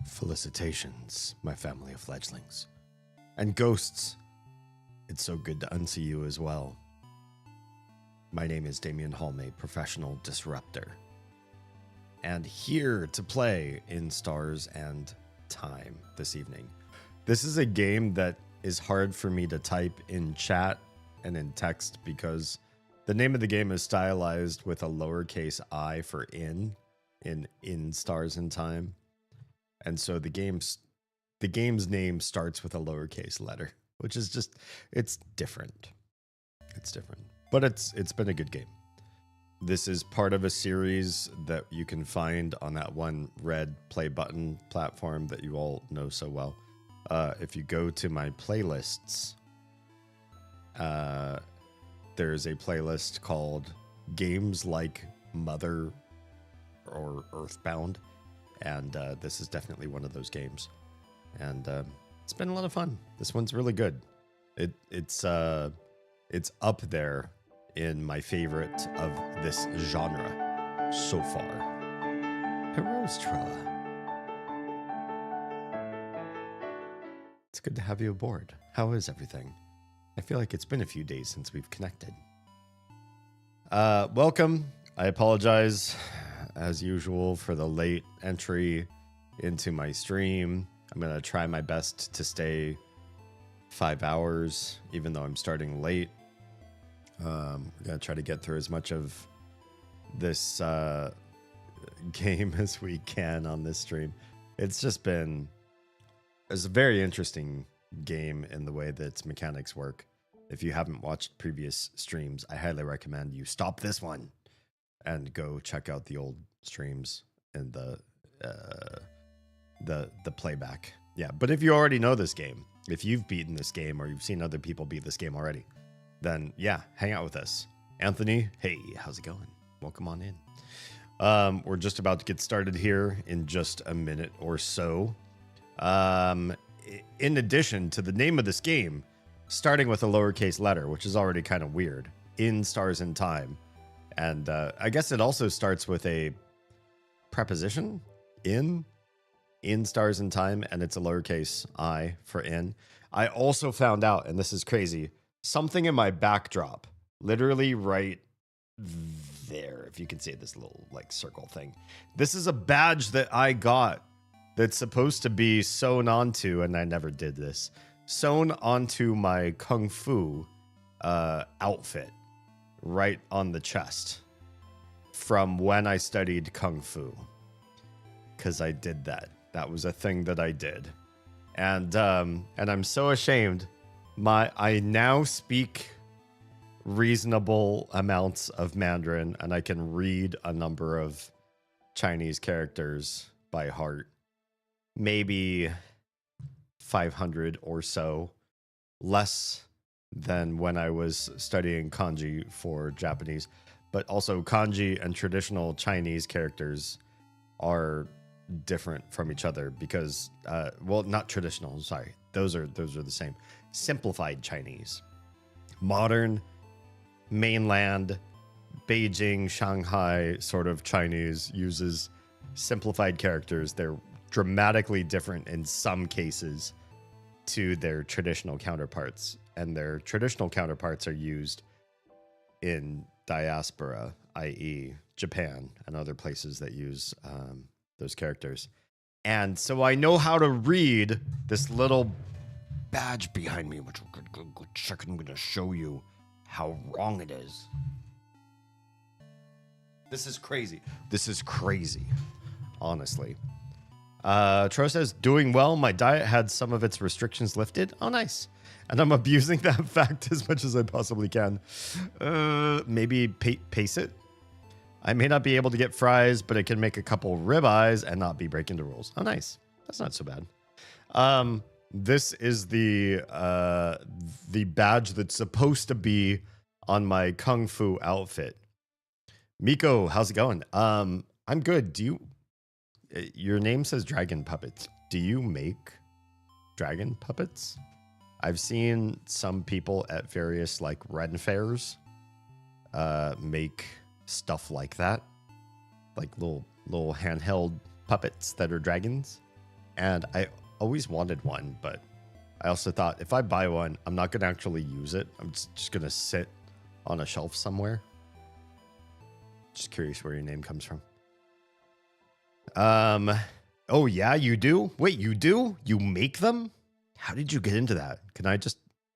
Felicitations, my family of fledglings. And ghosts, it's so good to unsee you as well. My name is Damian Halme, professional disruptor. And here to play in Stars and Time this evening. This is a game that is hard for me to type in chat and in text because the name of the game is stylized with a lowercase I for in Stars and Time. And so the game's name starts with a lowercase letter, which is just, it's different. It's different, but it's been a good game. This is part of a series that you can find on that one red play button platform that you all know so well. If you go to my playlists, there's a playlist called Games Like Mother or Earthbound. And this is definitely one of those games. And it's been a lot of fun. This one's really good. It's up there in my favorite of this genre so far. Herostra. It's good to have you aboard. How is everything? I feel like it's been a few days since we've connected. Welcome. I apologize, as usual, for the late entry into my stream. I'm going to try my best to stay 5 hours, even though I'm starting late. We're going to try to get through as much of this game as we can on this stream. It's a very interesting game in the way that its mechanics work. If you haven't watched previous streams, I highly recommend you stop this one and go check out the old streams and the playback. Yeah, but if you already know this game, if you've beaten this game or you've seen other people beat this game already, then yeah, hang out with us. Anthony, hey, how's it going? Welcome on in. We're just about to get started here in just a minute or so. In addition to the name of this game, starting with a lowercase letter, which is already kind of weird, in Stars and Time. And I guess it also starts with a preposition, in Stars and Time, and it's a lowercase I for in. I also found out, and this is crazy, something in my backdrop, literally right there, if you can see this little like circle thing. This is a badge that I got that's supposed to be sewn onto, and I never did this, sewn onto my Kung Fu outfit right on the chest from when I studied Kung Fu. Because I did that. That was a thing that I did. And I'm so ashamed. I now speak reasonable amounts of Mandarin, and I can read a number of Chinese characters by heart. Maybe 500 or so. Less than when I was studying kanji for Japanese. But also kanji and traditional Chinese characters are different from each other because, well, not traditional, sorry. Those are the same. Simplified Chinese. Modern, mainland, Beijing, Shanghai sort of Chinese uses simplified characters. They're dramatically different in some cases to their traditional counterparts. And their traditional counterparts are used in diaspora, i.e. Japan and other places that use those characters. And so I know how to read this little badge behind me, which we're going to go check, and I'm going to show you how wrong it is. This is crazy. This is crazy, honestly. Tro says, doing well. My diet had some of its restrictions lifted. Oh, nice. And I'm abusing that fact as much as I possibly can. Maybe pace it. I may not be able to get fries, but I can make a couple ribeyes and not be breaking the rules. Oh, nice. That's not so bad. This is the badge that's supposed to be on my Kung Fu outfit. Miko, how's it going? I'm good. Your name says Dragon Puppets. Do you make dragon puppets? I've seen some people at various like Ren fairs make stuff like that, like little handheld puppets that are dragons. and I always wanted one, but I also thought if I buy one, I'm not going to actually use it. I'm just going to sit on a shelf somewhere. Just curious where your name comes from. Oh yeah, you do? Wait, you do? You make them? How did you get into that?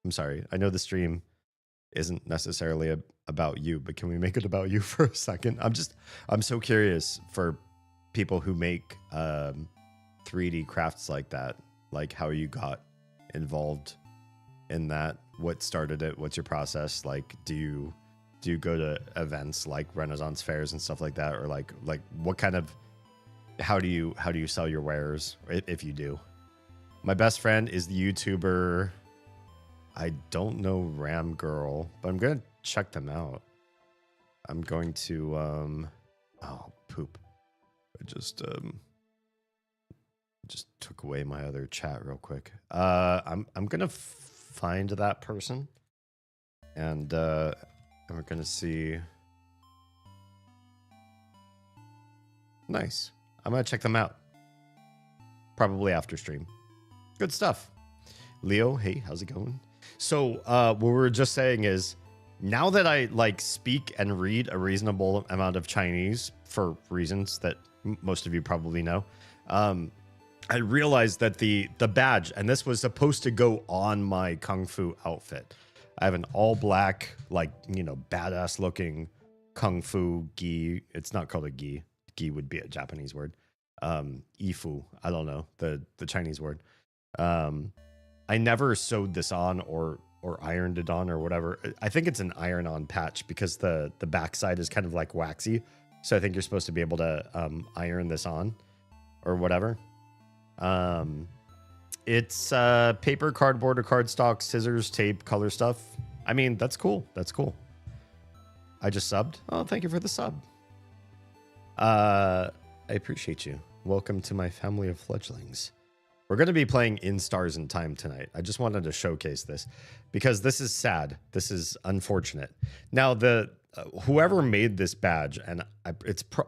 I'm sorry. I know the stream isn't necessarily about you, but can we make it about you for a second? I'm so curious for people who make 3D crafts like that, like how you got involved in that, what started it, what's your process, like do you go to events like Renaissance fairs and stuff like that, or like what kind of, how do you sell your wares if you do? My best friend is the YouTuber, I don't know Ram Girl, but I'm gonna check them out. I'm going to oh poop, I just took away my other chat real quick. I'm gonna find that person, and we're gonna see. Nice. I'm gonna check them out. Probably after stream. Good stuff. Leo, hey, how's it going? So what we were just saying is, now that I like speak and read a reasonable amount of Chinese for reasons that most of you probably know, I realized that the badge, and this was supposed to go on my Kung Fu outfit. I have an all black, like, you know, badass looking Kung Fu gi. It's not called a gi. Gi would be a Japanese word. Ifu, I don't know, the Chinese word. I never sewed this on or ironed it on or whatever. I think it's an iron-on patch because the backside is kind of like waxy. So I think you're supposed to be able to iron this on or whatever. It's paper, cardboard, or cardstock, scissors, tape, color stuff. I mean, that's cool. That's cool. I just subbed. Oh, thank you for the sub. I appreciate you. Welcome to my family of fledglings. We're going to be playing In Stars in Time tonight. I just wanted to showcase this because this is sad. This is unfortunate. Now, the whoever made this badge, and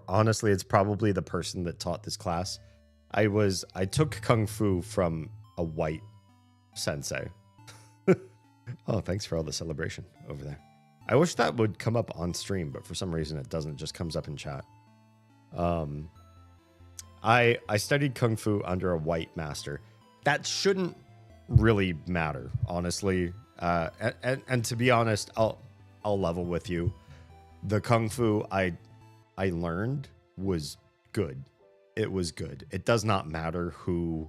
honestly, it's probably the person that taught this class. I took Kung Fu from a white sensei. Oh, thanks for all the celebration over there. I wish that would come up on stream, but for some reason it doesn't. It just comes up in chat. I studied Kung Fu under a white master. That shouldn't really matter, honestly. And to be honest, I'll level with you. The Kung Fu I learned was good. It was good. It does not matter who,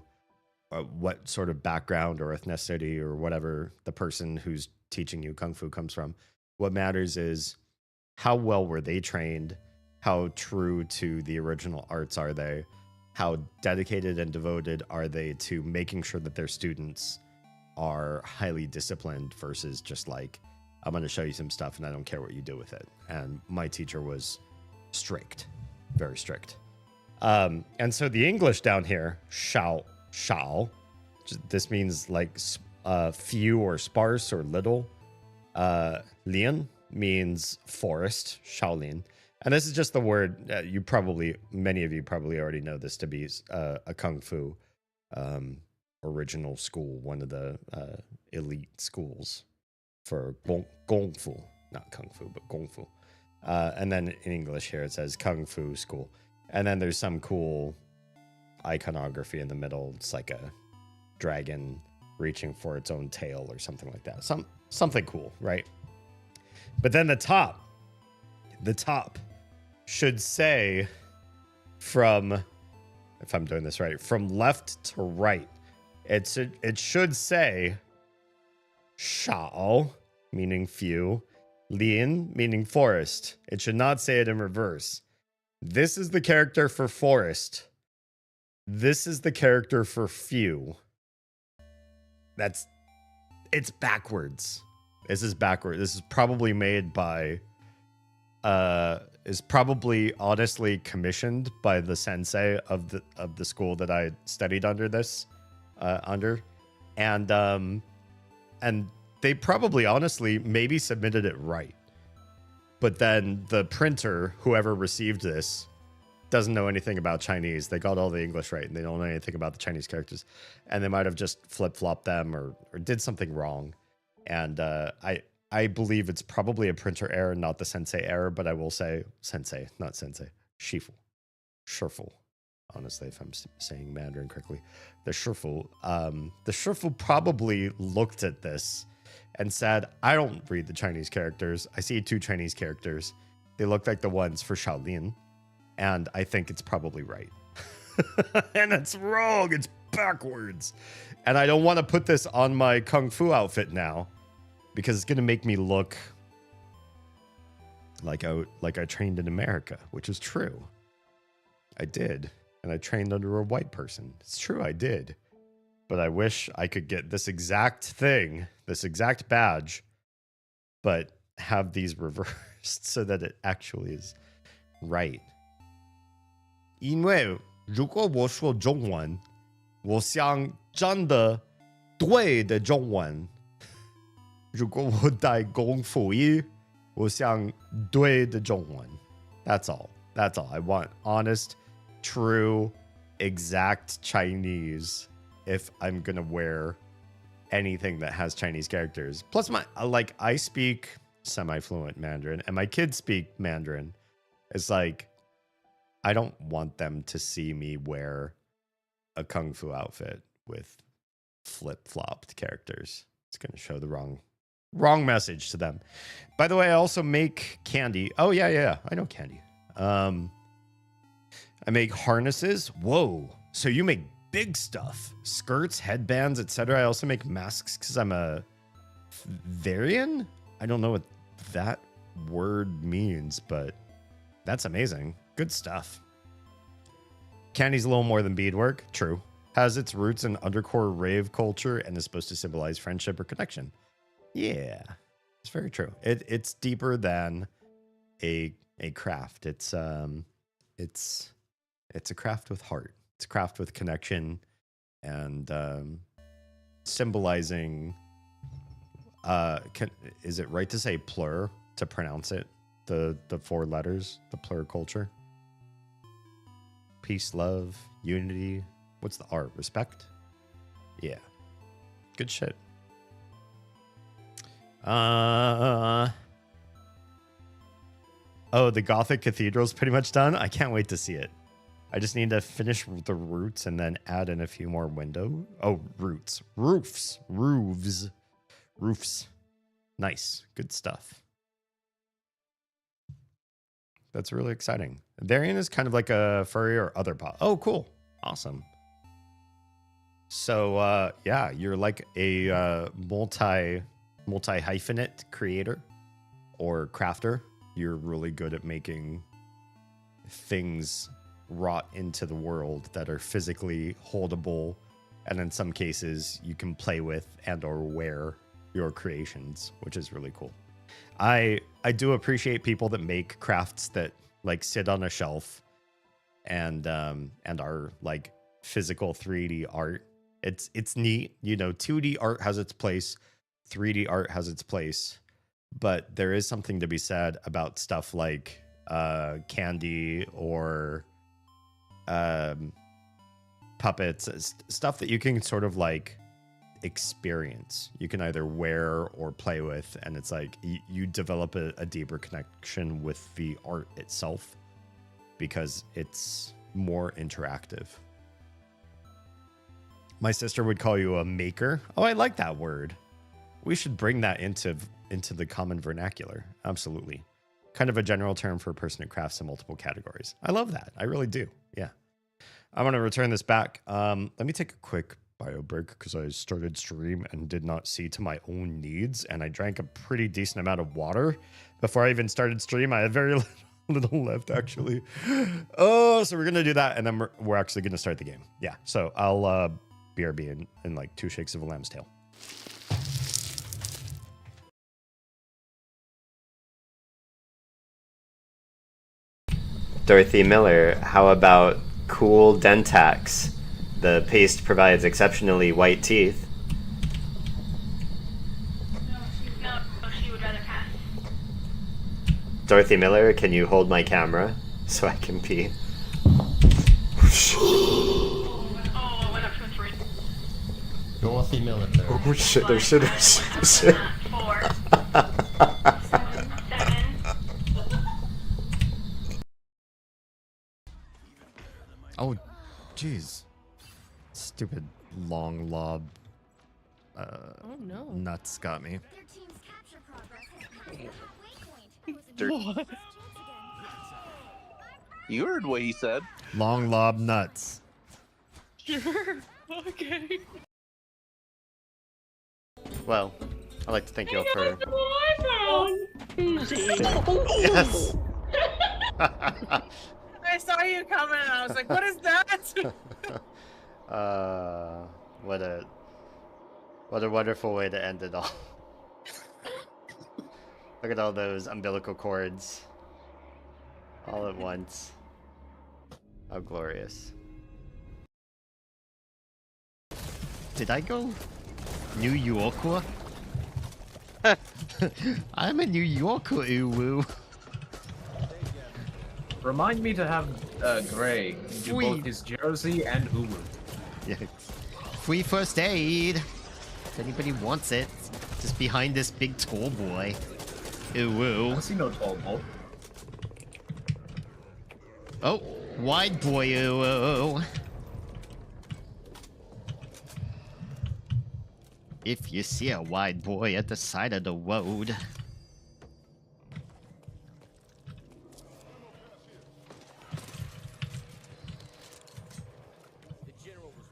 what sort of background or ethnicity or whatever the person who's teaching you Kung Fu comes from. What matters is how well were they trained? How true to the original arts are they? How dedicated and devoted are they to making sure that their students are highly disciplined versus just like, I'm going to show you some stuff and I don't care what you do with it. And my teacher was strict, very strict. And so the English down here, shao, this means like few or sparse or little. Lian means forest, shaolin. And this is just the word many of you probably already know this to be a Kung Fu original school, one of the elite schools for Gong Fu, not Kung Fu, but Gong Fu. And then in English here, it says Kung Fu School. And then there's some cool iconography in the middle. It's like a dragon reaching for its own tail or something like that. Something cool, right? But then the top should say from, if I'm doing this right, from left to right. It should say Shao, meaning few, Lin, meaning forest. It should not say it in reverse. This is the character for forest. This is the character for few. It's backwards. This is backward. This is probably made by, is probably honestly commissioned by the sensei of the school that I studied under this, and they probably honestly maybe submitted it right. But then the printer, whoever received this, doesn't know anything about Chinese. They got all the English right, and they don't know anything about the Chinese characters. And they might have just flip-flopped them or did something wrong. And I believe it's probably a printer error, not the sensei error, but I will say sensei, not sensei. Shifu. Shifu. Honestly, if I'm saying Mandarin correctly. The Shifu probably looked at this and said, I don't read the Chinese characters. I see 2 Chinese characters. They look like the ones for Shaolin. And I think it's probably right. And it's wrong. It's backwards. And I don't want to put this on my Kung Fu outfit now, because it's going to make me look like I trained in America, which is true. I did. And I trained under a white person. It's true, I did. But I wish I could get this exact thing, this exact badge, but have these reversed so that it actually is right. 因为如果我说中文，我想真的对的中文。如果我带功夫衣，我想对的中文。That's all. That's all. I want honest, true, exact Chinese if I'm gonna wear anything that has Chinese characters. Plus, I speak semi-fluent Mandarin, and my kids speak Mandarin. It's like, I don't want them to see me wear a kung fu outfit with flip-flopped characters. It's gonna show the wrong message to them. By the way, I also make candy. Oh yeah, I know candy. I make harnesses. Whoa. So you make big stuff. Skirts, headbands, etc. I also make masks because I'm a Varian? I don't know what that word means, but that's amazing. Good stuff. Candy's a little more than beadwork. True. Has its roots in undercore rave culture and is supposed to symbolize friendship or connection. Yeah, it's very true. It's deeper than a craft. It's a craft with heart. It's a craft with connection and symbolizing. Is it right to say plur to pronounce it? The 4 letters, the plur culture. Peace, love, unity. What's the R? Respect? Yeah. Good shit. Oh, the Gothic Cathedral's pretty much done? I can't wait to see it. I just need to finish the roots and then add in a few more window. Oh, roots. Roofs. Nice. Good stuff. That's really exciting. Varian is kind of like a furry or other pot. Oh, cool. Awesome. So, yeah, you're like a multi-hyphenate creator or crafter. You're really good at making things wrought into the world that are physically holdable, and in some cases you can play with and or wear your creations, which is really cool. I do appreciate people that make crafts that like sit on a shelf and are like physical 3D art. It's neat, you know. 2D art has its place, 3D art has its place, but there is something to be said about stuff like candy or puppets, stuff that you can sort of like experience. You can either wear or play with, and it's like you develop a deeper connection with the art itself because it's more interactive. My sister would call you a maker. Oh, I like that word. We should bring that into the common vernacular. Absolutely. Kind of a general term for a person who crafts in multiple categories. I love that. I really do. Yeah. I'm going to return this back. Let me take a quick bio break because I started stream and did not see to my own needs, and I drank a pretty decent amount of water before I even started stream. I had very little left, actually. Oh, so we're going to do that, and then we're actually going to start the game. Yeah, so I'll BRB in like 2 shakes of a lamb's tail. Dorothy Miller, how about cool Dentax? The paste provides exceptionally white teeth. No, she would rather pass. Dorothy Miller, can you hold my camera so I can pee? Oh, went up to a 3. Go with female at there. Oh shit, there's shit. There's shit. 4. 7. Oh, jeez. Stupid long lob. Oh no. Nuts got me. You heard what he said. Long lob nuts. Sure. Okay. Well, I'd like to thank you all for. Yes. I saw you coming and I was like, what is that? What a wonderful way to end it all. Look at all those umbilical cords. All at once. How glorious. Did I go New Yorker? I'm a New Yorker, ooh. Remind me to have Gray do both his Jersey and Uwu. Yeah. Free first aid. If anybody wants it. Just behind this big tall boy. I Ooh. don't see no tall boy. Oh, wide boy. Ooh. If you see a wide boy at the side of the road.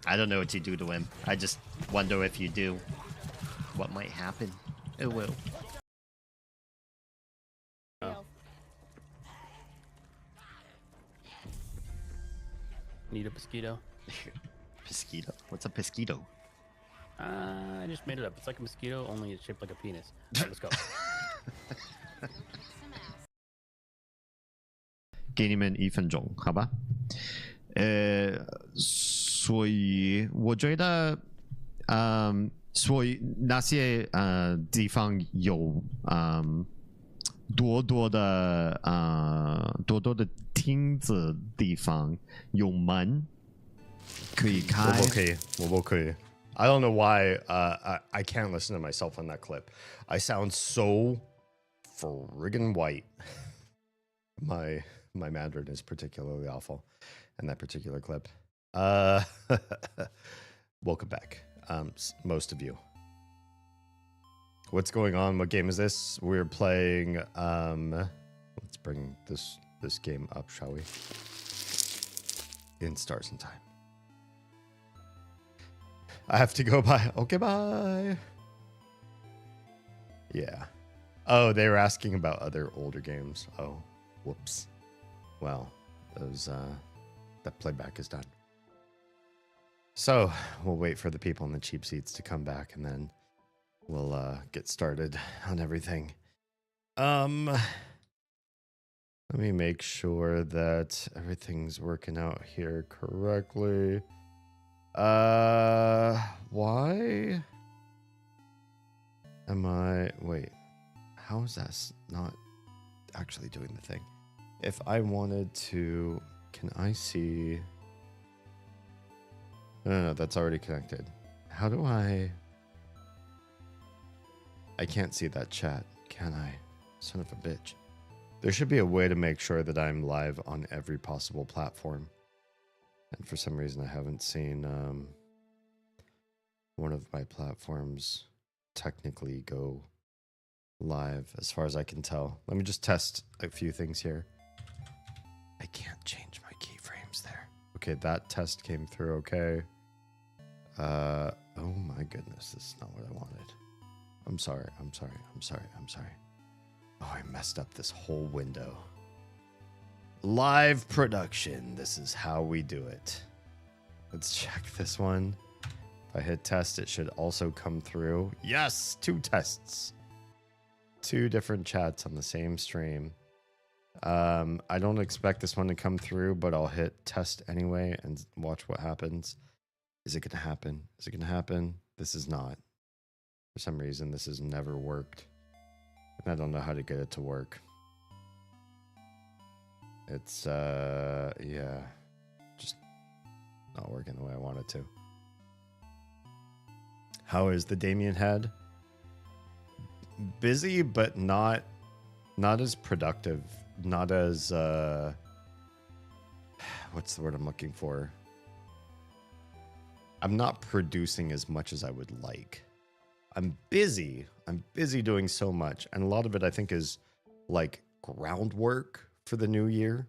I don't know what you do to him. I just wonder if you do. What might happen? It will. Need a mosquito? Mosquito? What's a mosquito? I just made it up. It's like a mosquito, only it's shaped like a penis. Alright, let's go. 给你们1分钟，好吧？所以我觉得，所以那些地方有多多的亭子地方有门可以开。我不可以. I don't know why I can't listen to myself on that clip. I sound so friggin' white. My Mandarin is particularly awful in that particular clip. Welcome back, most of you. What's going on? What game is this? We're playing. Let's bring this game up, shall we? In Stars in Time. I have to go by. Okay, bye. Yeah. Oh, they were asking about other older games. Oh, whoops. Well, those that playback is done. So we'll wait for the people in the cheap seats to come back, and then we'll get started on everything. Let me make sure that everything's working out here correctly. Why am I... Wait, how is that not actually doing the thing? If I wanted to... Can I see... No, that's already connected. How do I... I can't see that chat, can I? Son of a bitch. There should be a way to make sure that I'm live on every possible platform. And for some reason, I haven't seen one of my platforms technically go live, as far as I can tell. Let me just test a few things here. I can't change my keyframes there. Okay, that test came through okay. Oh my goodness, this is not what I wanted. I'm sorry. Oh, I messed up this whole window. Live production. This is how we do it. Let's check this one. If I hit test, it should also come through. Yes, 2 tests. 2 different chats on the same stream. I don't expect this one to come through, but I'll hit test anyway and watch what happens. Is it going to happen? Is it going to happen? This is not. For some reason, this has never worked. And I don't know how to get it to work. It's, yeah. Just not working the way I want it to. How is the Damien head? Busy, but not as productive. Not as what's the word I'm looking for? I'm not producing as much as I would like. I'm busy. I'm busy doing so much. And a lot of it I think is like groundwork for the new year.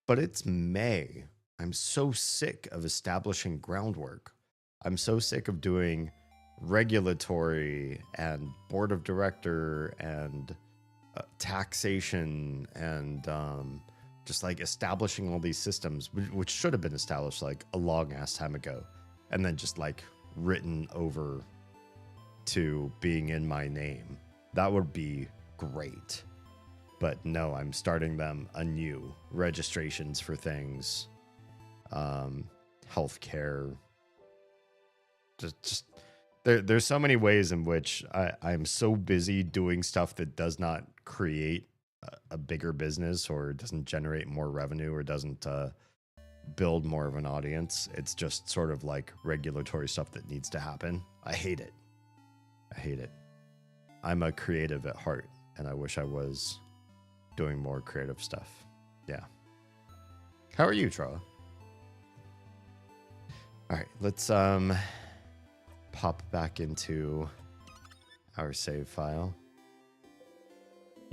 But it's May. I'm so sick of establishing groundwork. I'm so sick of doing regulatory and board of director and taxation and just like establishing all these systems, which should have been established like a long ass time ago, and then just like written over to being in my name. That would be great. But no, I'm starting them anew. Registrations for things, healthcare. Just there's so many ways in which I'm so busy doing stuff that does not create a bigger business or doesn't generate more revenue or doesn't build more of an audience. It's just sort of like regulatory stuff that needs to happen. I hate it. I hate it. I'm a creative at heart, and I wish I was doing more creative stuff. Yeah. How are you, Troa? All right, let's pop back into our save file.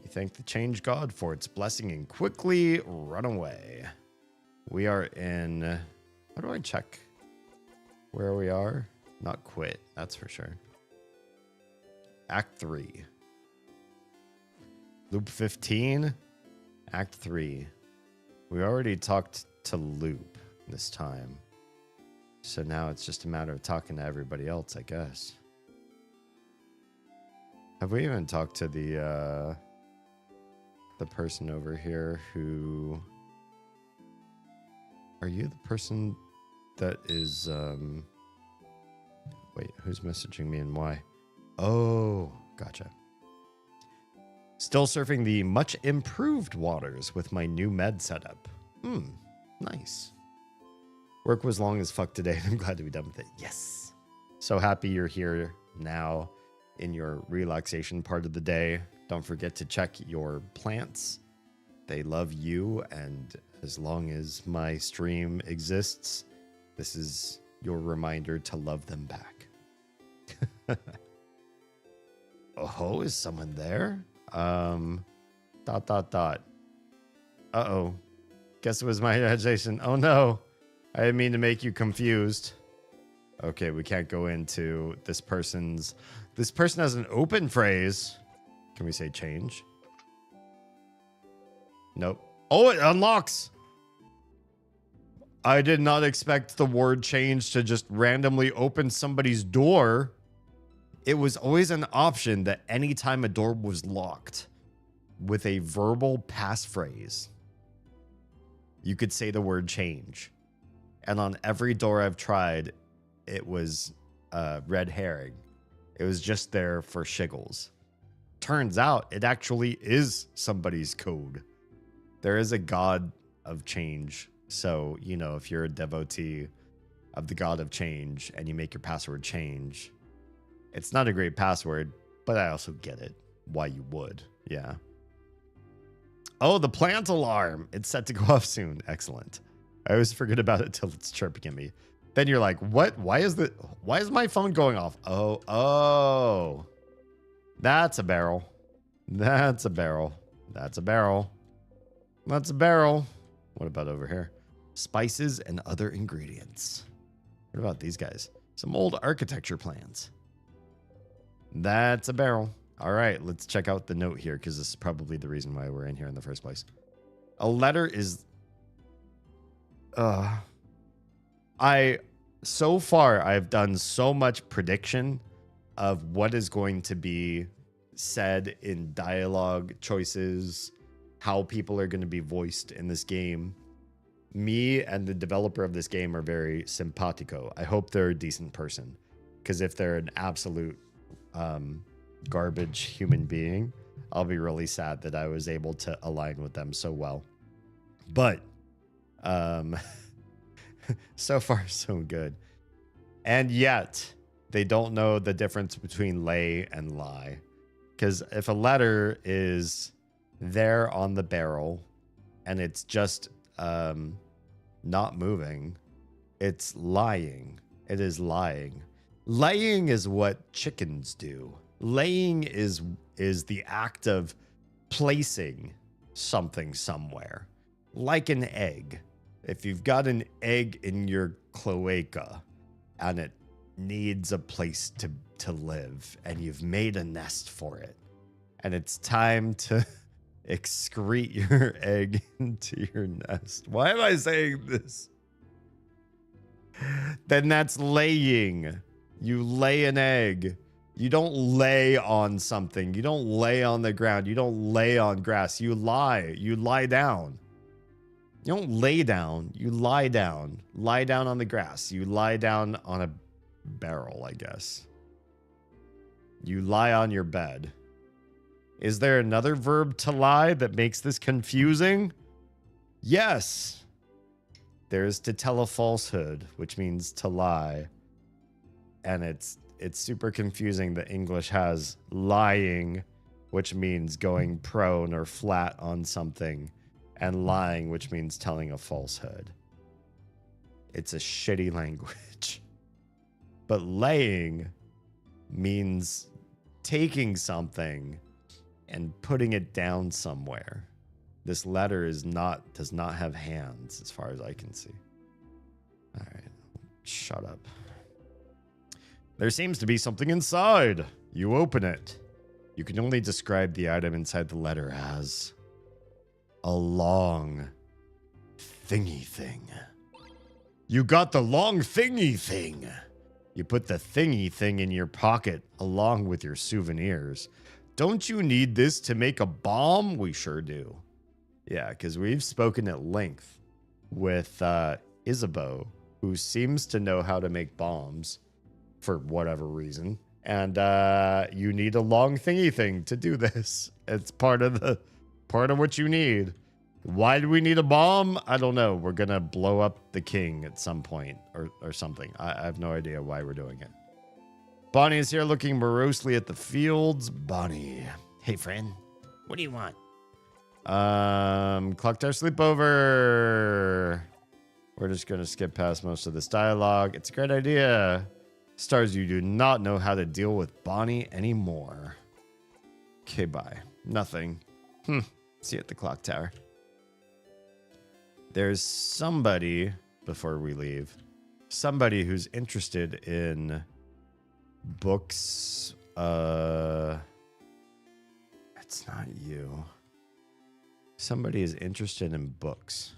You thank the change god for its blessing and quickly run away. We are in... How do I check where we are? Not quit, that's for sure. Act 3. Loop 15, Act 3. We already talked to Loop this time. So now it's just a matter of talking to everybody else, I guess. Have we even talked to the person over here who... Are you the person that is... Wait, who's messaging me and why? Oh, gotcha. Still surfing the much improved waters with my new med setup. Nice. Work was long as fuck today, and I'm glad to be done with it. Yes. So happy you're here now in your relaxation part of the day. Don't forget to check your plants. They love you, and as long as my stream exists, this is your reminder to love them back. Oh, is someone there? Uh-oh. Guess it was my imagination. Oh no. I didn't mean to make you confused. Okay, we can't go into this person's... This person has an open phrase. Can we say change? Nope. Oh, it unlocks! I did not expect the word change to just randomly open somebody's door. It was always an option that anytime a door was locked with a verbal passphrase, you could say the word change. And on every door I've tried, it was red herring. It was just there for shiggles. Turns out it actually is somebody's code. There is a god of change. So, you know, if you're a devotee of the god of change and you make your password change, it's not a great password, but I also get it. Why you would. Yeah. Oh, the plant alarm. It's set to go off soon. Excellent. I always forget about it till it's chirping at me. Then you're like, what? Why is my phone going off? Oh. That's a barrel. That's a barrel. That's a barrel. That's a barrel. What about over here? Spices and other ingredients. What about these guys? Some old architecture plans. That's a barrel. All right, let's check out the note here because this is probably the reason why we're in here in the first place. A letter is... So far, I've done so much prediction of what is going to be said in dialogue choices, how people are going to be voiced in this game. Me and the developer of this game are very simpatico. I hope they're a decent person, because if they're an absolute garbage human being, I'll be really sad that I was able to align with them so well. But So far, so good. And yet, they don't know the difference between lay and lie. Because if a letter is there on the barrel and it's just not moving, it's lying. It is lying. Laying is what chickens do. Laying is the act of placing something somewhere, like an egg. If you've got an egg in your cloaca and it needs a place to live and you've made a nest for it and it's time to excrete your egg into your nest. Why am I saying this? Then that's laying. You lay an egg. You don't lay on something. You don't lay on the ground. You don't lay on grass. You lie. You lie down. You don't lay down. You lie down. Lie down on the grass. You lie down on a barrel, I guess. You lie on your bed. Is there another verb to lie that makes this confusing? Yes. There's to tell a falsehood, which means to lie. And it's super confusing that English has lying, which means going prone or flat on something, and lying, which means telling a falsehood. It's a shitty language. But laying means taking something and putting it down somewhere. This letter does not have hands as far as I can see. All right, shut up. There seems to be something inside. You open it. You can only describe the item inside the letter as a long thingy thing. You got the long thingy thing. You put the thingy thing in your pocket along with your souvenirs. Don't you need this to make a bomb? We sure do. Yeah, because we've spoken at length with Isabeau, who seems to know how to make bombs for whatever reason. And you need a long thingy thing to do this. It's part of what you need. Why do we need a bomb? I don't know. We're going to blow up the king at some point or something. I have no idea why we're doing it. Bonnie is here looking morosely at the fields. Bonnie. Hey, friend. What do you want? Clock Tower sleepover. We're just going to skip past most of this dialogue. It's a great idea. Stars, you do not know how to deal with Bonnie anymore. Okay, bye. Nothing. See you at the clock tower. There's somebody, before we leave, somebody who's interested in books. It's not you. Somebody is interested in books.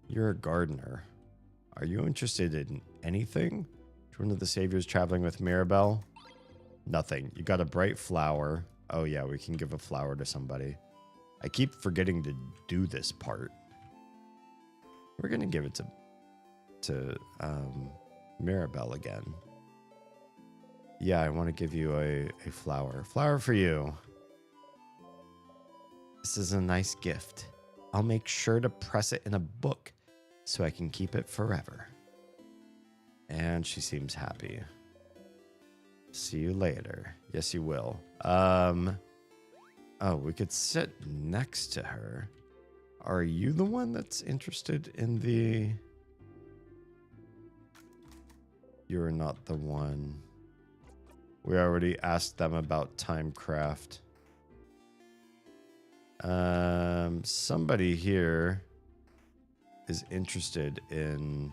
You're a gardener. Are you interested in anything? One of the saviors traveling with Mirabelle? Nothing. You got a bright flower. Oh yeah, we can give a flower to somebody. I keep forgetting to do this part. We're gonna give it to Mirabelle again. Yeah, I want to give you a flower. Flower for you. This is a nice gift. I'll make sure to press it in a book so I can keep it forever. And she seems happy. See you later. Yes, you will. Oh, we could sit next to her. Are you the one that's interested in the... You're not the one. We already asked them about Timecraft. Somebody here is interested in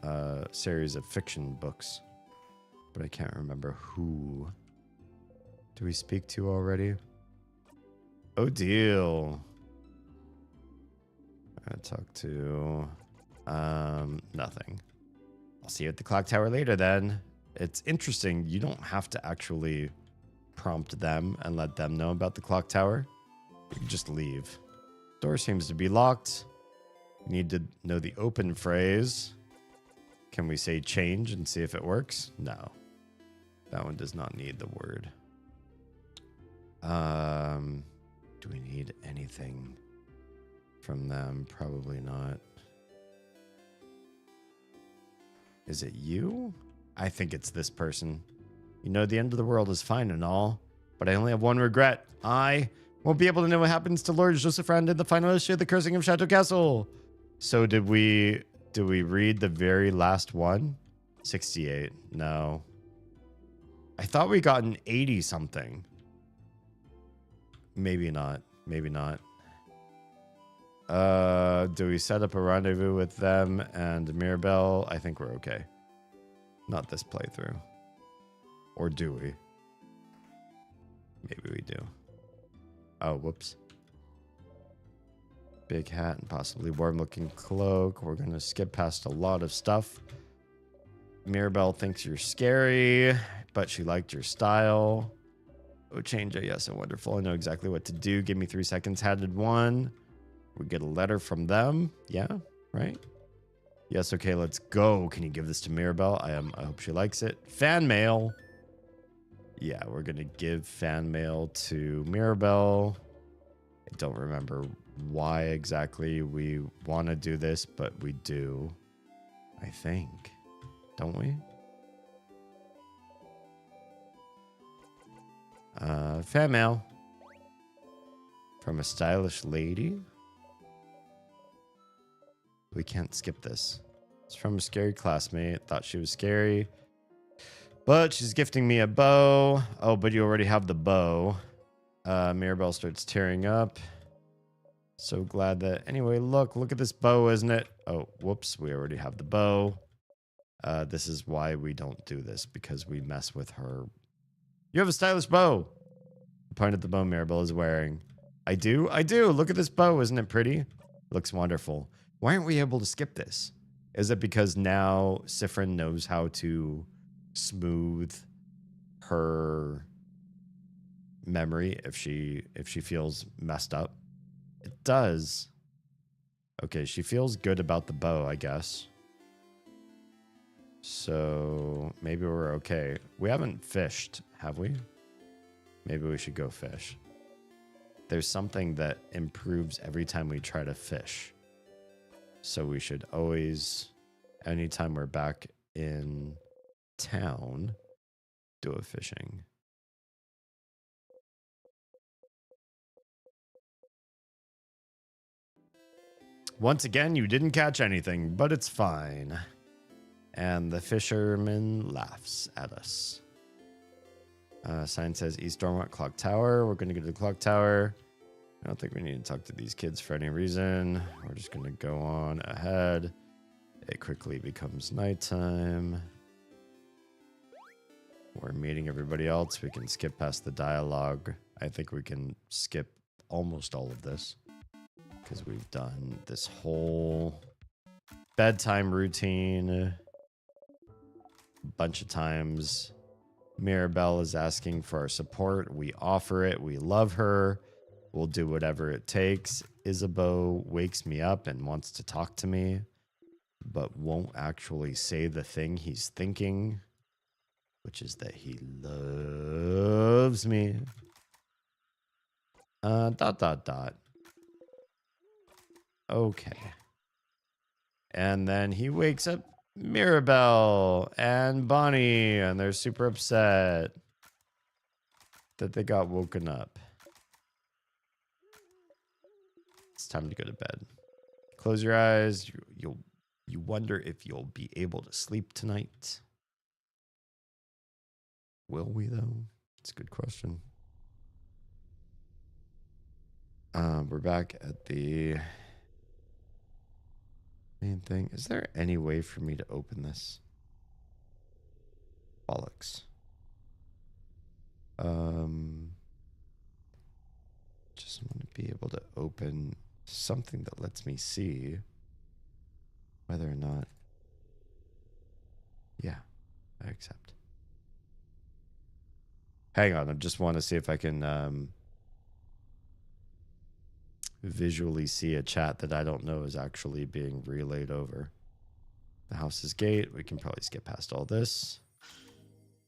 a series of fiction books, but I can't remember who. Do we speak to already? Odile. I talk to nothing. I'll see you at the clock tower later then. It's interesting. You don't have to actually prompt them and let them know about the clock tower. You can just leave. Door seems to be locked. You need to know the open phrase. Can we say change and see if it works? No. That one does not need the word. Do we need anything from them? Probably not. Is it you? I think it's this person. You know, the end of the world is fine and all, but I only have one regret. I won't be able to know what happens to Lord Joseph Rand in the final issue of The Cursing of Chateau Castle. So did we read the very last one? 68. No. I thought we got an 80 something. Maybe not. Maybe not. Do we set up a rendezvous with them and Mirabelle? I think we're okay. Not this playthrough. Or do we? Maybe we do. Oh, whoops. Big hat and possibly warm-looking cloak. We're going to skip past a lot of stuff. Mirabelle thinks you're scary, but she liked your style. Oh, change it. Yes, so wonderful. I know exactly what to do. Give me 3 seconds. Hatted one. We get a letter from them. Yeah, right? Yes, okay, let's go. Can you give this to Mirabelle? I hope she likes it. Fan mail. Yeah, we're going to give fan mail to Mirabelle. I don't remember why exactly we want to do this, but we do. I think. Don't we? Fan mail. From a stylish lady. We can't skip this. It's from a scary classmate. Thought she was scary. But she's gifting me a bow. Oh, but you already have the bow. Mirabelle starts tearing up. So glad that... Anyway, look at this bow, isn't it? Oh, whoops. We already have the bow. This is why we don't do this. Because we mess with her. You have a stylish bow. Point at the bow Mirabelle is wearing. I do? I do. Look at this bow. Isn't it pretty? Looks wonderful. Why aren't we able to skip this? Is it because now Sifrin knows how to smooth her memory if she feels messed up? It does. Okay, she feels good about the bow, I guess. So maybe we're okay. We haven't fished, have we? Maybe we should go fish. There's something that improves every time we try to fish. So we should always, anytime we're back in town, do a fishing. Once again, you didn't catch anything, but it's fine. And the fisherman laughs at us. Sign says East Dormont Clock Tower. We're going to go to the clock tower. I don't think we need to talk to these kids for any reason. We're just going to go on ahead. It quickly becomes nighttime. We're meeting everybody else. We can skip past the dialogue. I think we can skip almost all of this because we've done this whole bedtime routine a bunch of times. Mirabelle is asking for our support. We offer it. We love her. We'll do whatever it takes. Isabeau wakes me up and wants to talk to me, but won't actually say the thing he's thinking, which is that he loves me. ... Okay. And then he wakes up Mirabelle and Bonnie, and they're super upset that they got woken up. It's time to go to bed. Close your eyes. You wonder if you'll be able to sleep tonight. Will we, though? It's a good question. We're back at the main thing. Is there any way for me to open this? Bollocks. Just want to be able to open something that lets me see whether or not. Yeah, I accept. Hang on, I just want to see if I can visually see a chat that I don't know is actually being relayed over. The house's gate. We can probably skip past all this.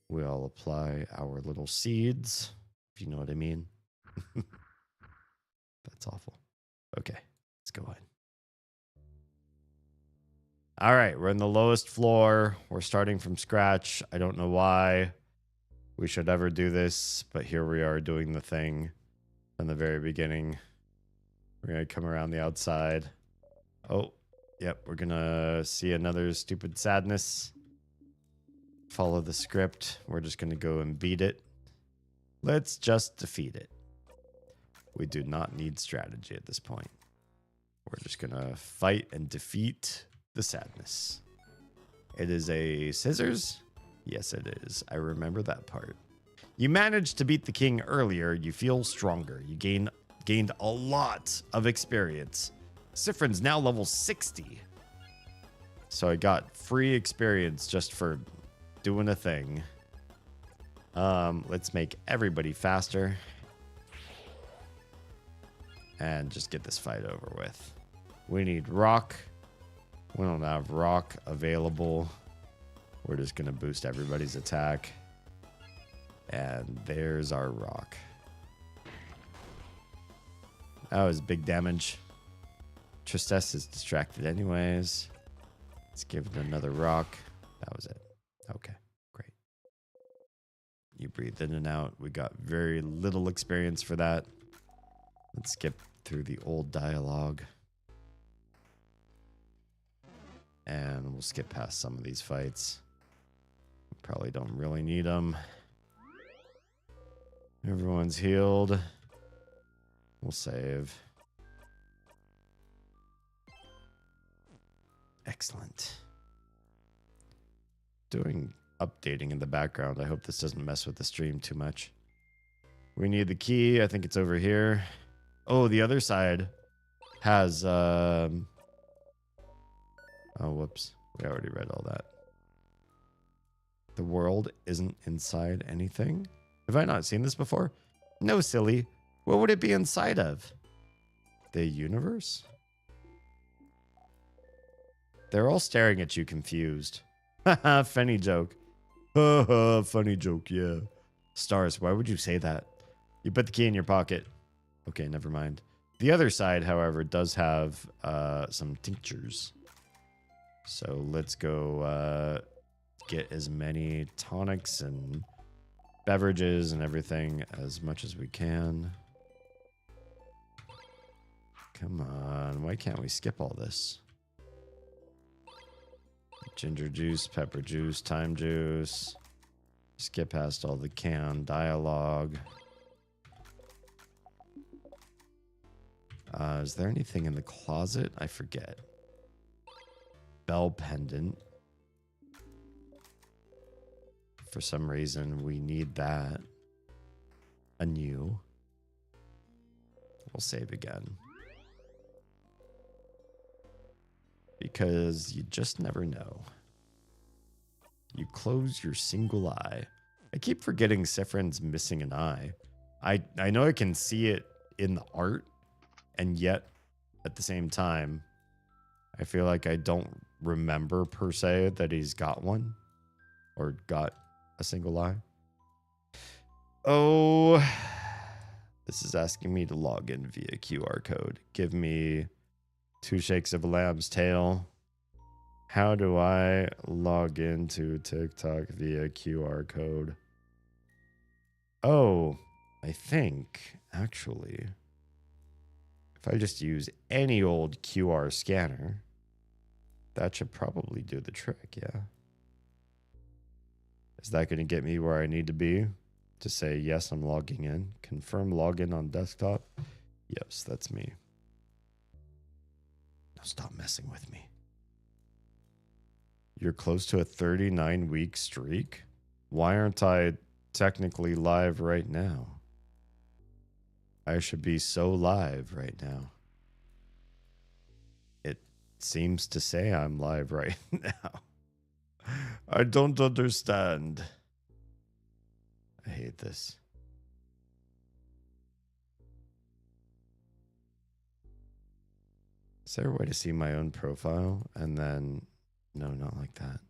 We all apply our little seeds, if you know what I mean. That's awful. Okay, let's go All right, we're in the lowest floor. We're starting from scratch. I don't know why we should ever do this, but here we are doing the thing from the very beginning. We're going to come around the outside. Oh, yep, we're going to see another stupid sadness. Follow the script. We're just going to go and beat it. Let's just defeat it. We do not need strategy at this point. We're just going to fight and defeat the sadness. It is a scissors? Yes, it is. I remember that part. You managed to beat the king earlier. You feel stronger. You gained a lot of experience. Sifrin's now level 60. So I got free experience just for doing a thing. Let's make everybody faster. And just get this fight over with. We need rock. We don't have rock available. We're just going to boost everybody's attack. And there's our rock. That was big damage. Tristesse is distracted anyways. Let's give it another rock. That was it. Okay, great. You breathe in and out. We got very little experience for that. Let's skip through the old dialogue. And we'll skip past some of these fights. Probably don't really need them. Everyone's healed. We'll save. Excellent. Doing updating in the background. I hope this doesn't mess with the stream too much. We need the key. I think it's over here. Oh, the other side has... Oh, whoops. We already read all that. The world isn't inside anything? Have I not seen this before? No, silly. What would it be inside of? The universe? They're all staring at you confused. Haha, funny joke. Haha, funny joke, yeah. Stars, why would you say that? You put the key in your pocket. Okay, never mind. The other side, however, does have some tinctures. So let's go get as many tonics and beverages and everything as much as we can. Come on, why can't we skip all this? Ginger juice, pepper juice, thyme juice. Skip past all the canned dialogue. Is there anything in the closet? I forget. Bell pendant. For some reason, we need that. Anew. We'll save again. Because you just never know. You close your single eye. I keep forgetting Sifrin's missing an eye. I know I can see it in the art, and yet at the same time, I feel like I don't remember per se that he's got one or got a single eye. Oh, this is asking me to log in via QR code. Give me 2 shakes of a lamb's tail. How do I log into TikTok via QR code? Oh, I think actually, if I just use any old QR scanner, that should probably do the trick, yeah. Is that going to get me where I need to be to say, yes, I'm logging in? Confirm login on desktop? Yes, that's me. Now stop messing with me. You're close to a 39-week streak? Why aren't I technically live right now? I should be so live right now. It seems to say I'm live right now. I don't understand. I hate this. Is there a way to see my own profile? And then, no, not like that.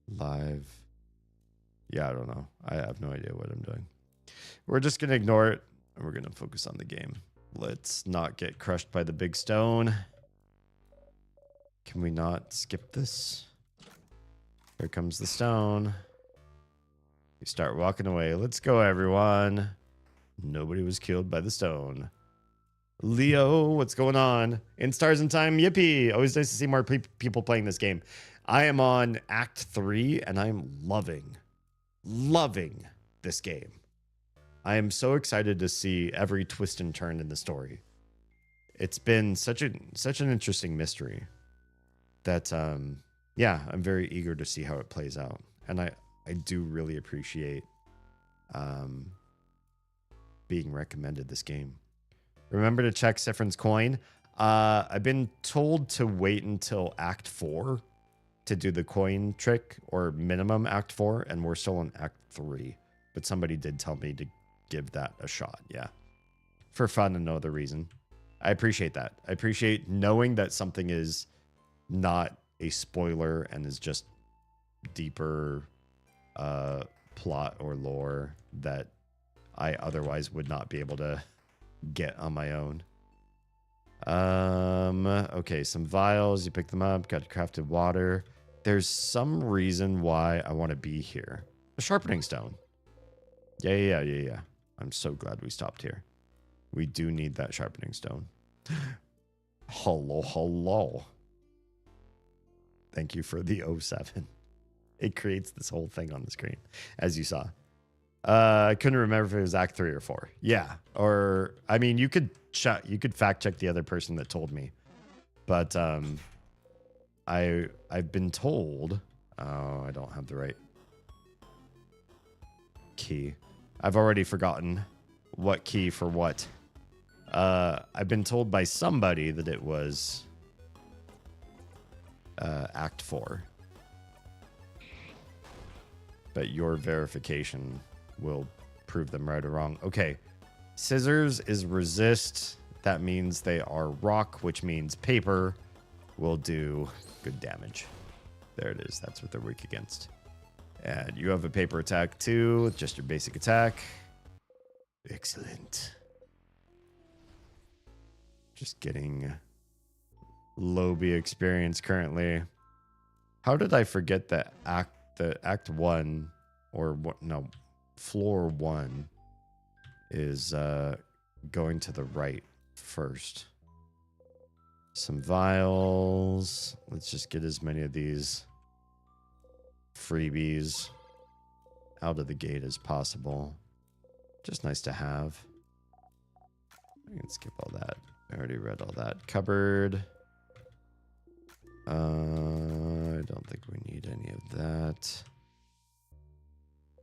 Live. Yeah, I don't know. I have no idea what I'm doing. We're just going to ignore it, and we're going to focus on the game. Let's not get crushed by the big stone. Can we not skip this? Here comes the stone. We start walking away. Let's go, everyone. Nobody was killed by the stone. Leo, what's going on? In Stars in Time, yippee. Always nice to see more people playing this game. I am on Act 3, and I'm loving this game. I am so excited to see every twist and turn in the story. It's been such an interesting mystery that, yeah, I'm very eager to see how it plays out. And I do really appreciate being recommended this game. Remember to check Sifrin's coin. I've been told to wait until Act 4 to do the coin trick, or minimum Act 4, and we're still in Act 3. But somebody did tell me to give that a shot, yeah. For fun and no other reason. I appreciate that. I appreciate knowing that something is not a spoiler and is just deeper plot or lore that I otherwise would not be able to get on my own. Okay, some vials. You pick them up. Got crafted water. There's some reason why I want to be here. A sharpening stone. Yeah. I'm so glad we stopped here. We do need that sharpening stone. Hello. Thank you for the 07. It creates this whole thing on the screen, as you saw. I couldn't remember if it was Act 3 or 4. Yeah. Or, I mean, you could fact check the other person that told me. But I've been told, oh, I don't have the right key. I've already forgotten what key for what. I've been told by somebody that it was Act 4. But your verification will prove them right or wrong. Okay. Scissors is resist. That means they are rock, which means paper will do good damage. There it is. That's what they're weak against. And you have a paper attack too, just your basic attack. Excellent. Just getting Lobby experience currently. How did I forget that Act 1 or what? No, floor 1 is going to the right first. Some vials. Let's just get as many of these freebies out of the gate as possible. Just nice to have. I can skip all that. I already read all that. Cupboard. I don't think we need any of that.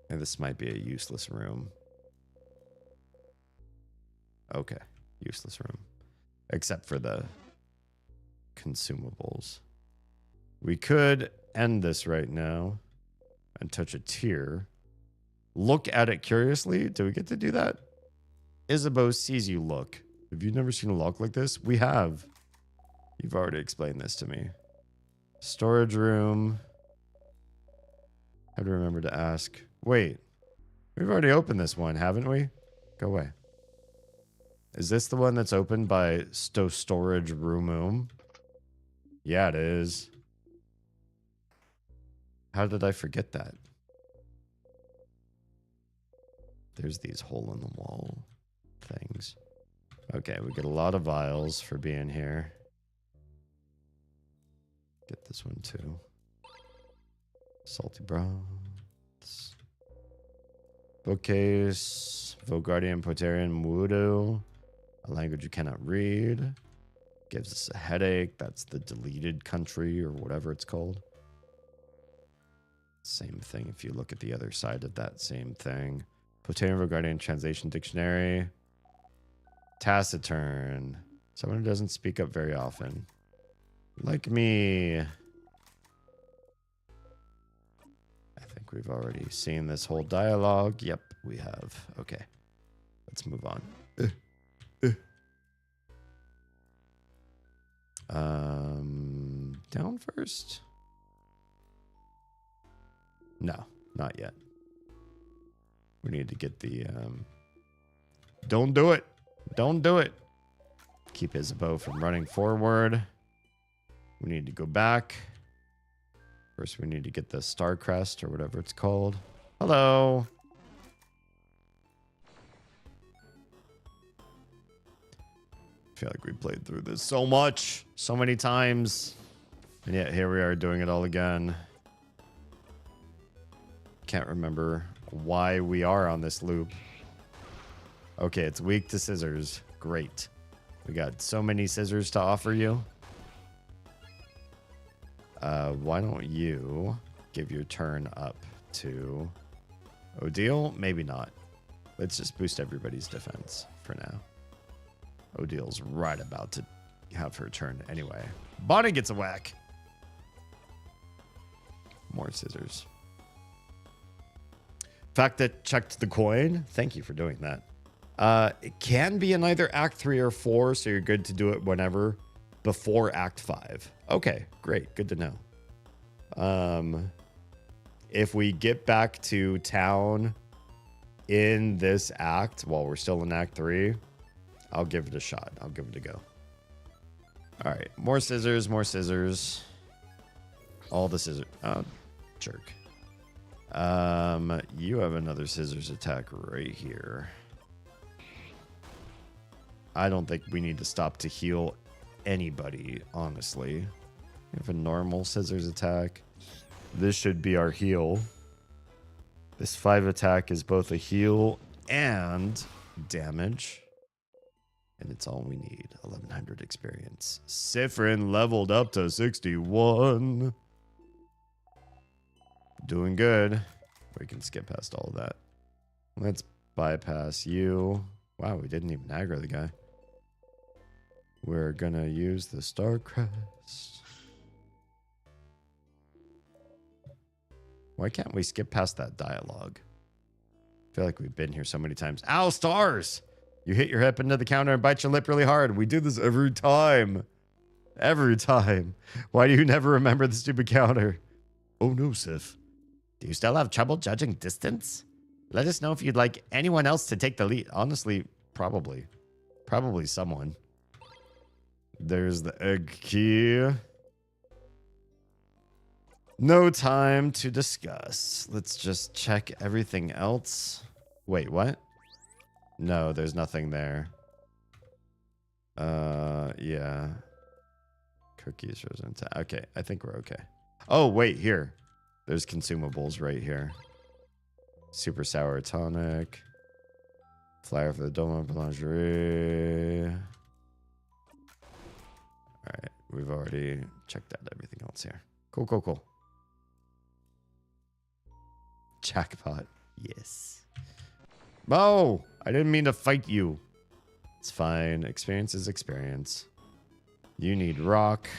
And this might be a useless room. Okay, useless room. Except for the consumables. We could end this right now and touch a tier. Look at it curiously. Do we get to do that? Isabeau sees you look. Have you never seen a lock like this? We have. You've already explained this to me. Storage room. I have to remember to ask. Wait. We've already opened this one, haven't we? Go away. Is this the one that's opened by storage room? Yeah, it is. How did I forget that? There's these hole in the wall things. Okay, we get a lot of vials for being here. Get this one too. Salty broths. Bookcase. Vogardian, Potarian, Wudo. A language you cannot read. Gives us a headache. That's the deleted country or whatever it's called. Same thing if you look at the other side of that same thing. Potarian, Vogardian, Translation Dictionary. Taciturn. Someone who doesn't speak up very often. Like me. I think we've already seen this whole dialogue. Yep, we have. Okay. Let's move on. Down first? No, not yet. We need to get the don't do it. Don't do it. Keep Isabeau from running forward. We need to go back. First, we need to get the Star Crest or whatever it's called. Hello. I feel like we played through this so much, so many times. And yet here we are doing it all again. Can't remember why we are on this loop. Okay, it's weak to scissors. Great. We got so many scissors to offer you. Why don't you give your turn up to Odile? Maybe not. Let's just boost everybody's defense for now. Odile's right about to have her turn anyway. Bonnie gets a whack. More scissors. Fact that checked the coin. Thank you for doing that. It can be in either Act 3 or 4, so you're good to do it whenever before Act 5. Okay, great. Good to know. If we get back to town in this act while we're still in Act 3, I'll give it a shot. I'll give it a go. All right, more scissors, more scissors. All the scissors. Oh, jerk. You have another scissors attack right here. I don't think we need to stop to heal anybody, honestly. We have a normal scissors attack. This should be our heal. This 5 attack is both a heal and damage. And it's all we need. 1100 experience. Sifrin leveled up to 61. Doing good. We can skip past all of that. Let's bypass you. Wow, we didn't even aggro the guy. We're gonna use the Star Crest. Why can't we skip past that dialogue? I feel like we've been here so many times. Ow, stars! You hit your hip into the counter and bite your lip really hard. We do this every time. Every time. Why do you never remember the stupid counter? Oh no, Sif. Do you still have trouble judging distance? Let us know if you'd like anyone else to take the lead. Honestly, probably. Probably someone. There's the egg key. No time to discuss. Let's just check everything else. Wait, what? No, there's nothing there. Yeah. Cookies frozen. Okay, I think we're okay. Oh, wait, here. There's consumables right here. Super sour tonic. Flyer for the Doma Boulangerie. Alright, we've already checked out everything else here. Cool, cool, cool. Jackpot. Yes. Oh, I didn't mean to fight you. It's fine. Experience is experience. You need rock.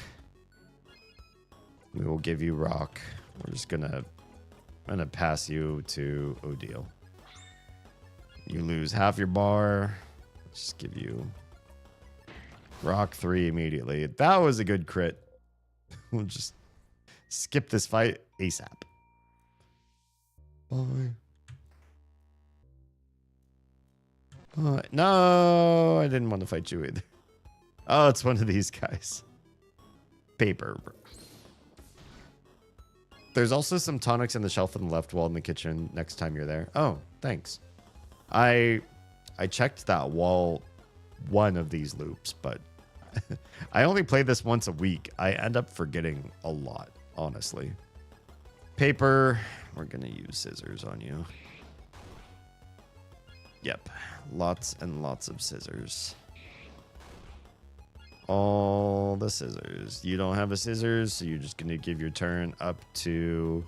We will give you rock. We're just I'm gonna pass you to Odile. You lose half your bar. Let's just give you rock 3 immediately. That was a good crit. We'll just skip this fight ASAP. Bye. No, I didn't want to fight you either. Oh, it's one of these guys. Paper. There's also some tonics on the shelf on the left wall in the kitchen next time you're there. Oh, thanks. I checked that wall one of these loops, but I only play this once a week. I end up forgetting a lot, honestly. Paper. We're going to use scissors on you. Yep. Lots and lots of scissors. All the scissors. You don't have a scissors, so you're just going to give your turn up to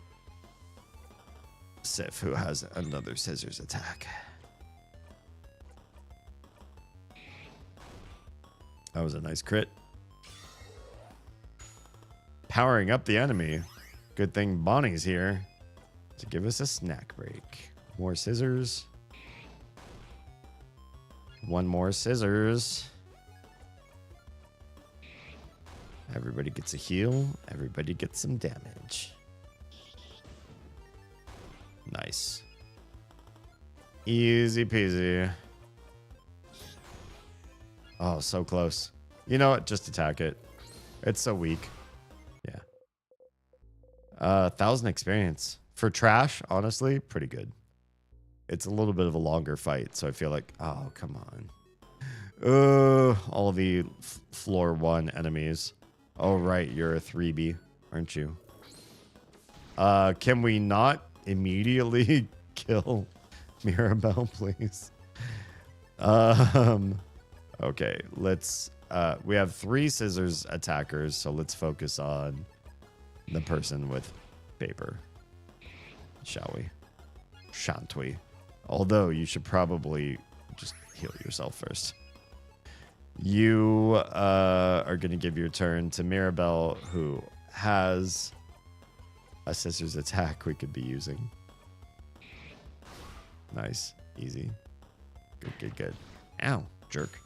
Sif, who has another scissors attack. That was a nice crit. Powering up the enemy. Good thing Bonnie's here to give us a snack break. More scissors. One more scissors. Everybody gets a heal. Everybody gets some damage. Nice. Easy peasy. Oh, so close. You know what? Just attack it. It's so weak. 1,000 experience. For trash, honestly, pretty good. It's a little bit of a longer fight, so I feel like, oh, come on. All the floor 1 enemies. Oh, right, you're a 3B, aren't you? Can we not immediately kill Mirabelle, please? Okay, let's... we have 3 scissors attackers, so let's focus on the person with paper. Shall we? Shan't we? Although, you should probably just heal yourself first. You are going to give your turn to Mirabelle, who has a scissors attack we could be using. Nice. Easy. Good, good, good. Ow, jerk.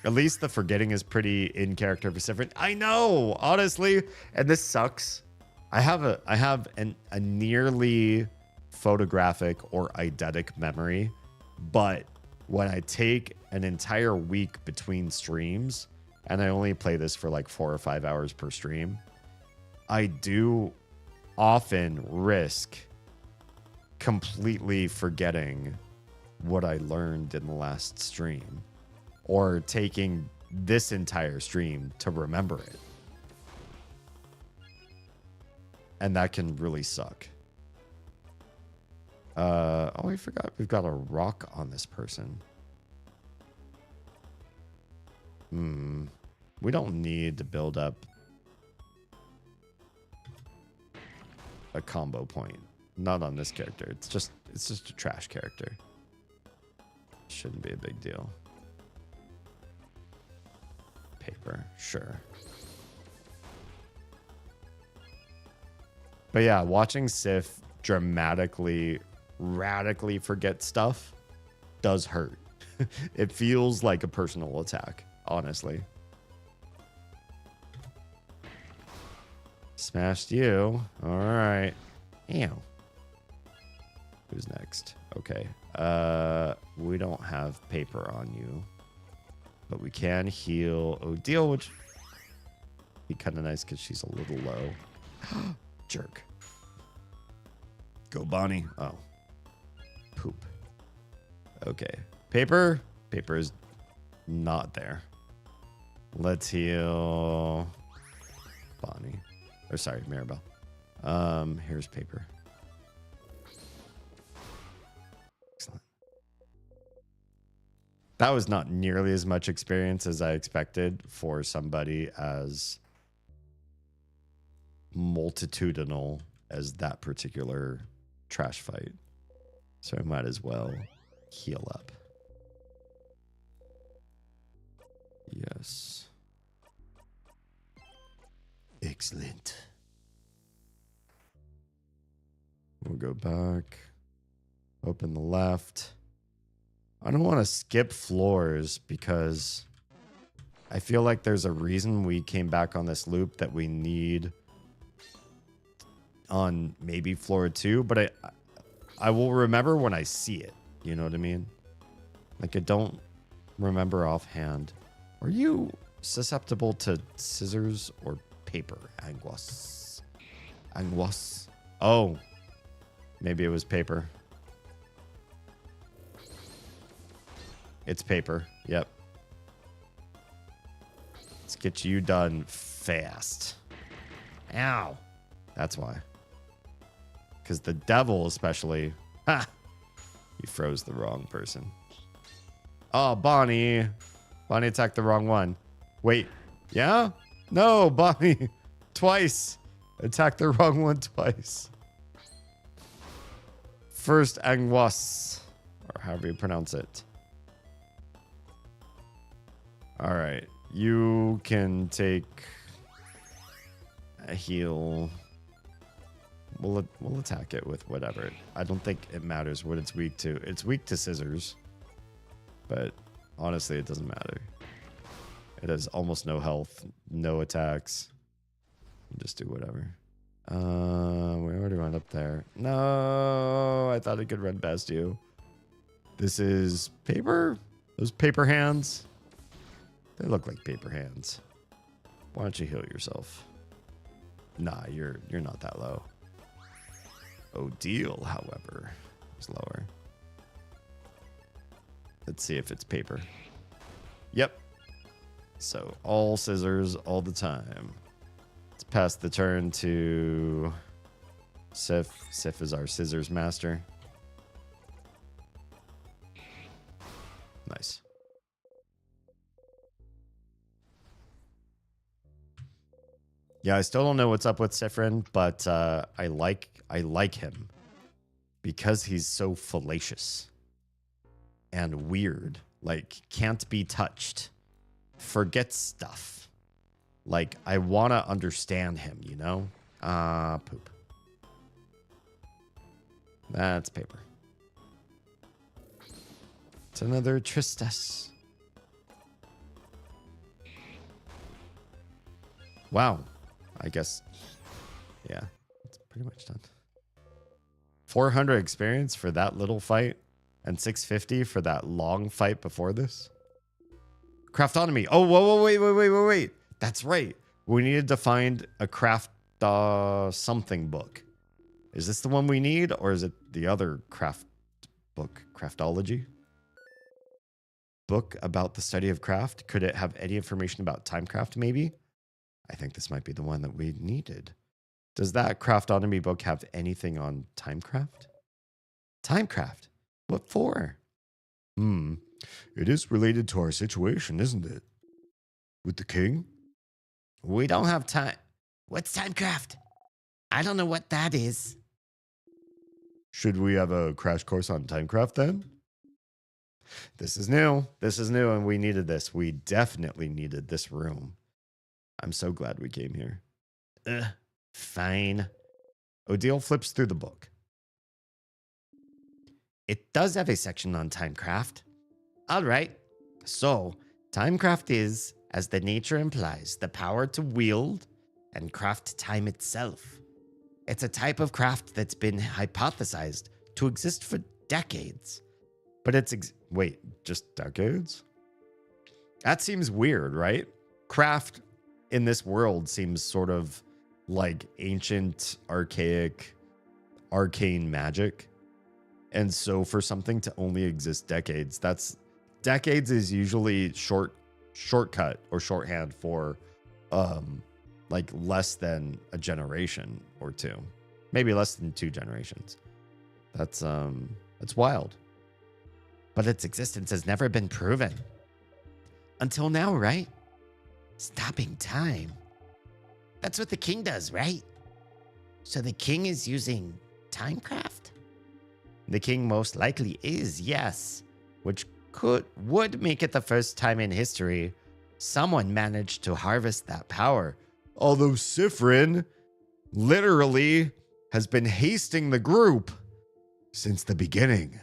At least the forgetting is pretty in character specific. I know, honestly, and this sucks. I have a nearly photographic or eidetic memory, but when I take an entire week between streams, and I only play this for like 4 or 5 hours per stream, I do often risk completely forgetting what I learned in the last stream, or taking this entire stream to remember it. And that can really suck. Oh, I forgot we've got a rock on this person. We don't need to build up a combo point. Not on this character. It's just a trash character. Shouldn't be a big deal. Paper, sure. But yeah, watching Sif dramatically, radically forget stuff does hurt. It feels like a personal attack, honestly. Smashed you. All right. Ew. Who's next? Okay. We don't have paper on you, but we can heal Odile, which be kind of nice because she's a little low. Jerk. Go, Bonnie. Oh. Poop. Okay. Paper. Paper is not there. Let's heal Bonnie. Or sorry, Mirabelle. Here's paper. Excellent. That was not nearly as much experience as I expected for somebody as multitudinal as that particular trash fight. So I might as well heal up. Yes. Excellent. We'll go back. Open the left. I don't want to skip floors because I feel like there's a reason we came back on this loop that we need on maybe floor 2, but I will remember when I see it. You know what I mean? Like, I don't remember offhand. Are you susceptible to scissors or paper? Anguas. Anguas. Oh. Maybe it was paper. It's paper. Yep. Let's get you done fast. Ow. That's why. Because the devil especially... Ha! You froze the wrong person. Oh, Bonnie. Bonnie attacked the wrong one. Wait. Yeah? No, Bonnie. Twice. Attacked the wrong one twice. First Anguas. Or however you pronounce it. All right. You can take a heal. We'll attack it with whatever. I don't think it matters what it's weak to. It's weak to scissors. But honestly, it doesn't matter. It has almost no health, no attacks. Just do whatever. We already went up there. No, I thought it could run past you. This is paper? Those paper hands? They look like paper hands. Why don't you heal yourself? Nah, you're not that low. Odile, however, is lower. Let's see if it's paper. Yep. So all scissors all the time. Let's pass the turn to Sif. Sif is our scissors master. Nice. Yeah, I still don't know what's up with Sifrin, but I like him because he's so fallacious and weird. Like, can't be touched. Forgets stuff. Like, I want to understand him, you know? Poop. That's paper. It's another Tristas. Wow. I guess, yeah, it's pretty much done. 400 experience for that little fight and 650 for that long fight before this. Craftonomy. Oh, whoa, wait. That's right. We needed to find a craft something book. Is this the one we need, or is it the other craft book, Craftology? Book about the study of craft? Could it have any information about timecraft, maybe? I think this might be the one that we needed. Does that Craftonomy book have anything on timecraft? Timecraft? What for? It is related to our situation, isn't it? With the king? We don't have time. What's timecraft? I don't know what that is. Should we have a crash course on timecraft then? This is new. And we needed this. We definitely needed this room. I'm so glad we came here. Fine. Odile flips through the book. It does have a section on timecraft. All right. So, timecraft is, as the nature implies, the power to wield and craft time itself. It's a type of craft that's been hypothesized to exist for decades. But it's... Wait, just decades? That seems weird, right? Craft in this world seems sort of like ancient, archaic, arcane magic. And so for something to only exist decades, decades is usually shortcut or shorthand for like less than a generation or two. Maybe less than 2 generations. That's wild. But its existence has never been proven. Until now, right? Stopping time. That's what the king does, right? So the king is using timecraft? The king most likely is, yes. Which would make it the first time in history someone managed to harvest that power. Although Sifrin literally has been hasting the group since the beginning.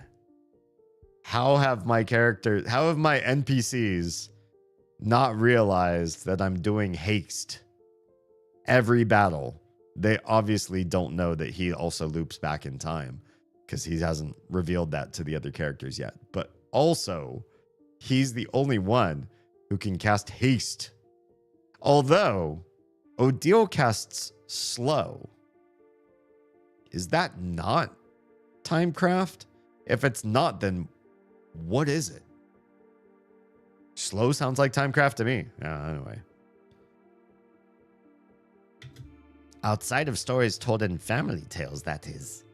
How have my NPCs not realized that I'm doing haste every battle? They obviously don't know that he also loops back in time because he hasn't revealed that to the other characters yet. But also, he's the only one who can cast haste. Although, Odile casts slow. Is that not timecraft? If it's not, then what is it? Slow sounds like timecraft to me. Yeah, anyway. Outside of stories told in family tales, that is.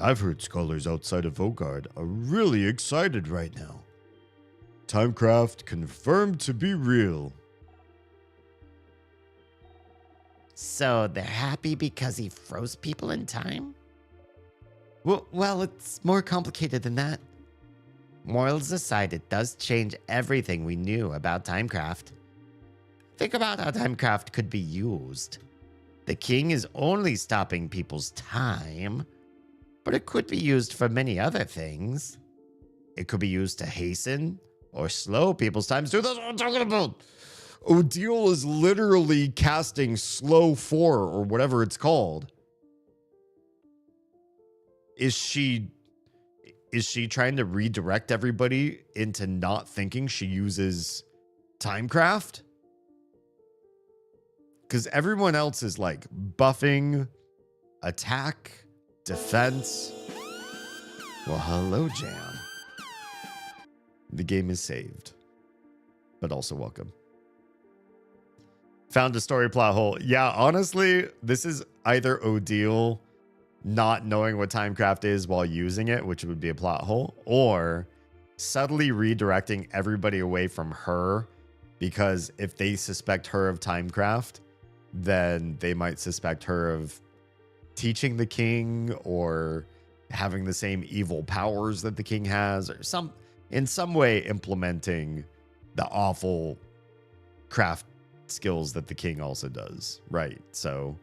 I've heard scholars outside of Vogard are really excited right now. Timecraft confirmed to be real. So they're happy because he froze people in time? Well, it's more complicated than that. Morals aside, it does change everything we knew about timecraft. Think about how timecraft could be used. The king is only stopping people's time, but it could be used for many other things. It could be used to hasten or slow people's times. Dude, that's what I'm talking about. Odile is literally casting slow 4 or whatever it's called. Is she trying to redirect everybody into not thinking she uses timecraft? Because everyone else is like buffing, attack, defense. Well, hello, Jam. The game is saved, but also welcome. Found a story plot hole. Yeah, honestly, this is either Odile not knowing what Timecraft is while using it, which would be a plot hole, or subtly redirecting everybody away from her, because if they suspect her of Timecraft, then they might suspect her of teaching the king or having the same evil powers that the king has, or in some way implementing the awful craft skills that the king also does, right? So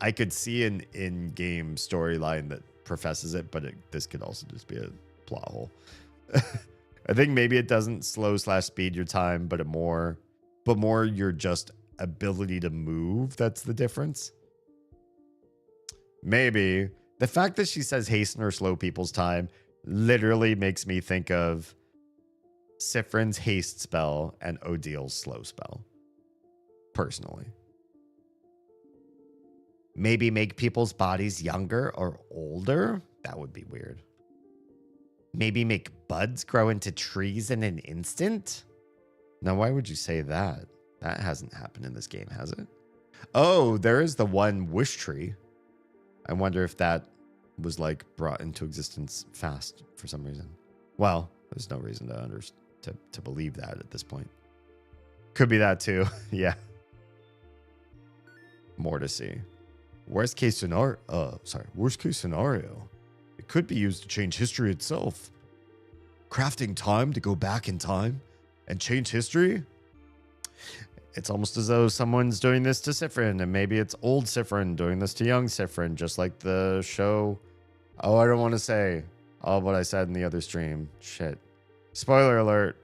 I could see an in-game storyline that professes it, but this could also just be a plot hole. I think maybe it doesn't slow/speed your time, but more your just ability to move. That's the difference. Maybe the fact that she says hasten or slow people's time literally makes me think of Sifrin's haste spell and Odile's slow spell. Personally. Maybe make people's bodies younger or older? That would be weird. Maybe make buds grow into trees in an instant? Now, why would you say that? That hasn't happened in this game, has it? Oh, there is the one wish tree. I wonder if that was like brought into existence fast for some reason. Well, there's no reason to believe that at this point. Could be that too. Yeah. More to see. Worst case scenario. It could be used to change history itself. Crafting time to go back in time and change history. It's almost as though someone's doing this to Sifrin, and maybe it's old Sifrin doing this to young Sifrin, just like the show. Oh, I don't want to say all what I said in the other stream. Shit. Spoiler alert.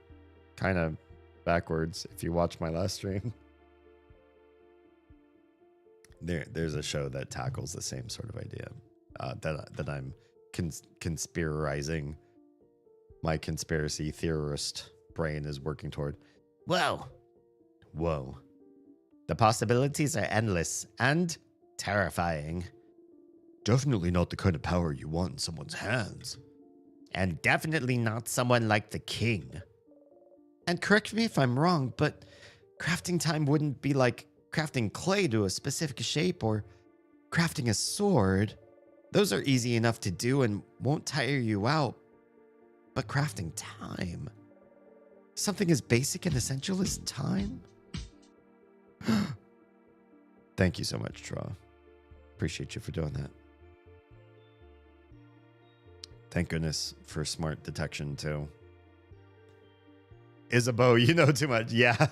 Kind of backwards if you watch my last stream. There's a show that tackles the same sort of idea that I'm conspirizing. My conspiracy theorist brain is working toward. Whoa. The possibilities are endless and terrifying. Definitely not the kind of power you want in someone's hands. And definitely not someone like the king. And correct me if I'm wrong, but crafting time wouldn't be like crafting clay to a specific shape or crafting a sword. Those are easy enough to do and won't tire you out. But crafting time? Something as basic and essential as time? Thank you so much, Tra. Appreciate you for doing that. Thank goodness for smart detection, too. Isabeau, you know too much. Yeah.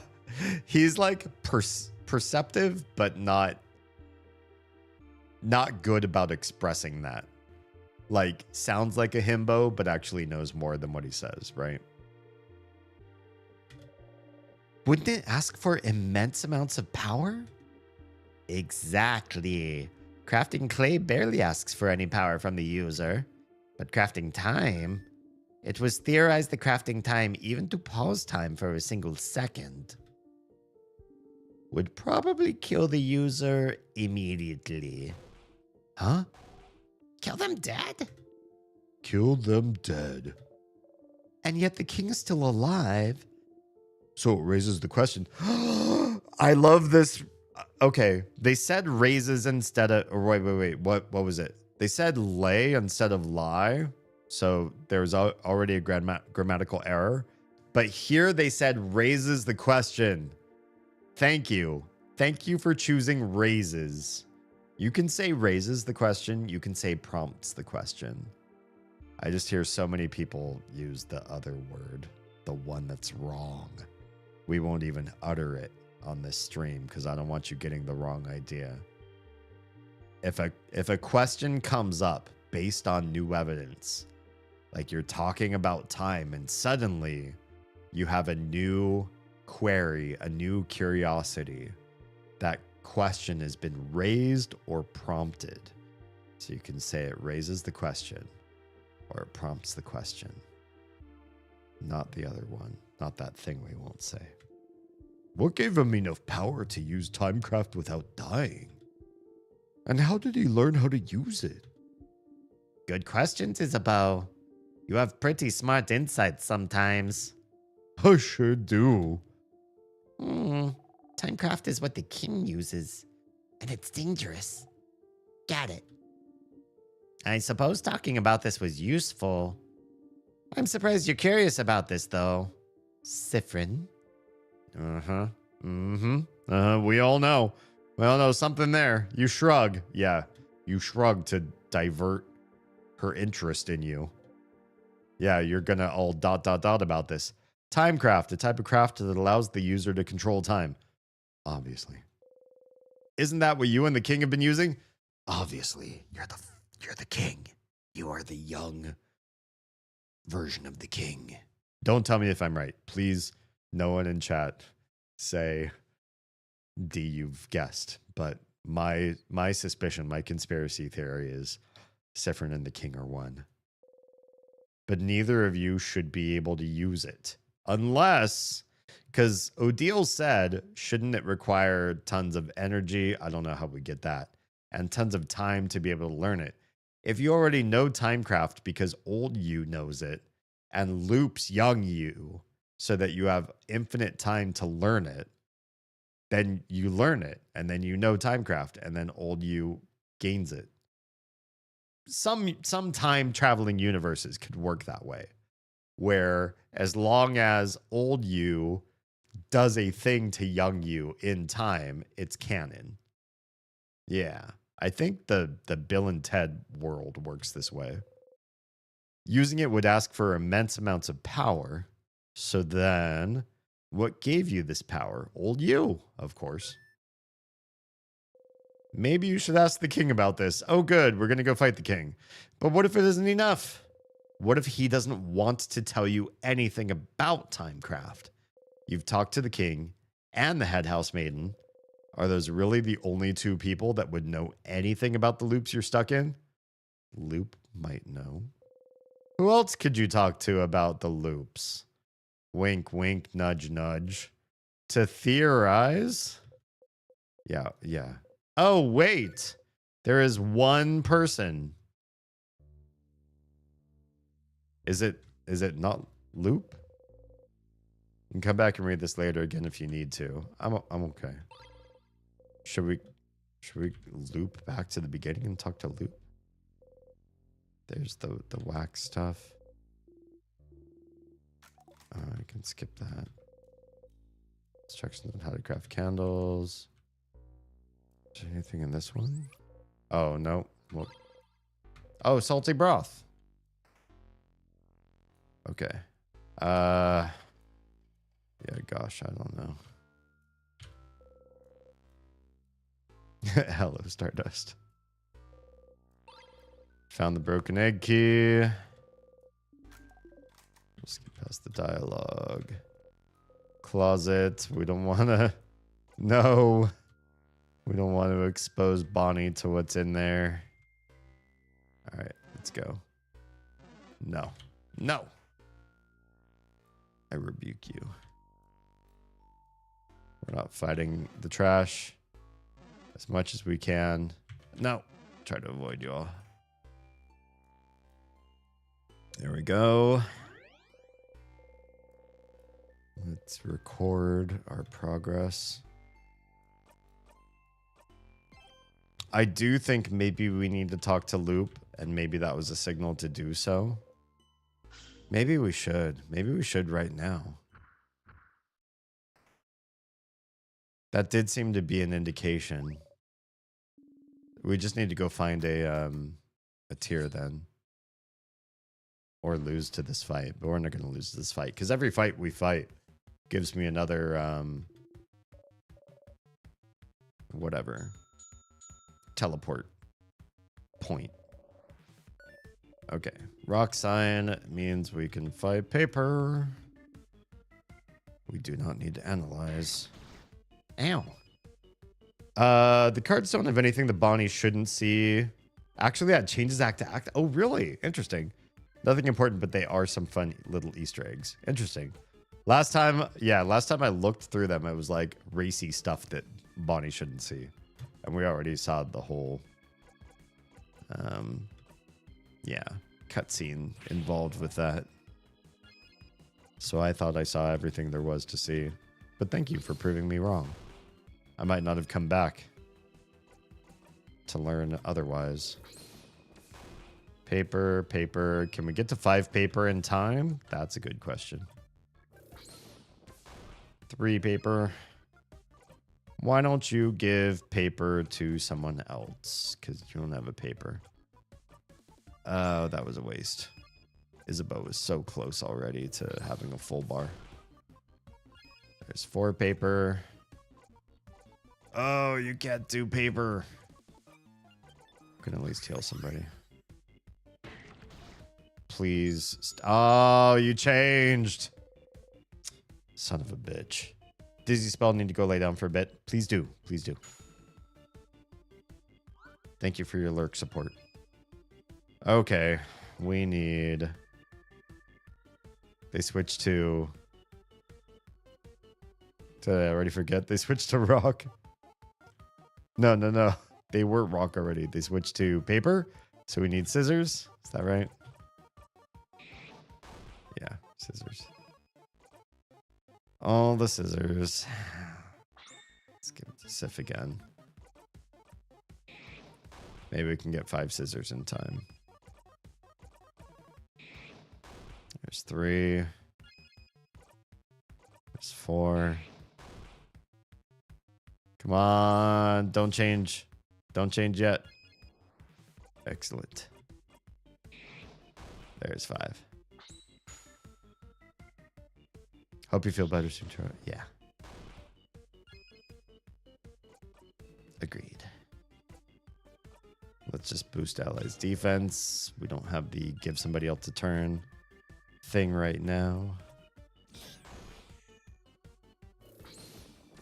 He's like perceptive, but not good about expressing that. Like, sounds like a himbo, but actually knows more than what he says, right? Wouldn't it ask for immense amounts of power? Exactly. Crafting clay barely asks for any power from the user. But crafting time... It was theorized that crafting time, even to pause time for a single second, would probably kill the user immediately. Huh? Kill them dead? Kill them dead. And yet the king is still alive. So it raises the question. I love this. Okay, they said raises instead of... Or wait. What was it? They said lay instead of lie. So there's already a grammatical error. But here they said raises the question. Thank you. Thank you for choosing raises. You can say raises the question. You can say prompts the question. I just hear so many people use the other word, the one that's wrong. We won't even utter it on this stream because I don't want you getting the wrong idea. If a question comes up based on new evidence, like you're talking about time and suddenly you have a new query, a new curiosity, that question has been raised or prompted. So you can say it raises the question or it prompts the question. Not the other one. Not that thing we won't say. What gave him enough power to use Timecraft without dying? And how did he learn how to use it? Good questions, Isabeau. You have pretty smart insights sometimes. I sure do. Timecraft is what the king uses, and it's dangerous. Got it. I suppose talking about this was useful. I'm surprised you're curious about this, though. Sifrin. We all know. We all know something there. You shrug. Yeah, you shrug to divert her interest in you. Yeah, you're gonna all ... about this. Timecraft, a type of craft that allows the user to control time. Obviously. Isn't that what you and the king have been using? Obviously. You're the king. You are the young version of the king. Don't tell me if I'm right. Please, no one in chat say D, you've guessed. But my suspicion, my conspiracy theory is Sifrin and the king are one. But neither of you should be able to use it. Unless, because Odile said, shouldn't it require tons of energy? I don't know how we get that. And tons of time to be able to learn it. If you already know Timecraft because old you knows it and loops young you so that you have infinite time to learn it, then you learn it and then you know Timecraft and then old you gains it. Some time traveling universes could work that way, where as long as old you does a thing to young you in time, it's canon. Yeah, I think the Bill and Ted world works this way. Using it would ask for immense amounts of power. So then, what gave you this power? Old you, of course. Maybe you should ask the king about this. Oh, good, we're going to go fight the king. But what if it isn't enough? What if he doesn't want to tell you anything about Timecraft? You've talked to the king and the head house maiden. Are those really the only two people that would know anything about the loops you're stuck in? Loop might know. Who else could you talk to about the loops? Wink, wink, nudge, nudge. To theorize? Yeah. Oh, wait. There is one person. Is it not Loop? You can come back and read this later again if you need to. I'm okay. Should we loop back to the beginning and talk to Loop? There's the wax stuff. I can skip that. Instructions on how to craft candles. Is there anything in this one? Oh, no. Well, oh, salty broth. Okay. Yeah, gosh, I don't know. Hello, Stardust. Found the broken egg key. Just skip past the dialogue. Closet. We don't want to... No. We don't want to expose Bonnie to what's in there. All right, let's go. No. No. I rebuke you. We're not fighting the trash as much as we can. No. Try to avoid you all. There we go. Let's record our progress. I do think maybe we need to talk to Loop, and maybe that was a signal to do so. Maybe we should. Maybe we should right now. That did seem to be an indication. We just need to go find a tier then. Or lose to this fight. But we're not going to lose to this fight. Because every fight we fight gives me another... whatever. Teleport point. Okay. Rock sign means we can fight paper. We do not need to analyze. Ow. The cards don't have anything that Bonnie shouldn't see. Actually, that changes act to act. Oh, really? Interesting. Nothing important, but they are some fun little Easter eggs. Interesting. Last time I looked through them, it was like racy stuff that Bonnie shouldn't see. And we already saw the whole, cutscene involved with that. So I thought I saw everything there was to see. But thank you for proving me wrong. I might not have come back to learn otherwise. Paper, paper. Can we get to 5 paper in time? That's a good question. 3 paper. Why don't you give paper to someone else? Because you don't have a paper. Oh, that was a waste. Isabeau is so close already to having a full bar. There's 4 paper. Oh, you can't do paper. Can at least heal somebody. Please. Oh, you changed. Son of a bitch. Dizzy spell, need to go lay down for a bit. Please do. Please do. Thank you for your lurk support. Okay. We need... They switched to... Did I already forget? They switched to rock. No. They were rock already. They switched to paper. So we need scissors. Is that right? Yeah, scissors. All the scissors. Let's give it to Sif again. Maybe we can get 5 scissors in time. There's 3. There's 4. Come on. Don't change. Don't change yet. Excellent. There's 5. Hope you feel better soon, Troy. Yeah. Agreed. Let's just boost allies' defense. We don't have the give somebody else a turn thing right now.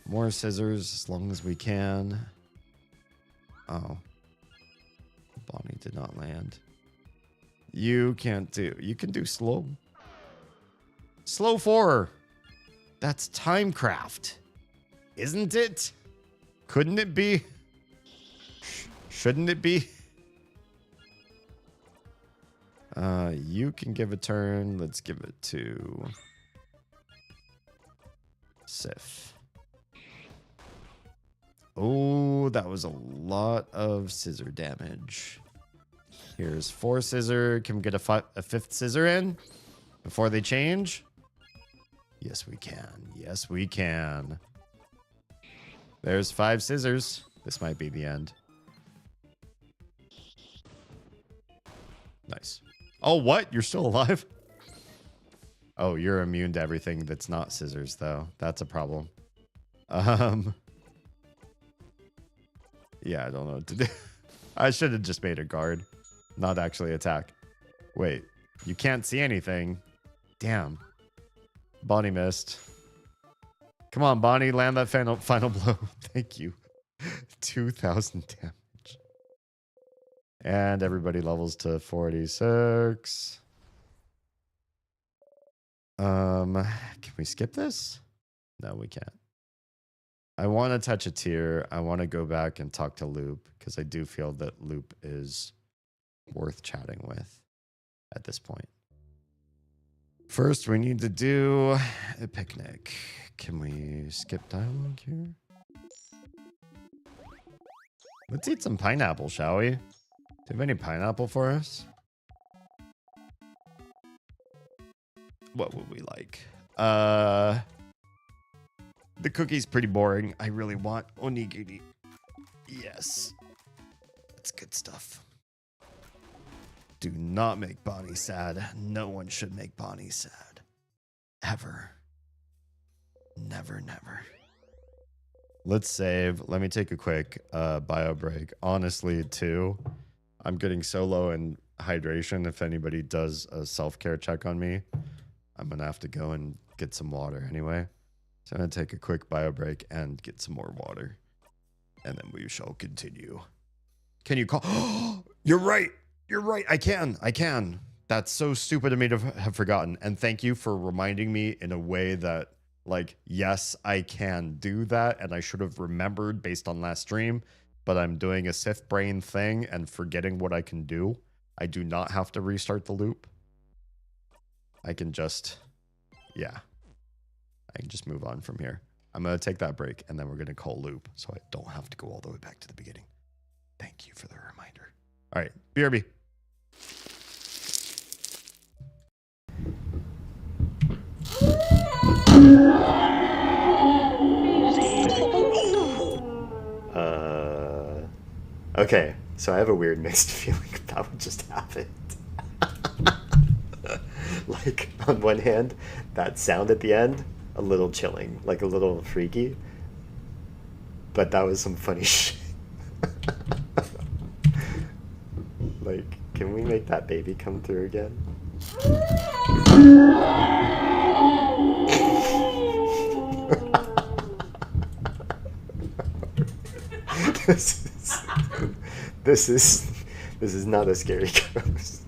More scissors as long as we can. Oh. Bonnie did not land. You can't do... You can do slow. Slow 4. That's timecraft. Isn't it? Couldn't it be? Shouldn't it be? You can give a turn. Let's give it to Sif. Oh, that was a lot of scissor damage. Here's 4 scissor. Can we get a 5th scissor in before they change? Yes, we can. Yes, we can. There's 5 scissors. This might be the end. Nice. Oh, what? You're still alive? Oh, you're immune to everything that's not scissors, though. That's a problem. Yeah, I don't know what to do. I should have just made a guard, not actually attack. Wait, you can't see anything. Damn. Bonnie missed. Come on, Bonnie, land that final blow. Thank you. 2,000 damage. And everybody levels to 46. Can we skip this? No, we can't. I want to touch a tier. I want to go back and talk to Loop because I do feel that Loop is worth chatting with at this point. First, we need to do a picnic. Can we skip dialogue here? Let's eat some pineapple, shall we? Do you have any pineapple for us? What would we like? The cookie's pretty boring. I really want onigiri. Yes. That's good stuff. Do not make Bonnie sad. No one should make Bonnie sad. Ever. Never, never. Let's save. Let me take a quick bio break. Honestly, too, I'm getting so low in hydration. If anybody does a self-care check on me, I'm going to have to go and get some water anyway. So I'm going to take a quick bio break and get some more water. And then we shall continue. Can you call? You're right. You're right. I can. That's so stupid of me to have forgotten. And thank you for reminding me in a way that, like, yes, I can do that. And I should have remembered based on last stream. But I'm doing a Sith brain thing and forgetting what I can do. I do not have to restart the loop. I can just, yeah. I can just move on from here. I'm going to take that break, and then we're going to call loop so I don't have to go all the way back to the beginning. Thank you for the reminder. All right, BRB. Okay, so I have a weird mixed feeling about what just happened. Like, on one hand, that sound at the end, a little chilling, like a little freaky. But that was some funny shit. Like, can we make that baby come through again? This is not a scary ghost.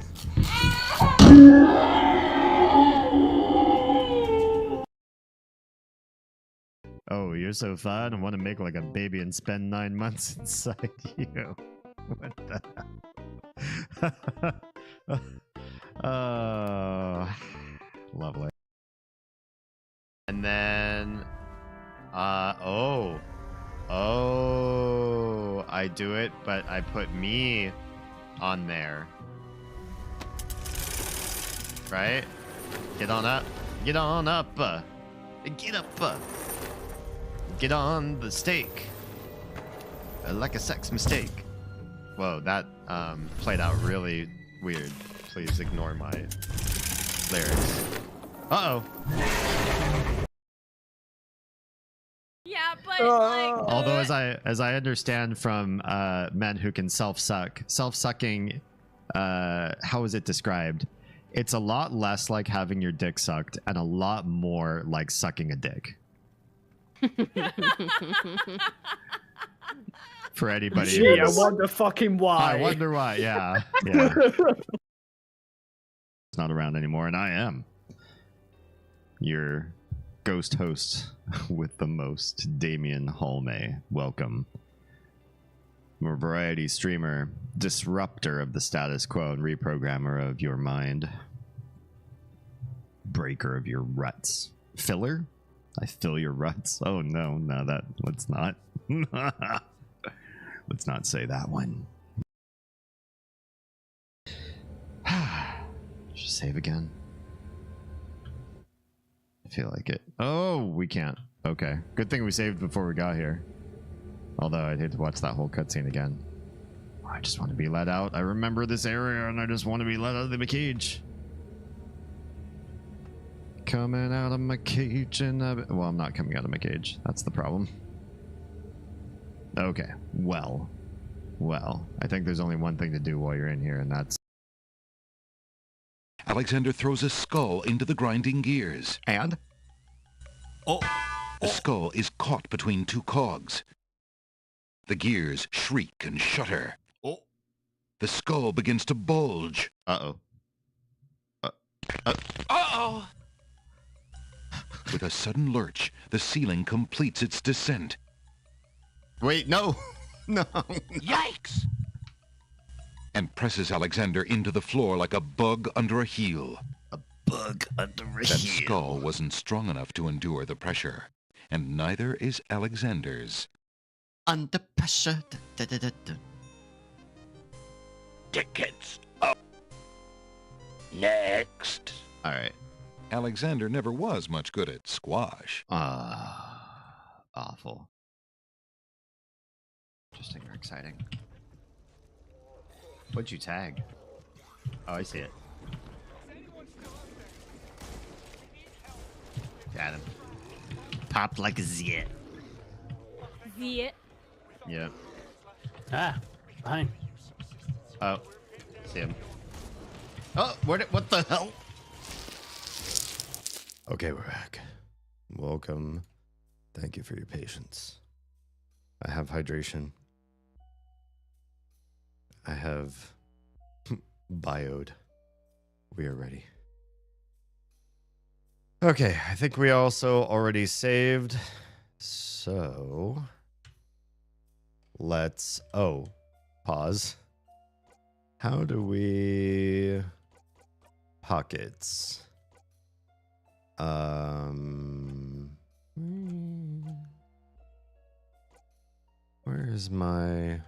Oh, you're so fun. I want to make like a baby and spend 9 months inside you. What the hell? Oh, lovely. And then, oh, I do it, but I put me on there. Right? Get on up. Get on up. Get up. Get on the stake. Like a sex mistake. Whoa, that played out really weird. Please ignore my lyrics. Uh-oh. Yeah, but like Although as I understand from men who can self-suck, self-sucking, how is it described? It's a lot less like having your dick sucked and a lot more like sucking a dick. For anybody Gee, I who's- wonder fucking why. I wonder why, yeah. Yeah. It's not around anymore, and I am your ghost host with the most, Damien Halme. Welcome. I'm a variety streamer, disruptor of the status quo and reprogrammer of your mind. Breaker of your ruts. Filler? I fill your ruts? Oh no, let's not. Let's not say that one. Just save again. I feel like it. Oh, we can't. Okay. Good thing we saved before we got here. Although I'd hate to watch that whole cutscene again. I just want to be let out. I remember this area and I just want to be let out of the cage. Coming out of my cage and well, I'm not coming out of my cage. That's the problem. Okay. Well, I think there's only one thing to do while you're in here, and that's... Alexander throws a skull into the grinding gears. And? Oh! The skull is caught between two cogs. The gears shriek and shudder. Oh! The skull begins to bulge. Uh-oh. Uh-oh! With a sudden lurch, the ceiling completes its descent. Wait, no! No! Yikes! And presses Alexander into the floor like a bug under a heel. A bug under a That heel. skull wasn't strong enough to endure the pressure, and neither is Alexander's. Under pressure. Tickets up. Next. Alright. Alexander never was much good at squash. Awful. Interesting or exciting. What'd you tag? Oh, I see it. Got him. Pop like a zit. Zit. Yep. Ah, behind. Oh, see him. Oh, what the hell? Okay, we're back. Welcome. Thank you for your patience. I have hydration. I have bioed. We are ready. Okay, I think we also already saved. So let's pause. How do we pockets? Where's my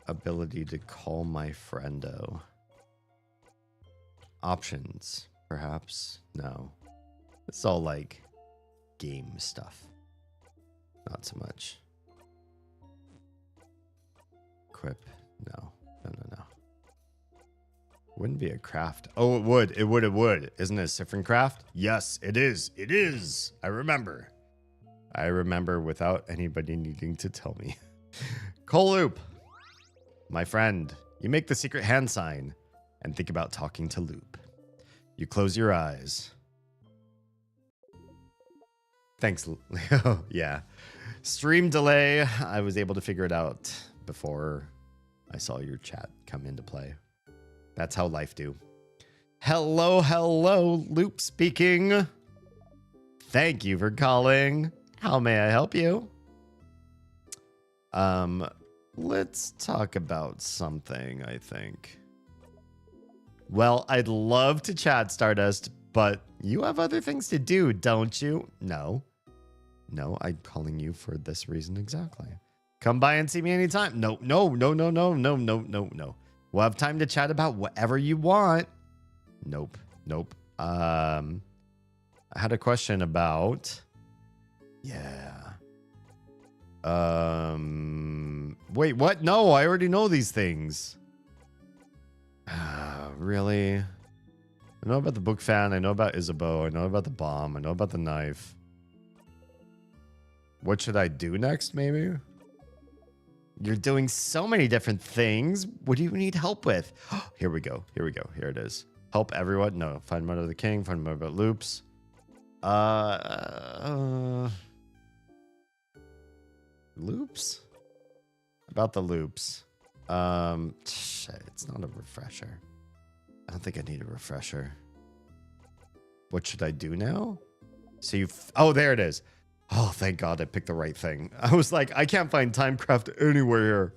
ability to call my friendo? Options, perhaps? No. It's all like game stuff. Not so much. Equip. No. No. Wouldn't be a craft. Oh, it would. It would. Isn't it a Siffrin craft? Yes, it is. It is. I remember without anybody needing to tell me. Loop, my friend, you make the secret hand sign and think about talking to Loop. You close your eyes. Thanks, Leo. Yeah. Stream delay. I was able to figure it out before I saw your chat come into play. That's how life do. Hello, Loop speaking. Thank you for calling. How may I help you? Let's talk about something, I think. Well, I'd love to chat, Stardust, but you have other things to do, don't you? No, I'm calling you for this reason exactly. Come by and see me anytime. No. We'll have time to chat about whatever you want. Nope. I had a question about... Yeah. Wait, what? No, I already know these things. Really? I know about the book fan. I know about Isabeau. I know about the bomb. I know about the knife. What should I do next, maybe? You're doing so many different things. What do you need help with? Here we go. Here it is. Help everyone. No, find more of the king. Find more about loops. Loops? About the loops. Shit, it's not a refresher. I don't think I need a refresher. What should I do now? So oh, there it is. Oh, thank God I picked the right thing. I was like, I can't find Timecraft anywhere.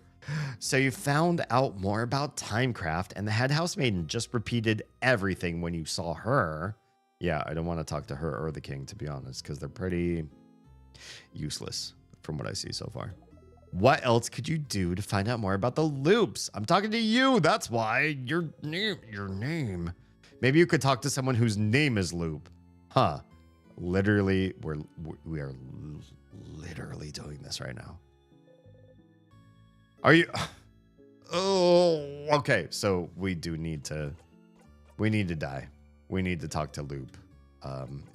So you found out more about Timecraft, and the head housemaiden just repeated everything when you saw her. Yeah, I don't want to talk to her or the king, to be honest, because they're pretty useless from what I see so far. What else could you do to find out more about the loops? I'm talking to you. That's why. Your name. Maybe you could talk to someone whose name is Loop. Huh. Literally, we are literally doing this right now. Are you? Oh, okay. So we need to die. We need to talk to Loop,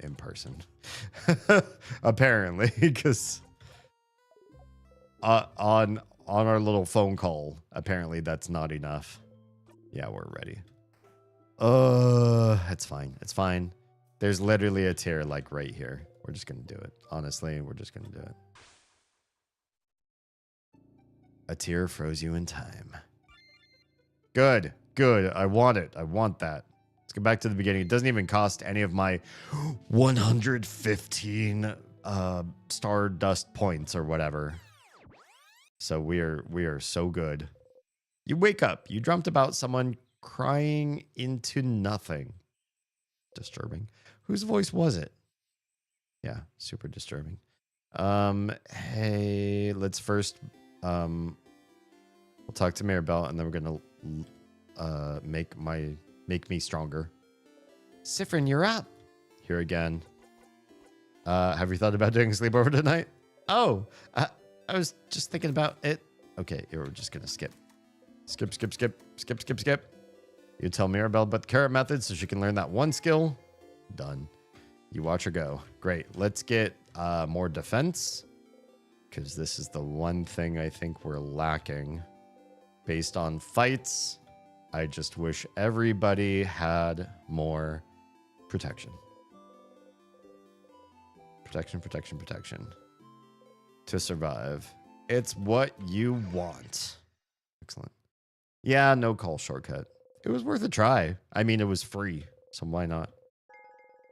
in person. Apparently, because on our little phone call, apparently that's not enough. Yeah, we're ready. It's fine. It's fine. There's literally a tier like right here. We're just going to do it. Honestly, we're just going to do it. A tier froze you in time. Good. I want it. I want that. Let's go back to the beginning. It doesn't even cost any of my 115 Stardust points or whatever. So we are so good. You wake up. You dreamt about someone crying into nothing. Disturbing. Whose voice was it? Yeah, super disturbing. Hey, let's first we'll talk to Maribel, and then we're gonna make me stronger. Siffrin, you're up. Here again. Have you thought about doing a sleepover tonight? Oh, I was just thinking about it. Okay, we're just gonna skip. Skip. You tell Mirabelle about the carrot method so she can learn that one skill. Done. You watch her go. Great. Let's get more defense, because this is the one thing I think we're lacking. Based on fights, I just wish everybody had more protection. Protection. To survive. It's what you want. Excellent. Yeah, no call shortcut. it was worth a try. I mean, it was free, so why not?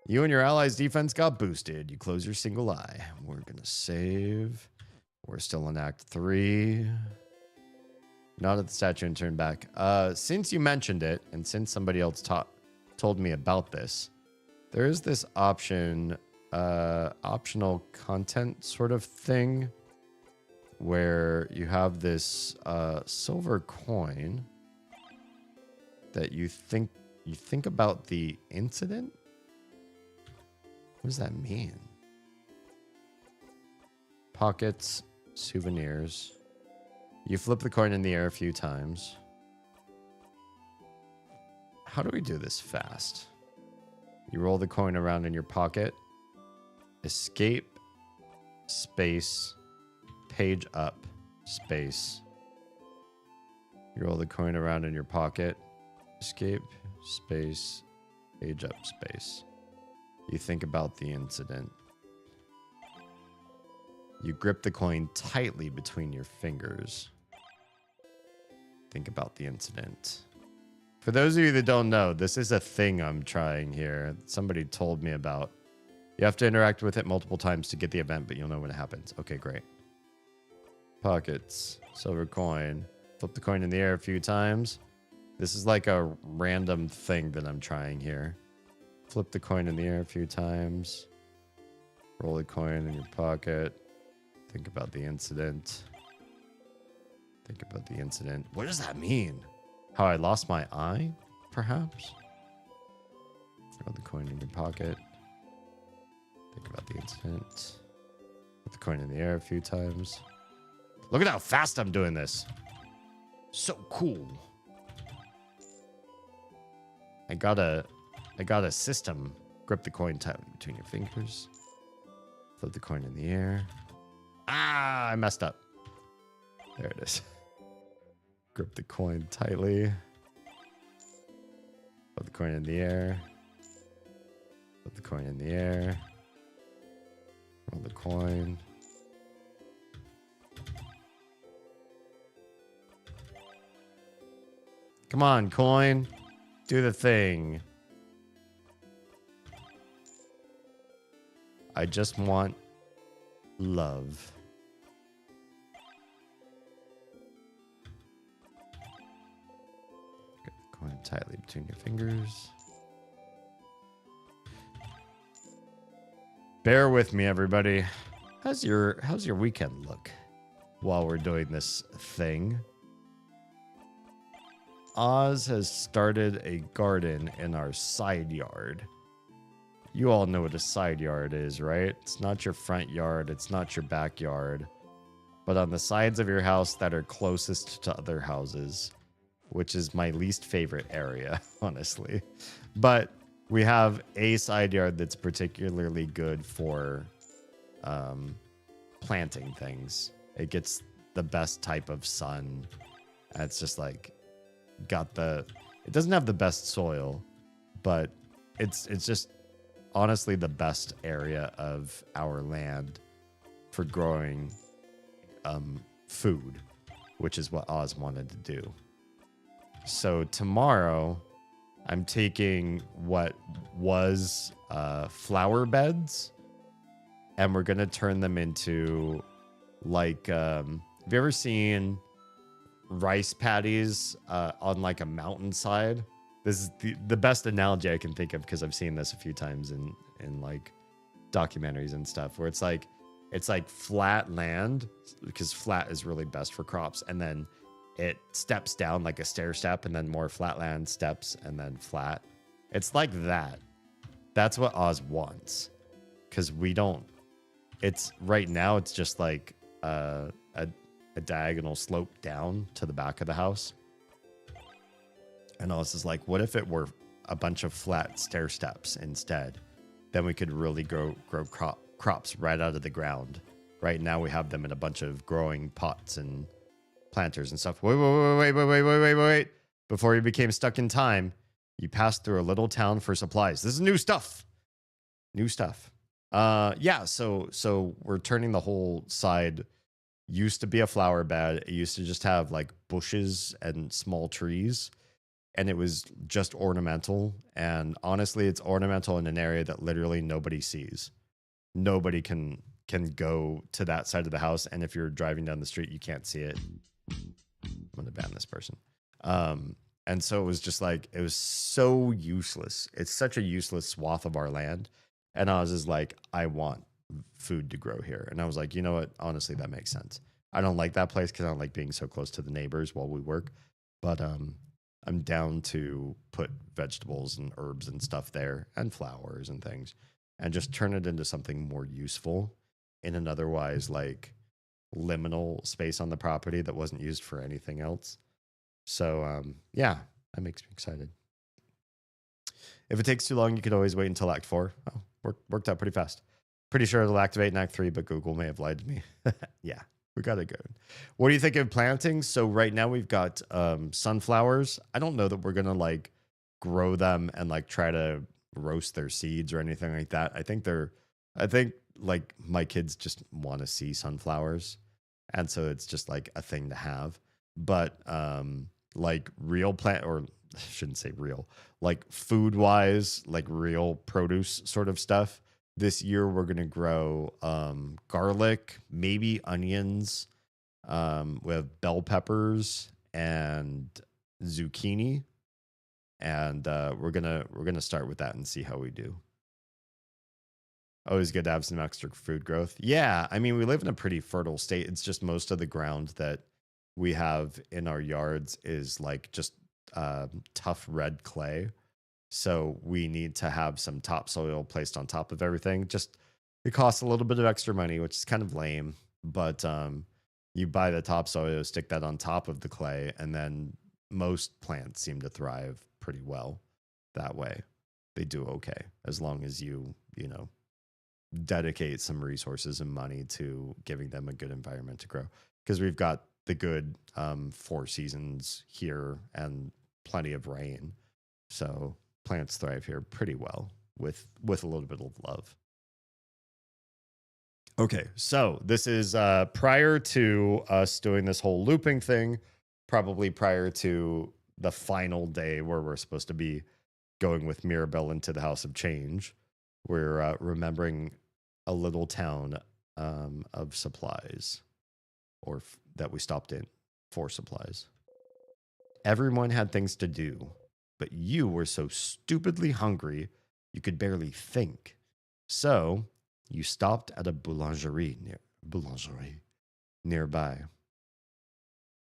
You and your allies' defense got boosted. You close your single eye. We're gonna save. We're still in Act 3. Not at the statue and turn back. Since you mentioned it, and since somebody else told me about this, there is this option, optional content sort of thing, where you have this silver coin that you think about the incident. What does that mean? Pockets, souvenirs. You flip the coin in the air a few times. How do we do this fast? You roll the coin around in your pocket. Escape, space, page up, space. You roll the coin around in your pocket. Escape, space, page up, space. You think about the incident. You grip the coin tightly between your fingers. Think about the incident. For those of you that don't know, this is a thing I'm trying here. Somebody told me about. You have to interact with it multiple times to get the event, but you'll know when it happens. Okay, great. Pockets, silver coin. Flip the coin in the air a few times. This is like a random thing that I'm trying here. Flip the coin in the air a few times. Roll the coin in your pocket. Think about the incident. Think about the incident. What does that mean? How I lost my eye, perhaps? Throw the coin in your pocket. Think about the incident. Put the coin in the air a few times. Look at how fast I'm doing this. So cool. I got a system. Grip the coin tightly between your fingers. Flip the coin in the air. Ah, I messed up. There it is. Grip the coin tightly. Flip the coin in the air. Flip the coin in the air. Roll the coin. Come on, coin. Do the thing. I just want love. Get the coin tightly between your fingers. Bear with me, everybody. How's your weekend look while we're doing this thing? Oz has started a garden in our side yard. You all know what a side yard is, right? It's not your front yard. It's not your backyard. But on the sides of your house that are closest to other houses, which is my least favorite area, honestly. But we have a side yard that's particularly good for planting things. It gets the best type of sun. And it's just like it doesn't have the best soil, but it's just honestly the best area of our land for growing food, which is what Oz wanted to do. So tomorrow I'm taking what was flower beds and we're gonna turn them into like have you ever seen rice paddies on like a mountainside? This is the best analogy I can think of because I've seen this a few times in like documentaries and stuff where it's like flat land because flat is really best for crops, and then it steps down like a stair step, and then more flat land steps and then flat. It's like that. That's what Oz wants, because we don't. It's right now. It's just like a diagonal slope down to the back of the house. And Oz is like, what if it were a bunch of flat stair steps instead? Then we could really grow crops right out of the ground. Right now we have them in a bunch of growing pots and planters and stuff. Wait. Before you became stuck in time, you passed through a little town for supplies. This is new stuff. Yeah, so we're turning the whole side. Used to be a flower bed. It used to just have like bushes and small trees. and it was just ornamental. And honestly, it's ornamental in an area that literally nobody sees. Nobody can go to that side of the house, and if you're driving down the street, you can't see it. I'm gonna ban this person. And so it was just like, it was so useless. It's such a useless swath of our land. And I was just like, I want food to grow here. And I was like, you know what? Honestly, that makes sense. I don't like that place because I don't like being so close to the neighbors while we work. But I'm down to put vegetables and herbs and stuff there and flowers and things and just turn it into something more useful in an otherwise like liminal space on the property that wasn't used for anything else. So, yeah, that makes me excited. If it takes too long, you could always wait until Act 4. Oh, worked out pretty fast. Pretty sure it'll activate in Act 3, but Google may have lied to me. Yeah, we got it good. What do you think of planting? So right now we've got sunflowers. I don't know that we're going to like grow them and like try to roast their seeds or anything like that. I think like my kids just want to see sunflowers. And so it's just like a thing to have. But like real plant, or I shouldn't say real, like food wise, like real produce sort of stuff. This year we're gonna grow garlic, maybe onions. We have bell peppers and zucchini, and we're gonna start with that and see how we do. Always good to have some extra food growth. Yeah, I mean we live in a pretty fertile state. It's just most of the ground that we have in our yards is like just tough red clay. So we need to have some topsoil placed on top of everything. Just it costs a little bit of extra money, which is kind of lame. But you buy the topsoil, stick that on top of the clay, and then most plants seem to thrive pretty well that way. They do okay as long as you know, dedicate some resources and money to giving them a good environment to grow. Because we've got the good 4 seasons here and plenty of rain. So plants thrive here pretty well with a little bit of love. Okay, so this is prior to us doing this whole looping thing, probably prior to the final day where we're supposed to be going with Mirabelle into the House of Change. We're remembering a little town of supplies, or that we stopped in for supplies. Everyone had things to do, but you were so stupidly hungry you could barely think. So you stopped at a boulangerie nearby.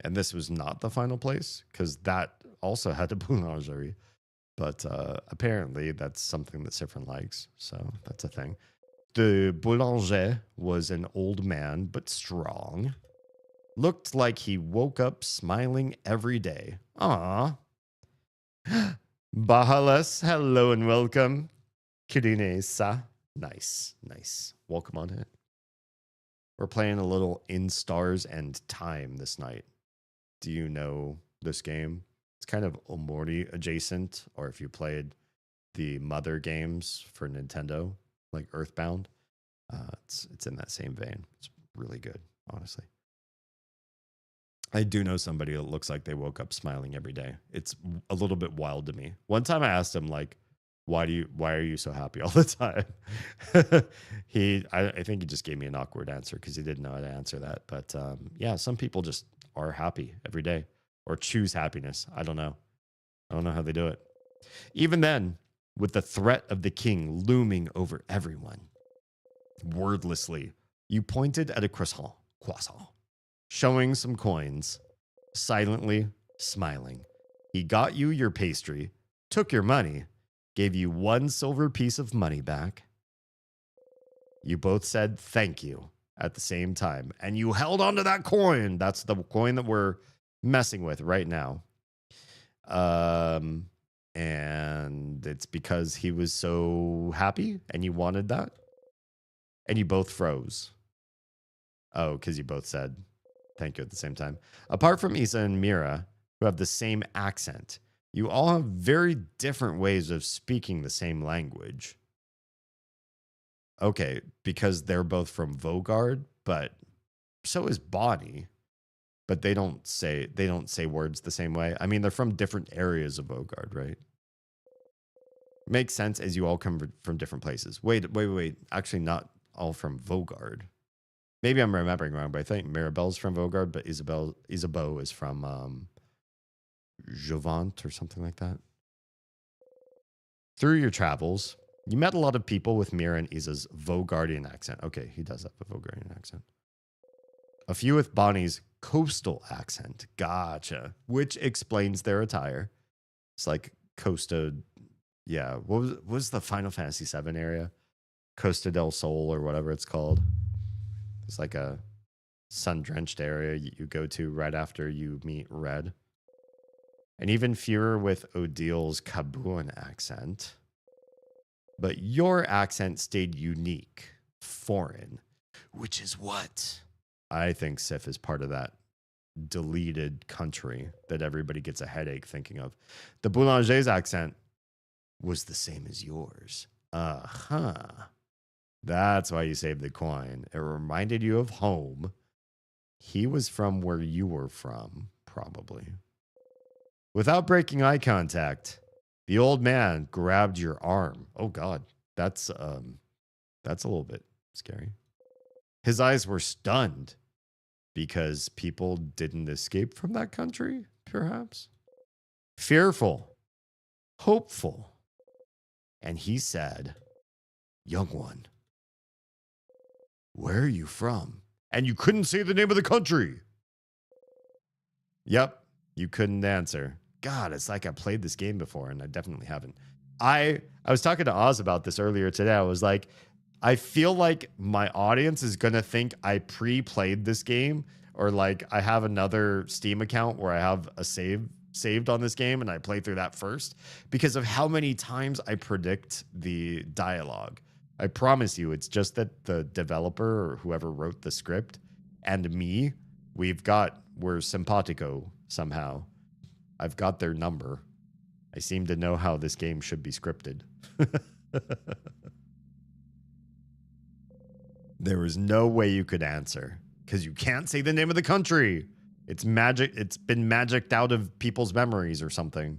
And this was not the final place, because that also had a boulangerie. But apparently that's something that Sifrin likes, so that's a thing. The boulanger was an old man, but strong. Looked like he woke up smiling every day. Aww. Bahalas, hello and welcome. Kirinesa. Nice, nice. Welcome on in. We're playing a little In Stars and Time this night. Do you know this game? It's kind of Omori adjacent, or if you played the Mother games for Nintendo, like Earthbound, it's in that same vein. It's really good, honestly. I do know somebody that looks like they woke up smiling every day. It's a little bit wild to me. One time I asked him, like, why are you so happy all the time? I think he just gave me an awkward answer because he didn't know how to answer that. But yeah, some people just are happy every day or choose happiness. I don't know how they do it. Even then, with the threat of the king looming over everyone, wordlessly, you pointed at a croissant, showing some coins, silently smiling. He got you your pastry, took your money, gave you 1 silver piece of money back. You both said thank you at the same time, and you held onto that coin. That's the coin that we're messing with right now. And it's because he was so happy and you wanted that. And you both froze. Oh, because you both said thank you at the same time. Apart from Isa and Mira, who have the same accent, you all have very different ways of speaking the same language. Okay, because they're both from Vogard, but so is Bonnie. but they don't say words the same way. I mean, they're from different areas of Vogard, right? Makes sense as you all come from different places. Wait. Actually, not all from Vogard. Maybe I'm remembering wrong, but I think Mirabelle's from Vogard, but Isabeau is from Jovant or something like that. Through your travels, you met a lot of people with Mira and Isa's Vogardian accent. Okay, he does have a Vogardian accent. A few with Bonnie's coastal accent. Gotcha. Which explains their attire. It's like Costa. Yeah. What was the Final Fantasy VII area? Costa del Sol or whatever it's called. It's like a sun-drenched area you go to right after you meet Red. And even fewer with Odile's Cabuan accent. But your accent stayed unique, foreign, which is what I think Sif is part of that deleted country that everybody gets a headache thinking of. The Boulanger's accent was the same as yours. Uh-huh. That's why you saved the coin. It reminded you of home. He was from where you were from, probably. Without breaking eye contact, the old man grabbed your arm. Oh God, that's a little bit scary. His eyes were stunned because people didn't escape from that country, perhaps. Fearful, hopeful. And he said, "Young one, where are you from?" And you couldn't say the name of the country. Yep, you couldn't answer. God, it's like I played this game before, and I definitely haven't. I was talking to Oz about this earlier today. I was like, I feel like my audience is going to think I pre-played this game, or like I have another Steam account where I have a saved on this game and I play through that first because of how many times I predict the dialogue. I promise you, it's just that the developer or whoever wrote the script and me, we're simpatico somehow. I've got their number. I seem to know how this game should be scripted. There was no way you could answer because you can't say the name of the country. It's magic. It's been magicked out of people's memories or something.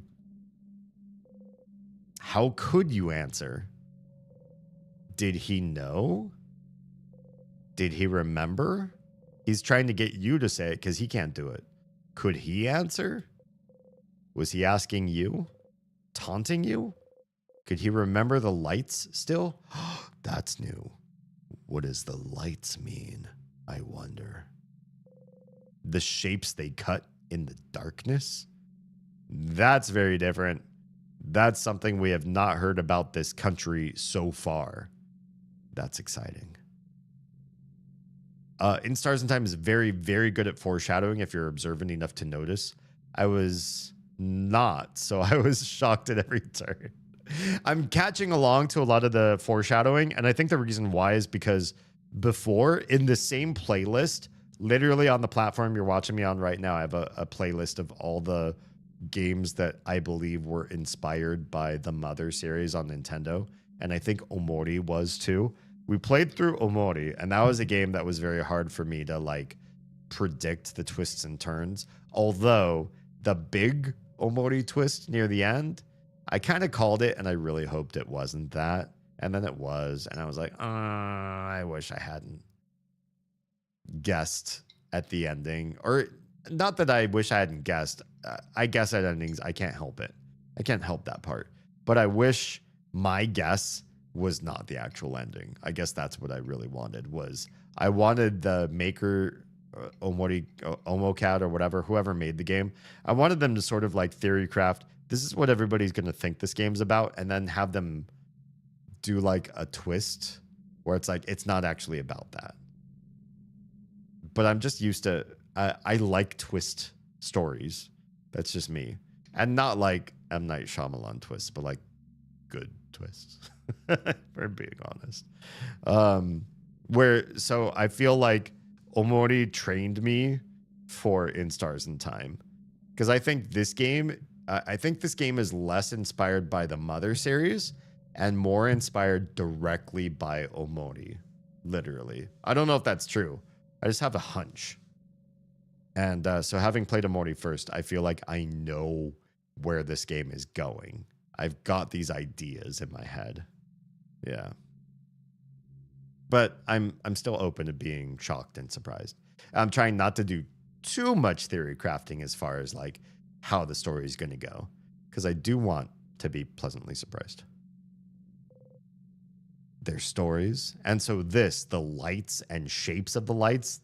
How could you answer? Did he know? Did he remember? He's trying to get you to say it because he can't do it. Could he answer? Was he asking you? Taunting you? Could he remember the lights still? That's new. What does the lights mean? I wonder. The shapes they cut in the darkness? That's very different. That's something we have not heard about this country so far. That's exciting. In Stars and Time is very, very good at foreshadowing if you're observant enough to notice. I was not, so I was shocked at every turn. I'm catching along to a lot of the foreshadowing, and I think the reason why is because before, in the same playlist, literally on the platform you're watching me on right now, I have a playlist of all the games that I believe were inspired by the Mother series on Nintendo, and I think Omori was too. We played through Omori, and that was a game that was very hard for me to like predict the twists and turns, although the big Omori twist near the end, I kind of called it, and I really hoped it wasn't that. And then it was, and I was like, I wish I hadn't guessed at the ending. Or not that I wish I hadn't guessed. I guess at endings. I can't help it. I can't help that part. But I wish my guess was not the actual ending. I guess that's what I really wanted. Was I wanted the maker, Omocat or whatever, whoever made the game, I wanted them to sort of like theory craft, this is what everybody's going to think this game's about, and then have them do like a twist where it's like, it's not actually about that. But I'm just used to, I like twist stories. That's just me. And not like M. Night Shyamalan twists, but like good twists, for being honest. So I feel like Omori trained me for In Stars and Time. Because I think this game is less inspired by the Mother series and more inspired directly by Omori. Literally. I don't know if that's true. I just have a hunch. And so having played Immorty first, I feel like I know where this game is going. I've got these ideas in my head. Yeah. But I'm still open to being shocked and surprised. I'm trying not to do too much theory crafting as far as like how the story is going to go, because I do want to be pleasantly surprised. Their stories. And so the lights and shapes of the lights,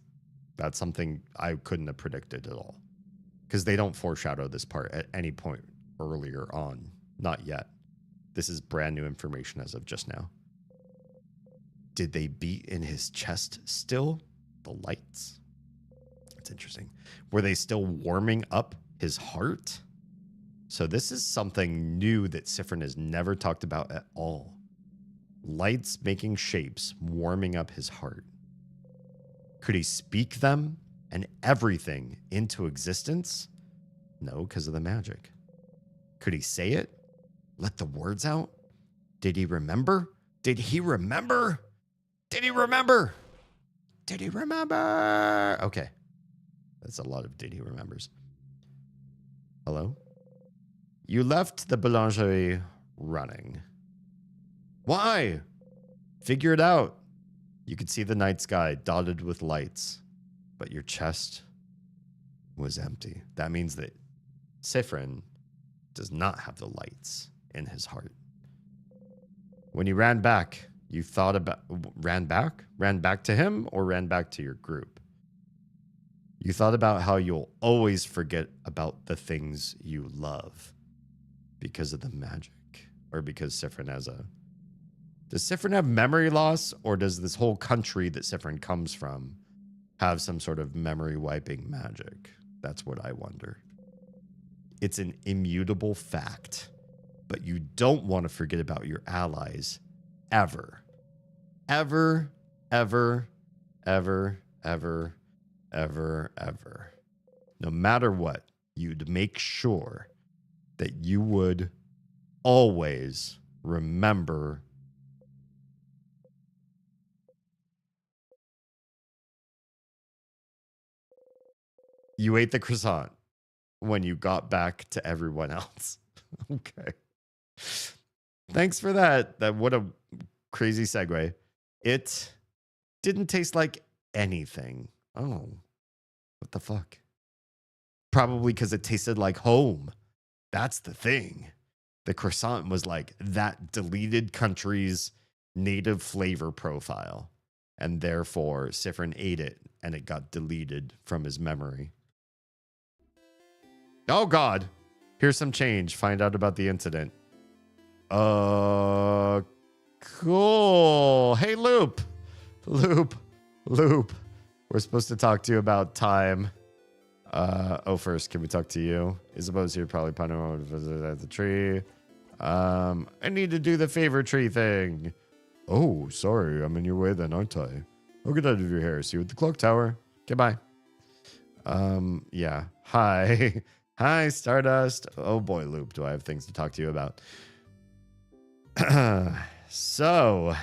that's something I couldn't have predicted at all, because they don't foreshadow this part at any point earlier on. Not yet. This is brand new information as of just now. Did they beat in his chest still? The lights? It's interesting. Were they still warming up his heart? So this is something new that Sifrin has never talked about at all. Lights making shapes, warming up his heart. Could he speak them and everything into existence? No, because of the magic. Could he say it? Let the words out? Did he remember? Did he remember? Did he remember? Did he remember? Okay. That's a lot of did he remembers. Hello? You left the boulangerie running. Why? Figure it out. You could see the night sky dotted with lights, but your chest was empty. That means that Sifrin does not have the lights in his heart. When you ran back, you thought about... Ran back? Ran back to him or ran back to your group? You thought about how you'll always forget about the things you love because of the magic, or because Sifrin has a... Does Sifrin have memory loss, or does this whole country that Sifrin comes from have some sort of memory wiping magic? That's what I wonder. It's an immutable fact, but you don't want to forget about your allies ever. Ever, ever, ever, ever, ever, ever. No matter what, you'd make sure that you would always remember you ate the croissant when you got back to everyone else. Okay. Thanks for that. What a crazy segue. It didn't taste like anything. Oh, what the fuck? Probably because it tasted like home. That's the thing. The croissant was like that deleted country's native flavor profile. And therefore, Sifrin ate it and it got deleted from his memory. Oh, God. Here's some change. Find out about the incident. Cool. Hey, Loop. Loop. We're supposed to talk to you about time. First, can we talk to you? Isabeau's here, probably pondering at the tree. I need to do the favor tree thing. Oh, sorry. I'm in your way then, aren't I? I'll get out of your hair. See you at the clock tower. Goodbye. Yeah. Hi. Hi, Stardust. Oh boy, Loop, do I have things to talk to you about. So,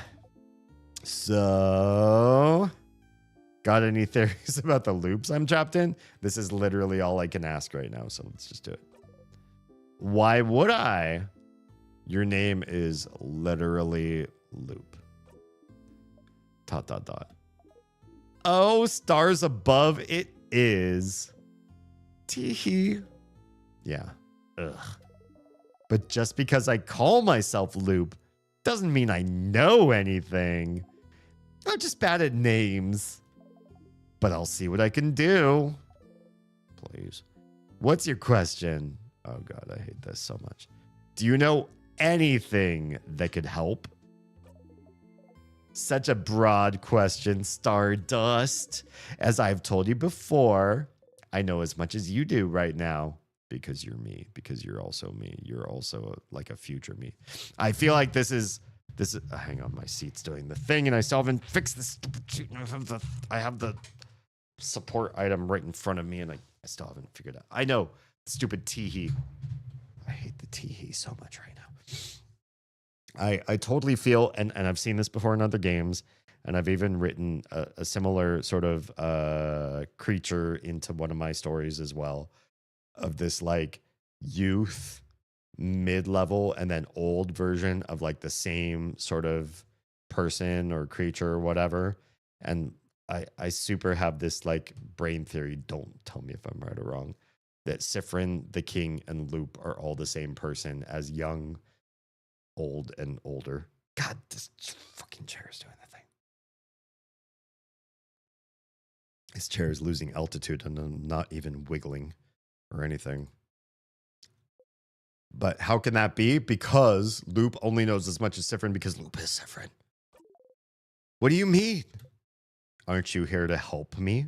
got any theories about the loops I'm trapped in? This is literally all I can ask right now, so let's just do it. Why would I? Your name is literally Loop. ... Oh, stars above, it is. Teehee. Yeah. Ugh. But just because I call myself Loop doesn't mean I know anything. I'm just bad at names. But I'll see what I can do. Please. What's your question? Oh God, I hate this so much. Do you know anything that could help? Such a broad question, Stardust. As I've told you before, I know as much as you do right now. Because you're me. Because you're also me. You're also like a future me. I feel like this is... hang on, my seat's doing the thing, and I still haven't fixed this stupid sheet. I have the support item right in front of me, and I still haven't figured out. I know. Stupid teehee. I hate the teehee so much right now. I totally feel, and I've seen this before in other games, And I've even written a similar sort of creature into one of my stories as well, of this like youth, mid-level, and then old version of like the same sort of person or creature or whatever. And I super have this like brain theory, don't tell me if I'm right or wrong, that Sifrin, the king, and Loop are all the same person as young, old, and older. God, this fucking chair is doing the thing. This chair is losing altitude and I'm not even wiggling or anything. But how can that be? Because Loop only knows as much as Sifrin because Loop is Sifrin. What do you mean? Aren't you here to help me?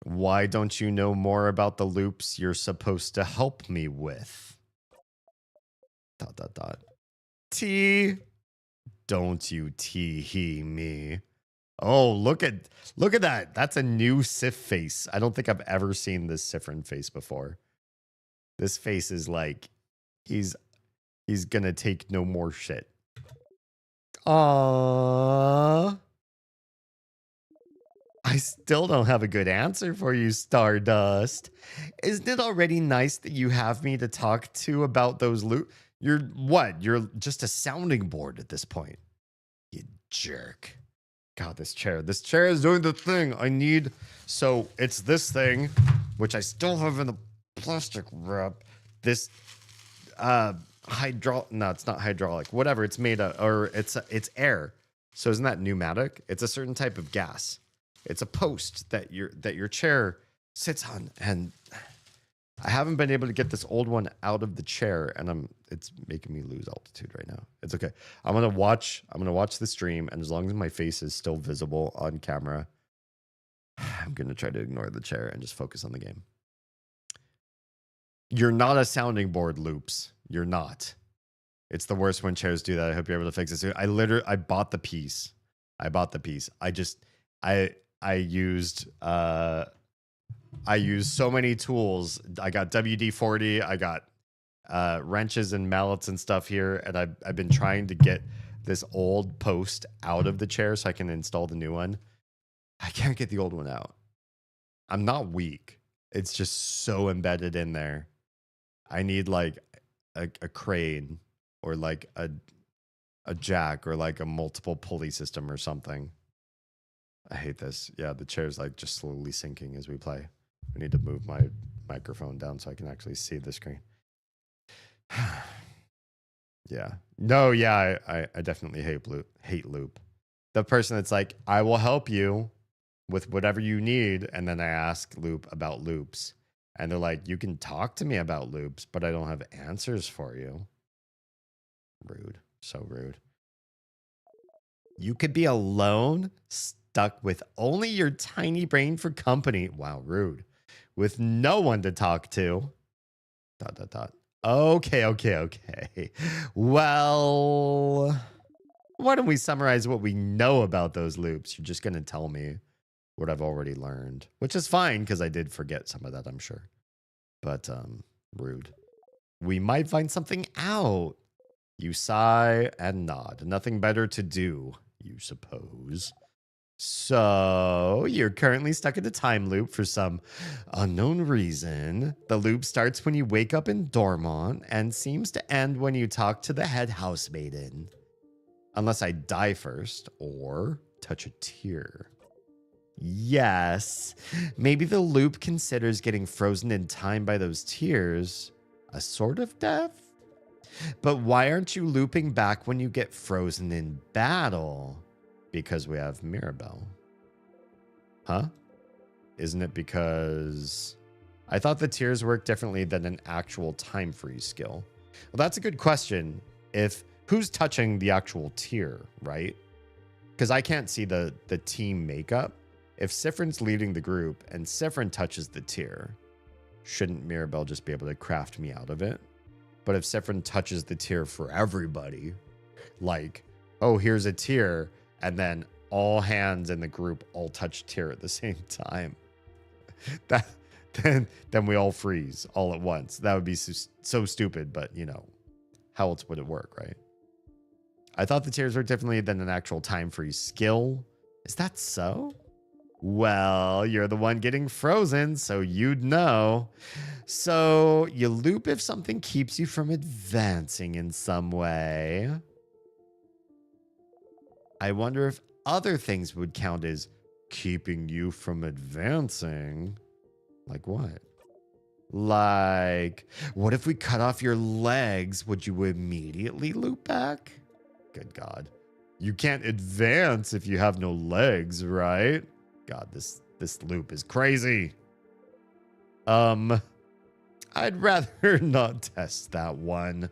Why don't you know more about the loops you're supposed to help me with? ... T. Don't you tee-hee me. Oh, look at that. That's a new Sif face. I don't think I've ever seen this Sifrin face before. This face is like he's gonna take no more shit. Aww. I still don't have a good answer for you, Stardust. Isn't it already nice that you have me to talk to about those loot? You're what? You're just a sounding board at this point. You jerk. God, this chair is doing the thing I need. So it's this thing, which I still have in the plastic wrap. This no, it's not hydraulic. Whatever it's made of, or it's air. So isn't that pneumatic? It's a certain type of gas. It's a post that your chair sits on, and I haven't been able to get this old one out of the chair, and it's making me lose altitude right now. It's okay. I'm gonna watch the stream, and as long as my face is still visible on camera, I'm gonna try to ignore the chair and just focus on the game. You're not a sounding board, Loops. You're not. It's the worst when chairs do that. I hope you're able to fix it soon. I bought the piece. I used so many tools. I got WD-40. I got wrenches and mallets and stuff here, and I've been trying to get this old post out of the chair so I can install the new one. I can't get the old one out. I'm not weak. It's just so embedded in there. I need like a crane or like a jack or like a multiple pulley system or something. I hate this. Yeah, the chair's like just slowly sinking as we play. I need to move my microphone down so I can actually see the screen. Yeah. No, yeah, I definitely hate Loop. The person that's like, I will help you with whatever you need. And then I ask Loop about loops. And they're like, you can talk to me about loops, but I don't have answers for you. Rude. So rude. You could be alone, stuck with only your tiny brain for company. Wow, rude. With no one to talk to. ... Okay. Well, why don't we summarize what we know about those loops? You're just going to tell me what I've already learned, which is fine because I did forget some of that, I'm sure. But rude. We might find something out. You sigh and nod. Nothing better to do, you suppose. So, you're currently stuck in a time loop for some unknown reason. The loop starts when you wake up in Dormont and seems to end when you talk to the head housemaiden. Unless I die first or touch a tear. Yes, maybe the loop considers getting frozen in time by those tears a sort of death? But why aren't you looping back when you get frozen in battle? Because we have Mirabelle. Huh? Isn't it because... I thought the tears work differently than an actual time freeze skill. Well, that's a good question. Who's touching the actual tier, right? Because I can't see the team makeup. If Sifrin's leading the group and Sifrin touches the tier, shouldn't Mirabelle just be able to craft me out of it? But if Sifrin touches the tier for everybody, like, oh, here's a tier, and then all hands in the group all touch tier at the same time, then we all freeze all at once. That would be so stupid, but you know, how else would it work, right? I thought the tears were differently than an actual time freeze skill. Is that so? Well, you're the one getting frozen, so you'd know. So you loop if something keeps you from advancing in some way. I wonder if other things would count as keeping you from advancing. Like what? Like, what if we cut off your legs? Would you immediately loop back? Good God. You can't advance if you have no legs, right? God, this loop is crazy. I'd rather not test that one.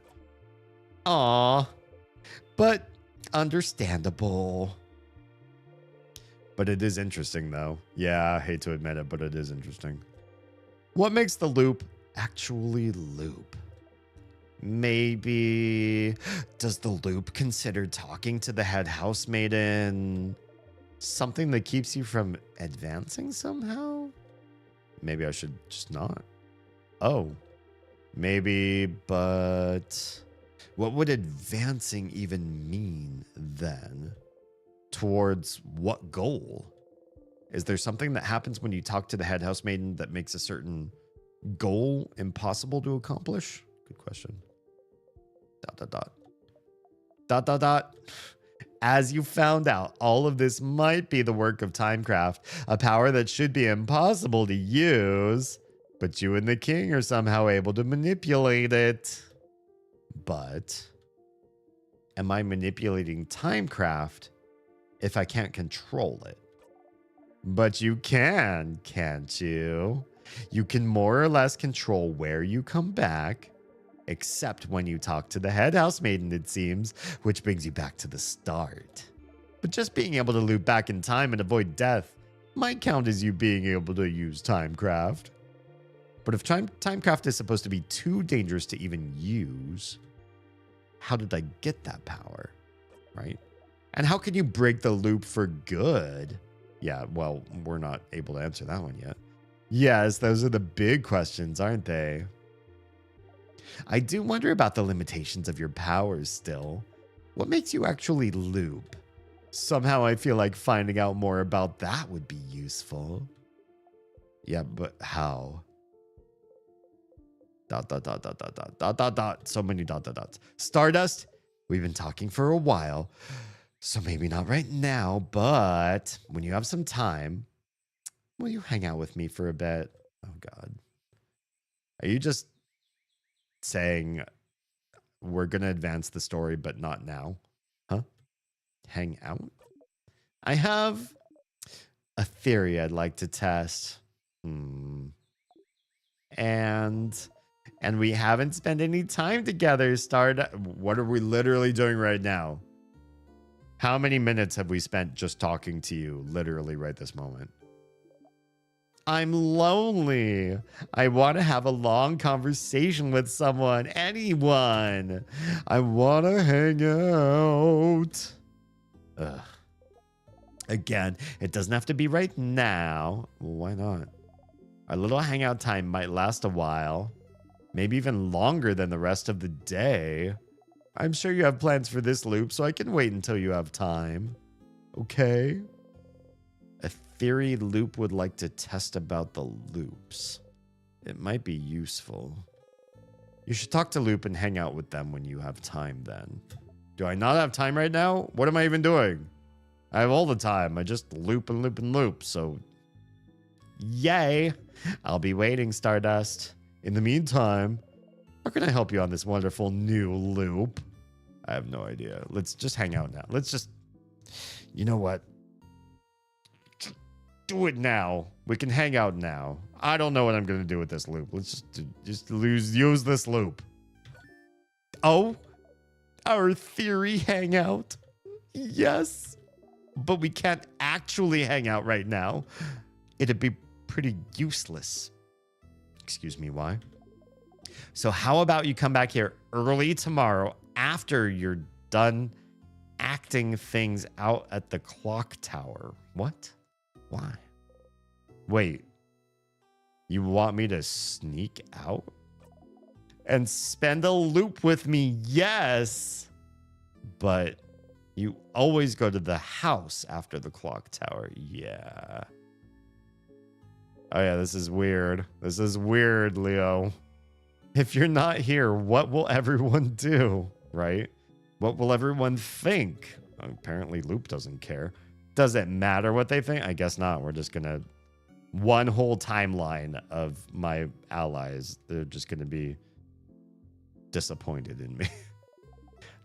Aw. But understandable. But it is interesting, though. Yeah, I hate to admit it, but it is interesting. What makes the loop actually loop? Maybe... Does the loop consider talking to the head housemaiden something that keeps you from advancing somehow? Maybe I should just not. Oh. Maybe, but... What would advancing even mean then? Towards what goal? Is there something that happens when you talk to the head housemaiden that makes a certain goal impossible to accomplish? Good question. ... As you found out, all of this might be the work of Timecraft, a power that should be impossible to use, but you and the king are somehow able to manipulate it. But am I manipulating Timecraft if I can't control it? But you can, can't you? You can more or less control where you come back, except when you talk to the head housemaiden, it seems, which brings you back to the start. But just being able to loop back in time and avoid death might count as you being able to use Timecraft. But if Timecraft is supposed to be too dangerous to even use, how did I get that power, right? And how can you break the loop for good? Yeah, well, we're not able to answer that one yet. Yes, those are the big questions, aren't they? I do wonder about the limitations of your powers still. What makes you actually loop? Somehow I feel like finding out more about that would be useful. Yeah, but how? ... So many ... Stardust, we've been talking for a while, so maybe not right now, but when you have some time, will you hang out with me for a bit? Oh, God. Are you just saying we're going to advance the story, but not now? Huh? Hang out? I have a theory I'd like to test. And we haven't spent any time together, Stardust. What are we literally doing right now? How many minutes have we spent just talking to you, literally right this moment? I'm lonely. I want to have a long conversation with someone, anyone. I want to hang out. Ugh. Again, it doesn't have to be right now. Why not? Our little hangout time might last a while. Maybe even longer than the rest of the day. I'm sure you have plans for this loop, so I can wait until you have time. Okay? A theory loop would like to test about the loops. It might be useful. You should talk to Loop and hang out with them when you have time then. Do I not have time right now? What am I even doing? I have all the time. I just loop and loop and loop, so... Yay! I'll be waiting, Stardust. In the meantime, how can I help you on this wonderful new loop? I have no idea. Let's just hang out now. Let's just... You know what? Just do it now. We can hang out now. I don't know what I'm going to do with this loop. Let's just use this loop. Oh, our theory hangout. Yes. But we can't actually hang out right now. It'd be pretty useless. Excuse me, why? So how about you come back here early tomorrow after you're done acting things out at the clock tower? What? Why? Wait. You want me to sneak out? And spend a loop with me? Yes. But You always go to the house after the clock tower. Yeah. Oh, yeah, this is weird. This is weird, Leo. If you're not here, what will everyone do, right? What will everyone think? Apparently, Loop doesn't care. Does it matter what they think? I guess not. We're just going to... One whole timeline of my allies. They're just going to be disappointed in me.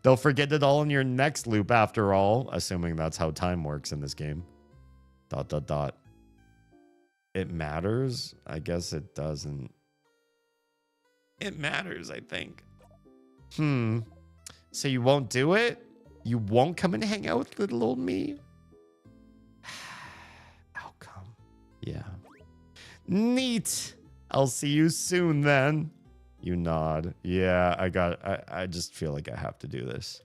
They'll forget it all in your next loop after all, assuming that's how time works in this game. ... It matters? I guess it doesn't. It matters, I think. So you won't do it? You won't come and hang out with little old me? How come? Yeah. Neat. I'll see you soon then. You nod. Yeah, I just feel like I have to do this.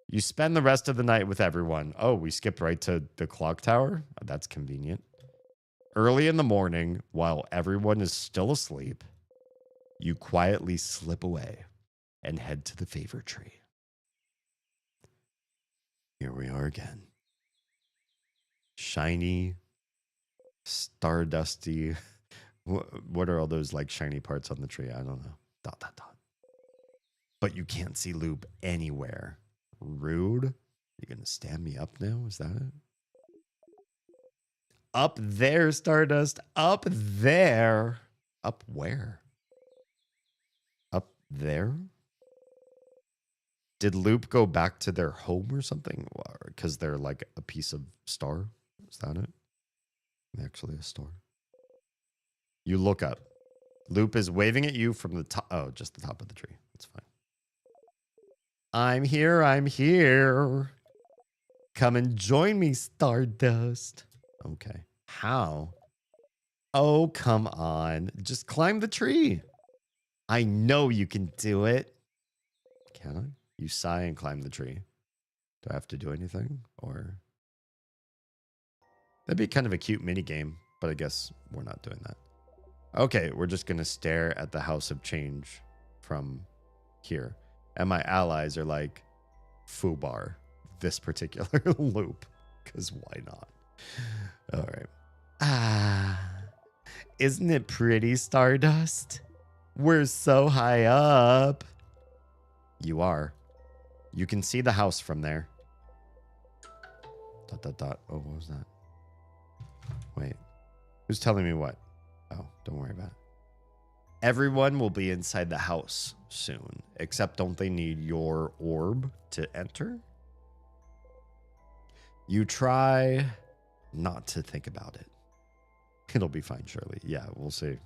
You spend the rest of the night with everyone. Oh, we skipped right to the clock tower? That's convenient. Early in the morning, while everyone is still asleep, you quietly slip away and head to the favor tree. Here we are again. Shiny, stardusty. What are all those like shiny parts on the tree? I don't know. ... But you can't see Loop anywhere. Rude. You gonna stand me up now? Is that it? Up there, Stardust. Up there. Up where? Up there? Did Loop go back to their home or something? Because they're like a piece of star? Is that it? Actually a star. You look up. Loop is waving at you from the top. Oh, just the top of the tree. That's fine. I'm here. I'm here. Come and join me, Stardust. Okay. How? Oh, come on. Just climb the tree. I know you can do it. Can I? You sigh and climb the tree. Do I have to do anything? Or... That'd be kind of a cute mini game, but I guess we're not doing that. Okay, we're just going to stare at the House of Change from here. And my allies are like, foobar, this particular loop. Because why not? All right. Isn't it pretty, Stardust? We're so high up. You are. You can see the house from there. ... Oh, what was that? Wait. Who's telling me what? Oh, don't worry about it. Everyone will be inside the house soon, except don't they need your orb to enter? You try not to think about it. It'll be fine, Shirley. Yeah, we'll see. ...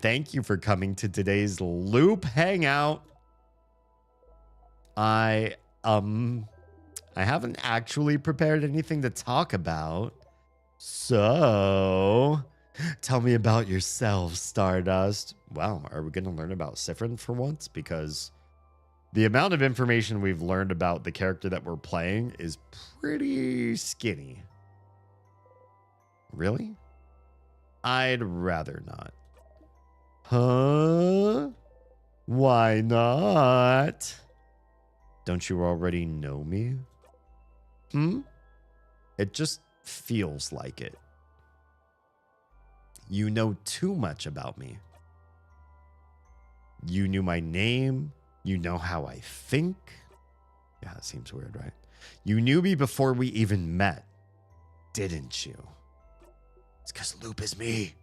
Thank you for coming to today's loop hangout. I haven't actually prepared anything to talk about. So, tell me about yourself, Stardust. Wow, are we going to learn about Sifrin for once? Because the amount of information we've learned about the character that we're playing is pretty skinny. Really? I'd rather not. Huh? Why not? Don't you already know me? It just feels like it. You know too much about me. You knew my name. You know how I think. Yeah, that seems weird, right? You knew me before we even met, didn't you? It's because Loop is me.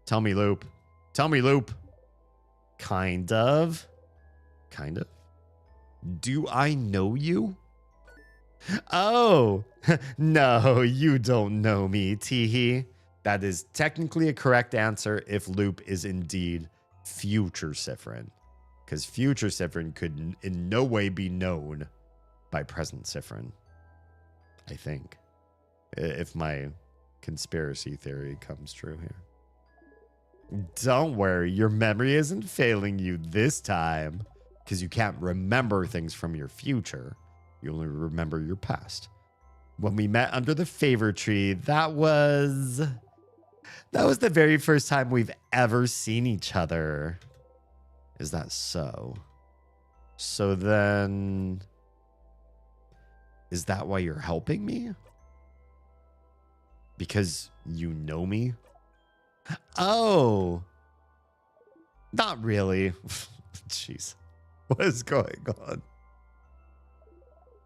Tell me, Loop. Tell me, Loop. Kind of. Kind of. Do I know you? Oh, no, you don't know me, Teehee. That is technically a correct answer if Loop is indeed future Sifrin. Because future Sifrin could in no way be known by present Sifrin. I think. If my conspiracy theory comes true here. Don't worry, your memory isn't failing you this time. Because you can't remember things from your future. You only remember your past. When we met under the favor tree, that was the very first time we've ever seen each other. Is that so? So then, is that why you're helping me? Because you know me? Oh, not really. Jeez, what is going on?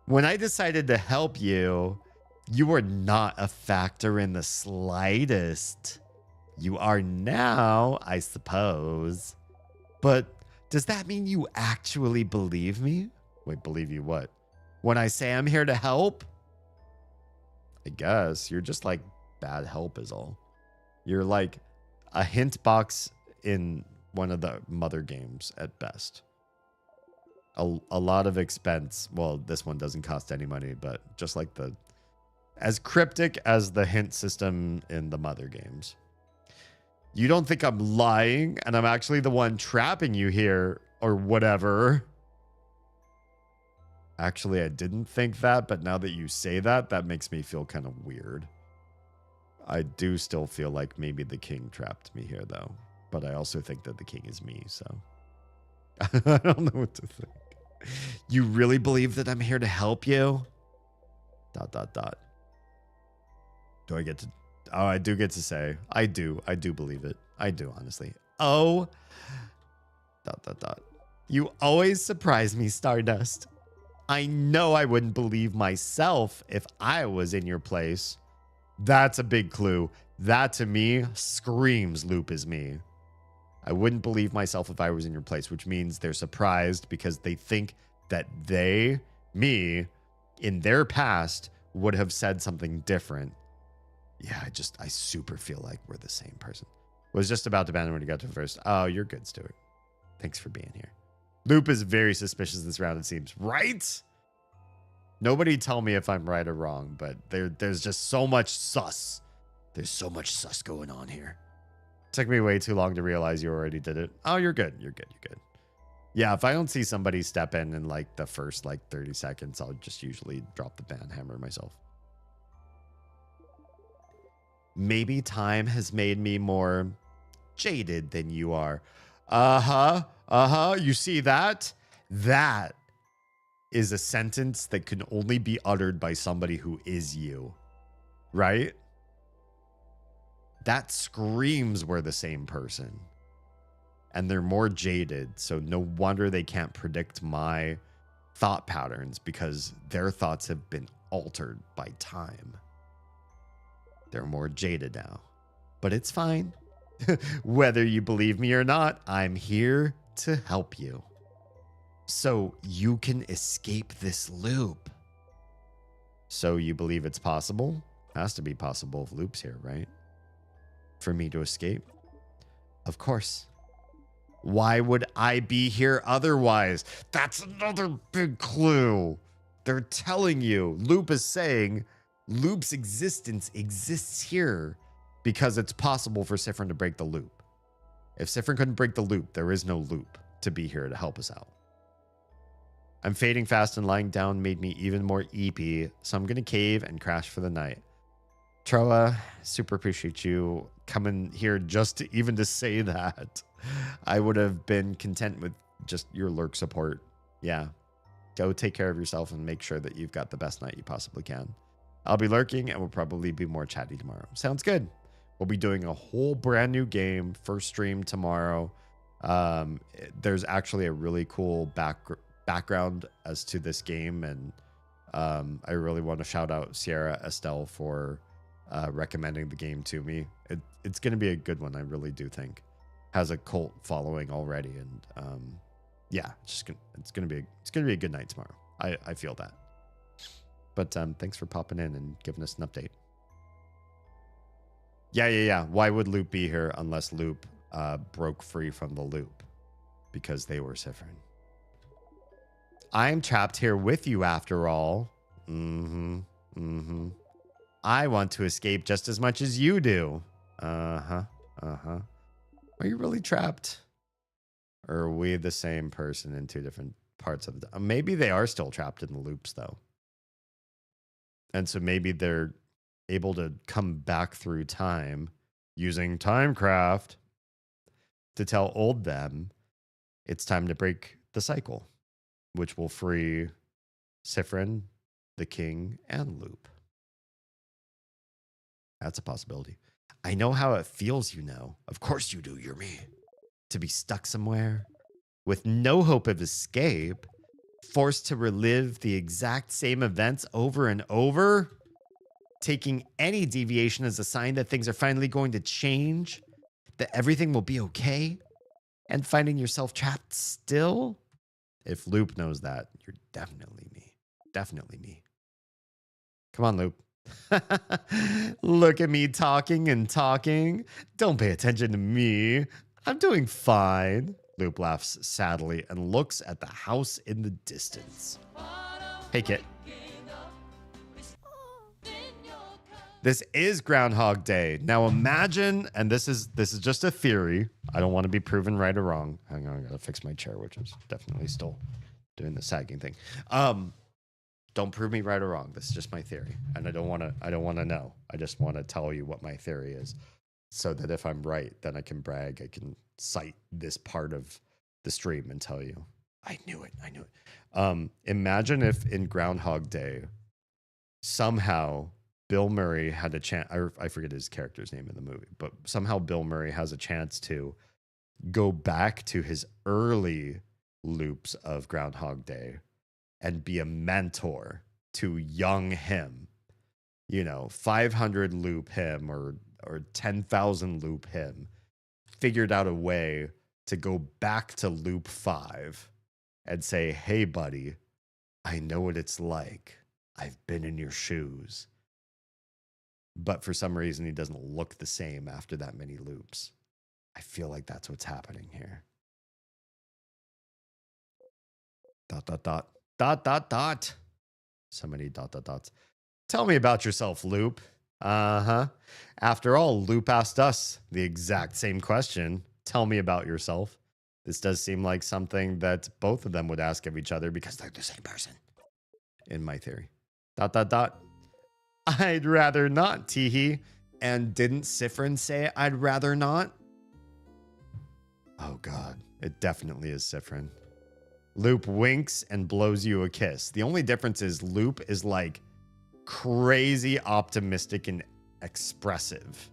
When I decided to help you, you were not a factor in the slightest. You are now, I suppose. But does that mean you actually believe me? Wait, believe you what? When I say I'm here to help? I guess you're just like bad help is all. You're like a hint box in one of the mother games at best. A lot of expense. Well, this one doesn't cost any money, but just like as cryptic as the hint system in the mother games. You don't think I'm lying and I'm actually the one trapping you here or whatever. Actually, I didn't think that, but now that you say that, that makes me feel kind of weird. I do still feel like maybe the king trapped me here, though. But I also think that the king is me, so I don't know what to think. You really believe that I'm here to help you? ... Do I get to... Oh, I do get to say. I do believe it. I do, honestly. Oh... ... You always surprise me, Stardust. I know I wouldn't believe myself if I was in your place. That's a big clue. That, to me, screams Loop is me. I wouldn't believe myself if I was in your place, which means they're surprised because they think that me, in their past, would have said something different. Yeah, I super feel like we're the same person. Was just about to ban him when he got to first. Oh, you're good, Stuart. Thanks for being here. Loop is very suspicious this round, it seems. Right? Nobody tell me if I'm right or wrong, but there's just so much sus. There's so much sus going on here. Took me way too long to realize you already did it. Oh, you're good. You're good. You're good. Yeah, if I don't see somebody step in like the first like 30 seconds, I'll just usually drop the ban hammer myself. Maybe time has made me more jaded than you are. You see that? That is a sentence that can only be uttered by somebody who is you. Right? That screams we're the same person. And they're more jaded, so no wonder they can't predict my thought patterns because their thoughts have been altered by time. They're more jaded now. But it's fine. Whether you believe me or not, I'm here to help you. So you can escape this loop. So you believe it's possible? Has to be possible if Loop's here, right? For me to escape? Of course. Why would I be here otherwise? That's another big clue. They're telling you. Loop is saying Loop's existence exists here because it's possible for Sifrin to break the loop. If Sifrin couldn't break the loop, there is no loop to be here to help us out. I'm fading fast and lying down made me even more EP, so I'm going to cave and crash for the night. Troa, super appreciate you coming here just to even to say that. I would have been content with just your lurk support. Yeah. Go take care of yourself and make sure that you've got the best night you possibly can. I'll be lurking and we'll probably be more chatty tomorrow. Sounds good. We'll be doing a whole brand new game, first stream tomorrow. There's actually a really cool background as to this game, and I really want to shout out Sierra Estelle for recommending the game to me. It's going to be a good one, I really do think. Has a cult following already, and yeah, it's going to be a good night tomorrow. I feel that. But thanks for popping in and giving us an update. Yeah. Why would Loop be here unless Loop broke free from the loop? Because they were Sifrin. I'm trapped here with you after all. I want to escape just as much as you do. Are you really trapped? Or are we the same person in two different parts of the... Maybe they are still trapped in the loops, though. And so maybe they're able to come back through time using Timecraft to tell old them it's time to break the cycle. which will free Sifrin, the king, and Loop. That's a possibility. I know how it feels, you know. Of course you do, you're me. To be stuck somewhere with no hope of escape, forced to relive the exact same events over and over, taking any deviation as a sign that things are finally going to change, that everything will be okay, and finding yourself trapped still. If Loop knows that, you're definitely me. Definitely me. Come on, Loop. Look at me talking and talking. Don't pay attention to me. I'm doing fine. Loop laughs sadly and looks at the house in the distance. Hey, Kit. This is Groundhog Day. Now imagine, and this is just a theory. I don't want to be proven right or wrong. Hang on, I gotta fix my chair, which is definitely still doing the sagging thing. Don't prove me right or wrong. This is just my theory, and I don't want to know. I just want to tell you what my theory is, so that if I'm right, then I can brag. I can cite this part of the stream and tell you, I knew it. Imagine if in Groundhog Day, somehow Bill Murray had a chance. I forget his character's name in the movie, but somehow Bill Murray has a chance to go back to his early loops of Groundhog Day and be a mentor to young him, 500 loop him or 10,000 loop him, figured out a way to go back to loop 5 and say, hey, buddy, I know what it's like. I've been in your shoes. But for some reason, he doesn't look the same after that many loops. I feel like that's what's happening here. ... So many ... Tell me about yourself, Loop. Uh-huh. After all, Loop asked us the exact same question. Tell me about yourself. This does seem like something that both of them would ask of each other because they're the same person, in my theory. ... I'd rather not, Teehee. And didn't Sifrin say I'd rather not? Oh, God. It definitely is Sifrin. Loop winks and blows you a kiss. The only difference is Loop is like crazy optimistic and expressive.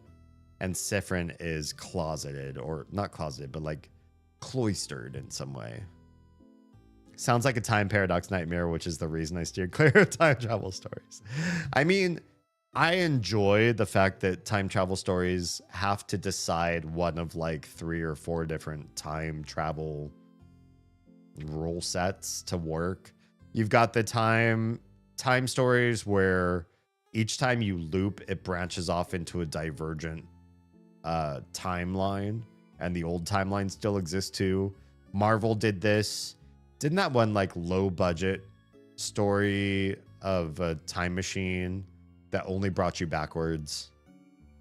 And Sifrin is closeted, or not closeted, but like cloistered in some way. Sounds like a time paradox nightmare, which is the reason I steered clear of time travel stories. I mean, I enjoy the fact that time travel stories have to decide one of like 3 or 4 different time travel rule sets to work. You've got the time stories where each time you loop, it branches off into a divergent timeline, and the old timeline still exists too. Marvel did this. Didn't that one like low budget story of a time machine that only brought you backwards?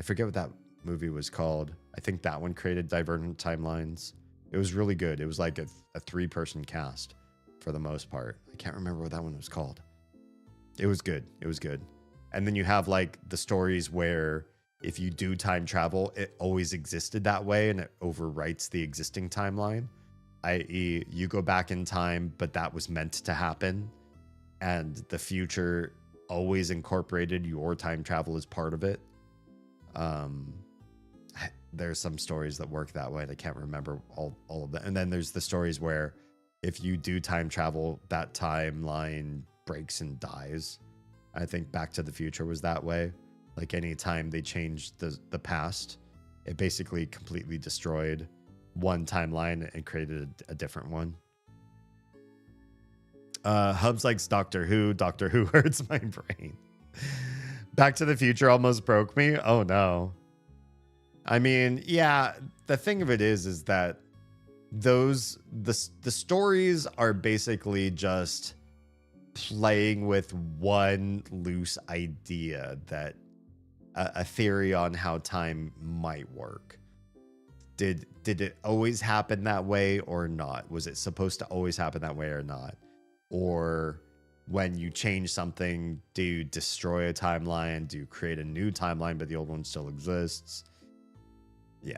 I forget what that movie was called. I think that one created divergent timelines. It was really good. It was like a 3-person cast for the most part. I can't remember what that one was called. It was good. It was good. And then you have like the stories where if you do time travel, it always existed that way and it overwrites the existing timeline. I.e., you go back in time, but that was meant to happen. And the future always incorporated your time travel as part of it. There's some stories that work that way, and I can't remember all of them. And then there's the stories where if you do time travel, that timeline breaks and dies. I think Back to the Future was that way. Like any time they changed the past, it basically completely destroyed one timeline and created a different one. Hubs likes Doctor Who. Doctor Who hurts my brain. Back to the Future almost broke me. Oh no. I mean, yeah, the thing of it is that the stories are basically just playing with one loose idea, that a theory on how time might work. Did it always happen that way or not? Was it supposed to always happen that way or not? Or when you change something, do you destroy a timeline? Do you create a new timeline, but the old one still exists? Yeah.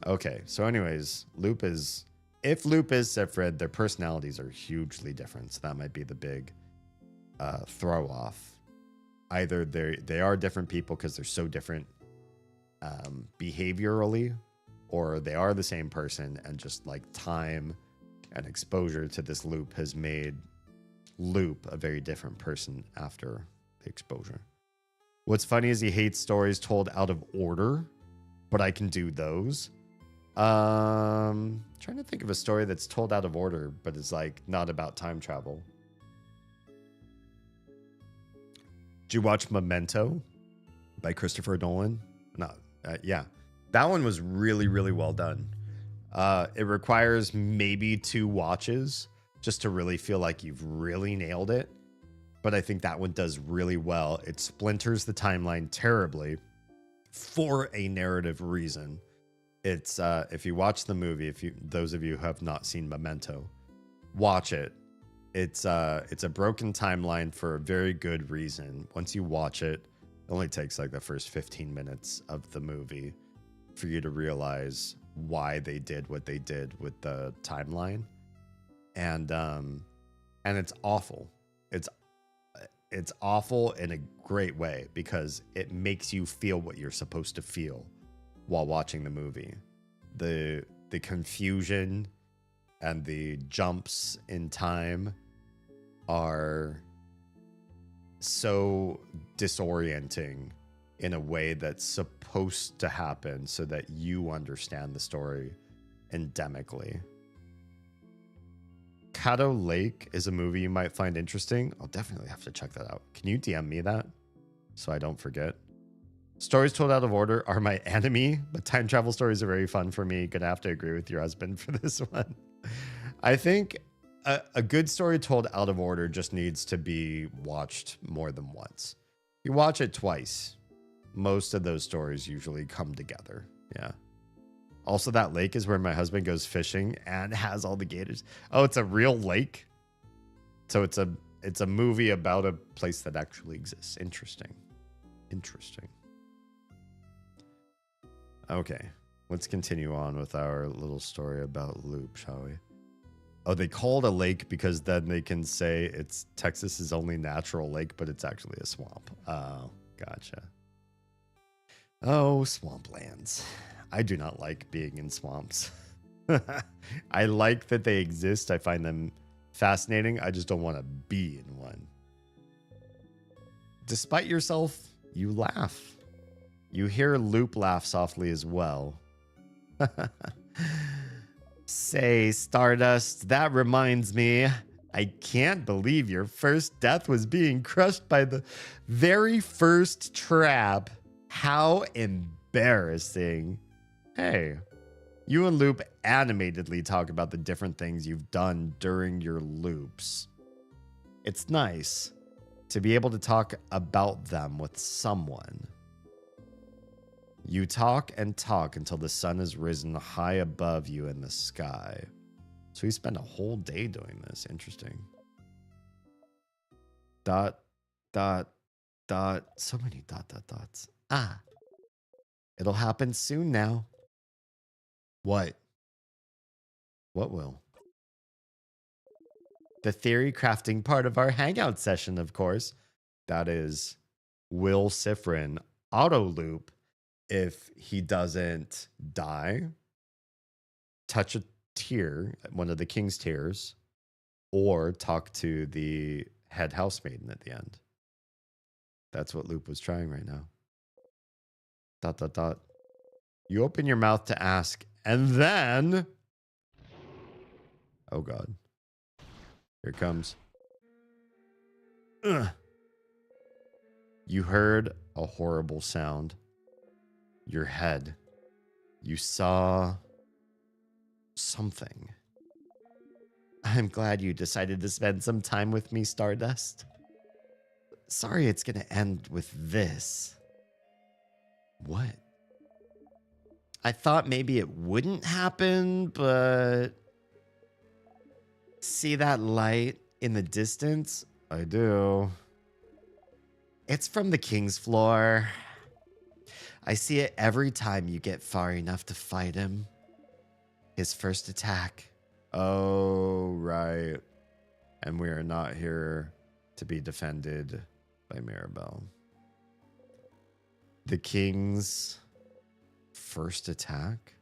Okay, so anyways, Loop is if Loop is Sifrid, their personalities are hugely different. So that might be the big throw off. Either they are different people because they're so different behaviorally, or they are the same person and just like time and exposure to this Loop has made Loop a very different person after the exposure. What's funny is he hates stories told out of order, but I can do those. Trying to think of a story that's told out of order, but it's like not about time travel. Did you watch Memento by Christopher Nolan? No, yeah. That one was really, really well done. It requires maybe 2 watches just to really feel like you've really nailed it. But I think that one does really well. It splinters the timeline terribly for a narrative reason. It's if you watch the movie, those of you who have not seen Memento, watch it. It's a broken timeline for a very good reason. Once you watch it, it only takes like the first 15 minutes of the movie for you to realize why they did what they did with the timeline. And it's awful. It's awful in a great way because it makes you feel what you're supposed to feel while watching the movie. The confusion and the jumps in time are so disorienting in a way that's supposed to happen so that you understand the story endemically. Caddo Lake is a movie you might find interesting. I'll definitely have to check that out. Can you DM me that so I don't forget? Stories told out of order are my enemy, but time travel stories are very fun for me. Gonna have to agree with your husband for this one. I think a good story told out of order just needs to be watched more than once. You watch it twice, most of those stories usually come together. Yeah. Also, that lake is where my husband goes fishing and has all the gators. Oh, it's a real lake. So it's a movie about a place that actually exists. Interesting. Okay, let's continue on with our little story about Loop, shall we? Oh, they call it a lake because then they can say it's Texas's only natural lake, but it's actually a swamp. Oh, gotcha. Oh, swamplands. I do not like being in swamps. I like that they exist. I find them fascinating. I just don't want to be in one. Despite yourself, you laugh. You hear Loop laugh softly as well. Say, Stardust, that reminds me. I can't believe your first death was being crushed by the very first trap. How embarrassing. Hey, you and Loop animatedly talk about the different things you've done during your loops. It's nice to be able to talk about them with someone. You talk and talk until the sun has risen high above you in the sky. So you spend a whole day doing this. Interesting. Dot, dot, dot. So many dot, dot, dots. Ah. It'll happen soon now. What? What will? The theory crafting part of our hangout session, of course. That is, will Sifrin auto loop if he doesn't die, touch a tier, one of the king's tiers, or talk to the head housemaiden at the end. That's what Loop was trying right now. Dot, dot, dot. You open your mouth to ask, and then... Oh, God. Here it comes. Ugh. You heard a horrible sound. Your head. You saw... something. I'm glad you decided to spend some time with me, Stardust. Sorry it's gonna end with this. What? I thought maybe it wouldn't happen, but... See that light in the distance? I do. It's from the king's floor. I see it every time you get far enough to fight him. His first attack Oh, right. And we are not here to be defended by Maribel. The king's first attack?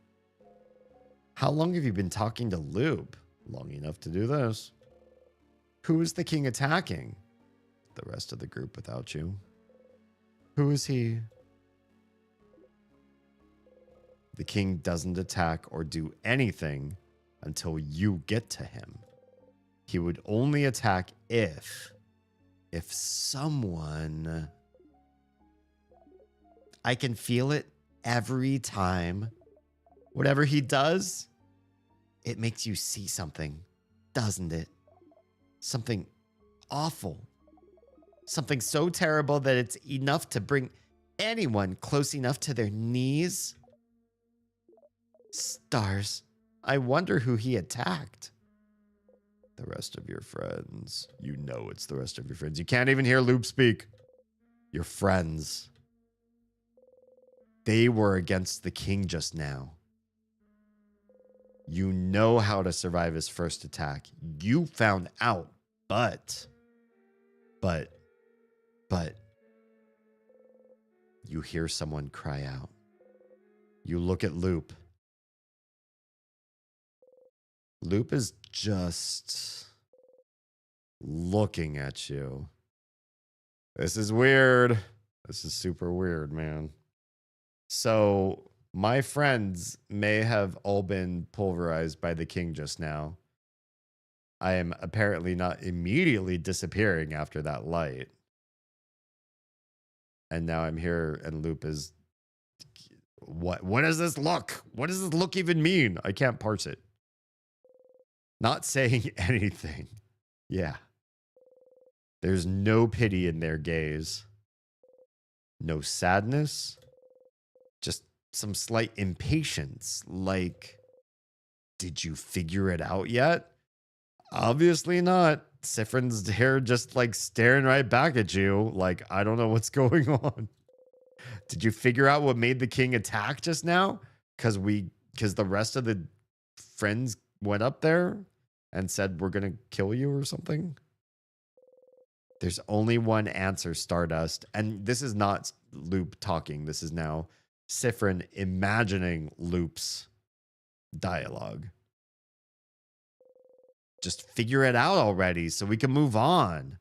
How long have you been talking to Loop? Long enough to do this. Who is the king attacking? The rest of the group without you. Who is he? The king doesn't attack or do anything until you get to him. He would only attack if someone... I can feel it every time. Whatever he does, it makes you see something, doesn't it? Something awful. Something so terrible that it's enough to bring anyone close enough to their knees. Stars. I wonder who he attacked. The rest of your friends. You know it's the rest of your friends. You can't even hear Loop speak. Your friends. They were against the king just now. You know how to survive his first attack. You found out, but you hear someone cry out. You look at Loop. Loop is just looking at you. This is weird. This is super weird, man. So my friends may have all been pulverized by the king just now. I am apparently not immediately disappearing after that light. And now I'm here and Loop is... What does this look? What does this look even mean? I can't parse it. Not saying anything. Yeah. There's no pity in their gaze. No sadness. Just some slight impatience. Like, did you figure it out yet? Obviously not. Sifrin's here just like staring right back at you. Like, I don't know what's going on. Did you figure out what made the king attack just now? Because the rest of the friends went up there and said, we're going to kill you or something? There's only one answer, Stardust. And this is not Loop talking. This is now Sifrin imagining Loop's dialogue. Just figure it out already so we can move on.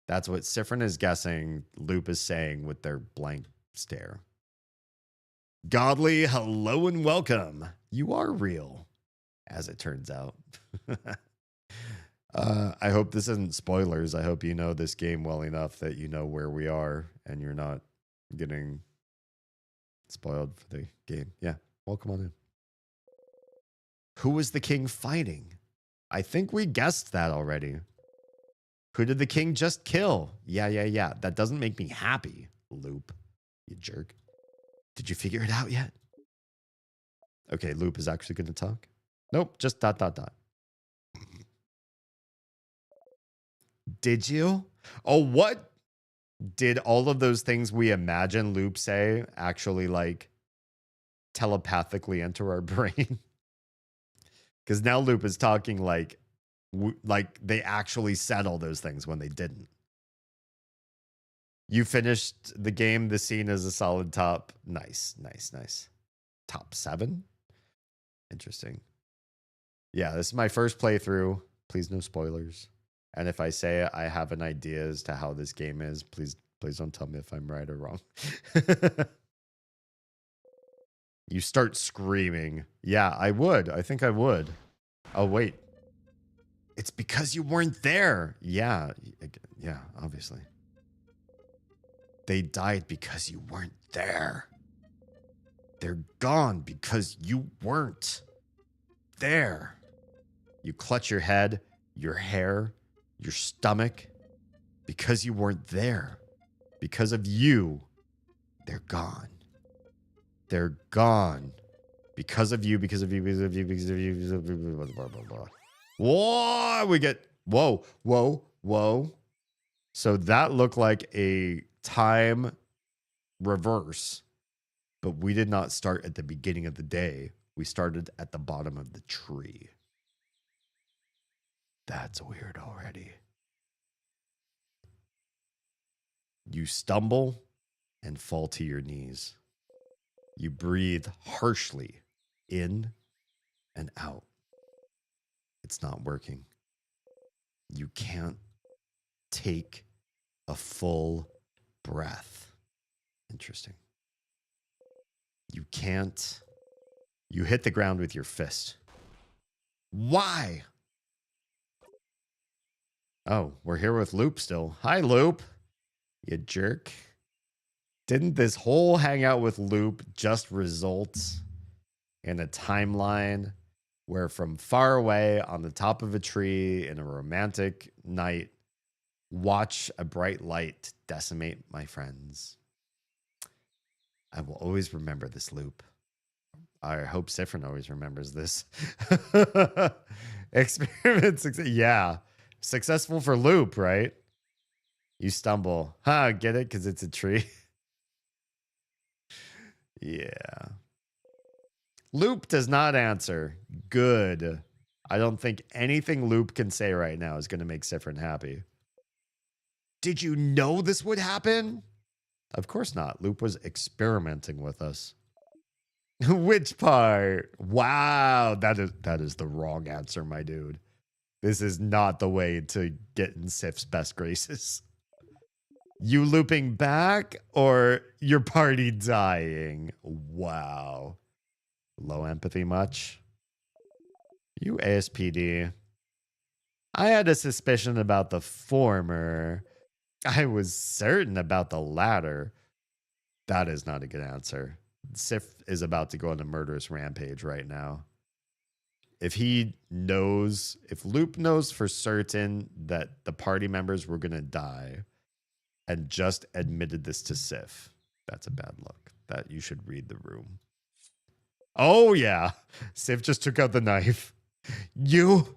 That's what Sifrin is guessing Loop is saying with their blank stare. Godly, hello and welcome. You are real, as it turns out. I hope this isn't spoilers. I hope you know this game well enough that you know where we are and you're not getting spoiled for the game. Yeah, welcome on in. Who was the king fighting? I think we guessed that already. Who did the king just kill? Yeah. That doesn't make me happy, Loop. You jerk. Did you figure it out yet? Okay, Loop is actually going to talk. Nope, just ... Did you? Oh, what? Did all of those things we imagine Loop say actually like telepathically enter our brain? Because now Loop is talking like they actually said all those things when they didn't. You finished the game. The scene is a solid top. Nice. Top 7? Interesting. Yeah, this is my first playthrough. Please no spoilers. And if I say I have an idea as to how this game is, please don't tell me if I'm right or wrong. You start screaming. Yeah, I would. I think I would. Oh, wait. It's because you weren't there. Yeah, obviously. They died because you weren't there. They're gone because you weren't there. You clutch your head, your hair, your stomach, because you weren't there. Because of you, they're gone. They're gone. Because of you, because of you, because of you, because of you, because of you, blah, blah, blah, blah. Whoa, we get, whoa. So that looked like a time reverse, but we did not start at the beginning of the day. We started at the bottom of the tree. That's weird already. You stumble and fall to your knees. You breathe harshly in and out. It's not working. You can't take a full breath. Interesting. You can't. You hit the ground with your fist. Why? Oh, we're here with Loop still. Hi, Loop. You jerk. Didn't this whole hangout with Loop just result in a timeline where from far away on the top of a tree in a romantic night, watch a bright light decimate my friends? I will always remember this, Loop. I hope Sifrin always remembers this. Experiment success. Yeah. Successful for Loop, right? You stumble. Get it? Because it's a tree. Yeah. Loop does not answer. Good. I don't think anything Loop can say right now is going to make Sifrin happy. Did you know this would happen? Of course not. Loop was experimenting with us. Which part? Wow, that is the wrong answer, my dude. This is not the way to get in Sif's best graces. You looping back or your party dying? Wow. Low empathy much? You ASPD. I had a suspicion about the former. I was certain about the latter. That is not a good answer. Sif is about to go on a murderous rampage right now. If he knows, if Loop knows for certain that the party members were going to die and just admitted this to Sif, that's a bad look. That you should read the room. Oh, yeah. Sif just took out the knife. You.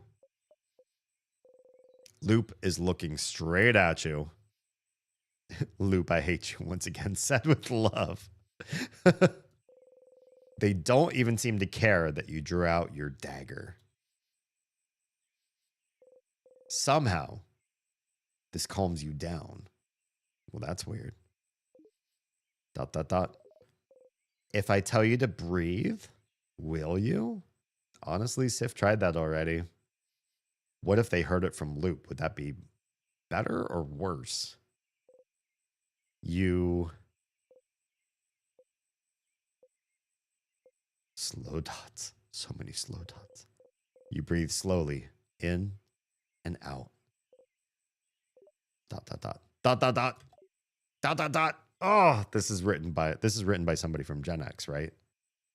Loop is looking straight at you. Loop, I hate you once again, said with love. They don't even seem to care that you drew out your dagger. Somehow, this calms you down. Well, that's weird. ... If I tell you to breathe, will you? Honestly, Sif tried that already. What if they heard it from Loop? Would that be better or worse? You... Slow dots. So many slow dots. You breathe slowly in and out. ... Oh, this is written by somebody from Gen X, right?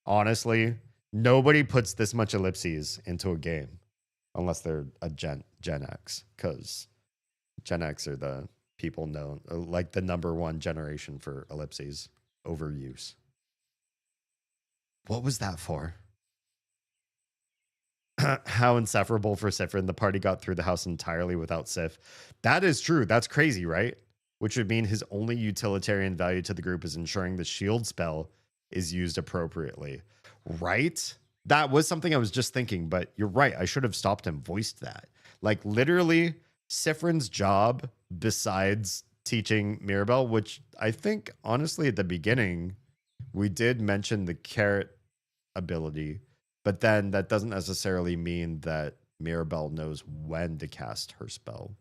Honestly, nobody puts this much ellipses into a game unless they're a Gen X, because Gen X are the people known like the #1 generation for ellipses overuse. What was that for? How insufferable for Sifrin. The party got through the house entirely without Sif. That is true. That's crazy, right? Which would mean his only utilitarian value to the group is ensuring the shield spell is used appropriately. Right? That was something I was just thinking, but you're right. I should have stopped and voiced that. Like, literally, Sifrin's job, besides teaching Mirabelle, which I think, honestly, at the beginning, we did mention the carrot ability, but then that doesn't necessarily mean that Mirabelle knows when to cast her spell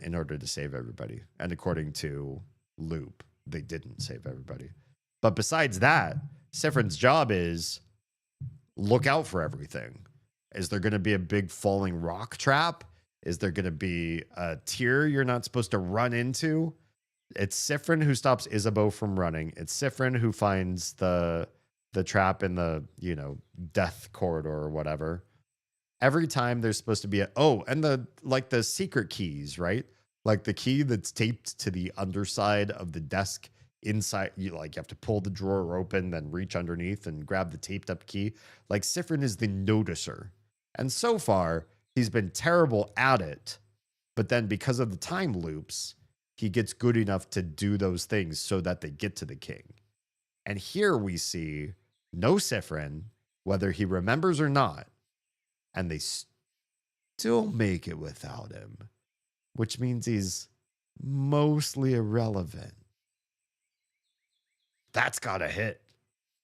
in order to save everybody. And according to Loop, they didn't save everybody. But besides that, Sifrin's job is look out for everything. Is there going to be a big falling rock trap? Is there going to be a tier you're not supposed to run into? It's Sifrin who stops Isabeau from running. It's Sifrin who finds the trap in the, death corridor or whatever. Every time there's supposed to be and the secret keys, right? Like the key that's taped to the underside of the desk inside, you have to pull the drawer open, then reach underneath and grab the taped up key. Like Sifrin is the noticer. And so far, he's been terrible at it. But then because of the time loops, he gets good enough to do those things so that they get to the king. And here we see no Sifrin, whether he remembers or not, and still make it without him, which means he's mostly irrelevant. That's gotta hit.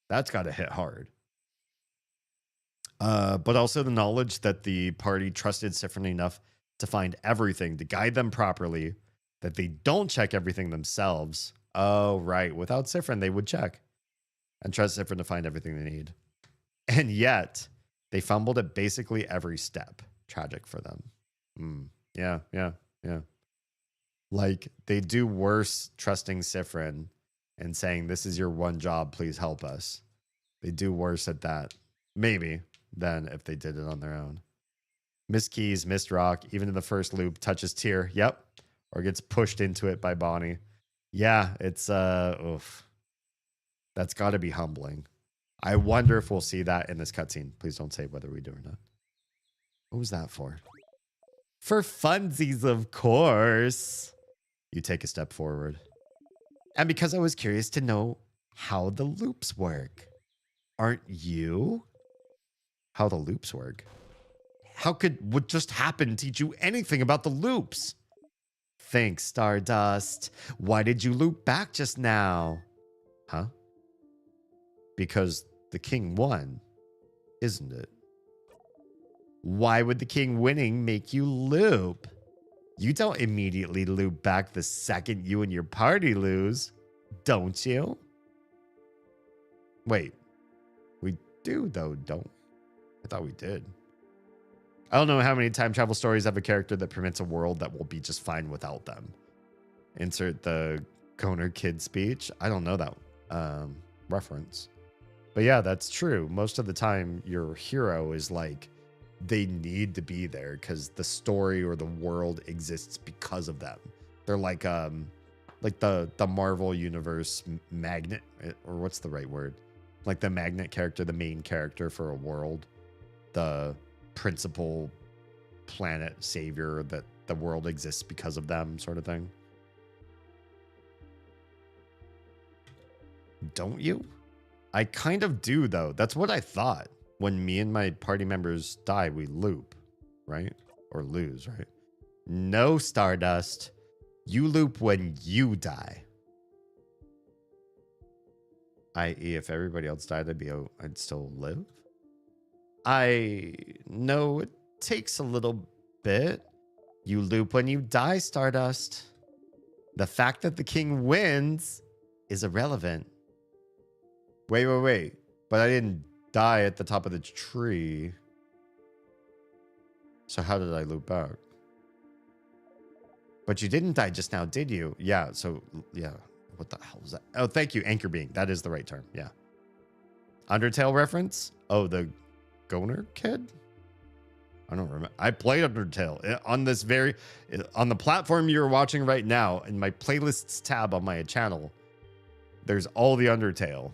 That's gotta hit hard. But also the knowledge that the party trusted Sifrin enough to find everything, to guide them properly, that they don't check everything themselves. Oh, right. Without Sifrin, they would check and trust Sifrin to find everything they need. And yet, they fumbled at basically every step. Tragic for them. Yeah. Like, they do worse trusting Sifrin and saying, this is your one job, please help us. They do worse at that, maybe, than if they did it on their own. Missed keys, missed rock, even in the first loop, touches tier. Yep. Or gets pushed into it by Bonnie. Yeah, it's, oof. That's got to be humbling. I wonder if we'll see that in this cutscene. Please don't say whether we do or not. What was that for? For funsies, of course. You take a step forward. And because I was curious to know how the loops work. Aren't you? How the loops work? How could what just happened teach you anything about the loops? Thanks, Stardust. Why did you loop back just now? Huh? Because the king won, isn't it? Why would the king winning make you loop? You don't immediately loop back the second you and your party lose, don't you? Wait, we do though, don't we? I thought we did. I don't know how many time travel stories have a character that permits a world that will be just fine without them. Insert the Goner kid speech. I don't know that reference. But yeah, that's true. Most of the time, your hero is like, they need to be there because the story or the world exists because of them. They're like the Marvel Universe magnet, or what's the right word? Like the magnet character, the main character for a world, the principal planet savior that the world exists because of them, sort of thing. Don't you? I kind of do, though. That's what I thought. When me and my party members die, we loop, right? Or lose, right? No, Stardust. You loop when you die. I.e., if everybody else died, I'd still live. I know it takes a little bit. You loop when you die, Stardust. The fact that the king wins is irrelevant. Wait. But I didn't die at the top of the tree. So how did I loop back? But you didn't die just now, did you? Yeah, so, yeah. What the hell was that? Oh, thank you, Anchor Being. That is the right term, yeah. Undertale reference? Oh, the Goner kid? I don't remember. I played Undertale on this on the platform you're watching right now, in my playlists tab on my channel. There's all the Undertale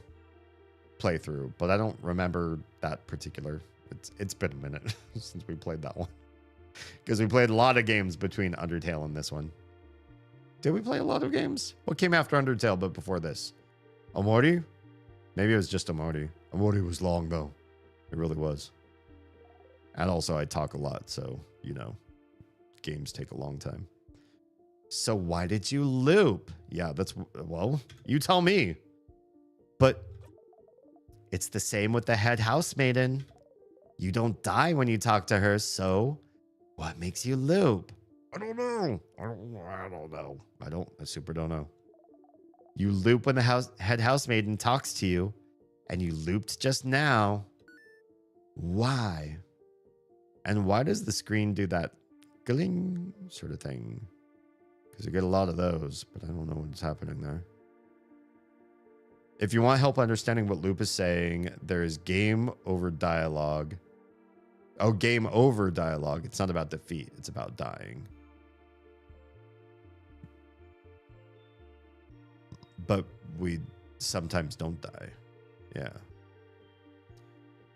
playthrough, but I don't remember that particular. It's been a minute since we played that one, because we played a lot of games between Undertale and this one. Did we play a lot of games? What came after Undertale but before this? Omori? Maybe it was just Omori. Omori was long though. It really was. And also I talk a lot, so you know, games take a long time. So why did you loop? Yeah, well, you tell me. But it's the same with the head housemaiden. You don't die when you talk to her, so what makes you loop? I don't know. I super don't know. You loop when the head housemaiden talks to you, and you looped just now. Why? And why does the screen do that gling sort of thing? Because you get a lot of those, but I don't know what's happening there. If you want help understanding what Loop is saying, there's game over dialogue. Oh, game over dialogue. It's not about defeat. It's about dying. But we sometimes don't die. Yeah.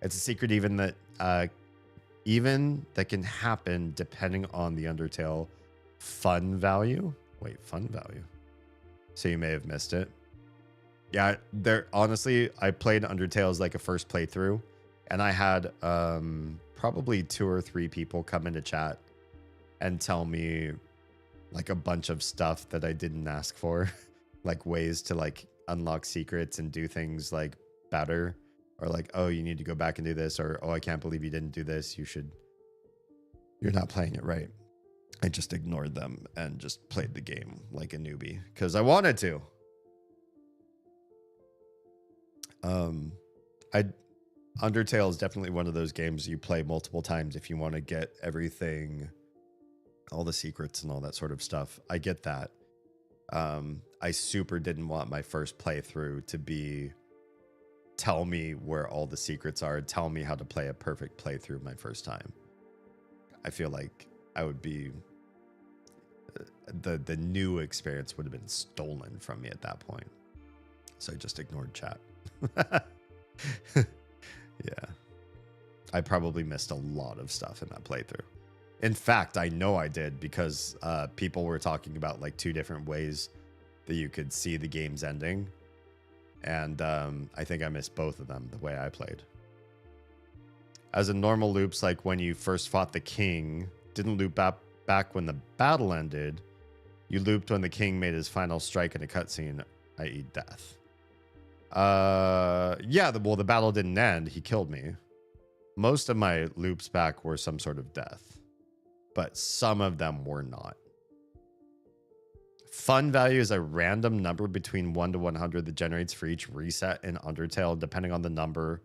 It's a secret even that can happen depending on the Undertale fun value. Wait, fun value. So you may have missed it. Yeah, honestly, I played Undertale as like a first playthrough, and I had probably 2 or 3 people come into chat and tell me like a bunch of stuff that I didn't ask for, like ways to like unlock secrets and do things like better, or like, oh, you need to go back and do this, or oh, I can't believe you didn't do this. You're not playing it right. I just ignored them and just played the game like a newbie because I wanted to. Undertale is definitely one of those games you play multiple times if you want to get everything, all the secrets and all that sort of stuff. I get that. I super didn't want my first playthrough to be tell me where all the secrets are, tell me how to play a perfect playthrough my first time. I feel like I would be the new experience would have been stolen from me at that point. So I just ignored chat. Yeah. I probably missed a lot of stuff in that playthrough. In fact, I know I did because people were talking about like 2 different ways that you could see the game's ending. And I think I missed both of them the way I played. As in normal loops, like when you first fought the king, didn't loop back when the battle ended. You looped when the king made his final strike in a cutscene, i.e. death. Yeah, the battle didn't end. He killed me. Most of my loops back were some sort of death, but some of them were not. Fun value is a random number between 1 to 100 that generates for each reset in Undertale. Depending on the number,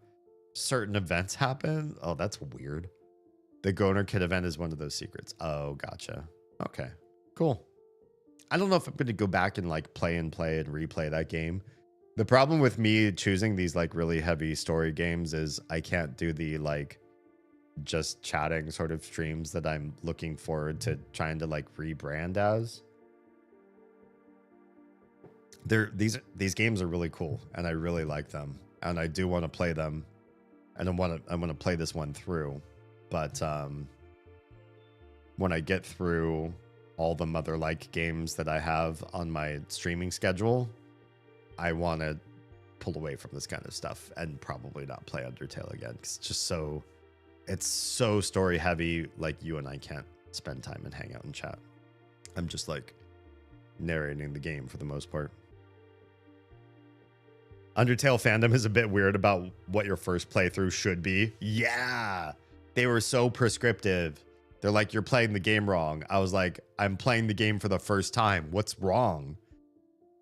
certain events happen. Oh, that's weird. The Goner Kid event is one of those secrets. Oh, gotcha. Okay, cool. I don't know if I'm going to go back and like play and replay that game. The problem with me choosing these like really heavy story games is I can't do the like just chatting sort of streams that I'm looking forward to trying to like rebrand as. These games are really cool and I really like them and I do want to play them and I want to play this one through, but when I get through all the Mother-like games that I have on my streaming schedule, I want to pull away from this kind of stuff and probably not play Undertale again. It's just it's so story heavy. Like you and I can't spend time and hang out and chat. I'm just like narrating the game for the most part. Undertale fandom is a bit weird about what your first playthrough should be. Yeah, they were so prescriptive. They're like, you're playing the game wrong. I was like, I'm playing the game for the first time. What's wrong?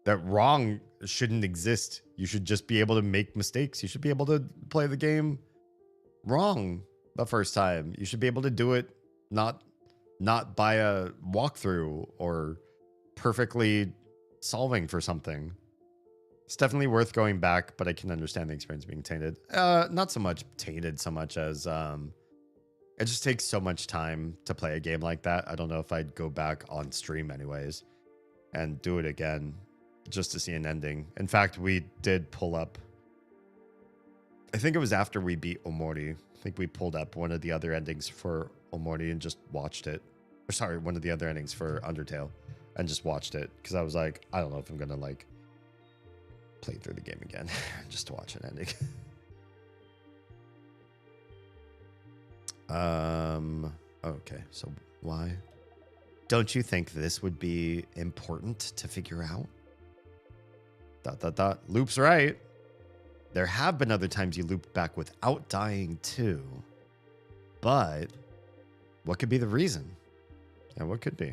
That wrong shouldn't exist. You should just be able to make mistakes. You should be able to play the game wrong the first time. You should be able to do it not by a walkthrough or perfectly solving for something. It's definitely worth going back, but I can understand the experience being tainted. Not so much tainted so much as it just takes so much time to play a game like that. I don't know if I'd go back on stream anyways and do it again just to see an ending. In fact, we did pull up, I think it was after we beat Omori. I think we pulled up one of the other endings for Omori and just watched it. Or sorry, one of the other endings for Undertale and just watched it because I was like, I don't know if I'm gonna like play through the game again just to watch an ending. Okay, so why? Don't you think this would be important to figure out? ... Loop's right. There have been other times you looped back without dying too. But what could be the reason? And what could be?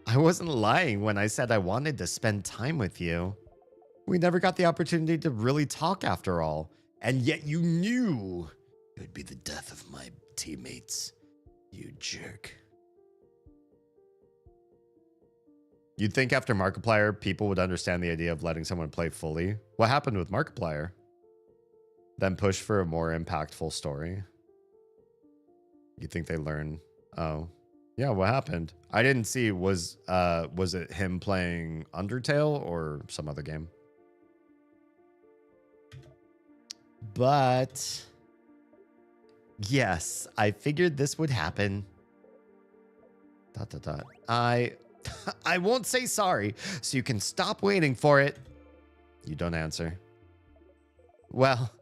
I wasn't lying when I said I wanted to spend time with you. We never got the opportunity to really talk after all. And yet you knew it would be the death of my teammates. You jerk. You'd think after Markiplier, people would understand the idea of letting someone play fully. What happened with Markiplier? Then push for a more impactful story. You think they learn? Oh, yeah. What happened? I didn't see. Was it him playing Undertale or some other game? But yes, I figured this would happen. ... I won't say sorry, so you can stop waiting for it. You don't answer. Well,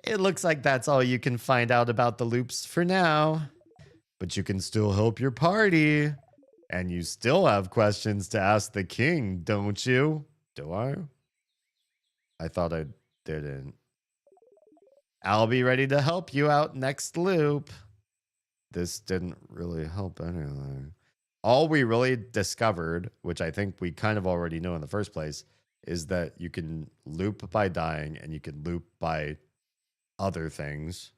it looks like that's all you can find out about the loops for now. But you can still help your party. And you still have questions to ask the king, don't you? Do I? I thought I didn't. I'll be ready to help you out next loop. This didn't really help anything. All we really discovered, which I think we kind of already know in the first place, is that you can loop by dying and you can loop by other things.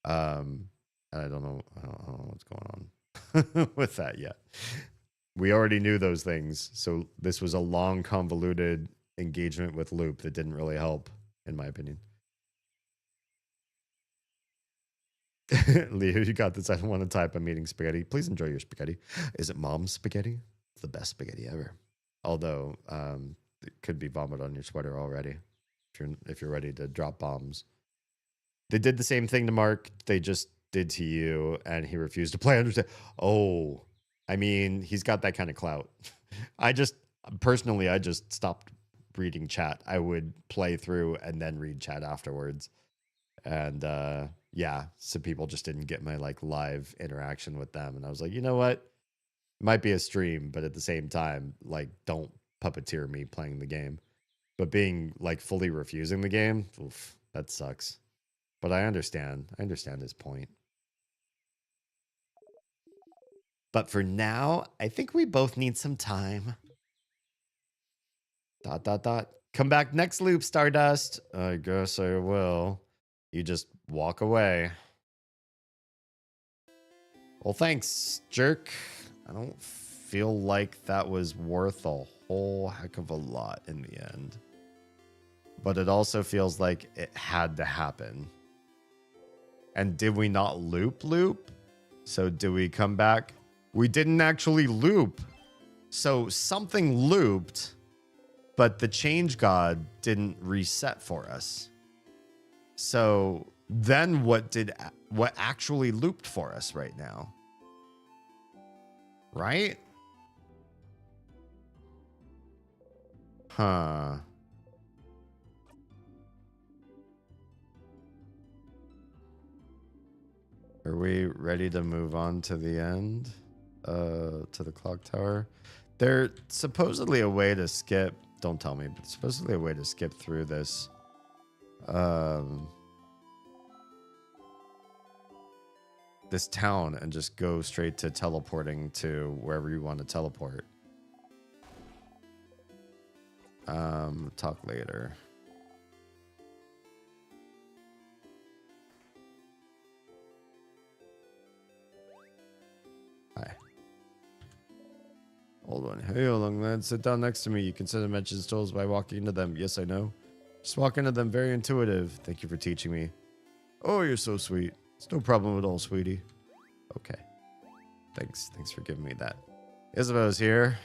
And I don't know what's going on with that yet. We already knew those things, so this was a long, convoluted engagement with loop that didn't really help, in my opinion. Leo, you got this. I don't want to type. I'm eating spaghetti. Please enjoy your spaghetti. Is it mom's spaghetti? It's the best spaghetti ever. Although it could be vomit on your sweater already if you're ready to drop bombs. They did the same thing to Mark. They just did to you, and he refused to play. I understand. Oh, I mean, he's got that kind of clout. I just stopped reading chat. I would play through and then read chat afterwards. And yeah, some people just didn't get my like live interaction with them. And I was like, you know what? It might be a stream, but at the same time, like, don't puppeteer me playing the game. But being like fully refusing the game, oof, that sucks. But I understand. I understand his point. But for now, I think we both need some time. ... Come back next loop, Stardust. I guess I will. You just walk away. Well, thanks, jerk. I don't feel like that was worth a whole heck of a lot in the end. But it also feels like it had to happen. And did we not loop? So do we come back? We didn't actually loop. So something looped, but the change god didn't reset for us. So then what actually looped for us right now? Right? Huh. Are we ready to move on to the end? To the clock tower? There's supposedly a way to skip. Don't tell me, but supposedly a way to skip through this. This town and just go straight to teleporting to wherever you want to teleport. Talk later. Hi. Old one. Hey, young lad, sit down next to me. You can send dimensions tools by walking into them. Yes, I know. Just walk into them. Very intuitive. Thank you for teaching me. Oh, you're so sweet. It's no problem at all, sweetie. Okay. Thanks for giving me that. Isabeau's here.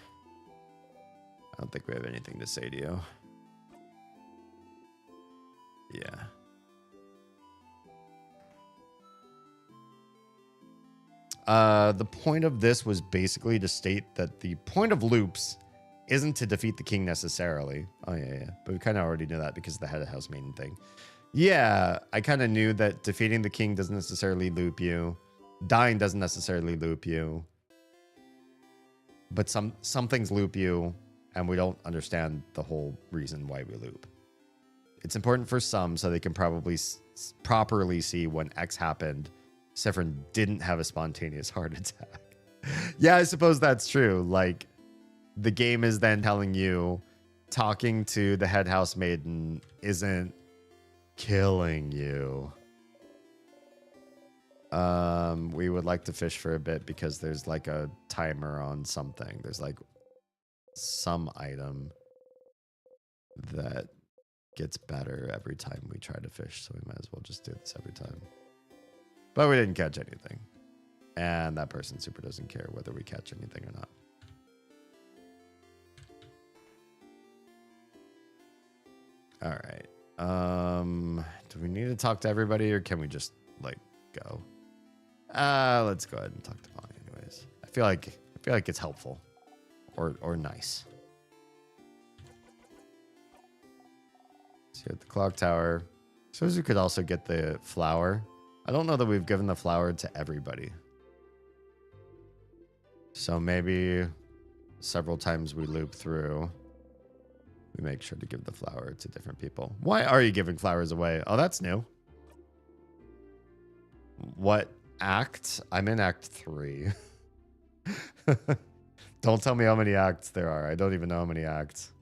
I don't think we have anything to say to you. Yeah. The point of this was basically to state that the point of loops isn't to defeat the king necessarily. Oh, yeah. But we kind of already knew that because of the head of house maiden thing. Yeah, I kind of knew that defeating the king doesn't necessarily loop you. Dying doesn't necessarily loop you. But some things loop you, and we don't understand the whole reason why we loop. It's important for some so they can probably properly see when X happened, Sephron didn't have a spontaneous heart attack. Yeah, I suppose that's true. Like, the game is then telling you talking to the head house maiden isn't killing you. We would like to fish for a bit because there's like a timer on something. There's like some item that gets better every time we try to fish, so we might as well just do this every time. But we didn't catch anything. And that person super doesn't care whether we catch anything or not. All right. Do we need to talk to everybody or can we just like go? Let's go ahead and talk to Bonnie anyways. I feel like it's helpful or nice. Let's So at the clock tower. Suppose we could also get the flower. I don't know that we've given the flower to everybody. So maybe several times we loop through, we make sure to give the flower to different people. Why are you giving flowers away? Oh, that's new. What act? I'm in act 3. Don't tell me how many acts there are. I don't even know how many acts.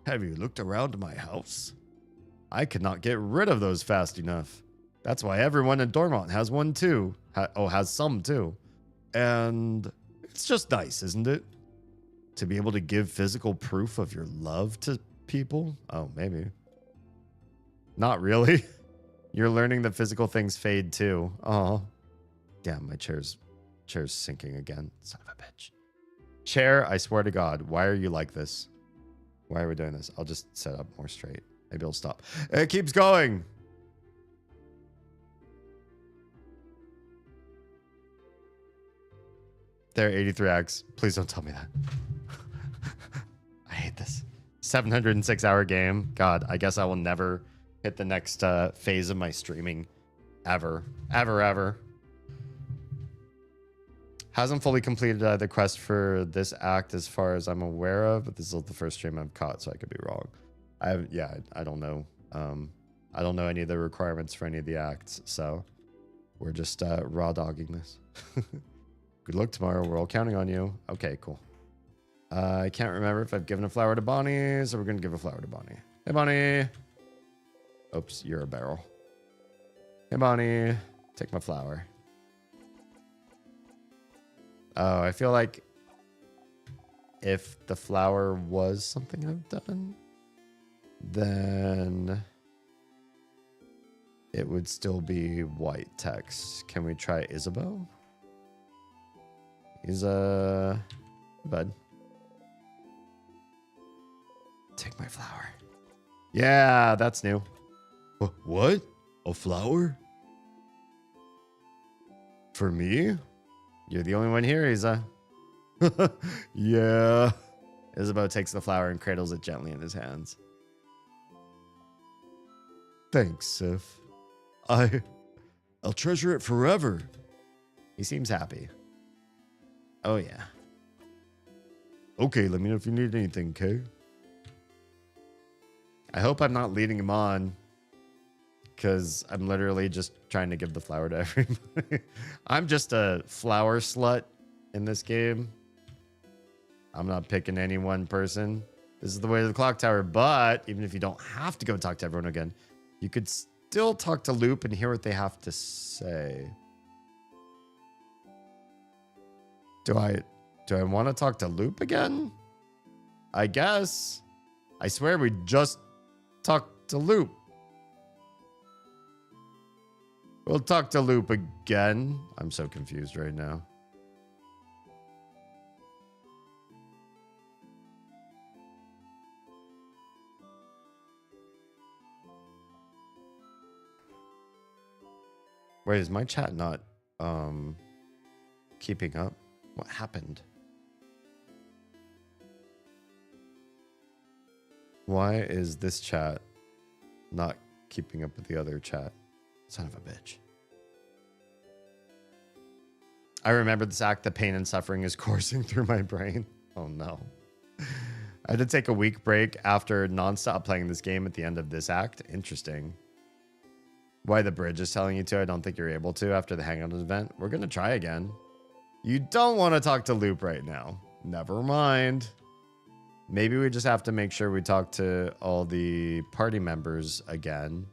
Have you looked around my house? I could not get rid of those fast enough. That's why everyone in Dormont has one too. Has some too. And it's just nice, isn't it? To be able to give physical proof of your love to people? Oh, maybe. Not really. You're learning that physical things fade too. Oh. Damn, my chair's sinking again. Son of a bitch. Chair, I swear to God, why are you like this? Why are we doing this? I'll just set up more straight. Maybe it'll stop. It keeps going. There are 83x. Please don't tell me that. I hate this. 706-hour game. God, I guess I will never hit the next phase of my streaming. Ever. Ever, ever. Hasn't fully completed the quest for this act as far as I'm aware of, but this is the first stream I've caught, so I could be wrong. I don't know. I don't know any of the requirements for any of the acts, so we're just raw dogging this. Good luck tomorrow. We're all counting on you. Okay, cool. I can't remember if I've given a flower to Bonnie, so we're going to give a flower to Bonnie. Hey, Bonnie. Oops, you're a barrel. Hey, Bonnie. Take my flower. Oh, I feel like if the flower was something I've done, then it would still be white text. Can we try Isabeau? Bud. Take my flower. Yeah, that's new. What? A flower? For me? You're the only one here, Isa. Yeah. Isabeau takes the flower and cradles it gently in his hands. Thanks, Sif. I'll treasure it forever. He seems happy. Oh, yeah. Okay, let me know if you need anything, okay? I hope I'm not leading him on, because I'm literally just trying to give the flower to everybody. I'm just a flower slut in this game. I'm not picking any one person. This is the way to the clock tower, but even if you don't have to go talk to everyone again, you could still talk to Loop and hear what they have to say. Do I want to talk to Loop again? I guess. I swear we just talked to Loop. We'll talk to Loop again. I'm so confused right now. Wait, is my chat not keeping up? What happened? Why is this chat not keeping up with the other chat? Son of a bitch. I remember this act. The pain and suffering is coursing through my brain. Oh no. I had to take a week break after nonstop playing this game at the end of this act. Interesting. Why the bridge is telling you to. I don't think you're able to after the hangout event. We're going to try again. You don't want to talk to Loop right now. Never mind. Maybe we just have to make sure we talk to all the party members again.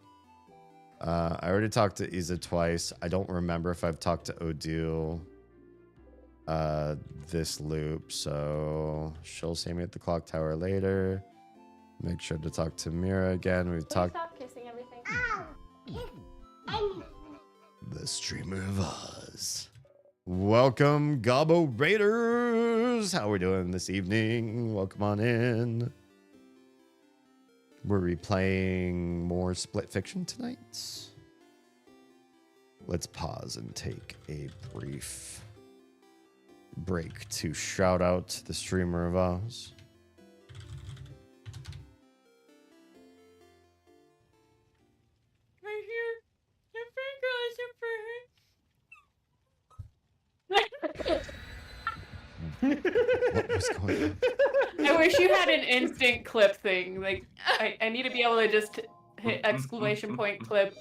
I already talked to Isa twice. I don't remember if I've talked to Odile this loop, so she'll see me at the clock tower later. Make sure to talk to Mira again. We've talked. Stop kissing everything. The streamer of Oz. Welcome, Gobbo Raiders. How we doing this evening? Welcome on in. We're replaying more Split Fiction tonight. Let's pause and take a brief break to shout out the streamer of Oz. What was going on? I wish you had an instant clip thing. Like, I need to be able to just hit exclamation point clip.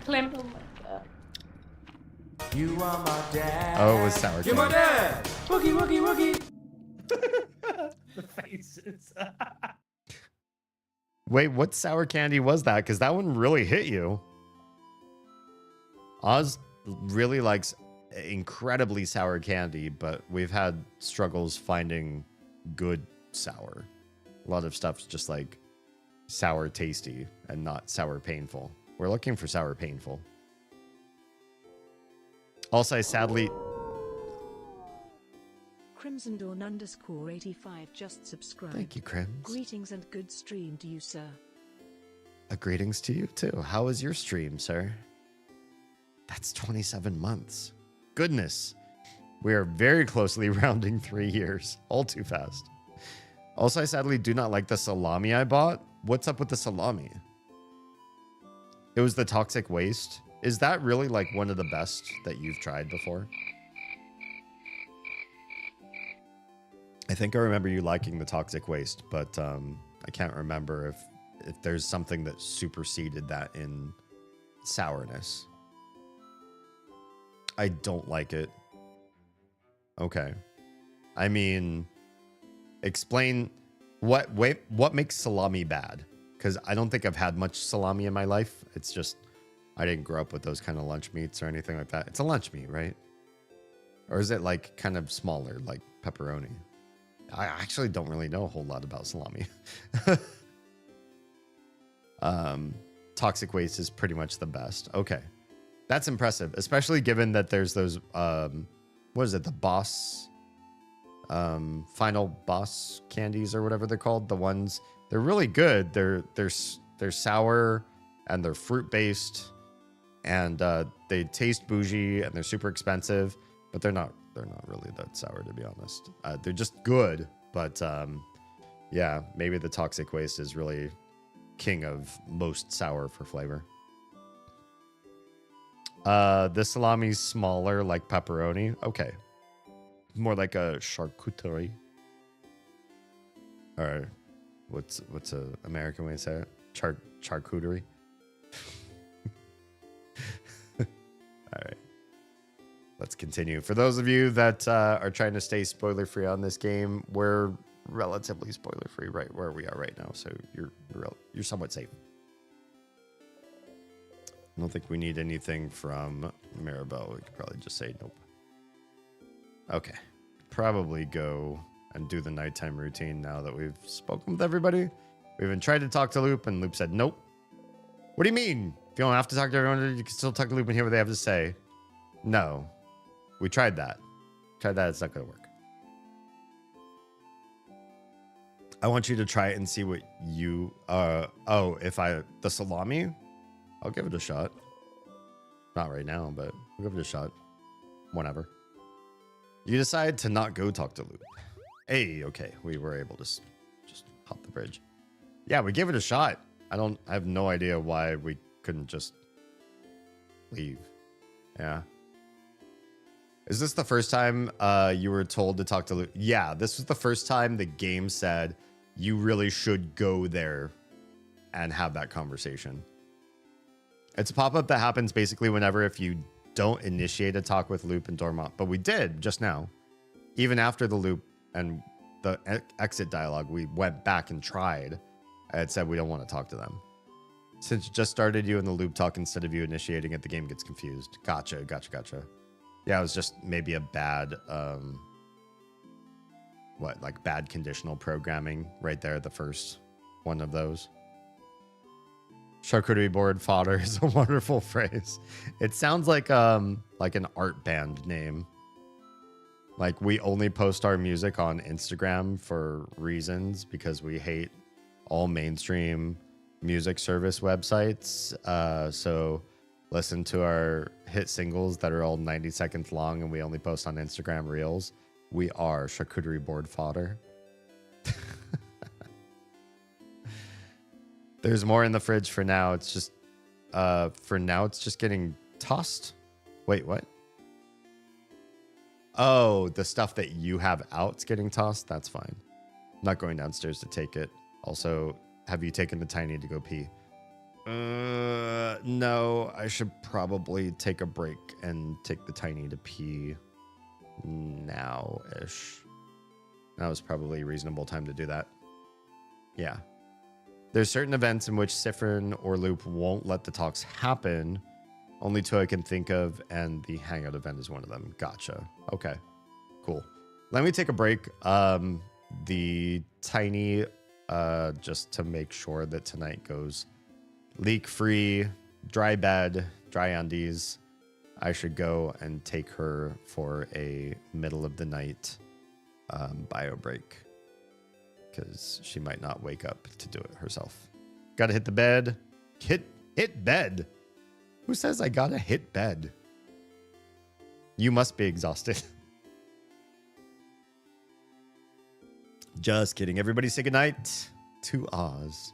Climp. You are my dad. Oh, it was sour You're my candy. dad. Woogie, woogie, woogie. The faces. Wait, what sour candy was that? Because that one really hit you. Oz really likes incredibly sour candy, but we've had struggles finding good sour. A lot of stuff's just like sour tasty and not sour painful. We're looking for sour painful. Also, I sadly... Crimson Dawn _85 just subscribed. Thank you, Crims. Greetings and good stream to you, sir. Greetings to you, too. How was your stream, sir? That's 27 months. Goodness. We are very closely rounding 3 years. All too fast. Also, I sadly do not like the salami I bought. What's up with the salami? It was the toxic waste. Is that really like one of the best that you've tried before? I think I remember you liking the toxic waste, but I can't remember if there's something that superseded that in sourness. I don't like it. Okay. I mean, explain what makes salami bad? Because I don't think I've had much salami in my life. It's just I didn't grow up with those kind of lunch meats or anything like that. It's a lunch meat, right? Or is it like kind of smaller, like pepperoni? I actually don't really know a whole lot about salami. Toxic waste is pretty much the best. Okay. That's impressive, especially given that there's those, what is it? The boss, final boss candies or whatever they're called. The ones, they're really good. They're sour and they're fruit based and they taste bougie and they're super expensive, but they're not really that sour, to be honest. They're just good, but yeah, maybe the toxic waste is really king of most sour for flavor. The salami's smaller, like pepperoni. Okay. More like a charcuterie. Or what's a American way to say it? Charcuterie. All right. Let's continue. For those of you that are trying to stay spoiler-free on this game, we're relatively spoiler-free right where we are right now, so you're somewhat safe. I don't think we need anything from Maribel. We could probably just say nope. Okay. Probably go and do the nighttime routine now that we've spoken with everybody. We even tried to talk to Loop, and Loop said nope. What do you mean? If you don't have to talk to everyone, you can still talk to Loop and hear what they have to say. No. We tried that. It's not going to work. I want you to try it and see what you... the salami? I'll give it a shot. Not right now, but I'll give it a shot. Whenever. You decide to not go talk to Loop. Hey, okay. We were able to just hop the bridge. Yeah, we gave it a shot. I have no idea why we couldn't just leave. Yeah. Is this the first time you were told to talk to Luke? Yeah, this was the first time the game said you really should go there and have that conversation. It's a pop-up that happens basically whenever if you don't initiate a talk with Loop and Dormont. But we did just now. Even after the Loop and the exit dialogue, we went back and tried. It said we don't want to talk to them. Since it just started you in the Loop talk instead of you initiating it, the game gets confused. Gotcha. Yeah, it was just maybe a bad, bad conditional programming right there, the first one of those. Charcuterie board fodder is a wonderful phrase. It sounds like an art band name. Like, we only post our music on Instagram for reasons because we hate all mainstream music service websites. So listen to our hit singles that are all 90 seconds long and we only post on Instagram Reels. We are charcuterie board fodder. There's more in the fridge for now. It's just, it's just getting tossed. Wait, what? Oh, the stuff that you have out's getting tossed? That's fine. I'm not going downstairs to take it. Also, have you taken the tiny to go pee? No, I should probably take a break and take the tiny to pee now-ish. That was probably a reasonable time to do that. Yeah. There's certain events in which Siffrin or Loop won't let the talks happen. Only two I can think of, and the hangout event is one of them. Gotcha. Okay. Cool. Let me take a break. The tiny, just to make sure that tonight goes leak-free, dry bed, dry undies. I should go and take her for a middle of the night bio break, because she might not wake up to do it herself. Gotta hit the bed. Hit bed. Who says I gotta hit bed? You must be exhausted. Just kidding. Everybody say goodnight to Oz.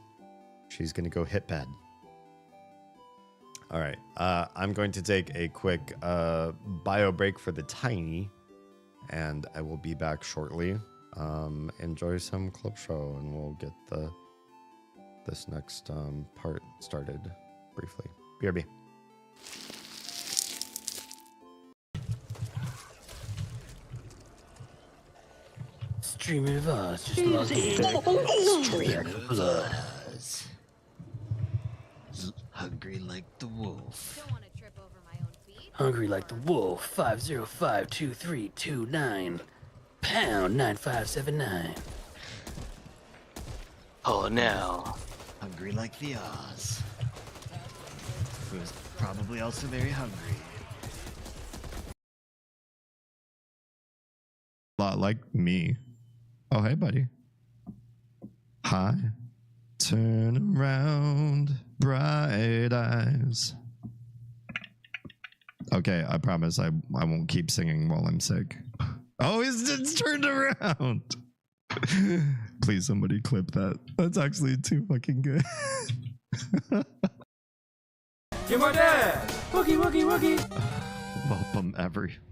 She's gonna go hit bed. All right. I'm going to take a quick bio break for the tiny, and I will be back shortly. Enjoy some clip show, and we'll get this next part started briefly. BRB. Streaming of us, just logged in. Stream of blood. Hungry like the wolf. Don't want to trip over my own feet. Hungry like the wolf, 5052329. Pound 9579. Oh, now. Hungry like the Oz. Who's probably also very hungry. A lot like me. Oh, hey, buddy. Hi. Turn around, bright eyes. Okay, I promise I won't keep singing while I'm sick. Oh, it's turned around. Please, somebody clip that. That's actually too fucking good. You're my dad. Wookie, wookie, wookie.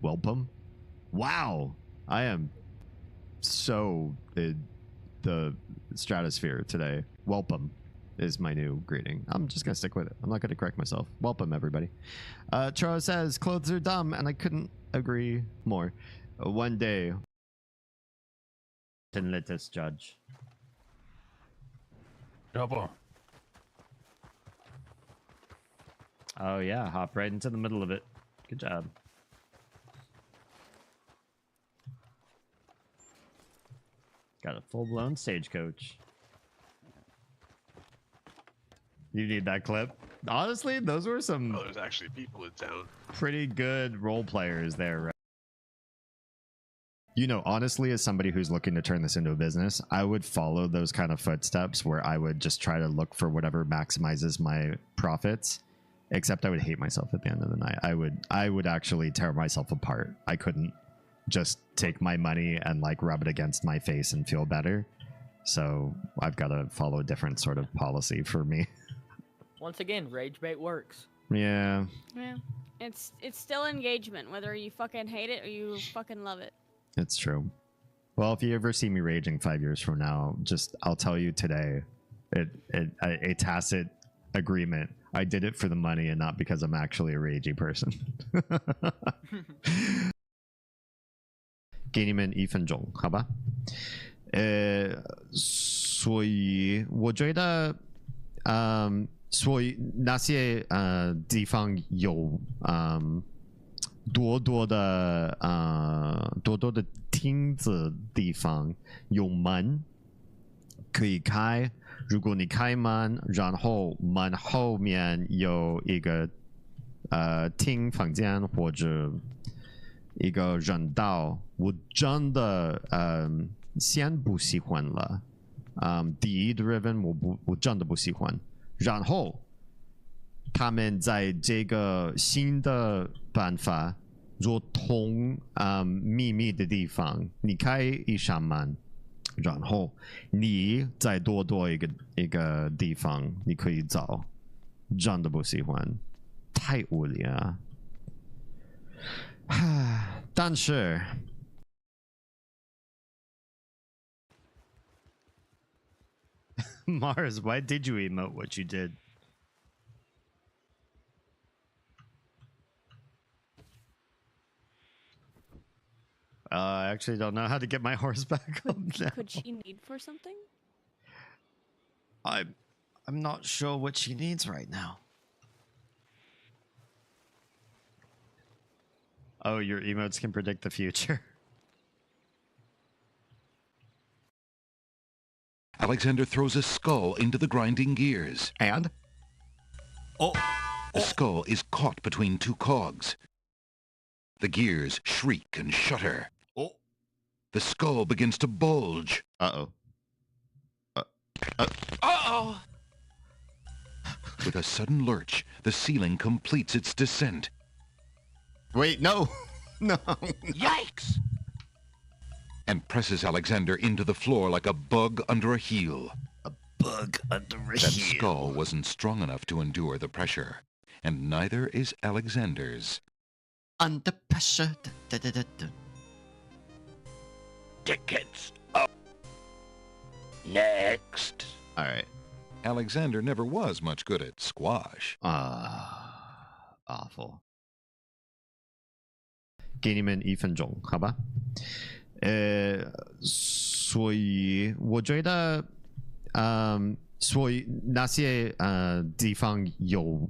Welcome. Wow, I am so in the stratosphere today. Welcome is my new greeting. I'm just gonna stick with it. I'm not gonna correct myself. Welcome, everybody. Charo says clothes are dumb, and I couldn't agree more. One day, and let us judge. Double. Oh yeah, hop right into the middle of it. Good job. Got a full-blown stagecoach. You need that clip. Honestly, those were some there's actually people in town. pretty good role players there, right? You know, honestly, as somebody who's looking to turn this into a business, I would follow those kind of footsteps where I would just try to look for whatever maximizes my profits. Except I would hate myself at the end of the night. I would actually tear myself apart. I couldn't just take my money and like rub it against my face and feel better. So I've got to follow a different sort of policy for me. Once again, rage bait works. Yeah. Yeah. It's still engagement, whether you fucking hate it or you fucking love it. It's true. Well, if you ever see me raging 5 years from now, I'll tell you today, a tacit agreement. I did it for the money and not because I'm actually a ragey person. 给你们1分钟，好吧？所以我觉得，所以那些地方有多多的亭子地方有门可以开。如果你开门，然后门后面有一个厅房间或者一个人道，我真的先不喜欢了。第一的人我真的不喜欢。然后他们在这个新的办法做通秘密的地方，你开一扇门。然后你再多一个地方你可以找，真的不喜欢，太无聊。但是 Mars, why did you emote what you did? I actually don't know how to get my horse back up now. Could she need for something? I'm not sure what she needs right now. Oh, your emotes can predict the future. Alexander throws a skull into the grinding gears. And? Oh! The skull is caught between two cogs. The gears shriek and shudder. Oh! The skull begins to bulge. Uh-oh. Uh-oh! With a sudden lurch, the ceiling completes its descent. Wait, no! No! Yikes! And presses Alexander into the floor like a bug under a heel. A bug under a That heel. skull wasn't strong enough to endure the pressure, and neither is Alexander's. Under pressure. Tickets up. Next. All right. Alexander never was much good at squash. Awful. 给你们1分钟，好吧？所以我觉得，所以那些地方有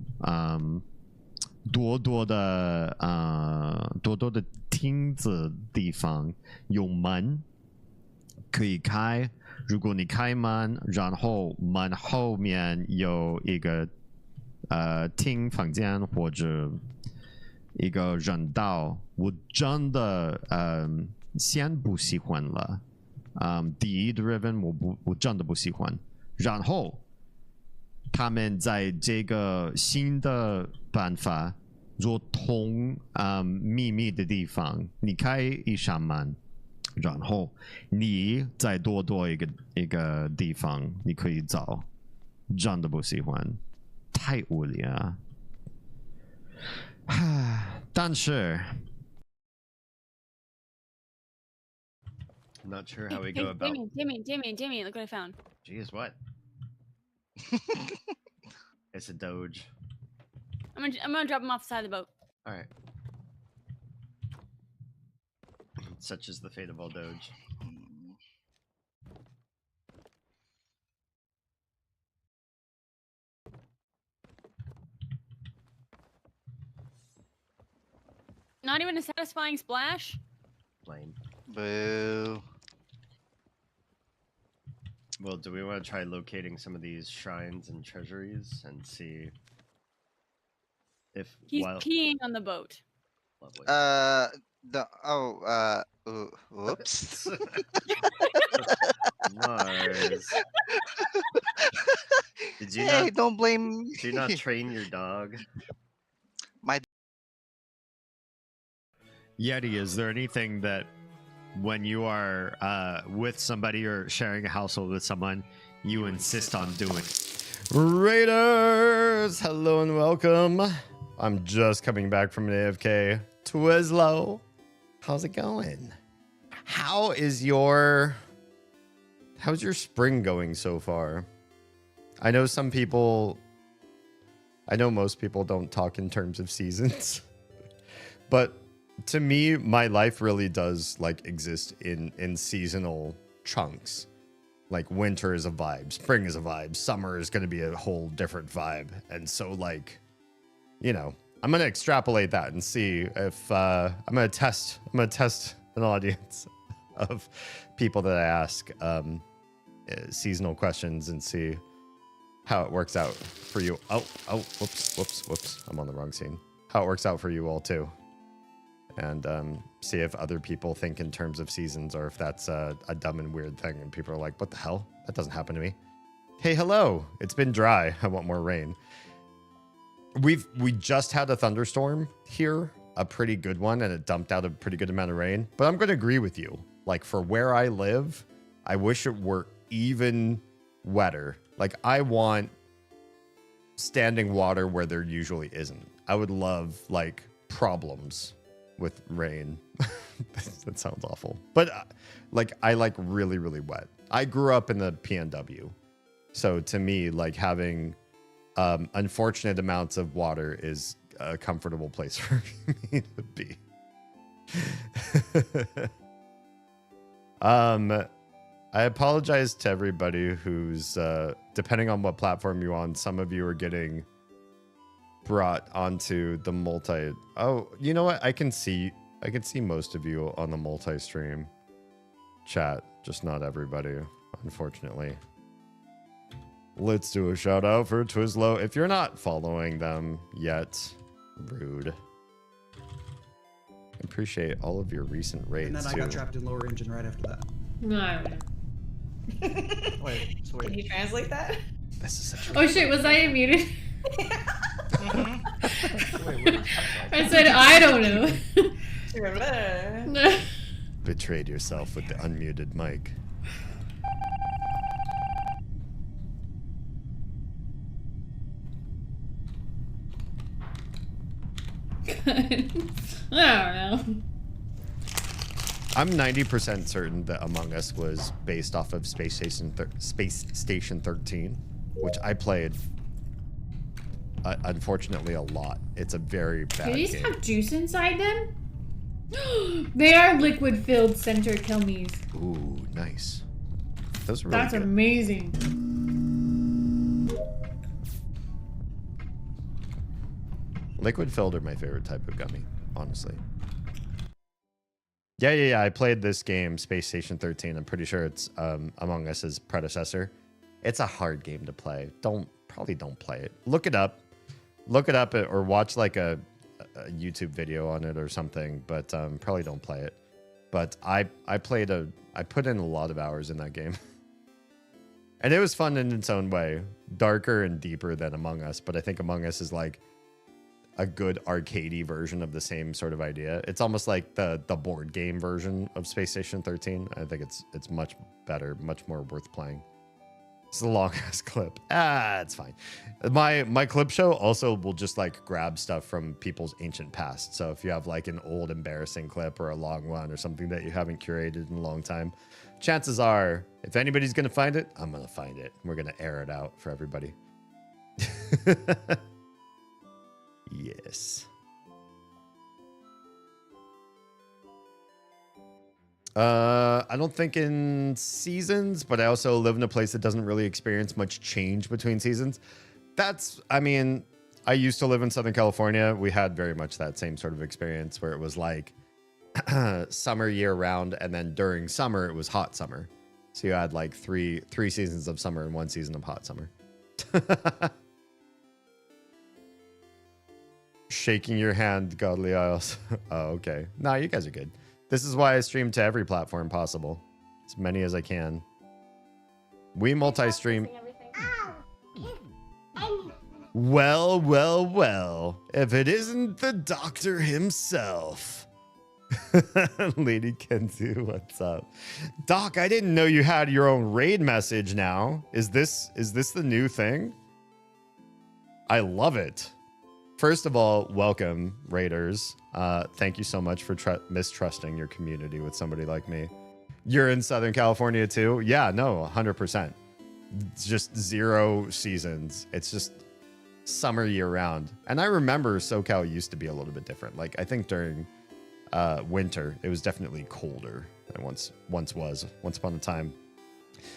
多多的亭子地方有门可以开。如果你开门，然后门后面有一个厅房间或者一个人道，我真的先不喜欢了。第一 driven 我真的不喜欢。然后他们在这个新的办法做通秘密的地方，你开一扇门，然后你再多一个地方你可以找，真的不喜欢，太无聊了。但是 I'm not sure how we go about. Jimmy, look what I found. Jeez, what? It's a doge. I'm gonna drop him off the side of the boat. All right. Such is the fate of all doge. Not even a satisfying splash? Lame. Boo. Well, do we want to try locating some of these shrines and treasuries and see if He's peeing on the boat. Lovely. Whoops. Mars. Did you Hey, not, don't blame. did you not train your dog? My Yeti, is there anything that when you are with somebody or sharing a household with someone, you insist on doing? Raiders! Hello and welcome. I'm just coming back from an AFK. Twizzlo, how's it going? How's your spring going so far? I know most people don't talk in terms of seasons, but to me, my life really does like exist in seasonal chunks. Like winter is a vibe, spring is a vibe, summer is going to be a whole different vibe. And so like, you know, I'm going to extrapolate that and see if I'm going to test an audience of people that I ask seasonal questions and see how it works out for you. Oh, whoops. I'm on the wrong scene. How it works out for you all too. And see if other people think in terms of seasons or if that's a dumb and weird thing. And people are like, what the hell? That doesn't happen to me. Hey, hello. It's been dry. I want more rain. We just had a thunderstorm here, a pretty good one, and it dumped out a pretty good amount of rain. But I'm going to agree with you. Like for where I live, I wish it were even wetter. Like I want standing water where there usually isn't. I would love like problems with rain. That sounds awful. But like I like really, really wet. I grew up in the PNW. So to me, like having unfortunate amounts of water is a comfortable place for me to be. I apologize to everybody who's depending on what platform you're on, some of you are getting brought onto the multi. Oh, you know what? I can see most of you on the multi-stream chat, just not everybody, unfortunately. Let's do a shout out for Twizzlo. If you're not following them yet, rude. Appreciate all of your recent raids And then I too. got trapped in lower engine right after that. No, I don't know. Wait, so wait. Can you translate that? This is such a Oh shit, was I muted? Wait, I said I don't know. Betrayed yourself with the unmuted mic. I don't know. I'm 90% certain that Among Us was based off of Space Station 13, which I played unfortunately a lot. It's a very bad Do these game. have juice inside them? They are liquid-filled center Kelmies. Ooh, nice. Those are really That's good. amazing. Liquid filled are my favorite type of gummy, honestly. Yeah. I played this game, Space Station 13. I'm pretty sure it's Among Us's predecessor. It's a hard game to play. Probably don't play it. Look it up. Or watch like a YouTube video on it or something. But probably don't play it. But I put in a lot of hours in that game. And it was fun in its own way. Darker and deeper than Among Us. But I think Among Us is like a good arcadey version of the same sort of idea. It's almost like the board game version of Space Station 13. I think it's much better, much more worth playing. It's a long ass clip. It's fine. My clip show also will just like grab stuff from people's ancient past. So if you have like an old embarrassing clip or a long one or something that you haven't curated in a long time, chances are if anybody's gonna find it, I'm gonna find it. We're gonna air it out for everybody. Yes. I don't think in seasons, but I also live in a place that doesn't really experience much change between seasons. I mean, I used to live in Southern California. We had very much that same sort of experience where it was like summer year round, and then during summer it was hot summer. So you had like three seasons of summer and 1 season of hot summer. Shaking your hand, Godly Isles. Oh, okay. Nah, you guys are good. This is why I stream to every platform possible. As many as I can. We multi-stream. Well. If it isn't the doctor himself. Lady Kenzu, what's up? Doc, I didn't know you had your own raid message now. Is this the new thing? I love it. First of all, welcome, Raiders. Thank you so much for mistrusting your community with somebody like me. You're in Southern California too? Yeah, no, 100%. It's just 0 seasons. It's just summer year round. And I remember SoCal used to be a little bit different. Like, I think during winter, it was definitely colder than it once was, once upon a time.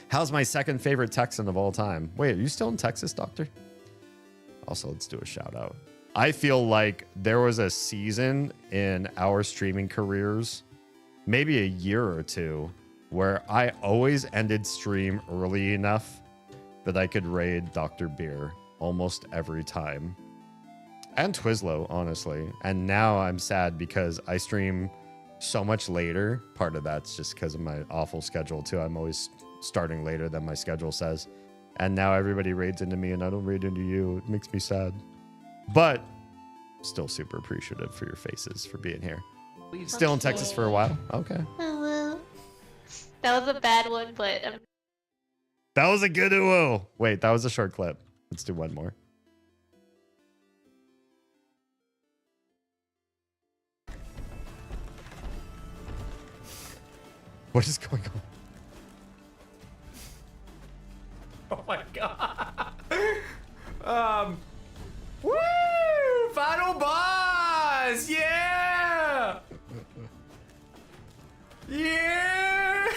How's my second favorite Texan of all time? Wait, are you still in Texas, Doctor? Also, let's do a shout out. I feel like there was a season in our streaming careers, maybe a year or two, where I always ended stream early enough that I could raid Dr. Beer almost every time. And Twizzlo, honestly. And now I'm sad because I stream so much later. Part of that's just because of my awful schedule, too. I'm always starting later than my schedule says. And now everybody raids into me and I don't raid into you. It makes me sad. But still super appreciative for your faces for being here. Still in Texas for a while? Okay. Hello. That was a bad one, but That was a good ooh. Wait, that was a short clip. Let's do one more. What is going on? Oh my god. Woo! Final boss! Yeah! Yeah!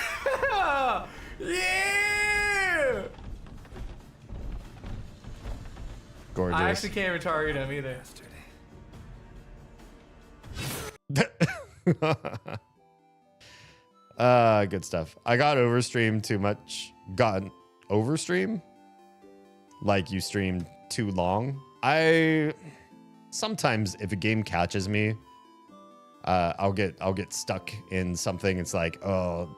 Yeah! Gorgeous. I actually can't even target him either. Good stuff. I got overstreamed too much. Gotten overstream? Like you streamed too long? I sometimes if a game catches me, I'll get stuck in something. It's like, oh,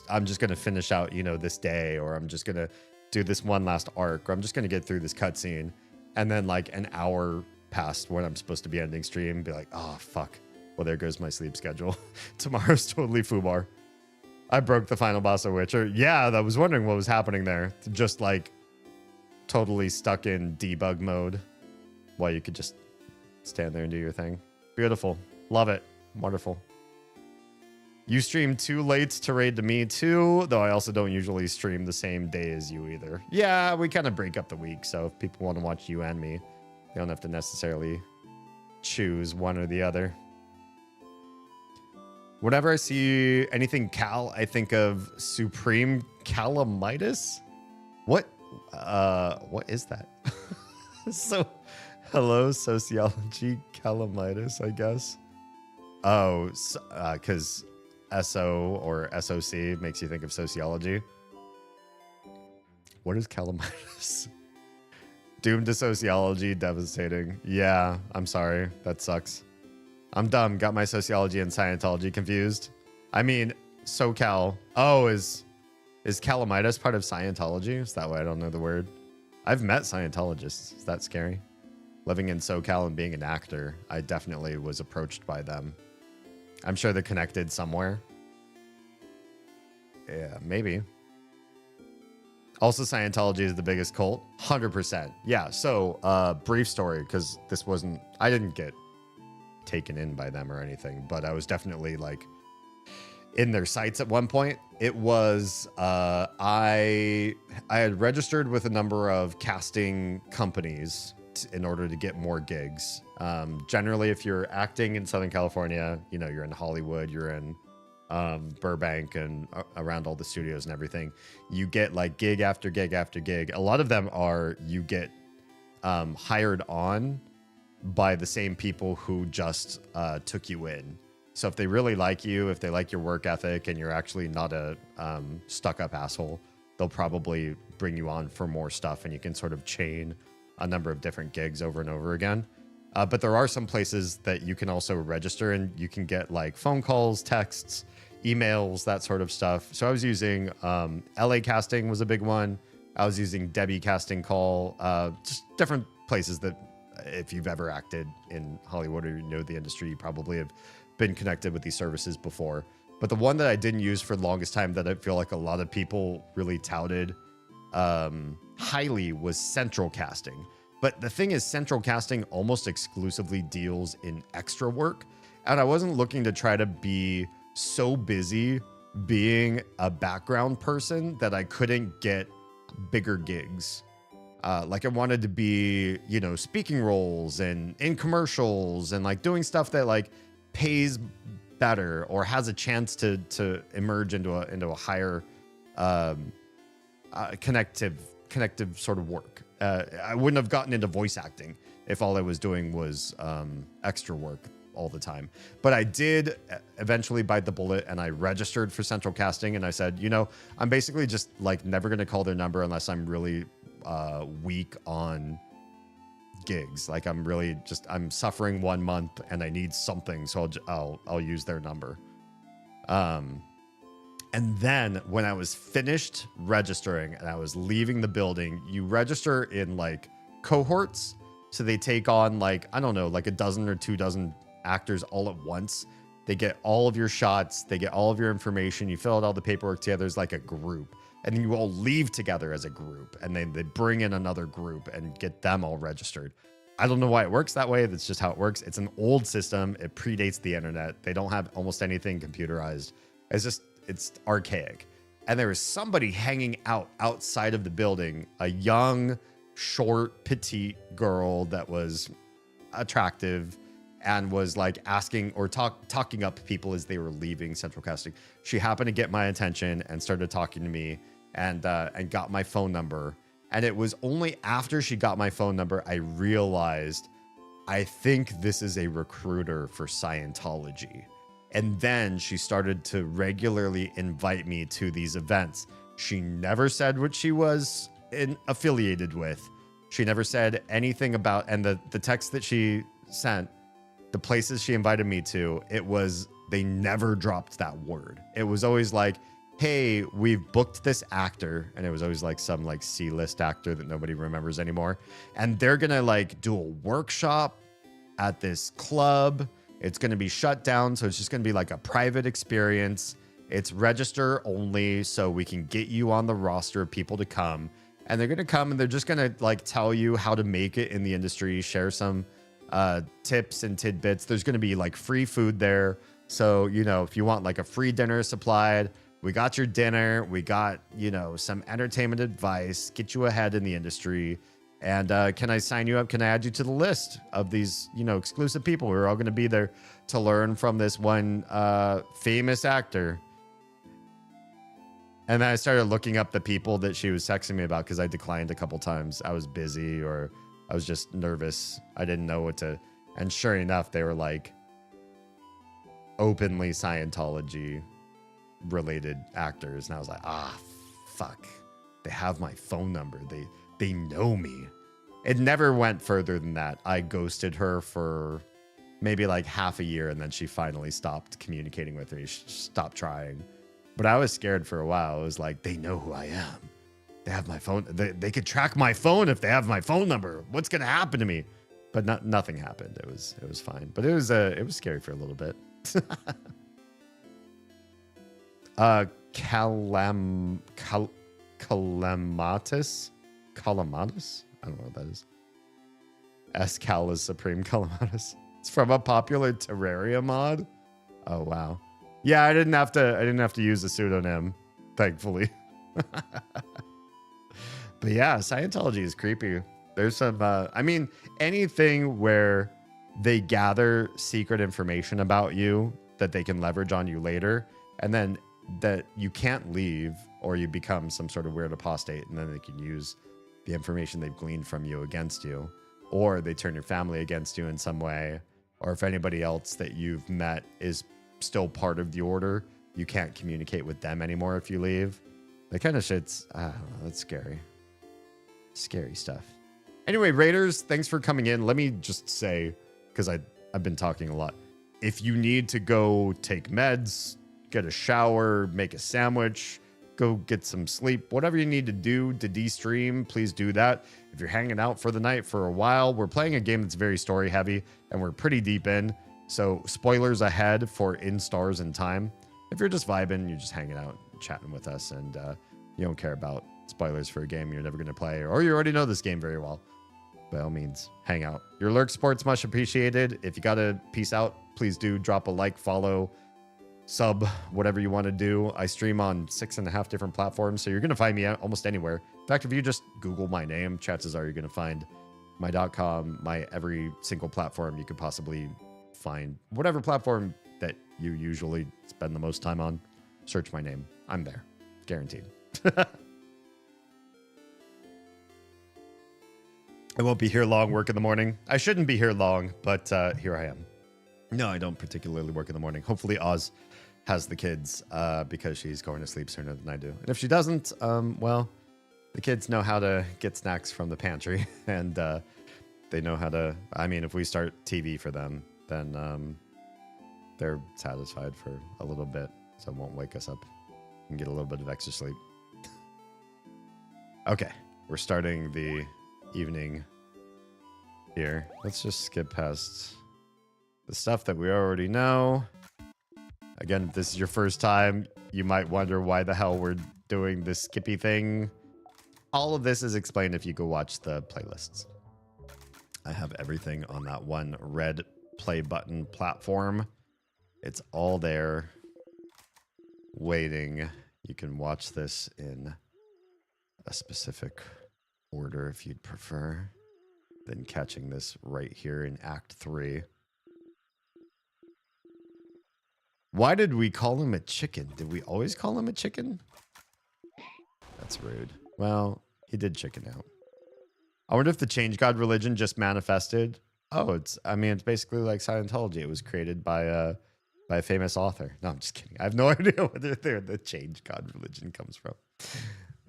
I'm just gonna finish out, this day, or I'm just gonna do this one last arc, or I'm just gonna get through this cutscene, and then like an hour past when I'm supposed to be ending stream, be like, oh fuck. Well, there goes my sleep schedule. Tomorrow's totally foobar. I broke the final boss of Witcher. Yeah, I was wondering what was happening there. Just like totally stuck in debug mode while you could just stand there and do your thing. Beautiful. Love it. Wonderful. You stream too late to raid to me too, though I also don't usually stream the same day as you either. Yeah, we kind of break up the week, so if people want to watch you and me, they don't have to necessarily choose one or the other. Whenever I see anything Cal, I think of Supreme Calamitis. What is that? So, hello, sociology Calamitis, I guess. Oh, because SO or SOC makes you think of sociology. What is Calamitis? Doomed to sociology, devastating. Yeah, I'm sorry. That sucks. I'm dumb. Got my sociology and Scientology confused. I mean, SoCal. Oh, is Calamitis part of Scientology? Is that why I don't know the word? I've met Scientologists. Is that scary? Living in SoCal and being an actor, I definitely was approached by them. I'm sure they're connected somewhere. Yeah, maybe. Also, Scientology is the biggest cult. 100%. Yeah, so brief story, because I didn't get taken in by them or anything, but I was definitely like in their sites at one point. It was I had registered with a number of casting companies in order to get more gigs. Generally, if you're acting in Southern California, you're in Hollywood, you're in Burbank and around all the studios and everything, you get like gig after gig after gig. A lot of them are you get hired on by the same people who just took you in. So if they really like you, if they like your work ethic and you're actually not a stuck-up asshole, they'll probably bring you on for more stuff, and you can sort of chain a number of different gigs over and over again. But there are some places that you can also register, and you can get like phone calls, texts, emails, that sort of stuff. So I was using LA Casting was a big one. I was using Debbie Casting Call, just different places that if you've ever acted in Hollywood or you know the industry, you probably have been connected with these services before. But the one that I didn't use for the longest time that I feel like a lot of people really touted highly was Central Casting. But the thing is, Central Casting almost exclusively deals in extra work. And I wasn't looking to try to be so busy being a background person that I couldn't get bigger gigs. Like I wanted to be, speaking roles and in commercials and like doing stuff that like pays better or has a chance to emerge into a higher connective sort of work. I wouldn't have gotten into voice acting if all I was doing was extra work all the time. But I did eventually bite the bullet and I registered for Central Casting, and I said, I'm basically just like never going to call their number unless I'm really weak on gigs. Like I'm suffering 1 month and I need something, so I'll use their number. And then when I was finished registering and I was leaving the building, you register in like cohorts. So they take on like, I don't know, like a dozen or 2 dozen actors all at once. They get all of your shots. They get all of your information. You fill out all the paperwork together as like a group. And then you all leave together as a group. And then they bring in another group and get them all registered. I don't know why it works that way. That's just how it works. It's an old system. It predates the internet. They don't have almost anything computerized. it's archaic. And there was somebody hanging out outside of the building, a young, short, petite girl that was attractive and was like asking or talking up people as they were leaving Central Casting. She happened to get my attention and started talking to me and got my phone number. And it was only after she got my phone number I realized, I think this is a recruiter for Scientology. And then she started to regularly invite me to these events. She never said what she was affiliated with. She never said anything about, and the text that she sent, the places she invited me to, they never dropped that word. It was always like, hey, we've booked this actor. And it was always like some like C-list actor that nobody remembers anymore. And they're going to like do a workshop at this club. It's going to be shut down. So it's just going to be like a private experience. It's register only. So we can get you on the roster of people to come. And they're going to come and they're just going to like tell you how to make it in the industry, share some tips and tidbits. There's going to be like free food there. So, you know, if you want like a free dinner supplied, we got your dinner. We got, you know, some entertainment advice, get you ahead in the industry. And can I sign you up? Can I add you to the list of these, you know, exclusive people who are all going to be there to learn from this one famous actor? And then I started looking up the people that she was texting me about because I declined a couple times. I was busy or I was just nervous. I didn't know what to. And sure enough, they were like openly Scientology related actors. And I was like, fuck. They have my phone number. They know me. It never went further than that. I ghosted her for maybe like half a year. And then she finally stopped communicating with me. She stopped trying. But I was scared for a while. It was like, they know who I am. They have my phone. They could track my phone if they have my phone number. What's going to happen to me? But nothing happened. It was fine. But it was scary for a little bit. Calamatus? Calamatus? I don't know what that is. Escal is Supreme Calamatus. It's from a popular Terraria mod. Oh wow. Yeah, I didn't have to use a pseudonym, thankfully. But yeah, Scientology is creepy. There's some I mean, anything where they gather secret information about you that they can leverage on you later, and then that you can't leave, or you become some sort of weird apostate, and then they can use the information they've gleaned from you against you, or they turn your family against you in some way, or if anybody else that you've met is still part of the order, you can't communicate with them anymore if you leave. That kind of shit's, I don't know, that's scary. Scary stuff. Anyway, Raiders, thanks for coming in. Let me just say, because I've been talking a lot, if you need to go take meds, get a shower, make a sandwich, go get some sleep, whatever you need to do to de-stream, please do that. If you're hanging out for the night for a while, we're playing a game that's very story heavy and we're pretty deep in. So spoilers ahead for In Stars in Time. If you're just vibing, you're just hanging out, chatting with us, and you don't care about spoilers for a game you're never going to play, or you already know this game very well, by all means, hang out. Your lurk support's much appreciated. If you got to peace out, please do drop a like, follow, sub, whatever you want to do. I stream on 6.5 different platforms, so you're going to find me almost anywhere. In fact, if you just Google my name, chances are you're going to find my .com, my every single platform you could possibly find. Whatever platform that you usually spend the most time on, search my name. I'm there. Guaranteed. I won't be here long, work in the morning. I shouldn't be here long, but here I am. No, I don't particularly work in the morning. Hopefully Oz has the kids because she's going to sleep sooner than I do. And if she doesn't, well, the kids know how to get snacks from the pantry, and they know how to, I mean, if we start TV for them, then they're satisfied for a little bit, so it won't wake us up and get a little bit of extra sleep. Okay, we're starting the evening here. Let's just skip past the stuff that we already know. Again, if this is your first time, you might wonder why the hell we're doing this skippy thing. All of this is explained if you go watch the playlists. I have everything on that one red play button platform. It's all there. waiting, you can watch this in a specific order if you'd prefer. Then catching this right here in Act 3. Why did we call him a chicken? Did we always call him a chicken? That's rude. Well, he did chicken out. I wonder if the Change God religion just manifested. Oh, it's basically like Scientology. It was created by a famous author. No, I'm just kidding. I have no idea where the Change God religion comes from.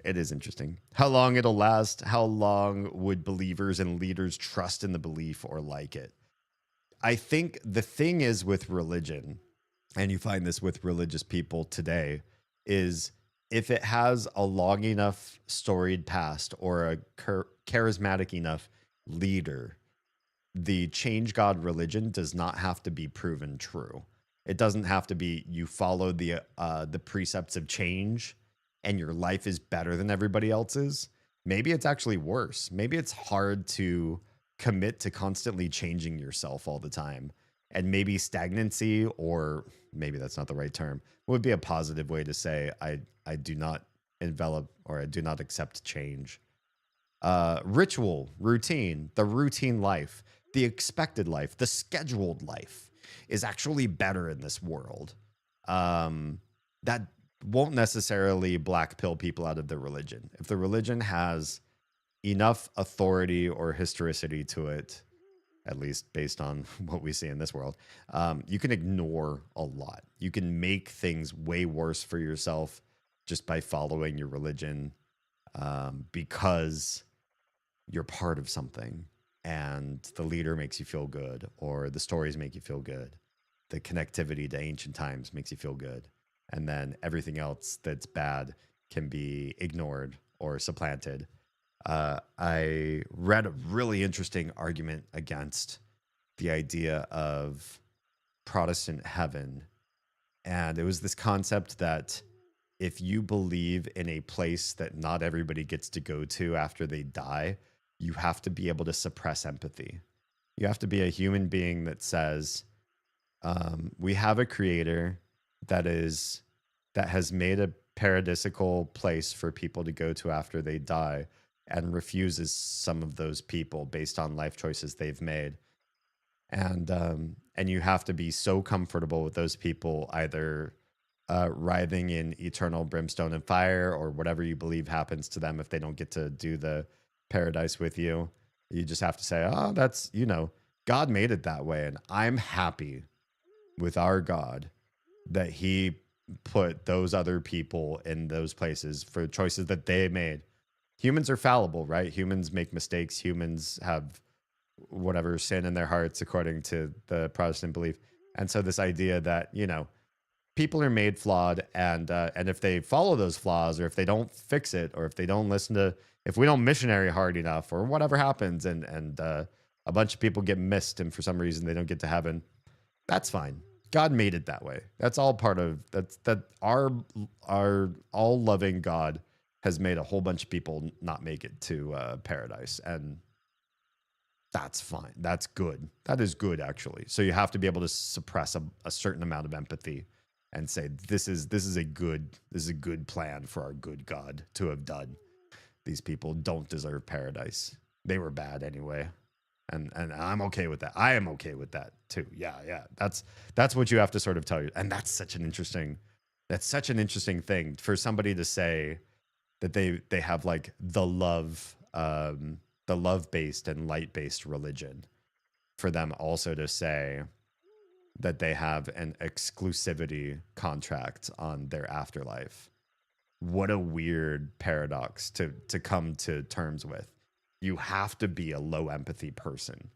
It is interesting. How long it'll last? How long would believers and leaders trust in the belief or like it? I think the thing is with religion, and you find this with religious people today, is if it has a long enough storied past or a charismatic enough leader, the Change God religion does not have to be proven true. It doesn't have to be you follow the precepts of change and your life is better than everybody else's. Maybe it's actually worse. Maybe it's hard to commit to constantly changing yourself all the time. And maybe stagnancy, or maybe that's not the right term, would be a positive way to say I do not envelop or I do not accept change. Ritual, routine, the routine life, the expected life, the scheduled life is actually better in this world. That won't necessarily black pill people out of the religion. If the religion has enough authority or historicity to it, at least based on what we see in this world, you can ignore a lot. You can make things way worse for yourself just by following your religion, because you're part of something and the leader makes you feel good, or the stories make you feel good. The connectivity to ancient times makes you feel good. And then everything else that's bad can be ignored or supplanted. I read a really interesting argument against the idea of Protestant heaven. And it was this concept that if you believe in a place that not everybody gets to go to after they die, you have to be able to suppress empathy. You have to be a human being that says, we have a creator that has made a paradisical place for people to go to after they die, and refuses some of those people based on life choices they've made. And you have to be so comfortable with those people either writhing in eternal brimstone and fire, or whatever you believe happens to them if they don't get to do the paradise with you. You just have to say, oh, that's, God made it that way. And I'm happy with our God that he put those other people in those places for choices that they made. Humans are fallible, right? Humans make mistakes. Humans have whatever sin in their hearts, according to the Protestant belief. And so this idea that, people are made flawed, and if they follow those flaws, or if they don't fix it, or if they don't if we don't missionary hard enough, or whatever happens, and a bunch of people get missed, and for some reason they don't get to heaven, that's fine. God made it that way. That's all part of that. Our all loving God has made a whole bunch of people not make it to paradise, and that's fine. That's good. That is good, actually. So you have to be able to suppress a certain amount of empathy and say, this is a good plan for our good God to have done. These people don't deserve paradise. They were bad anyway. And I'm okay with that. I am okay with that too. Yeah. That's what you have to sort of tell you. And that's such an interesting thing for somebody to say, that they have like the love-based and light-based religion, for them also to say that they have an exclusivity contract on their afterlife. What a weird paradox to come to terms with. You have to be a low empathy person.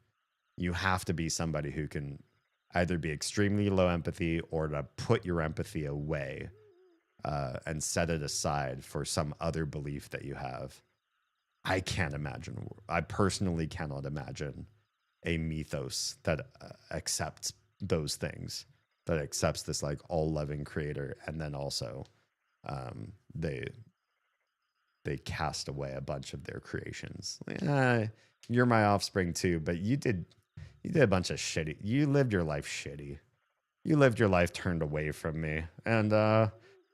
You have to be somebody who can either be extremely low empathy, or to put your empathy away and set it aside for some other belief that you have. I personally cannot imagine a mythos that accepts those things, that accepts this like all-loving creator, and then also they cast away a bunch of their creations. You're my offspring too, but you did a bunch of shitty. You lived your life shitty. You lived your life turned away from me, and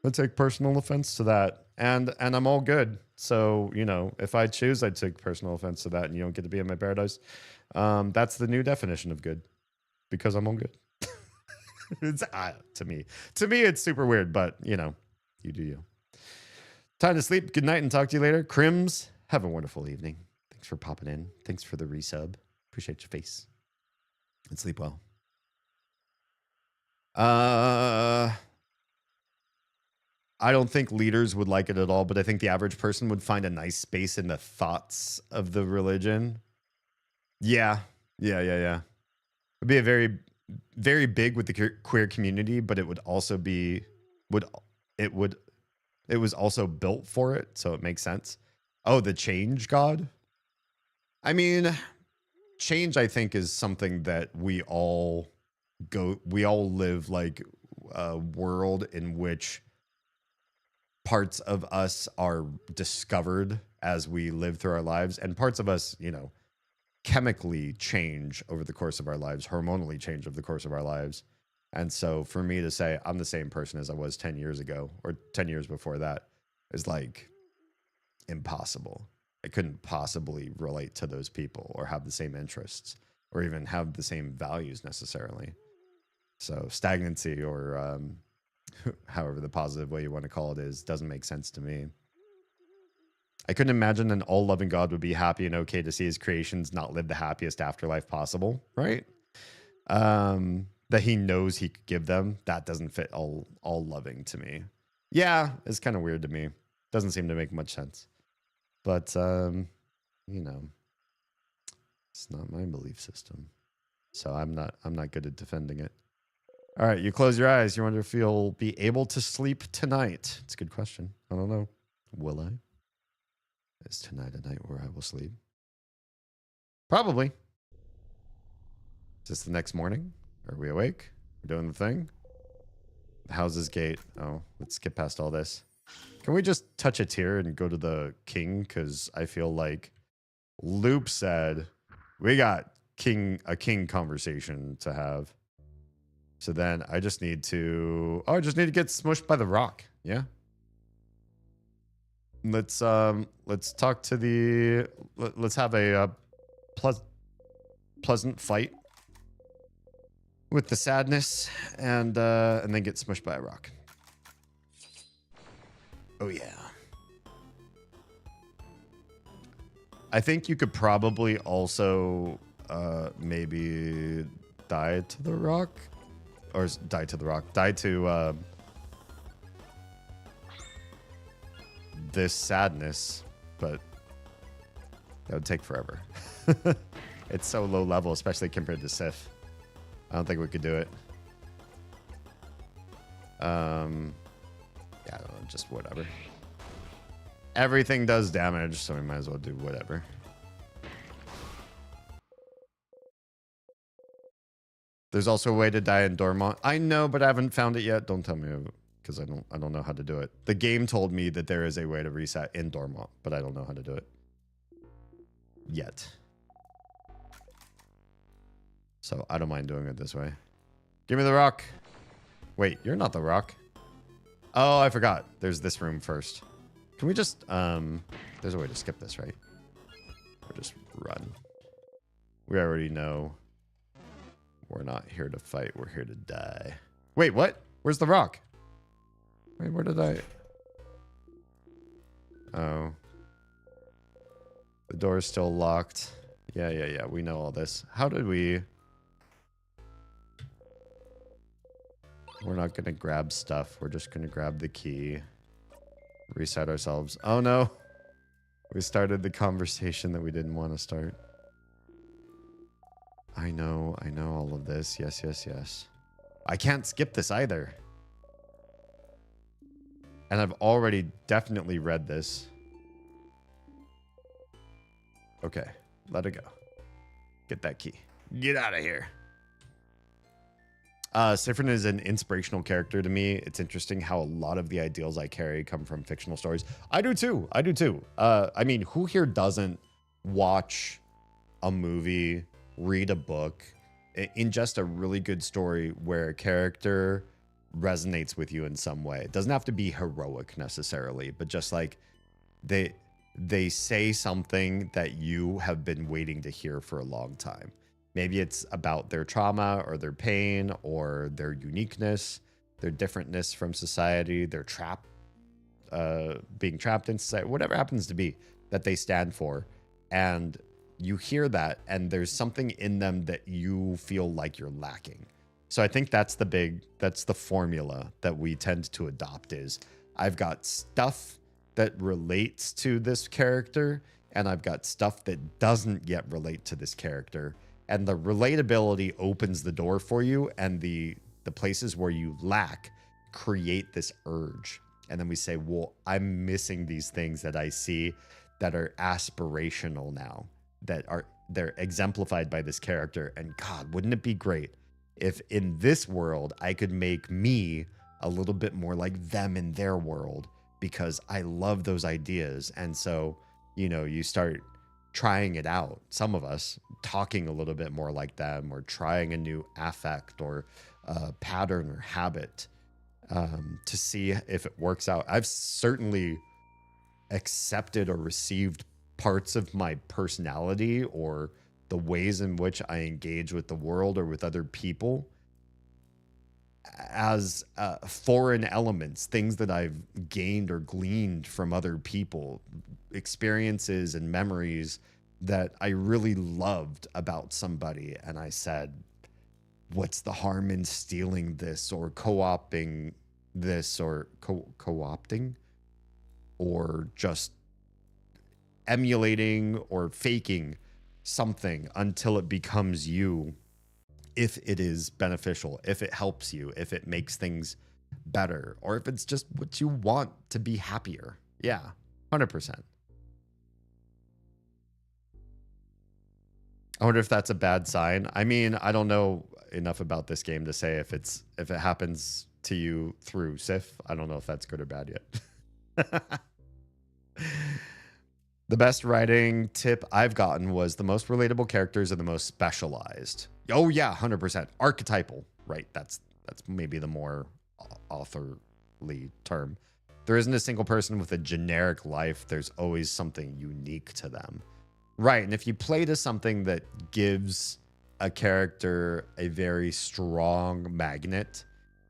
I take personal offense to that, and I'm all good. So you know, if I choose, I take personal offense to that, and you don't get to be in my paradise. That's the new definition of good, because I'm all good. It's to me, it's super weird, but you know, you do you. Time to sleep. Good night, and talk to you later. Crims, have a wonderful evening. Thanks for popping in. Thanks for the resub. Appreciate your face. And sleep well. I don't think leaders would like it at all, but I think the average person would find a nice space in the thoughts of the religion. Yeah. It'd be a very big with the queer community, but it would also be it was also built for it, so it makes sense. Oh, the change god? I mean, change I think is something that we all live like a world in which parts of us are discovered as we live through our lives, and parts of us, you know, chemically change over the course of our lives, hormonally change over the course of our lives. And so for me to say I'm the same person as I was 10 years ago or 10 years before that is like impossible. I couldn't possibly relate to those people or have the same interests or even have the same values necessarily. So stagnancy or however the positive way you want to call it is doesn't make sense to me. I couldn't imagine an all-loving God would be happy and okay to see his creations not live the happiest afterlife possible, right? That he knows he could give them. That doesn't fit all loving to me. Yeah, it's kind of weird to me. Doesn't seem to make much sense. But you know, it's not my belief system. So I'm not good at defending it. All right, you close your eyes. You wonder if you'll be able to sleep tonight. It's a good question. I don't know. Will I? Is tonight a night where I will sleep? Probably. Is this the next morning? Are we awake? We're doing the thing? The house's gate. Oh, let's skip past all this. Can we just touch a tier and go to the king? Because I feel like Loop said we got a king conversation to have. So then I just need to... Oh, I just need to get smushed by the rock. Yeah. Let's talk to the... Let's have a pleasant fight with the sadness and then get smushed by a rock. Oh, yeah. I think you could probably also maybe die to the rock. Or die to the rock. Die to this sadness. But that would take forever. It's so low level, especially compared to Sif. I don't think we could do it. Yeah, I don't know, just whatever. Everything does damage, so we might as well do whatever. There's also a way to die in Dormont. I know, but I haven't found it yet. Don't tell me, because I don't know how to do it. The game told me that there is a way to reset in Dormont, but I don't know how to do it yet. So I don't mind doing it this way. Give me the rock. Wait, you're not the rock. Oh, I forgot. There's this room first. Can we just, there's a way to skip this, right? Or just run. We already know we're not here to fight. We're here to die. Wait, what? Where's the rock? Wait, where did I? Oh. The door is still locked. Yeah. We know all this. How did we? We're not going to grab stuff. We're just going to grab the key. Reset ourselves. Oh, no. We started the conversation that we didn't want to start. I know all of this. Yes. I can't skip this either. And I've already definitely read this. Okay, let it go. Get that key. Get out of here. Sifrin is an inspirational character to me. It's interesting how a lot of the ideals I carry come from fictional stories. I do too. I mean, who here doesn't watch a movie, read a book, ingest a really good story where a character resonates with you in some way. It doesn't have to be heroic necessarily, but just like they say something that you have been waiting to hear for a long time. Maybe it's about their trauma or their pain or their uniqueness, their differentness from society, their being trapped in society, whatever happens to be that they stand for. And you hear that and there's something in them that you feel like you're lacking. So I think that's the formula that we tend to adopt is I've got stuff that relates to this character and I've got stuff that doesn't yet relate to this character. And the relatability opens the door for you, and the places where you lack create this urge. And then we say, well, I'm missing these things that I see that are aspirational now, they're exemplified by this character. And God, wouldn't it be great if in this world I could make me a little bit more like them in their world, because I love those ideas. And so, you start trying it out. Some of us talking a little bit more like them, or trying a new affect or pattern or habit to see if it works out. I've certainly accepted or received parts of my personality or the ways in which I engage with the world or with other people as foreign elements, things that I've gained or gleaned from other people, experiences and memories that I really loved about somebody. And I said, what's the harm in stealing this or co-opting this or co-opting or just emulating or faking something until it becomes you, if it is beneficial, if it helps you, if it makes things better, or if it's just what you want to be happier. Yeah, 100%. I wonder if that's a bad sign. I mean, I don't know enough about this game to say if it happens to you through Sif. I don't know if that's good or bad yet. The best writing tip I've gotten was the most relatable characters are the most specialized. Oh yeah, 100%. Archetypal, right? That's maybe the more authorly term. There isn't a single person with a generic life. There's always something unique to them. Right, and if you play to something that gives a character a very strong magnet,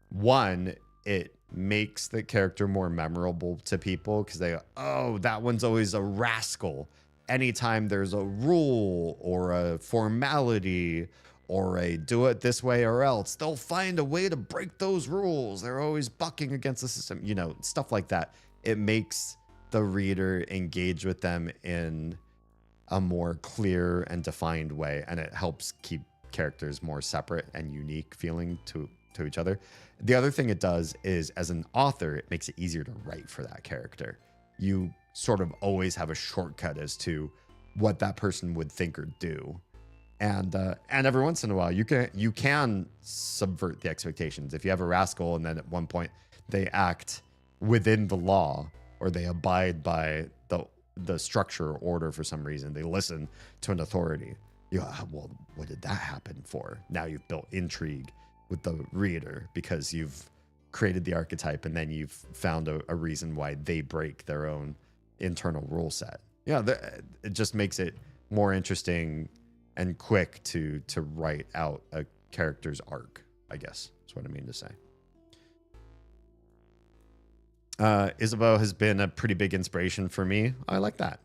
one, it makes the character more memorable to people because they go, oh, that one's always a rascal. Anytime there's a rule or a formality or a do it this way or else, they'll find a way to break those rules. They're always bucking against the system, stuff like that. It makes the reader engage with them in a more clear and defined way, and it helps keep characters more separate and unique feeling to each other. The other thing it does is, as an author, it makes it easier to write for that character. You sort of always have a shortcut as to what that person would think or do. And every once in a while, you can subvert the expectations. If you have a rascal and then at one point they act within the law or they abide by the structure or order for some reason, they listen to an authority. You go, well, what did that happen for? Now you've built intrigue with the reader because you've created the archetype and then you've found a reason why they break their own internal rule set. Yeah, it just makes it more interesting and quick to write out a character's arc, I guess is what I mean to say. Isabeau has been a pretty big inspiration for me. I like that.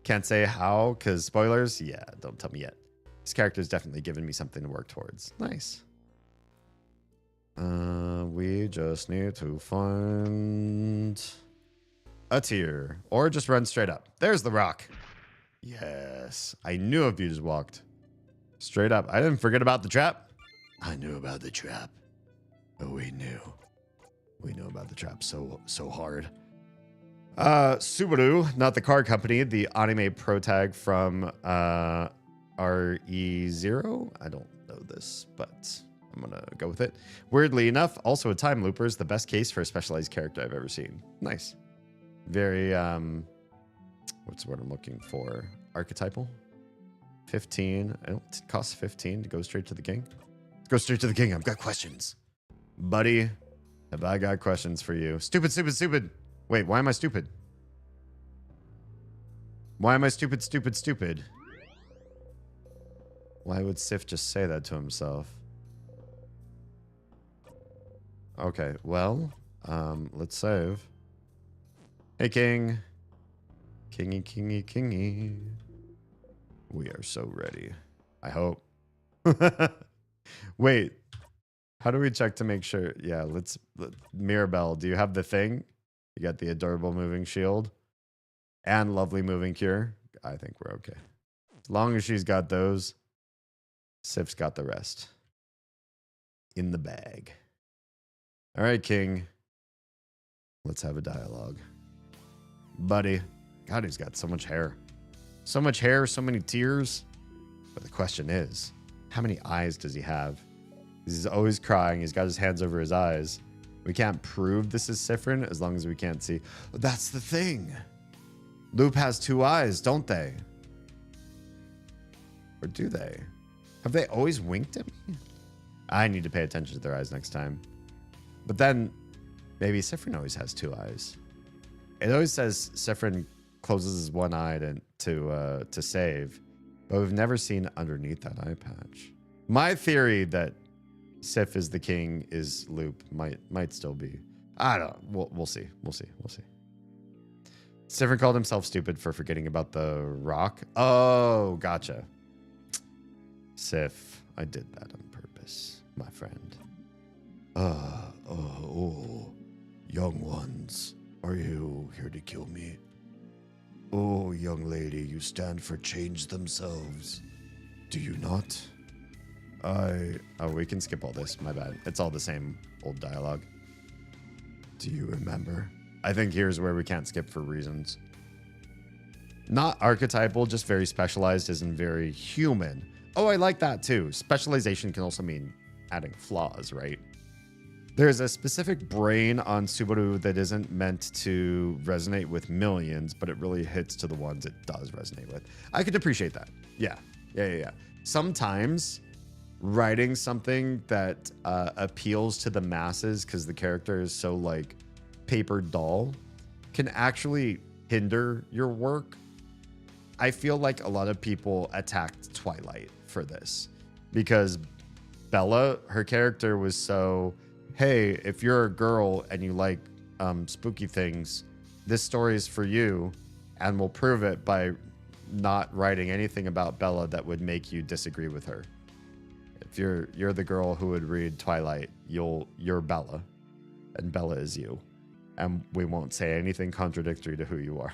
Can't say how, because spoilers, yeah, don't tell me yet. This character's definitely given me something to work towards. Nice. We just need to find a tier, or just run straight up. There's the rock. Yes, I knew if you just walked straight up. I didn't forget about the trap. I knew about the trap. Oh, we knew about the trap so hard. Subaru, not the car company, the anime pro tag from RE0. I don't know this, but I'm gonna go with it. Weirdly enough, also a time looper is the best case for a specialized character I've ever seen. Nice. Very what's the word I'm looking for? Archetypal. 15. It costs 15 to go straight to the king. Let's go straight to the king. I've got questions. Buddy, Have I got questions for you? Stupid, stupid, stupid. Wait, why am I stupid? Why am I stupid, stupid, stupid? Why would Sif just say that to himself? Okay, well, let's save. Hey, King. Kingy, kingy, kingy. We are so ready. I hope. Wait, how do we check to make sure? Yeah, Mirabelle, do you have the thing? You got the adorable moving shield and lovely moving cure. I think we're okay. As long as she's got those, Sif's got the rest. In the bag. All right, King. Let's have a dialogue. Buddy. God, he's got so much hair. So much hair, so many tears. But the question is, how many eyes does he have? He's always crying. He's got his hands over his eyes. We can't prove this is Siffrin as long as we can't see. That's the thing. Loop has 2 eyes, don't they? Or do they? Have they always winked at me? I need to pay attention to their eyes next time. But then, maybe Siffrin always has 2 eyes. It always says Siffrin closes his one eye to save, but we've never seen underneath that eye patch. My theory that Sif is the king is Loop might still be. I don't know. We'll see. We'll see. Siffrin called himself stupid for forgetting about the rock. Oh, gotcha. Sif, I did that on purpose, my friend. Young ones, are you here to kill me? Oh, young lady, you stand for change themselves. Do you not? We can skip all this, my bad. It's all the same old dialogue. Do you remember? I think here's where we can't skip for reasons. Not archetypal, just very specialized isn't very human. Oh, I like that too. Specialization can also mean adding flaws, right? There's a specific brain on Subaru that isn't meant to resonate with millions, but it really hits to the ones it does resonate with. I could appreciate that. Yeah. Sometimes writing something that appeals to the masses because the character is so like paper doll can actually hinder your work. I feel like a lot of people attacked Twilight for this because Bella, her character was so, hey, if you're a girl and you like spooky things, this story is for you, and we'll prove it by not writing anything about Bella that would make you disagree with her. If you're the girl who would read Twilight, you're Bella, and Bella is you, and we won't say anything contradictory to who you are.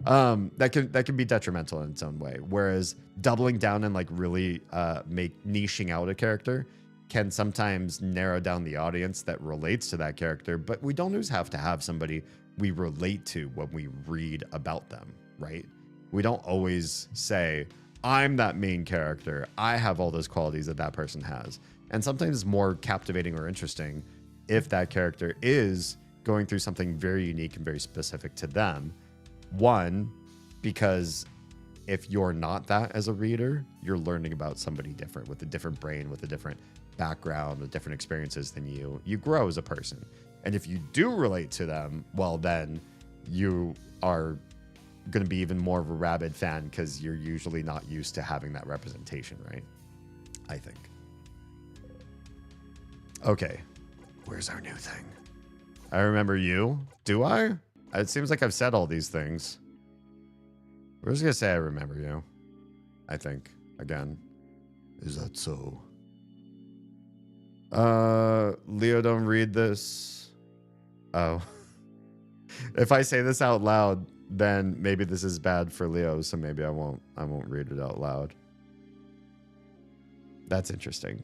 That can be detrimental in its own way. Whereas doubling down and like really niching out a character can sometimes narrow down the audience that relates to that character, but we don't always have to have somebody we relate to when we read about them, right? We don't always say, I'm that main character. I have all those qualities that person has. And sometimes it's more captivating or interesting if that character is going through something very unique and very specific to them. One, because if you're not that as a reader, you're learning about somebody different with a different brain, with a different background, with different experiences than you. You grow as a person. And if you do relate to them, well, then you are going to be even more of a rabid fan because you're usually not used to having that representation, right? I think. Okay. Where's our new thing? I remember you. Do I? It seems like I've said all these things. We're just going to say I remember you. I think. Again. Is that so? Leo, don't read this. Oh. If I say this out loud, then maybe this is bad for Leo, so maybe I won't read it out loud. That's interesting.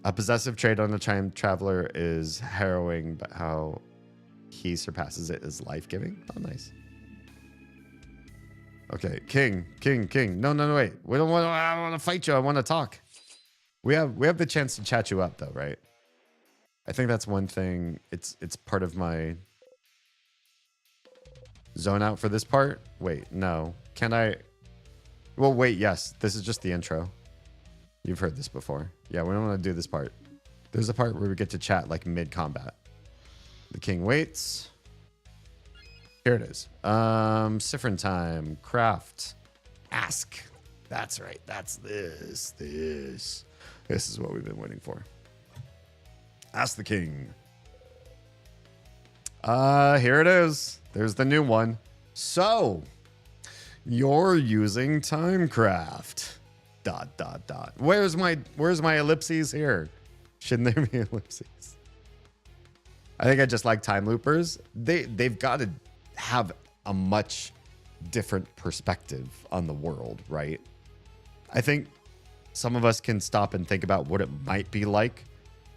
A possessive trait on a time traveler is harrowing, but how he surpasses it is life-giving. Oh, nice. Okay, King. No, wait. I don't want to fight you. I want to talk. We have the chance to chat you up, though, right? I think that's one thing. It's part of my zone out for this part. Wait, no. Can I? Well, wait, yes. This is just the intro. You've heard this before. Yeah, we don't want to do this part. There's a part where we get to chat like mid-combat. The king waits. Here it is. Siffrin time. Craft. Ask. That's right. That's this. This is what we've been waiting for. Ask the king. Here it is. There's the new one. So, you're using Timecraft. ... Where's my ellipses here? Shouldn't there be ellipses? I think I just like time loopers. They've got to have a much different perspective on the world, right? I think some of us can stop and think about what it might be like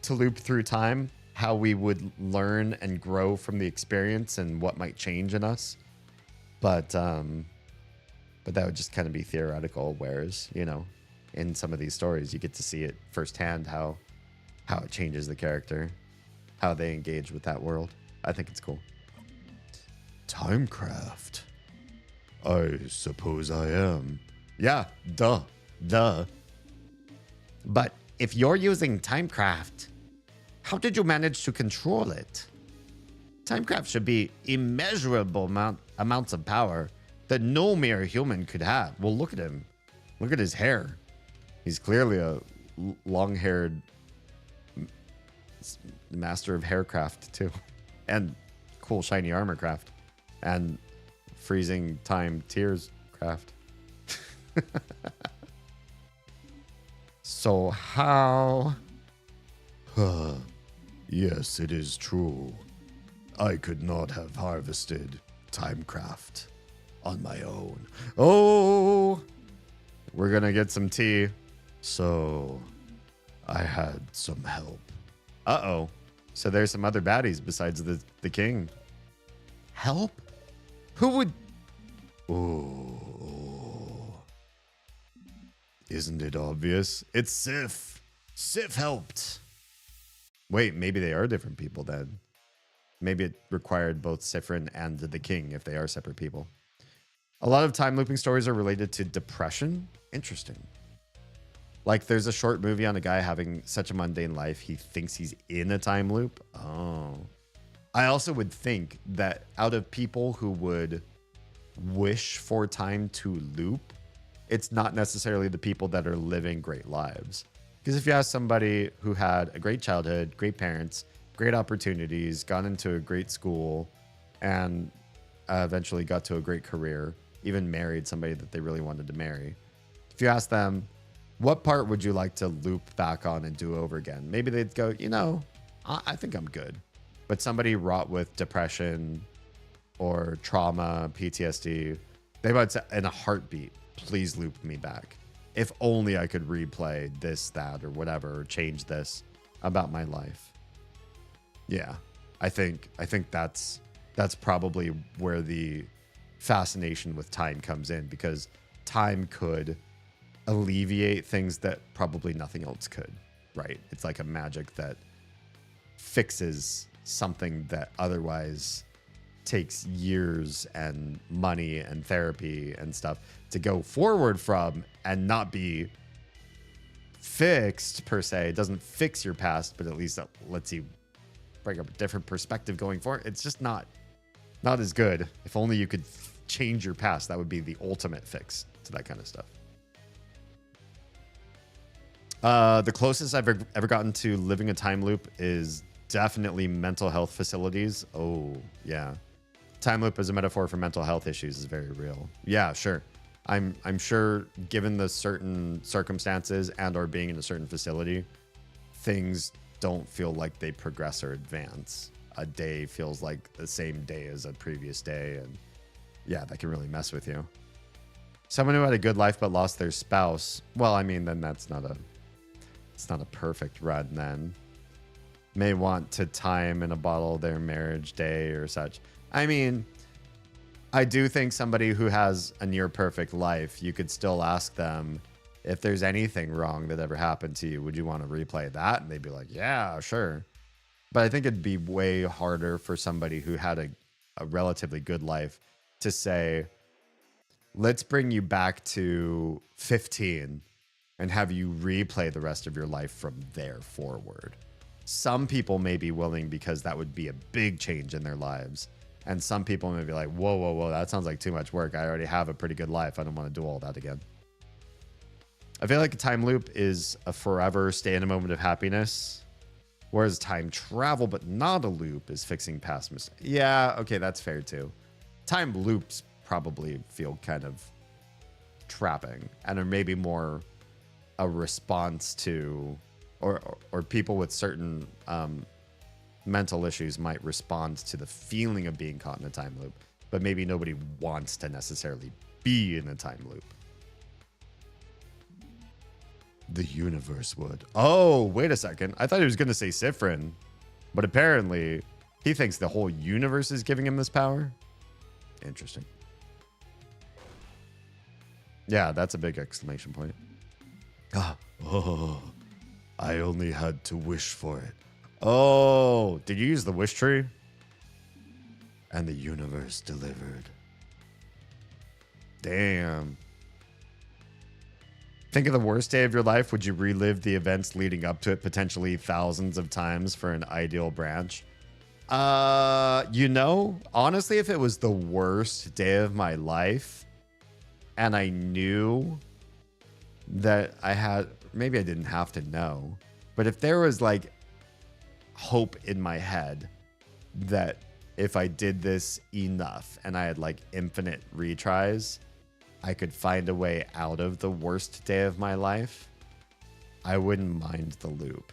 to loop through time, how we would learn and grow from the experience and what might change in us. But that would just kind of be theoretical, whereas, you know, in some of these stories, you get to see it firsthand how it changes the character, how they engage with that world. I think it's cool. Timecraft. I suppose I am. Yeah, duh. But if you're using Timecraft, how did you manage to control it? Timecraft should be immeasurable amounts of power that no mere human could have. Well, look at him. Look at his hair. He's clearly a long-haired master of haircraft, too. And cool, shiny armor craft. And freezing time tears craft. So how... Yes, it is true. I could not have harvested Timecraft on my own. Oh, we're gonna get some tea. So I had some help. Uh-oh. So there's some other baddies besides the king. Help? Who would... Oh. Isn't it obvious? It's Sif. Sif helped. Wait, maybe they are different people then. Maybe it required both Siffrin and the king if they are separate people. A lot of time looping stories are related to depression. Interesting. Like there's a short movie on a guy having such a mundane life, he thinks he's in a time loop. Oh. I also would think that out of people who would wish for time to loop, it's not necessarily the people that are living great lives. Because if you ask somebody who had a great childhood, great parents, great opportunities, got into a great school, and eventually got to a great career, even married somebody that they really wanted to marry. If you ask them, what part would you like to loop back on and do over again? Maybe they'd go, you know, I think I'm good. But somebody wrought with depression or trauma, PTSD, they might say in a heartbeat, please loop me back. If only I could replay this, that, or whatever, or change this about my life. Yeah, I think that's probably where the fascination with time comes in, because time could alleviate things that probably nothing else could, right? It's like a magic that fixes something that otherwise takes years and money and therapy and stuff to go forward from and not be fixed per se. It doesn't fix your past, but at least that lets you bring up a different perspective going forward. It's just not as good. If only you could change your past, that would be the ultimate fix to that kind of stuff. The closest I've ever gotten to living a time loop is definitely mental health facilities. Oh, yeah. Time loop as a metaphor for mental health issues is very real. Yeah, sure. I'm sure given the certain circumstances and or being in a certain facility, things don't feel like they progress or advance. A day feels like the same day as a previous day, and yeah, that can really mess with you. Someone who had a good life but lost their spouse, well, I mean, then it's not a perfect run then. May want to time in a bottle their marriage day or such. I mean, I do think somebody who has a near perfect life, you could still ask them if there's anything wrong that ever happened to you, would you want to replay that? And they'd be like, yeah, sure. But I think it'd be way harder for somebody who had a relatively good life to say, let's bring you back to 15 and have you replay the rest of your life from there forward. some people may be willing because that would be a big change in their lives. And some people may be like, whoa, whoa, whoa, that sounds like too much work. I already have a pretty good life. I don't want to do all that again. I feel like a time loop is a forever stay in a moment of happiness, whereas time travel, but not a loop, is fixing past mistakes. Yeah, okay, that's fair too. Time loops probably feel kind of trapping and are maybe more a response to, or people with certain mental issues might respond to the feeling of being caught in a time loop, but maybe nobody wants to necessarily be in a time loop. The universe would. Oh, wait a second. I thought he was going to say Sifrin, but apparently he thinks the whole universe is giving him this power. Interesting. Yeah, that's a big exclamation point. Oh, I only had to wish for it. Oh, did you use the wish tree? And the universe delivered. Damn. Think of the worst day of your life. Would you relive the events leading up to it potentially thousands of times for an ideal branch? Honestly, if it was the worst day of my life and I knew that maybe I didn't have to know, but if there was like hope in my head that if I did this enough and I had like infinite retries, I could find a way out of the worst day of my life, I wouldn't mind the loop.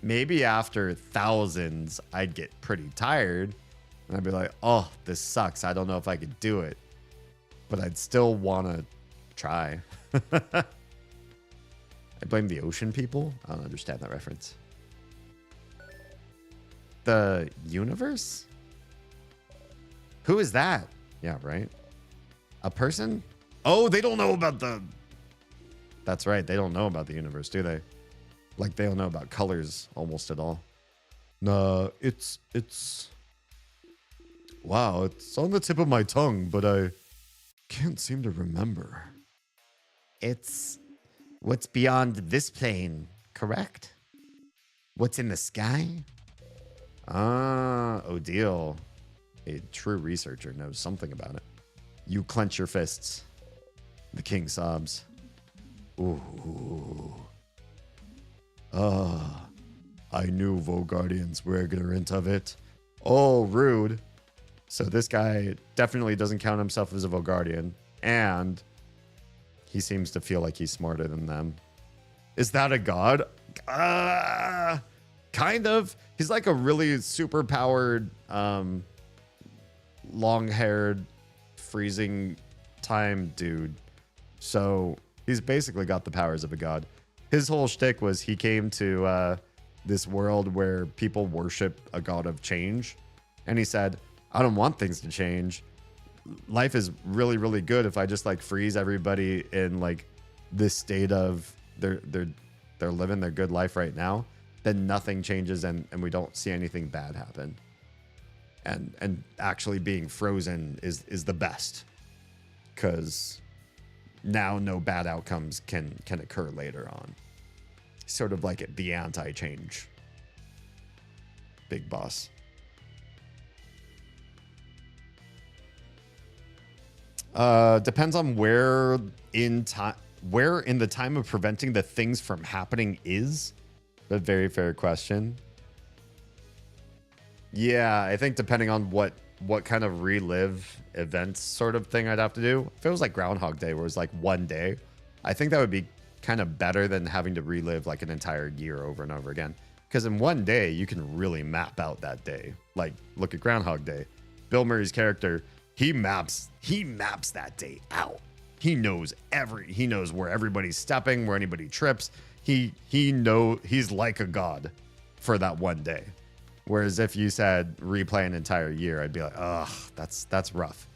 Maybe after thousands, I'd get pretty tired and I'd be like, oh, this sucks. I don't know if I could do it, but I'd still want to try. I blame the ocean people. I don't understand that reference. The universe? Who is that? Yeah, right. A person? Oh, they don't know about the... That's right. They don't know about the universe, do they? Like they don't know about colors almost at all. No, it's... Wow, it's on the tip of my tongue, but I can't seem to remember. It's what's beyond this plane, correct? What's in the sky? Ah, Odile, a true researcher, knows something about it. You clench your fists. The king sobs. Ooh. I knew Vogardians were ignorant of it. Oh, rude. So this guy definitely doesn't count himself as a Vogardian, and he seems to feel like he's smarter than them. Is that a god? Kind of. He's like a really super powered, long-haired, freezing time dude. So he's basically got the powers of a god. His whole shtick was he came to this world where people worship a god of change. And he said, I don't want things to change. Life is really, really good if I just like freeze everybody in like this state of they're living their good life right now. Then nothing changes and we don't see anything bad happen. And actually being frozen is the best. Because now no bad outcomes can occur later on. Sort of like the anti-change big boss. Depends on where in the time of preventing the things from happening is. A very fair question. Yeah, I think depending on what kind of relive events sort of thing I'd have to do. If it was like Groundhog Day, where it was like one day, I think that would be kind of better than having to relive like an entire year over and over again. Because in one day, you can really map out that day. Like, look at Groundhog Day. Bill Murray's character, he maps that day out. He knows where everybody's stepping, where anybody trips. He's like a god for that one day. Whereas if you said replay an entire year, I'd be like, ugh, that's rough.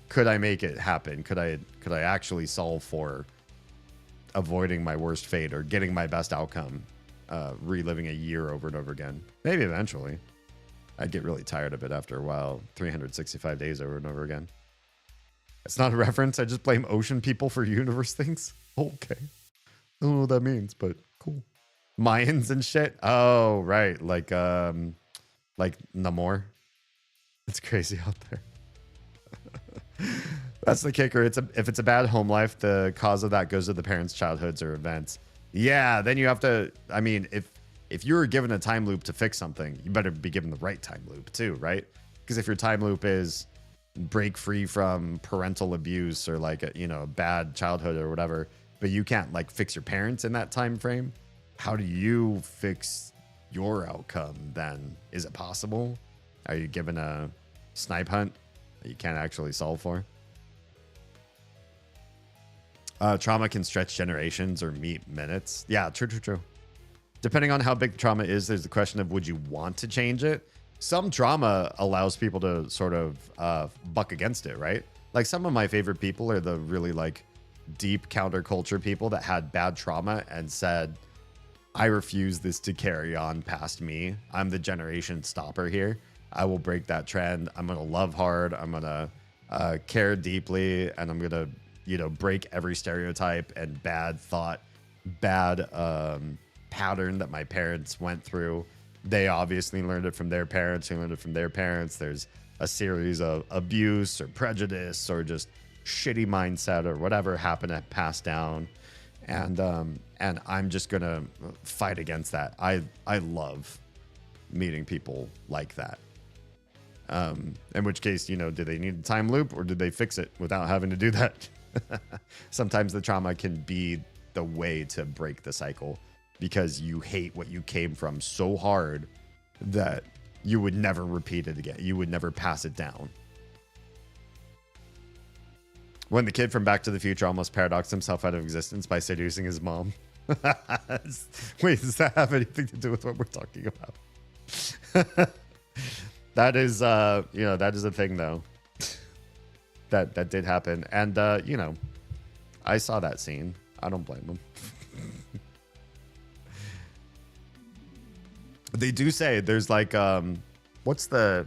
Could I make it happen? Could I actually solve for avoiding my worst fate or getting my best outcome, reliving a year over and over again? Maybe eventually. I'd get really tired of it after a while. 365 days over and over again. It's not a reference. I just blame ocean people for universe things. Okay. I don't know what that means, but cool. Mayans and shit. Oh, right. Like Namor. It's crazy out there. That's the kicker. If it's a bad home life, the cause of that goes to the parents' childhoods or events. Yeah, then you have to. I mean, if you were given a time loop to fix something, you better be given the right time loop too, right? Because if your time loop is break free from parental abuse or like a bad childhood or whatever, but you can't like fix your parents in that time frame, how do you fix your outcome then? Is it possible? Are you given a snipe hunt that you can't actually solve for? Trauma can stretch generations or meet minutes. Yeah, true. Depending on how big the trauma is, there's the question of would you want to change it? Some trauma allows people to sort of buck against it, right? Like some of my favorite people are the really like deep counterculture people that had bad trauma and said, I refuse this to carry on past me. I'm the generation stopper here. I will break that trend. I'm going to love hard. I'm going to care deeply. And I'm going to, break every stereotype and bad thought, bad pattern that my parents went through. They obviously learned it from their parents. Who learned it from their parents. There's a series of abuse or prejudice or just shitty mindset or whatever happened to pass down. And I'm just going to fight against that. I love meeting people like that. In which case, do they need a time loop or did they fix it without having to do that? Sometimes the trauma can be the way to break the cycle because you hate what you came from so hard that you would never repeat it again. You would never pass it down. When the kid from Back to the Future almost paradoxed himself out of existence by seducing his mom. Wait, does that have anything to do with what we're talking about? That is, that is a thing though. That did happen. And, I saw that scene. I don't blame them. They do say there's like, what's the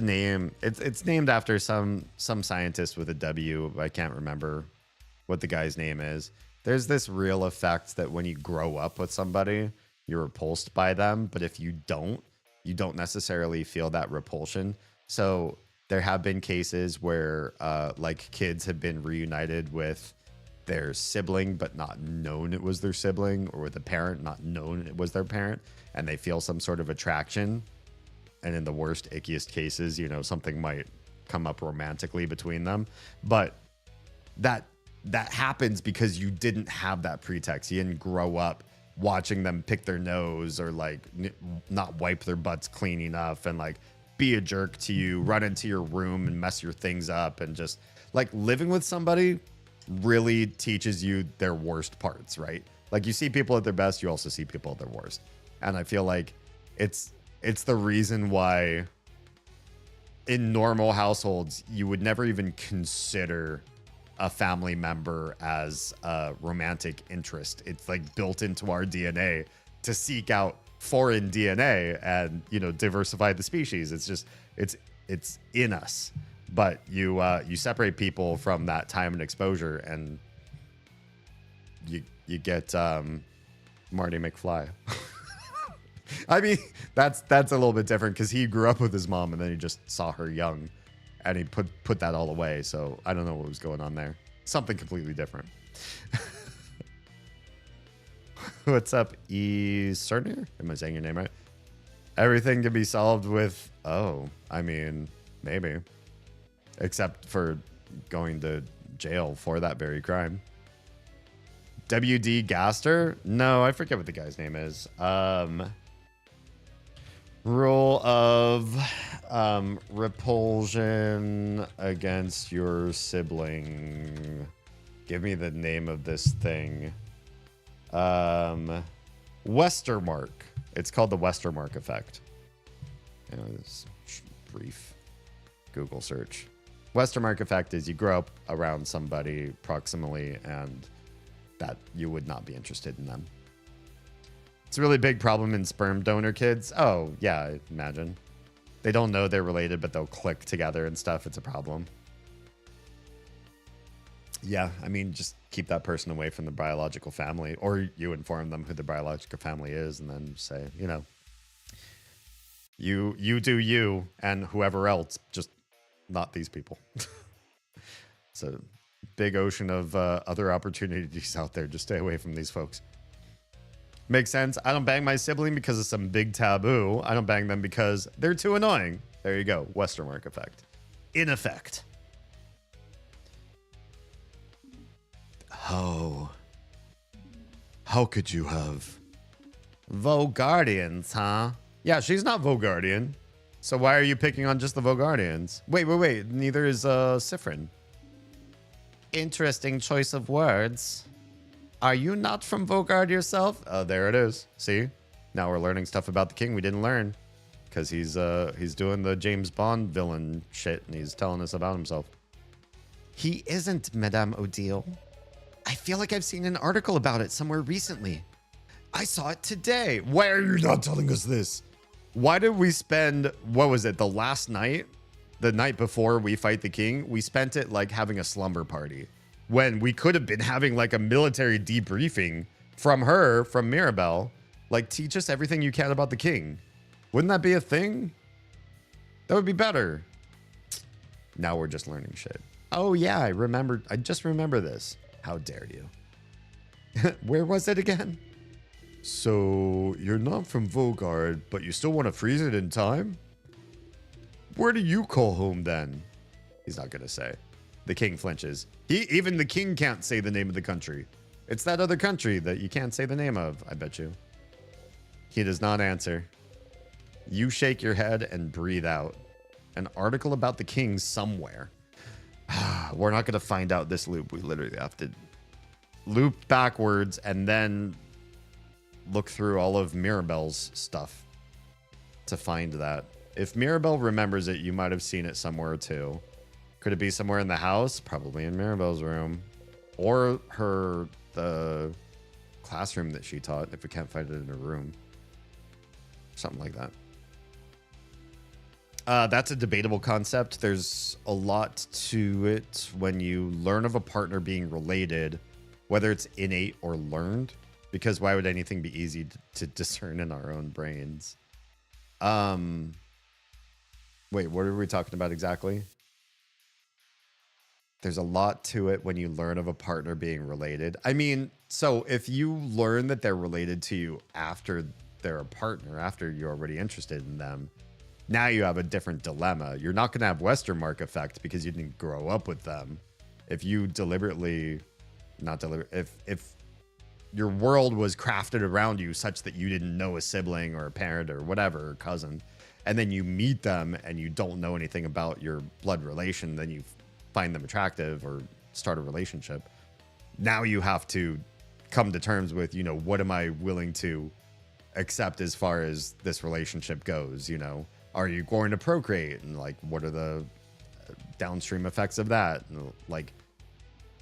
name? It's named after some scientist with a W. I can't remember what the guy's name is. There's this real effect that when you grow up with somebody, you're repulsed by them. But if you don't necessarily feel that repulsion. So there have been cases where like kids have been reunited with their sibling, but not known it was their sibling, or with a parent, not known it was their parent, and they feel some sort of attraction. And in the worst, ickiest cases, something might come up romantically between them. But that happens because you didn't have that pretext. You didn't grow up watching them pick their nose or like not wipe their butts clean enough and like be a jerk to you, run into your room and mess your things up. And just like living with somebody really teaches you their worst parts, right? Like you see people at their best, you also see people at their worst. And I feel like it's the reason why in normal households, you would never even consider a family member as a romantic interest. It's like built into our DNA to seek out foreign DNA and, diversify the species. It's just, it's in us. But you separate people from that time and exposure and you get Marty McFly. I mean, that's a little bit different because he grew up with his mom and then he just saw her young and he put that all away. So I don't know what was going on there. Something completely different. What's up, E. Cerner? Am I saying your name right? Everything can be solved with, maybe. Except for going to jail for that very crime. W.D. Gaster? No, I forget what the guy's name is. Rule of repulsion against your sibling. Give me the name of this thing. Westermark. It's called the Westermark effect. This brief Google search. Westermark effect is you grow up around somebody proximally and that you would not be interested in them. It's a really big problem in sperm donor kids. Oh, yeah, I imagine. They don't know they're related, but they'll click together and stuff. It's a problem. Yeah, I mean, just keep that person away from the biological family, or you inform them who the biological family is, and then say, you know, you do you, and whoever else, just not these people. It's a big ocean of other opportunities out there. Just stay away from these folks. Makes sense. I don't bang my sibling because of some big taboo. I don't bang them because they're too annoying. There you go. Western work effect. In effect. How could you have Vogardians, huh? Yeah, she's not Vogardian. So why are you picking on just the Vogardians? Wait. Neither is Sifrin. Interesting choice of words. Are you not from Vogard yourself? There it is. See? Now we're learning stuff about the king we didn't learn. Because he's doing the James Bond villain shit and he's telling us about himself. He isn't, Madame Odile. I feel like I've seen an article about it somewhere recently. I saw it today. Why are you not telling us this? Why did we spend, what was it, the last night? The night before we fight the king? We spent it like having a slumber party. When we could have been having like a military debriefing from her, from Mirabelle. Like, teach us everything you can about the king. Wouldn't that be a thing? That would be better. Now we're just learning shit. Oh yeah, I just remember this. How dare you? Where was it again? So, you're not from Vogard, but you still want to freeze it in time? Where do you call home then? He's not going to say. The king flinches. Even the king can't say the name of the country. It's that other country that you can't say the name of, I bet you. He does not answer. You shake your head and breathe out. An article about the king somewhere. We're not going to find out this loop. We literally have to loop backwards and then look through all of Mirabelle's stuff to find that. If Mirabelle remembers it, you might have seen it somewhere too. Could it be somewhere in the house? Probably in Mirabelle's room. Or the classroom that she taught, if we can't find it in her room. Something like that. That's a debatable concept. There's a lot to it when you learn of a partner being related, whether it's innate or learned, because why would anything be easy to discern in our own brains? Wait, what are we talking about exactly? There's a lot to it when you learn of a partner being related. I mean, so if you learn that they're related to you after they're a partner, after you're already interested in them, now you have a different dilemma. You're not going to have Western mark effect because you didn't grow up with them. If you deliberately, if your world was crafted around you such that you didn't know a sibling or a parent or whatever, or cousin, and then you meet them and you don't know anything about your blood relation, then you find them attractive or start a relationship. Now you have to come to terms with, you know, what am I willing to accept as far as this relationship goes, you know? Are you going to procreate? And like, what are the downstream effects of that? Like,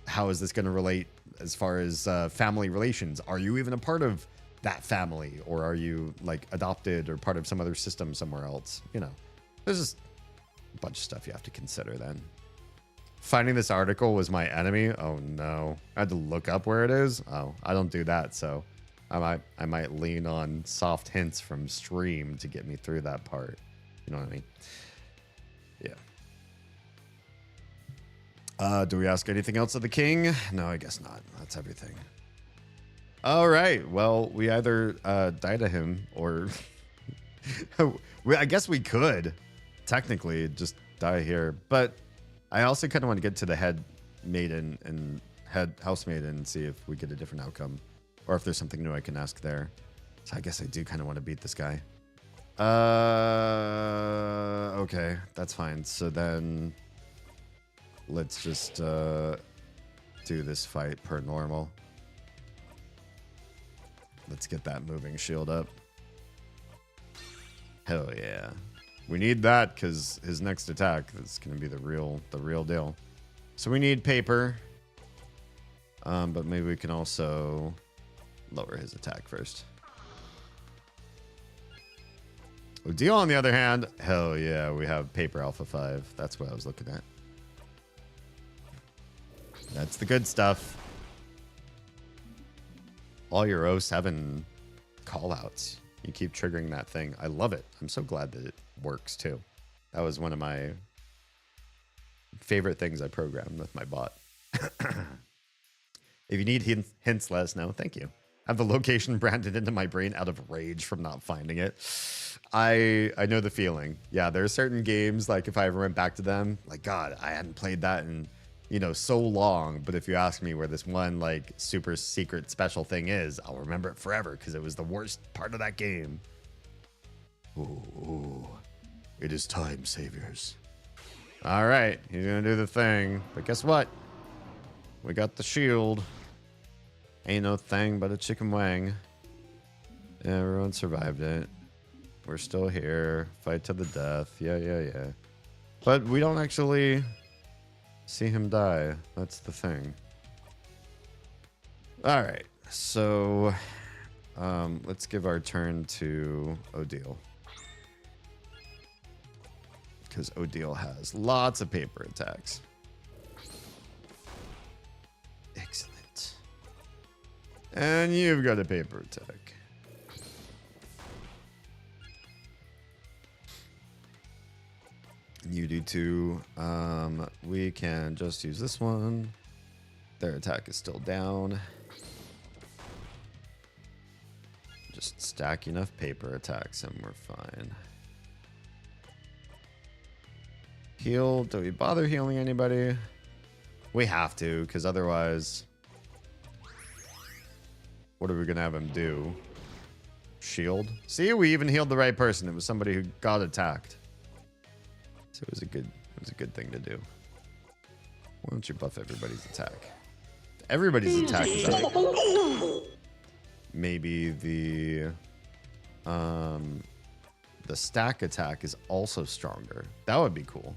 how is this going to relate as far as family relations? Are you even a part of that family? Or are you like adopted or part of some other system somewhere else? You know, there's just a bunch of stuff you have to consider then. Finding this article was my enemy. Oh no. I had to look up where it is. Oh, I don't do that. So I might lean on soft hints from stream to get me through that part. You know what I mean? Yeah. Do we ask anything else of the king? No, I guess not. That's everything. All right. Well, we either die to him or I guess we could technically just die here. But I also kind of want to get to the head maiden and head housemaiden and see if we get a different outcome or if there's something new I can ask there. So I guess I do kind of want to beat this guy. Okay, that's fine. So then let's just do this fight per normal. Let's get that moving shield up. Hell yeah. We need that because his next attack is going to be the real deal. So we need paper. But maybe we can also lower his attack first. Odile, on the other hand, hell yeah, we have paper alpha 5. That's what I was looking at. That's the good stuff. All your '07 callouts. You keep triggering that thing. I love it. I'm so glad that it works too. That was one of my favorite things I programmed with my bot. If you need hints, let us know. Thank you. I have the location branded into my brain out of rage from not finding it. I know the feeling. Yeah, there are certain games, like if I ever went back to them, like, God, I hadn't played that in, so long. But if you ask me where this one, like, super secret special thing is, I'll remember it forever because it was the worst part of that game. Ooh, it is time, saviors. All right, he's going to do the thing. But guess what? We got the shield. Ain't no thing but a chicken wing. Everyone survived it. We're still here. Fight to the death. Yeah. But we don't actually see him die. That's the thing. All right. So let's give our turn to Odile. Because Odile has lots of paper attacks. Excellent. And you've got a paper attack. You do too. We can just use this one. Their attack is still down. Just stack enough paper attacks and we're fine. Heal. Do we bother healing anybody? We have to, because otherwise, what are we gonna have him do? Shield. See, we even healed the right person. It was somebody who got attacked. So it was a good thing to do. Why don't you buff everybody's attack? Everybody's attack is up. Maybe the stack attack is also stronger. That would be cool.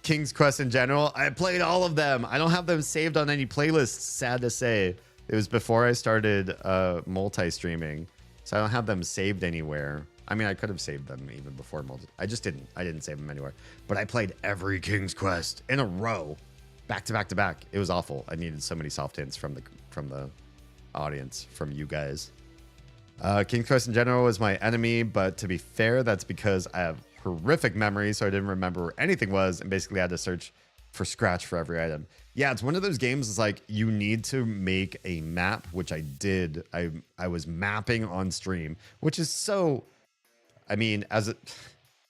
King's Quest in general, I played all of them. I don't have them saved on any playlists, sad to say. It was before I started multi-streaming, so I don't have them saved anywhere. I mean, I could have saved them even before multi. I just didn't. I didn't save them anywhere. But I played every King's Quest in a row, back to back to back. It was awful. I needed so many soft hints from the audience, from you guys. King's Quest in general was my enemy, but to be fair, that's because I have horrific memory, so I didn't remember where anything was, and basically had to search for scratch for every item. Yeah, it's one of those games. It's like you need to make a map, which I did. I was mapping on stream, which is so. I mean,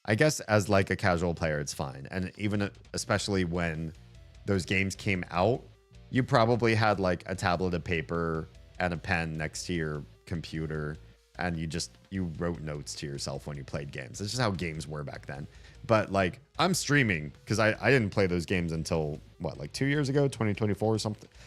I guess as like a casual player, it's fine, and even especially when those games came out, you probably had like a tablet of paper and a pen next to your computer, and you wrote notes to yourself when you played games. It's just how games were back then. But like, I'm streaming because I didn't play those games until what, like 2 years ago, 2024 or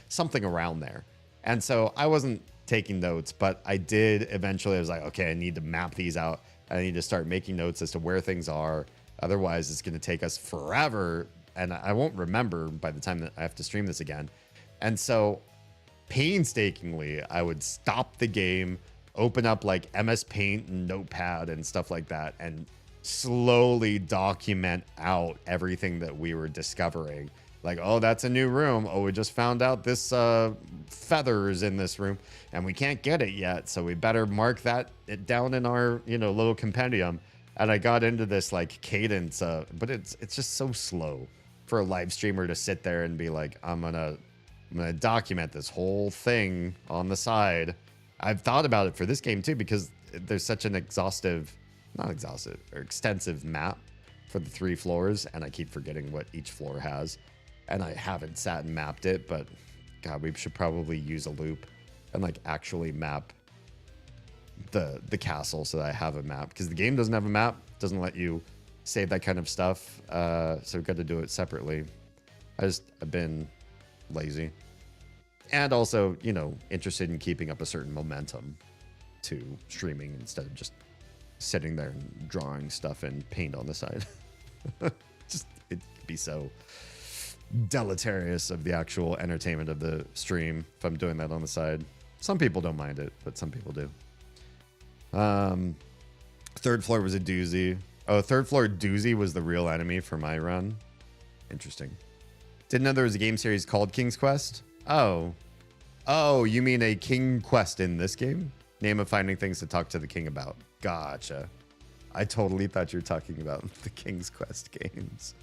something around there. And so I wasn't taking notes, but I did eventually. I was like, okay, I need to map these out. I need to start making notes as to where things are. Otherwise, it's going to take us forever, and I won't remember by the time that I have to stream this again. And so painstakingly, I would stop the game, open up like MS Paint and Notepad and stuff like that, and slowly document out everything that we were discovering. Like, oh, that's a new room. Oh, we just found out this feather is in this room and we can't get it yet. So we better mark it down in our, little compendium. And I got into this like cadence, but it's just so slow for a live streamer to sit there and be like, I'm gonna document this whole thing on the side. I've thought about it for this game too, because there's such an extensive map for the 3 floors, and I keep forgetting what each floor has. And I haven't sat and mapped it, but God, we should probably use a loop and like actually map the castle so that I have a map, because the game doesn't have a map, doesn't let you save that kind of stuff. So we've got to do it separately. I've been lazy, and also, interested in keeping up a certain momentum to streaming instead of just sitting there and drawing stuff in paint on the side. It'd be so deleterious of the actual entertainment of the stream if I'm doing that on the side. Some people don't mind it, but some people do. Third floor was a doozy. Oh, third floor doozy was the real enemy for my run. Interesting. Didn't know there was a game series called King's Quest. Oh. Oh, you mean a King Quest in this game? Name of finding things to talk to the king about. Gotcha. I totally thought you were talking about the King's Quest games.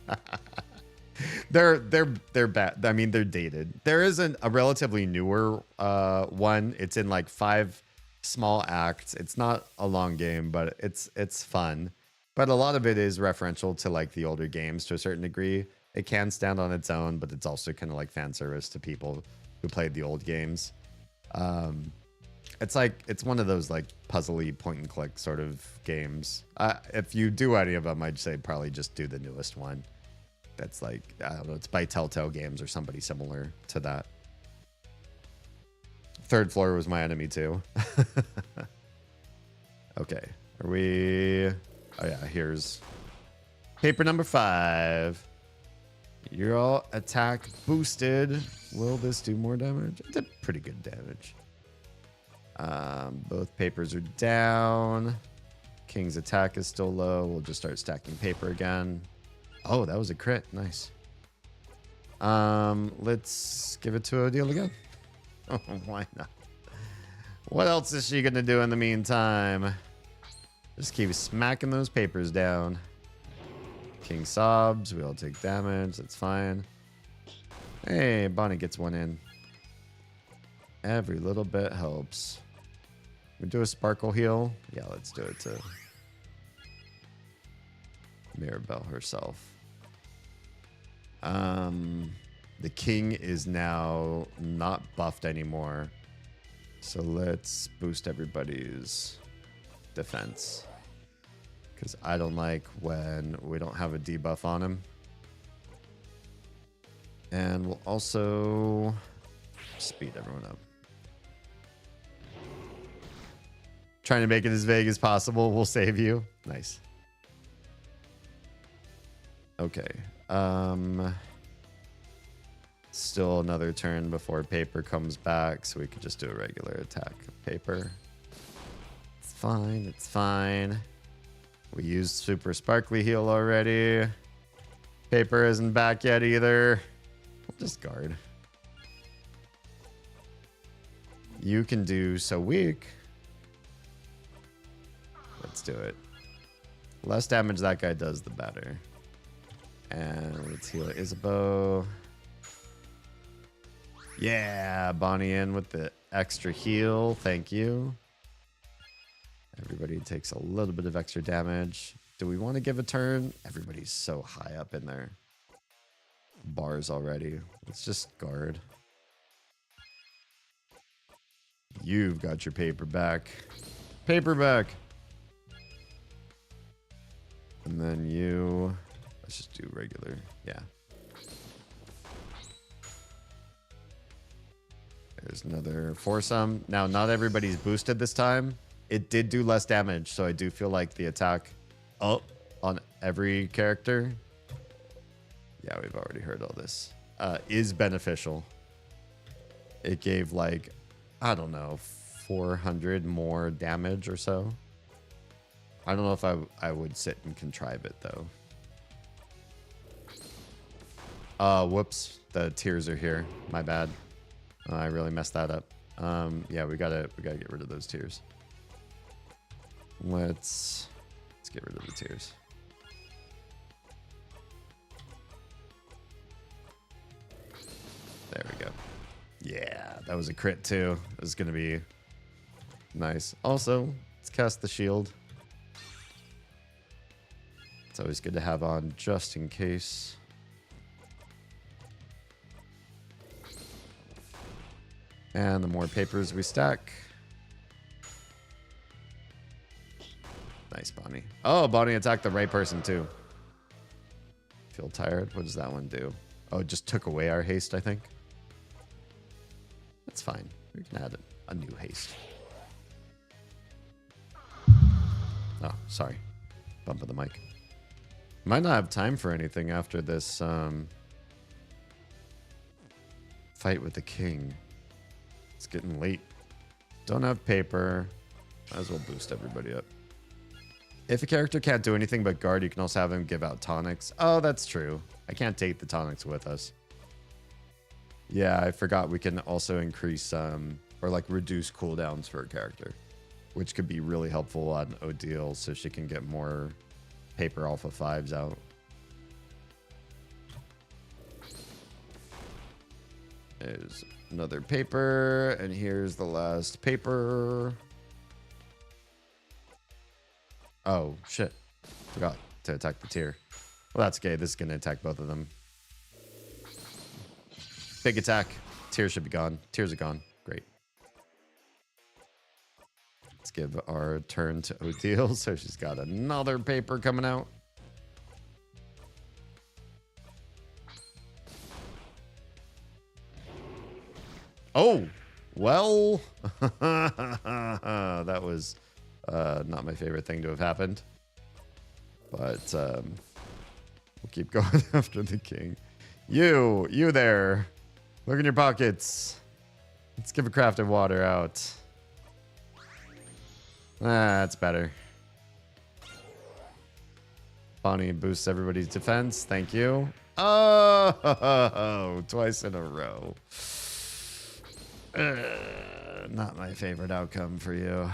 They're bad. I mean, they're dated. There is a relatively newer one. It's in like 5 small acts. It's not a long game, but it's fun. But a lot of it is referential to like the older games to a certain degree. It can stand on its own, but it's also kind of like fan service to people who played the old games. It's one of those like puzzly point and click sort of games. If you do any of them, I'd say probably just do the newest one. That's like, I don't know, it's by Telltale Games or somebody similar to that. Third Floor was my enemy too. Okay, are we... Oh yeah, here's paper number 5. You're all attack boosted. Will this do more damage? It did pretty good damage. Both papers are down. King's attack is still low. We'll just start stacking paper again. Oh, that was a crit. Nice. Let's give it to Odile again. Oh, why not? What else is she gonna do in the meantime? Just keep smacking those papers down. King sobs. We all take damage. That's fine. Hey, Bonnie gets one in. Every little bit helps. We do a sparkle heal. Yeah, let's do it to Mirabelle herself. The king is now not buffed anymore. So let's boost everybody's defense. Because I don't like when we don't have a debuff on him. And we'll also speed everyone up. Trying to make it as vague as possible will save you. Nice. Okay. Still another turn before paper comes back, so we could just do a regular attack of paper. It's fine. It's fine. We used super sparkly heal already. Paper isn't back yet either. We'll just guard. You can do so weak. Let's do it. Less damage that guy does, the better. And let's heal Isabeau. Yeah, Bonnie in with the extra heal. Thank you. Everybody takes a little bit of extra damage. Do we want to give a turn? Everybody's so high up in their bars already. Let's just guard. You've got your paper back. Paper back. And then you... Let's just do regular. Yeah. There's another foursome. Now, not everybody's boosted this time. It did do less damage, so I do feel like the attack up on every character. Yeah, we've already heard all this. Is beneficial. It gave like, I don't know, 400 more damage or so. I don't know if I would sit and contrive it though. Whoops. The tears are here. My bad. I really messed that up. Yeah, we gotta get rid of those tears. Let's get rid of the tears. There we go. Yeah, that was a crit too. This is gonna be nice. Also, let's cast the shield. It's always good to have on just in case. And the more papers we stack. Nice, Bonnie. Oh, Bonnie attacked the right person too. Feel tired? What does that one do? Oh, it just took away our haste, I think. That's fine. We can add a new haste. Oh, sorry. Bump of the mic. Might not have time for anything after this fight with the king. It's getting late. Don't have paper. Might as well boost everybody up. If a character can't do anything but guard, you can also have him give out tonics. Oh, that's true. I can't take the tonics with us. Yeah, I forgot we can also increase or like reduce cooldowns for a character, which could be really helpful on Odile so she can get more paper alpha 5s out. There's another paper, and here's the last paper. Oh, shit. Forgot to attack the tier. Well, that's okay. This is going to attack both of them. Big attack. Tears should be gone. Tears are gone. Great. Let's give our turn to Odile. So she's got another paper coming out. Oh, well, that was not my favorite thing to have happened. But we'll keep going after the king. You there. Look in your pockets. Let's give a crafted water out. That's better. Bonnie boosts everybody's defense. Thank you. Oh, twice in a row. Not my favorite outcome for you.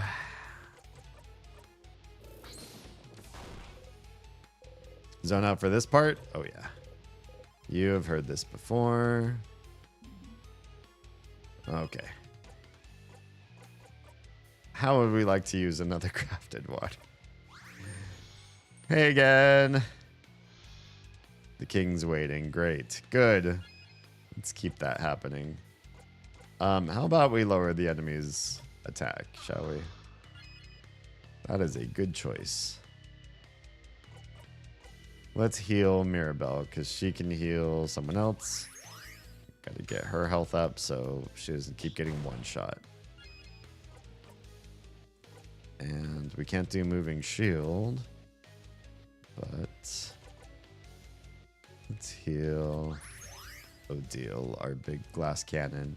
Zone out for this part? Oh, yeah. You have heard this before. Okay. How would we like to use another crafted water? Hey again. The king's waiting. Great. Good. Let's keep that happening. How about we lower the enemy's attack, shall we? That is a good choice. Let's heal Mirabelle, because she can heal someone else. Gotta get her health up so she doesn't keep getting one shot. And we can't do moving shield. But let's heal Odile, our big glass cannon.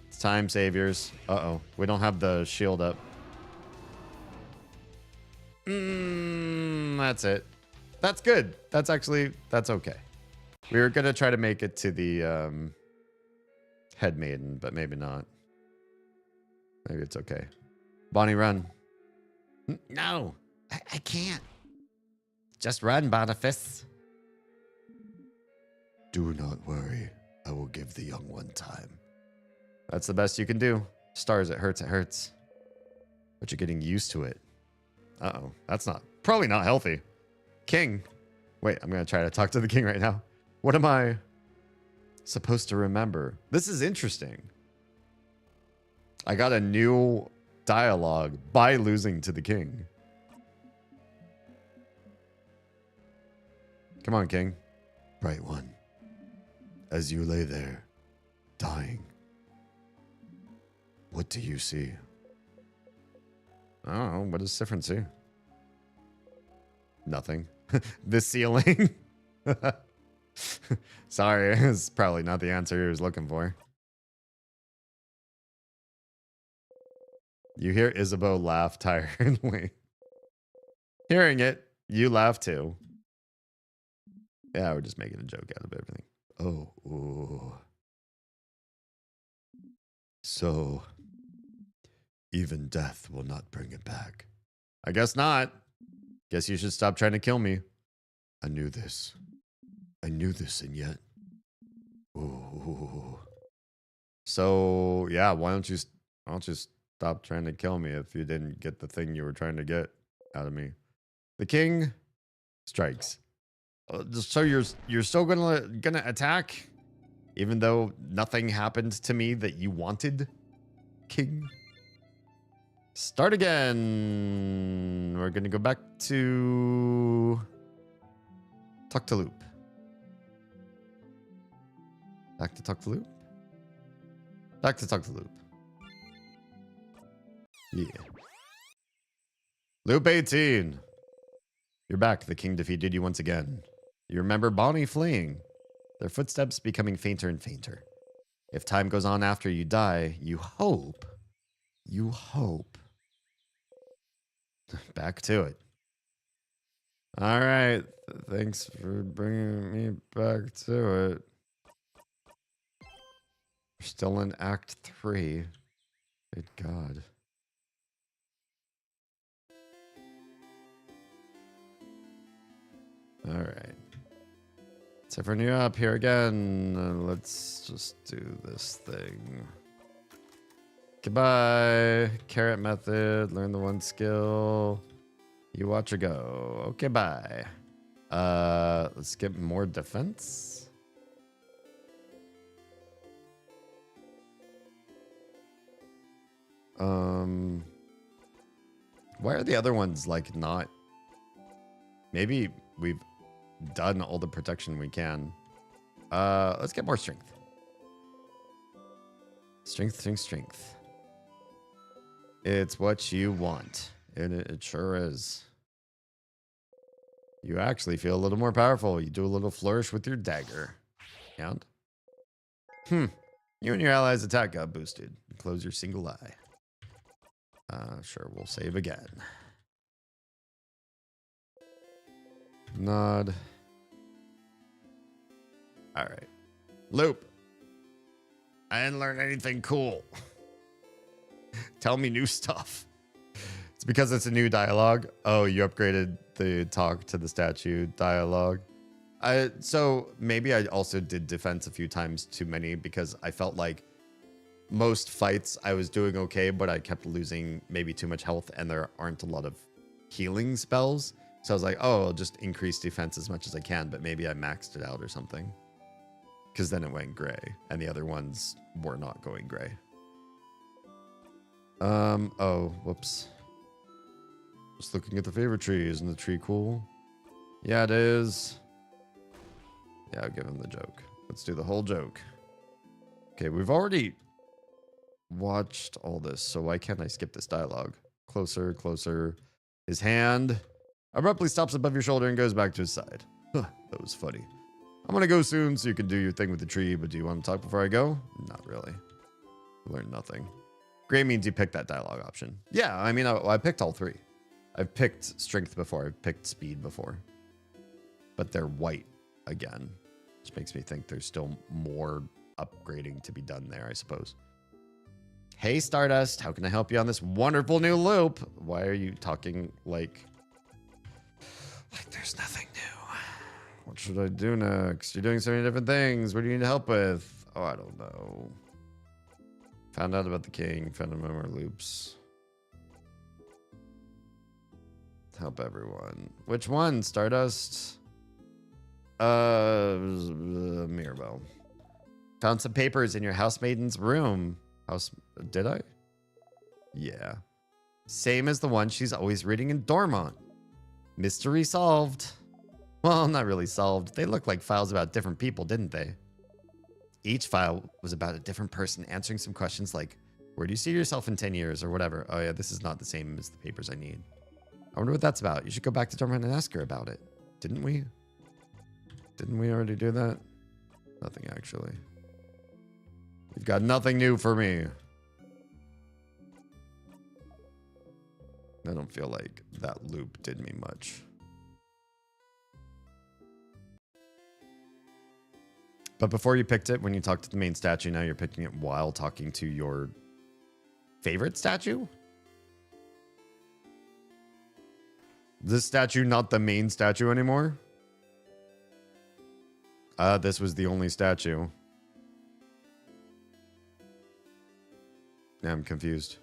It's time, saviors. Uh-oh. We don't have the shield up. That's it. That's good. That's okay. We were going to try to make it to the head maiden, but maybe not. Maybe it's okay. Bonnie, run. No, I can't. Just run, Boniface. Do not worry. I will give the young one time. That's the best you can do. Stars, it hurts, it hurts. But you're getting used to it. Uh-oh. That's probably not healthy. King. Wait, I'm going to try to talk to the king right now. What am I supposed to remember? This is interesting. I got a new dialogue by losing to the king. Come on, king. Bright one. As you lay there, dying, what do you see? I don't know. What does Siffrin see? Nothing. The ceiling. Sorry, it's probably not the answer he was looking for. You hear Isabeau laugh tiredly. Hearing it, you laugh too. Yeah, we're just making a joke out of everything. Oh, ooh. So, even death will not bring it back. I guess not. Guess you should stop trying to kill me. I knew this. I knew this, and yet. Ooh. So, yeah, why don't you stop trying to kill me if you didn't get the thing you were trying to get out of me? The king strikes. So you're still gonna attack, even though nothing happened to me that you wanted, king? Start again. We're gonna go back to Tuck-to-Loop. Back to Tuck-to-Loop. Back to Tuck-to-Loop. Yeah. Loop 18. You're back. The king defeated you once again. You remember Bonnie fleeing, their footsteps becoming fainter and fainter. If time goes on after you die, you hope. Back to it. All right. Thanks for bringing me back to it. Still in Act 3. Good God. All right. Tiffany, you're up here again. Let's just do this thing. Goodbye. Carrot method. Learn the one skill. You watch her go. Okay, bye. Let's get more defense. Why are the other ones like not? Maybe we've done all the protection we can. Let's get more strength. Strength. It's what you want. And it sure is. You actually feel a little more powerful. You do a little flourish with your dagger. And? You and your allies' attack got boosted. Close your single eye. Sure, we'll save again. Nod. Alright. Loop. I didn't learn anything cool. Tell me new stuff. It's because it's a new dialogue. Oh, you upgraded the talk to the statue dialogue. So maybe I also did defense a few times too many because I felt like most fights I was doing okay, but I kept losing maybe too much health and there aren't a lot of healing spells. So I was like, oh, I'll just increase defense as much as I can, but maybe I maxed it out or something. Because then it went gray and the other ones were not going gray. Oh, whoops. Just looking at the favorite tree. Isn't the tree cool? Yeah, it is. Yeah, I'll give him the joke. Let's do the whole joke. Okay, we've already watched all this, so why can't I skip this dialogue? Closer, closer. His hand abruptly stops above your shoulder and goes back to his side. Huh, that was funny. I'm gonna go soon so you can do your thing with the tree, but do you want to talk before I go? Not really. Learned nothing. Gray means you picked that dialogue option. Yeah, I mean, I picked all three. I've picked strength before. I've picked speed before. But they're white again, which makes me think there's still more upgrading to be done there, I suppose. Hey, Stardust, how can I help you on this wonderful new loop? Why are you talking like there's nothing new? What should I do next? You're doing so many different things. What do you need help with? Oh, I don't know. Found out about the king. Found out more loops. Help everyone. Which one? Stardust? Mirabelle. Found some papers in your housemaiden's room. Did I? Yeah. Same as the one she's always reading in Dormont. Mystery solved. Well, not really solved. They looked like files about different people, didn't they? Each file was about a different person answering some questions like, where do you see yourself in 10 years or whatever? Oh yeah, this is not the same as the papers I need. I wonder what that's about. You should go back to Dormont and ask her about it. Didn't we? Didn't we already do that? Nothing, actually. You've got nothing new for me. I don't feel like that loop did me much. But before you picked it, when you talked to the main statue, now you're picking it while talking to your favorite statue? This statue not the main statue anymore? This was the only statue. Yeah, I'm confused.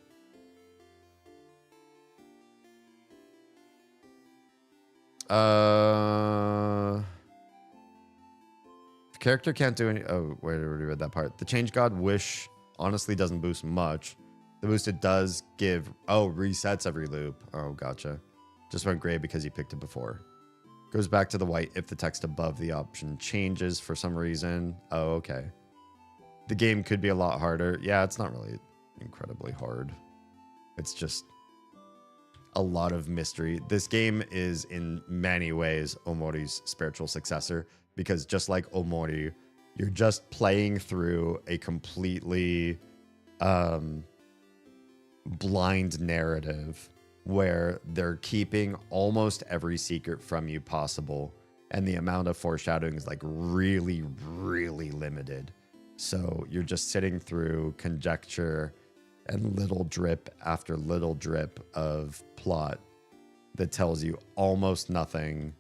Character can't do any. Oh, wait, I already read that part. The Change God Wish honestly doesn't boost much. The boost it does give. Oh, resets every loop. Oh, gotcha. Just went gray because you picked it before. Goes back to the white if the text above the option changes for some reason. Oh, okay. The game could be a lot harder. Yeah, it's not really incredibly hard. It's just a lot of mystery. This game is in many ways Omori's spiritual successor because just like Omori, you're just playing through a completely blind narrative where they're keeping almost every secret from you possible, and the amount of foreshadowing is like really, really limited. So you're just sitting through conjecture and little drip after little drip of plot that tells you almost nothing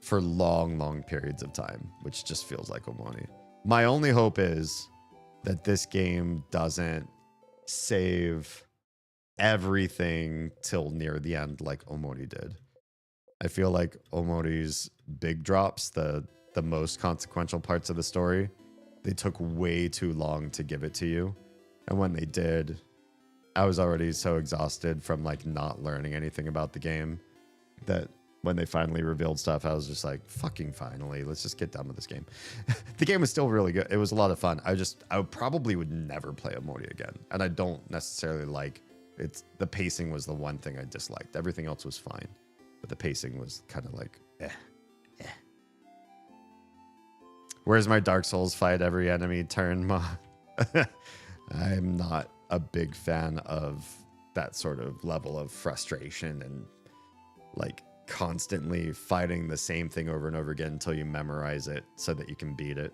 for long, long periods of time, which just feels like Omoni. My only hope is that this game doesn't save everything till near the end like Omori did. I feel like Omori's big drops, the most consequential parts of the story, they took way too long to give it to you. And when they did, I was already so exhausted from like not learning anything about the game that when they finally revealed stuff, I was just like, fucking finally, let's just get done with this game. The game was still really good. It was a lot of fun. I probably would never play Omori again. And I don't necessarily like the pacing was the one thing I disliked. Everything else was fine. But the pacing was kind of like, Where's my Dark Souls fight every enemy turn, Ma? I'm not a big fan of that sort of level of frustration and like constantly fighting the same thing over and over again until you memorize it so that you can beat it.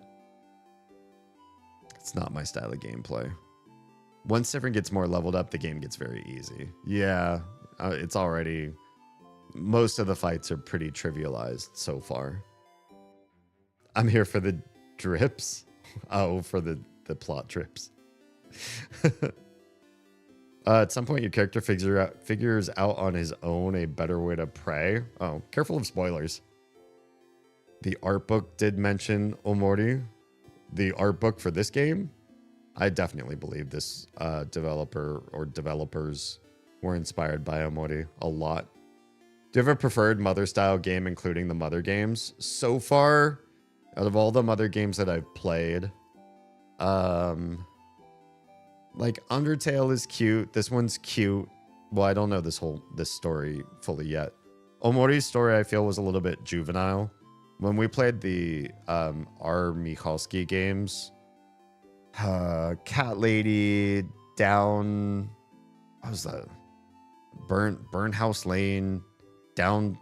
It's not my style of gameplay. Once Sivern gets more leveled up, the game gets very easy. Yeah, it's already... Most of the fights are pretty trivialized so far. I'm here for the drips. Oh, for the plot drips. At some point, your character figures out on his own a better way to pray. Oh, careful of spoilers. The art book did mention Omori. The art book for this game, I definitely believe this developer or developers were inspired by Omori a lot. Do you have a preferred Mother-style game, including the Mother games? So far, out of all the Mother games that I've played, like Undertale is cute. This one's cute. Well, I don't know this story fully yet. Omori's story, I feel, was a little bit juvenile. When we played the R. Michalski games, Cat Lady, Down, what was that? Burn House Lane, Downturn.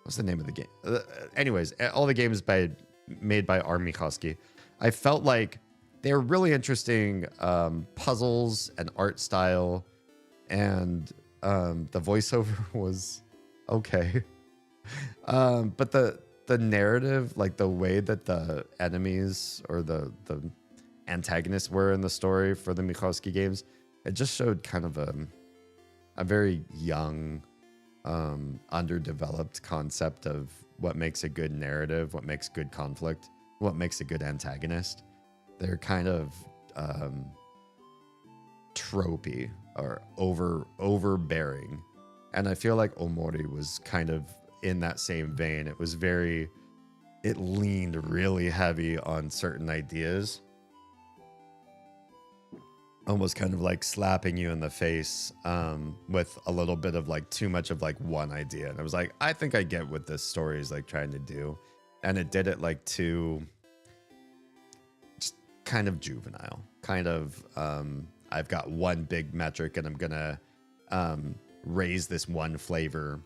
What's the name of the game? Anyways, all the games made by R. Michalski. I felt like they were really interesting puzzles and art style, and the voiceover was okay. But the narrative, like the way that the enemies or the antagonists were in the story for the Michalski games, it just showed kind of a very young, underdeveloped concept of what makes a good narrative, what makes good conflict, what makes a good antagonist. They're kind of tropey or overbearing. And I feel like Omori was kind of in that same vein. It leaned really heavy on certain ideas. Almost kind of like slapping you in the face with a little bit of like too much of like one idea. And I was like, I think I get what this story is like trying to do. And it did it like too just kind of juvenile, kind of I've got one big metric and I'm gonna raise this one flavor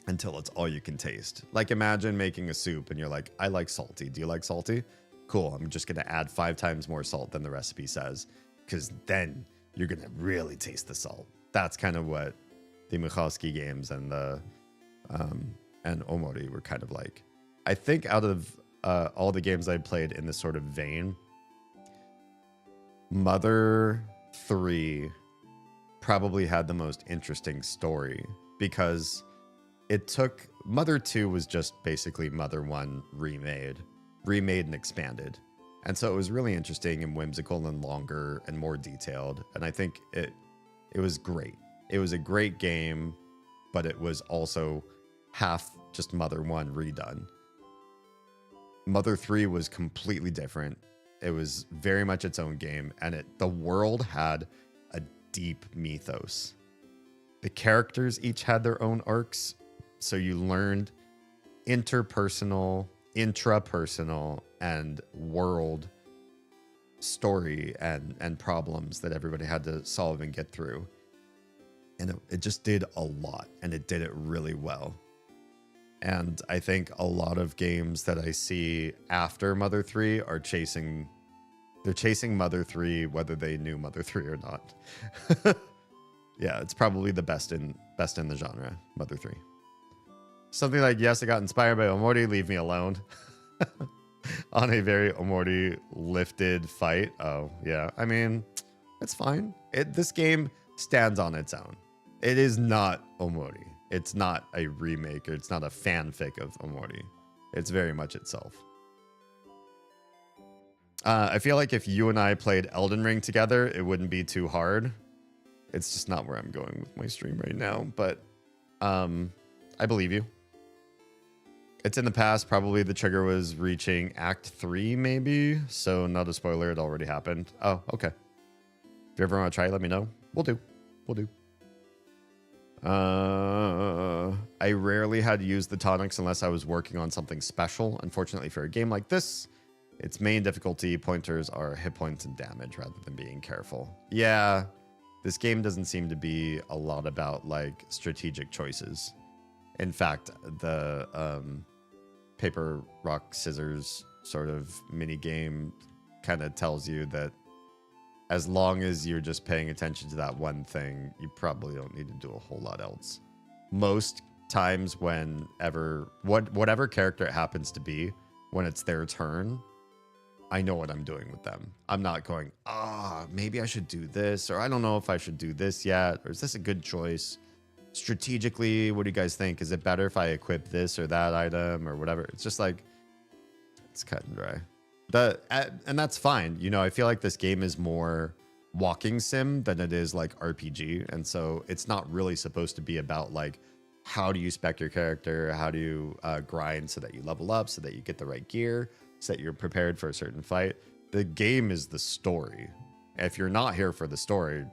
until it's all you can taste. Like imagine making a soup and you're like, I like salty. Do you like salty? Cool. I'm just gonna add 5 times more salt than the recipe says, because then you're gonna really taste the salt. That's kind of what the Michalski games and the and Omori were kind of like. I think out of all the games I played in this sort of vein, Mother 3 probably had the most interesting story, because it took... Mother 2 was just basically Mother 1 remade and expanded. And so it was really interesting and whimsical and longer and more detailed. And I think it was great. It was a great game, but it was also half just Mother 1 redone. Mother 3 was completely different. It was very much its own game, and the world had a deep mythos. The characters each had their own arcs, so you learned interpersonal, intrapersonal, and world story and problems that everybody had to solve and get through. And it just did a lot, and it did it really well. And I think a lot of games that I see after Mother 3 are chasing Mother 3 whether they knew Mother 3 or not. Yeah, it's probably the best in the genre, Mother 3. Something like, yes, I got inspired by Omori, leave me alone. On a very Omori lifted fight. Oh, yeah. I mean, it's fine. This game stands on its own. It is not Omori. It's not a remake, or it's not a fanfic of Omori. It's very much itself. I feel like if you and I played Elden Ring together, it wouldn't be too hard. It's just not where I'm going with my stream right now, but I believe you. It's in the past. Probably the trigger was reaching Act 3, maybe. So not a spoiler. It already happened. Oh, okay. If you ever want to try, let me know. We'll do. We'll do. I rarely had to use the tonics unless I was working on something special. Unfortunately for a game like this, its main difficulty pointers are hit points and damage rather than being careful. Yeah, this game doesn't seem to be a lot about like strategic choices. In fact, the paper, rock, scissors sort of mini game kind of tells you that as long as you're just paying attention to that one thing, you probably don't need to do a whole lot else. Most times whatever character it happens to be, when it's their turn, I know what I'm doing with them. I'm not going, maybe I should do this, or I don't know if I should do this yet, or is this a good choice? Strategically, what do you guys think? Is it better if I equip this or that item or whatever? It's just like, it's cut and dry. And that's fine. You know, I feel like this game is more walking sim than it is like RPG. And so it's not really supposed to be about like, how do you spec your character? How do you grind so that you level up, so that you get the right gear, so that you're prepared for a certain fight? The game is the story. If you're not here for the story,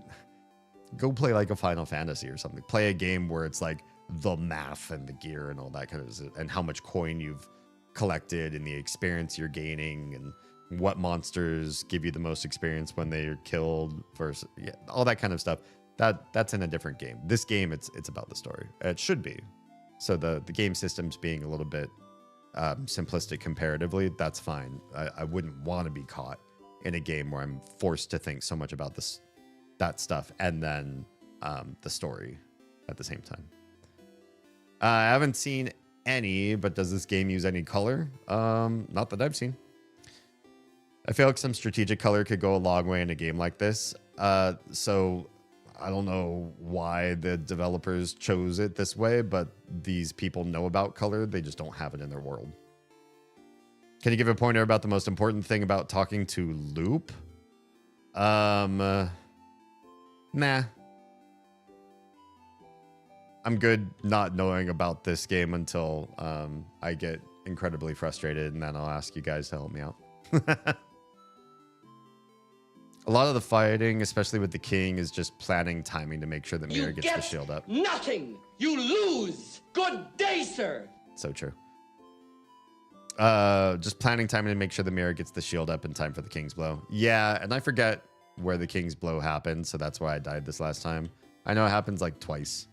go play like a Final Fantasy or something. Play a game where it's like the math and the gear and all that kind of, and how much coin you've collected and the experience you're gaining and what monsters give you the most experience when they're killed versus all that kind of stuff. That's in a different game. This game, it's about the story. It should be. So the game systems being a little bit simplistic comparatively, that's fine. I wouldn't want to be caught in a game where I'm forced to think so much about that stuff and then the story at the same time. I haven't seen any, but does this game use any color? Not that I've seen. I feel like some strategic color could go a long way in a game like this. So I don't know why the developers chose it this way, but these people know about color. They just don't have it in their world. Can you give a pointer about the most important thing about talking to Loop? Nah. I'm good not knowing about this game until I get incredibly frustrated, and then I'll ask you guys to help me out. A lot of the fighting, especially with the king, is just planning timing to make sure that Mira gets the shield up. Nothing! You lose! Good day, sir! So true. Just planning timing to make sure the Mira gets the shield up in time for the king's blow. Yeah, and I forget where the king's blow happened, so that's why I died this last time. I know it happens like twice.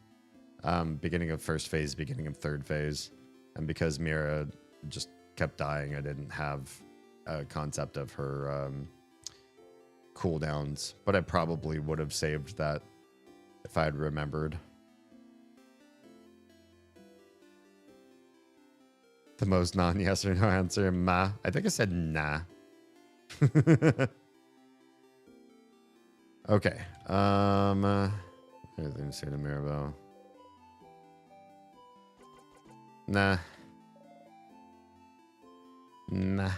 Beginning of first phase, beginning of third phase. And because Mira just kept dying, I didn't have a concept of her cooldowns. But I probably would have saved that if I had remembered. The most non-yes or no answer, ma. I think I said nah. Okay. Anything to say to Mirabelle? Nah. Nah.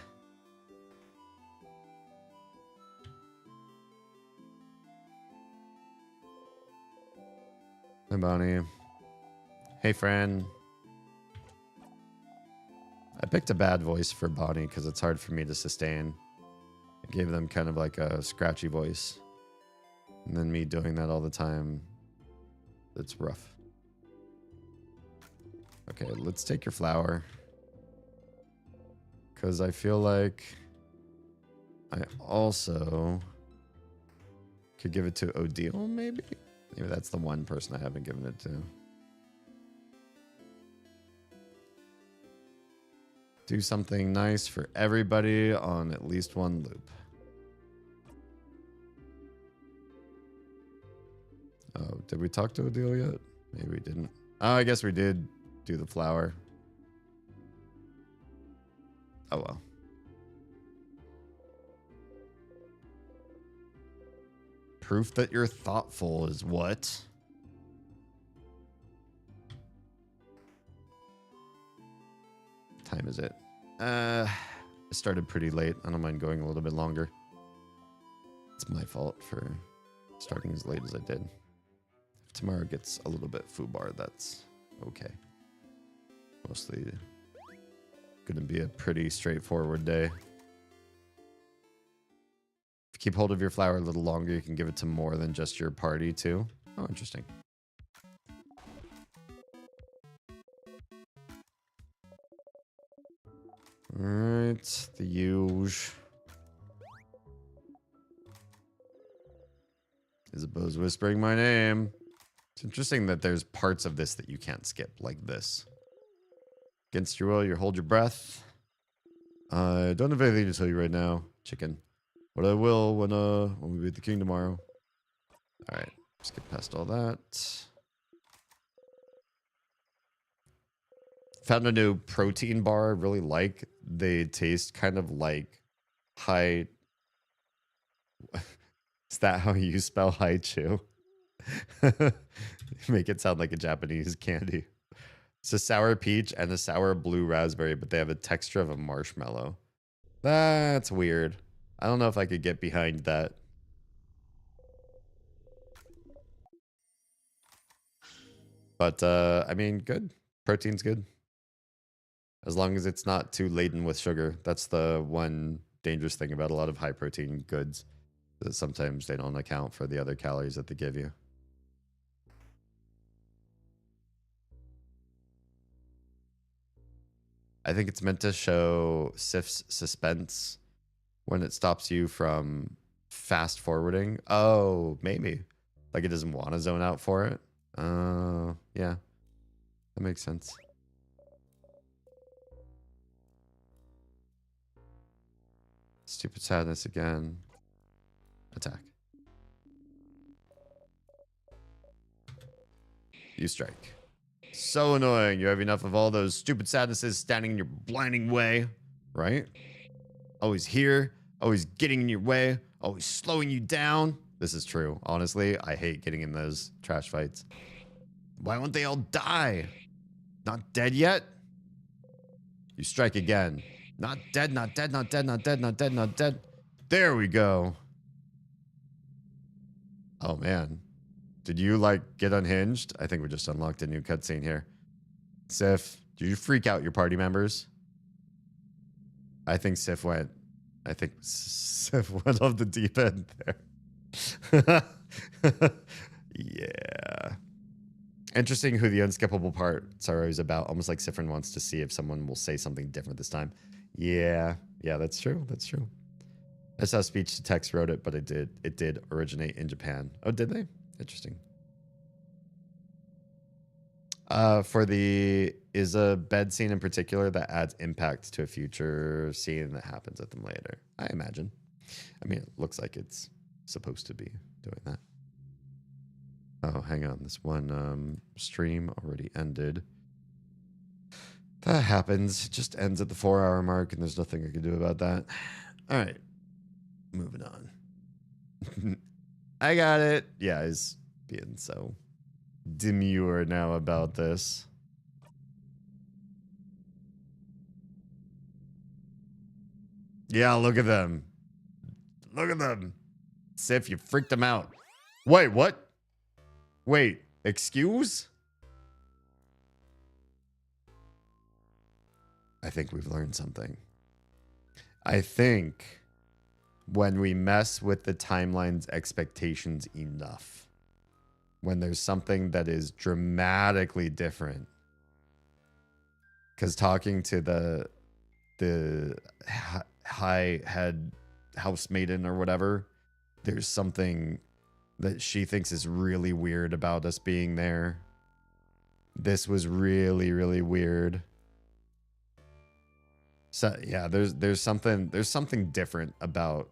Hi, Bonnie. Hey, friend. I picked a bad voice for Bonnie because it's hard for me to sustain. I gave them kind of like a scratchy voice. And then me doing that all the time, it's rough. Okay, let's take your flower. Because I feel like I also could give it to Odile, maybe? Maybe that's the one person I haven't given it to. Do something nice for everybody on at least one loop. Oh, did we talk to Adele yet? Maybe we didn't. Oh, I guess we did do the flower. Oh well. Proof that you're thoughtful is what? Time is it? I started pretty late. I don't mind going a little bit longer. It's my fault for starting as late as I did. If tomorrow gets a little bit foobar, that's okay. Mostly gonna be a pretty straightforward day. If you keep hold of your flower a little longer, you can give it to more than just your party too. Oh, interesting. Alright, the huge. Isabeau's whispering my name. It's interesting that there's parts of this that you can't skip, like this. Against your will, you hold your breath. I don't have anything to tell you right now, chicken. But I will when we beat the king tomorrow. Alright, skip past all that. Found a new protein bar I really like. They taste kind of like high. Is that how you spell haichu? Make it sound like a Japanese candy. It's a sour peach and a sour blue raspberry, but they have a texture of a marshmallow. That's weird. I don't know if I could get behind that. But, I mean, good. Protein's good. As long as it's not too laden with sugar. That's the one dangerous thing about a lot of high protein goods. That sometimes they don't account for the other calories that they give you. I think it's meant to show Sif's suspense when it stops you from fast forwarding. Oh, maybe. Like it doesn't want to zone out for it. Oh, yeah. That makes sense. Stupid sadness again. Attack. You strike. So annoying. You have enough of all those stupid sadnesses standing in your blinding way, right? Always here, always getting in your way, always slowing you down. This is true. Honestly, I hate getting in those trash fights. Why won't they all die? Not dead yet? You strike again. Not dead, not dead, not dead, not dead, not dead, not dead. There we go. Oh, man. Did you, like, get unhinged? I think we just unlocked a new cutscene here. Sif, did you freak out your party members? I think Sif went off the deep end there. Yeah. Interesting who the unskippable parts are always about. Almost like Sifrin wants to see if someone will say something different this time. Yeah, that's true. That's true. That's how speech to text wrote it, but it did originate in Japan. Oh, did they? Interesting. For the is a bed scene in particular that adds impact to a future scene that happens at them later. I imagine. I mean, it looks like it's supposed to be doing that. Oh, hang on. This one stream already ended. That happens. It just ends at the 4-hour mark, and there's nothing I can do about that. All right. Moving on. I got it. Yeah, he's being so demure now about this. Yeah, look at them. Look at them. Sif, you freaked them out. Wait, what? Wait, excuse? I think we've learned something. I think when we mess with the timeline's expectations enough, when there's something that is dramatically different, because talking to the high head housemaiden or whatever, there's something that she thinks is really weird about us being there. This was really, really weird. So yeah, there's something different about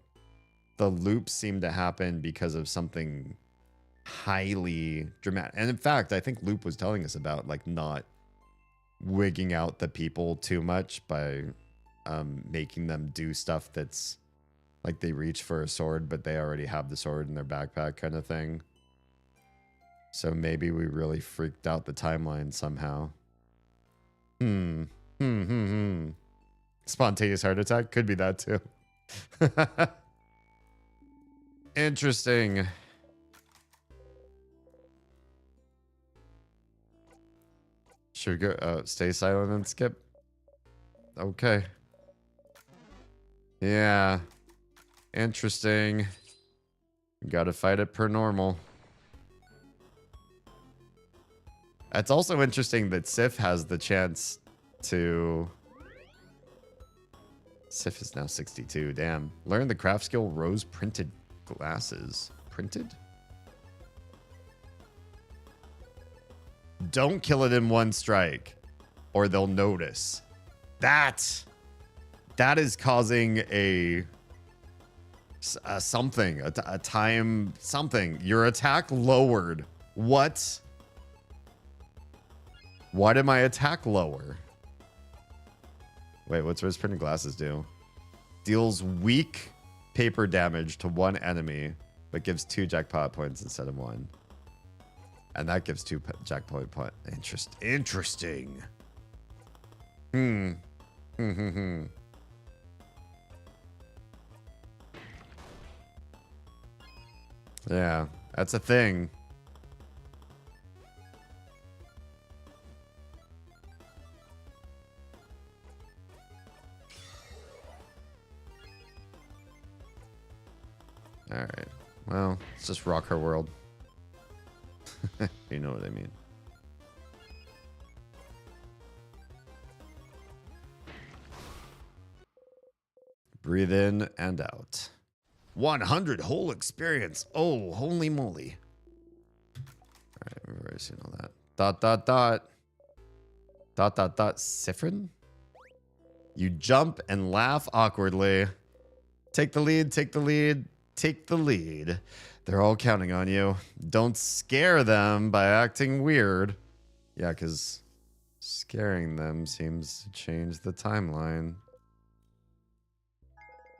the loops seem to happen because of something highly dramatic. And in fact, I think Loop was telling us about like not wigging out the people too much by making them do stuff that's like they reach for a sword, but they already have the sword in their backpack kind of thing. So maybe we really freaked out the timeline somehow. Spontaneous heart attack? Could be that too. Interesting. Should we go stay silent and skip? Okay. Yeah. Interesting. Gotta fight it per normal. It's also interesting that Sif has the chance to... Sif is now 62, damn. Learn the craft skill rose printed glasses. Printed? Don't kill it in one strike, or they'll notice. That is causing a something, a time something. Your attack lowered. What? Why did my attack lower? Wait, what's rose printed glasses do? Deals weak paper damage to one enemy, but gives 2 jackpot points instead of 1. And that gives 2 jackpot points. Interesting. Yeah, that's a thing. All right. Well, let's just rock her world. You know what I mean. Breathe in and out. 100 whole experience. Oh, holy moly. All right, we've already seen all that. Dot, dot, dot. Dot, dot, dot. Sifrin? You jump and laugh awkwardly. Take the lead, take the lead, take the lead. They're all counting on you. Don't scare them by acting weird. Yeah, because scaring them seems to change the timeline.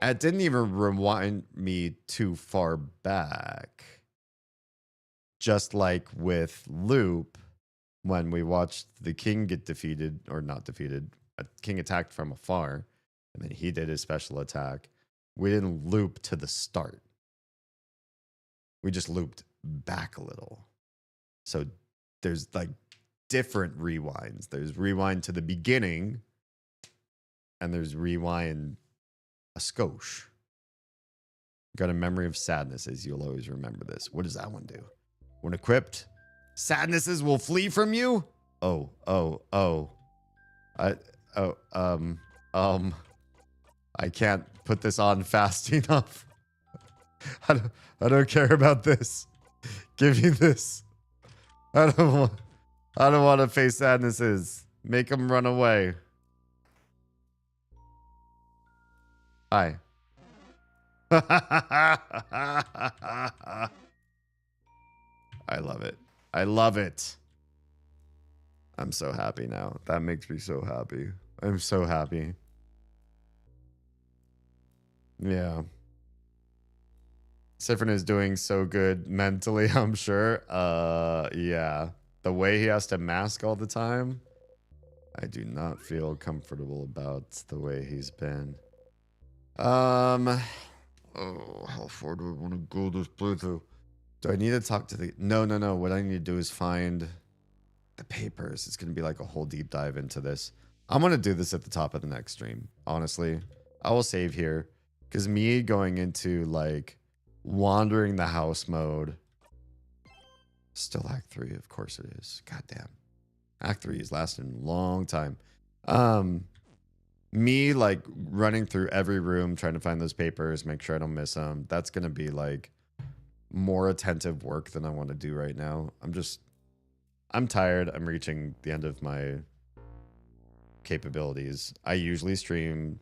It didn't even rewind me too far back. Just like with Loop, when we watched the king get defeated, or not defeated, a king attacked from afar, and then he did his special attack. We didn't loop to the start. We just looped back a little. So there's like different rewinds. There's rewind to the beginning, and there's rewind a skosh. Got a memory of sadnesses. You'll always remember this. What does that one do? When equipped, sadnesses will flee from you. Oh. I can't put this on fast enough. I don't care about this. Give me this. I don't want to face sadnesses. Make them run away. Hi. I love it. I love it. I'm so happy now. That makes me so happy. I'm so happy. Yeah. Sifrin is doing so good mentally, I'm sure. Yeah. The way he has to mask all the time, I do not feel comfortable about the way he's been. Oh, how far do I want to go this playthrough? Do I need to talk to the... No. What I need to do is find the papers. It's going to be like a whole deep dive into this. I'm going to do this at the top of the next stream, honestly. I will save here. Because me going into, like, wandering the house mode... Still Act 3, of course it is. Goddamn. Act 3 is lasting a long time. Me, like, running through every room, trying to find those papers, make sure I don't miss them. That's going to be, like, more attentive work than I want to do right now. I'm tired. I'm reaching the end of my capabilities. I usually stream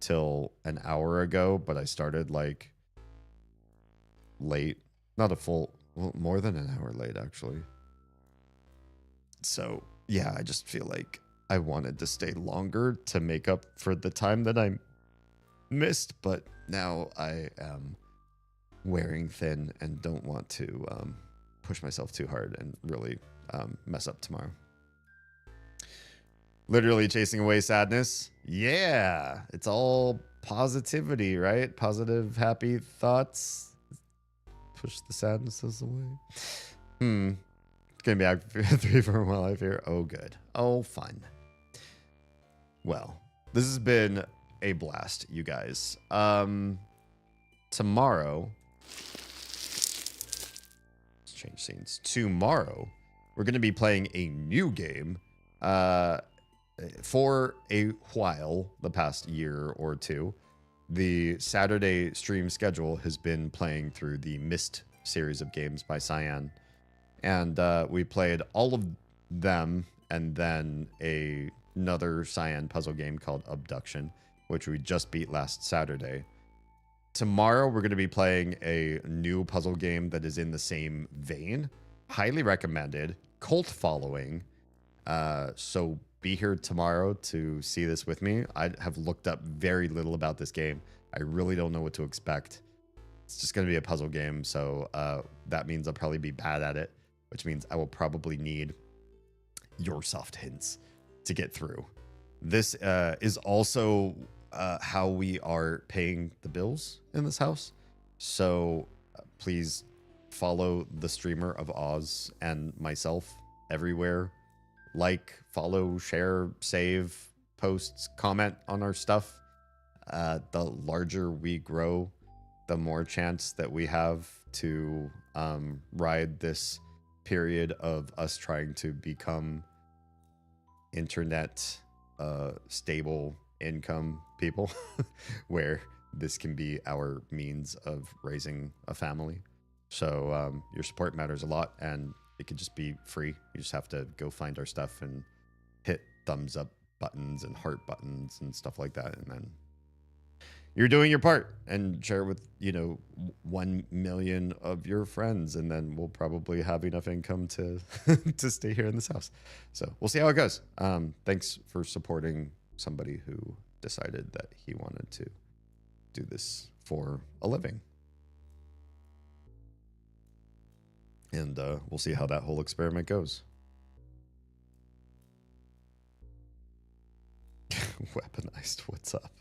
till an hour ago, but I started like late. Not a full, well, more than an hour late, actually. So, yeah, I just feel like I wanted to stay longer to make up for the time that I missed, but now I am wearing thin and don't want to push myself too hard and really mess up tomorrow. Literally chasing away sadness. Yeah, it's all positivity, right? Positive, happy thoughts. Push the sadnesses away. It's gonna be active 3 for a while, I fear. Oh, good. Oh, fun. Well, this has been a blast, you guys. Tomorrow, let's change scenes. Tomorrow, we're gonna be playing a new game. For a while, the past year or two, the Saturday stream schedule has been playing through the Myst series of games by Cyan. And we played all of them and then another Cyan puzzle game called Abduction, which we just beat last Saturday. Tomorrow, we're going to be playing a new puzzle game that is in the same vein. Highly recommended. Cult following. So be here tomorrow to see this with me. I have looked up very little about this game. I really don't know what to expect. It's just going to be a puzzle game, so that means I'll probably be bad at it, which means I will probably need your soft hints to get through. This is also how we are paying the bills in this house. So please follow the streamer of Oz and myself everywhere. Like, follow, share, save, posts, comment on our stuff. The larger we grow, the more chance that we have to ride this period of us trying to become internet stable income people, where this can be our means of raising a family. So your support matters a lot, and it could just be free. You just have to go find our stuff and hit thumbs up buttons and heart buttons and stuff like that, and then you're doing your part, and share it with 1 million of your friends, and then we'll probably have enough income to to stay here in this house. So we'll see how it goes. Thanks for supporting somebody who decided that he wanted to do this for a living, and we'll see how that whole experiment goes. Weaponized, what's up?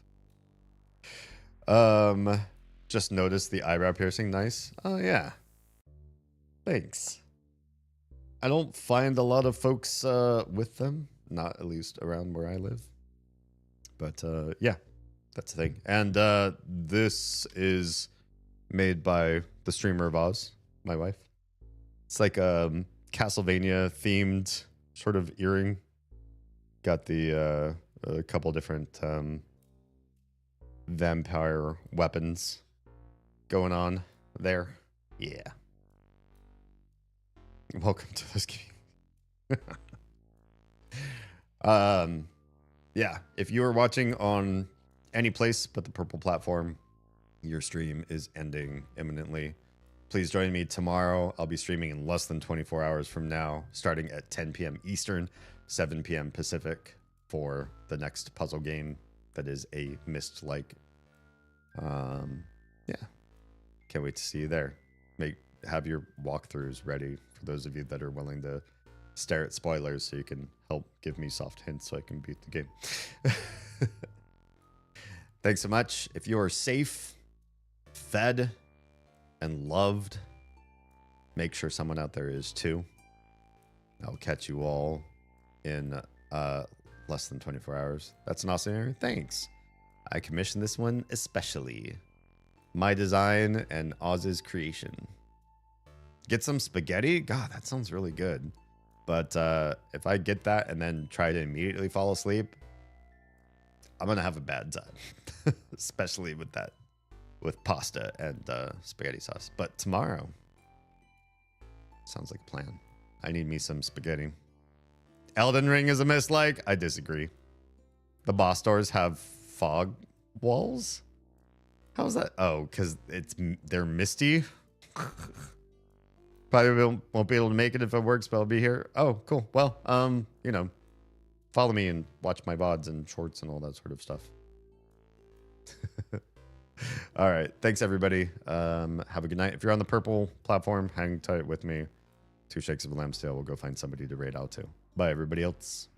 Just noticed the eyebrow piercing. Nice. Oh yeah, thanks. I don't find a lot of folks with them, not at least around where I live, but yeah, that's the thing. And this is made by the streamer of Oz, my wife. It's like a Castlevania themed sort of earring. Got the a couple different vampire weapons going on there. Yeah. Welcome to this game. Yeah, if you are watching on any place but the purple platform, your stream is ending imminently. Please join me tomorrow. I'll be streaming in less than 24 hours from now, starting at 10 p.m. Eastern, 7 p.m. Pacific, for the next puzzle game that is a Myst-like. Yeah, can't wait to see you there. Have your walkthroughs ready for those of you that are willing to stare at spoilers, so you can help give me soft hints so I can beat the game. Thanks so much. If you are safe, fed, and loved, make sure someone out there is too. I'll catch you all in less than 24 hours. That's an awesome area. Thanks. I commissioned this one especially. My design and Oz's creation. Get some spaghetti? God, that sounds really good. But if I get that and then try to immediately fall asleep, I'm going to have a bad time. Especially with that. With pasta and spaghetti sauce. But tomorrow, sounds like a plan. I need me some spaghetti. Elden Ring is a mislike? I disagree. The boss doors have fog walls? How's that? Oh, because they're misty. Probably won't be able to make it if it works, but I'll be here. Oh, cool. Well, you know, follow me and watch my VODs and shorts and all that sort of stuff. All right. Thanks, everybody. Have a good night. If you're on the purple platform, hang tight with me. 2 shakes of a lamb's tail. We'll go find somebody to raid out to. Bye, everybody else.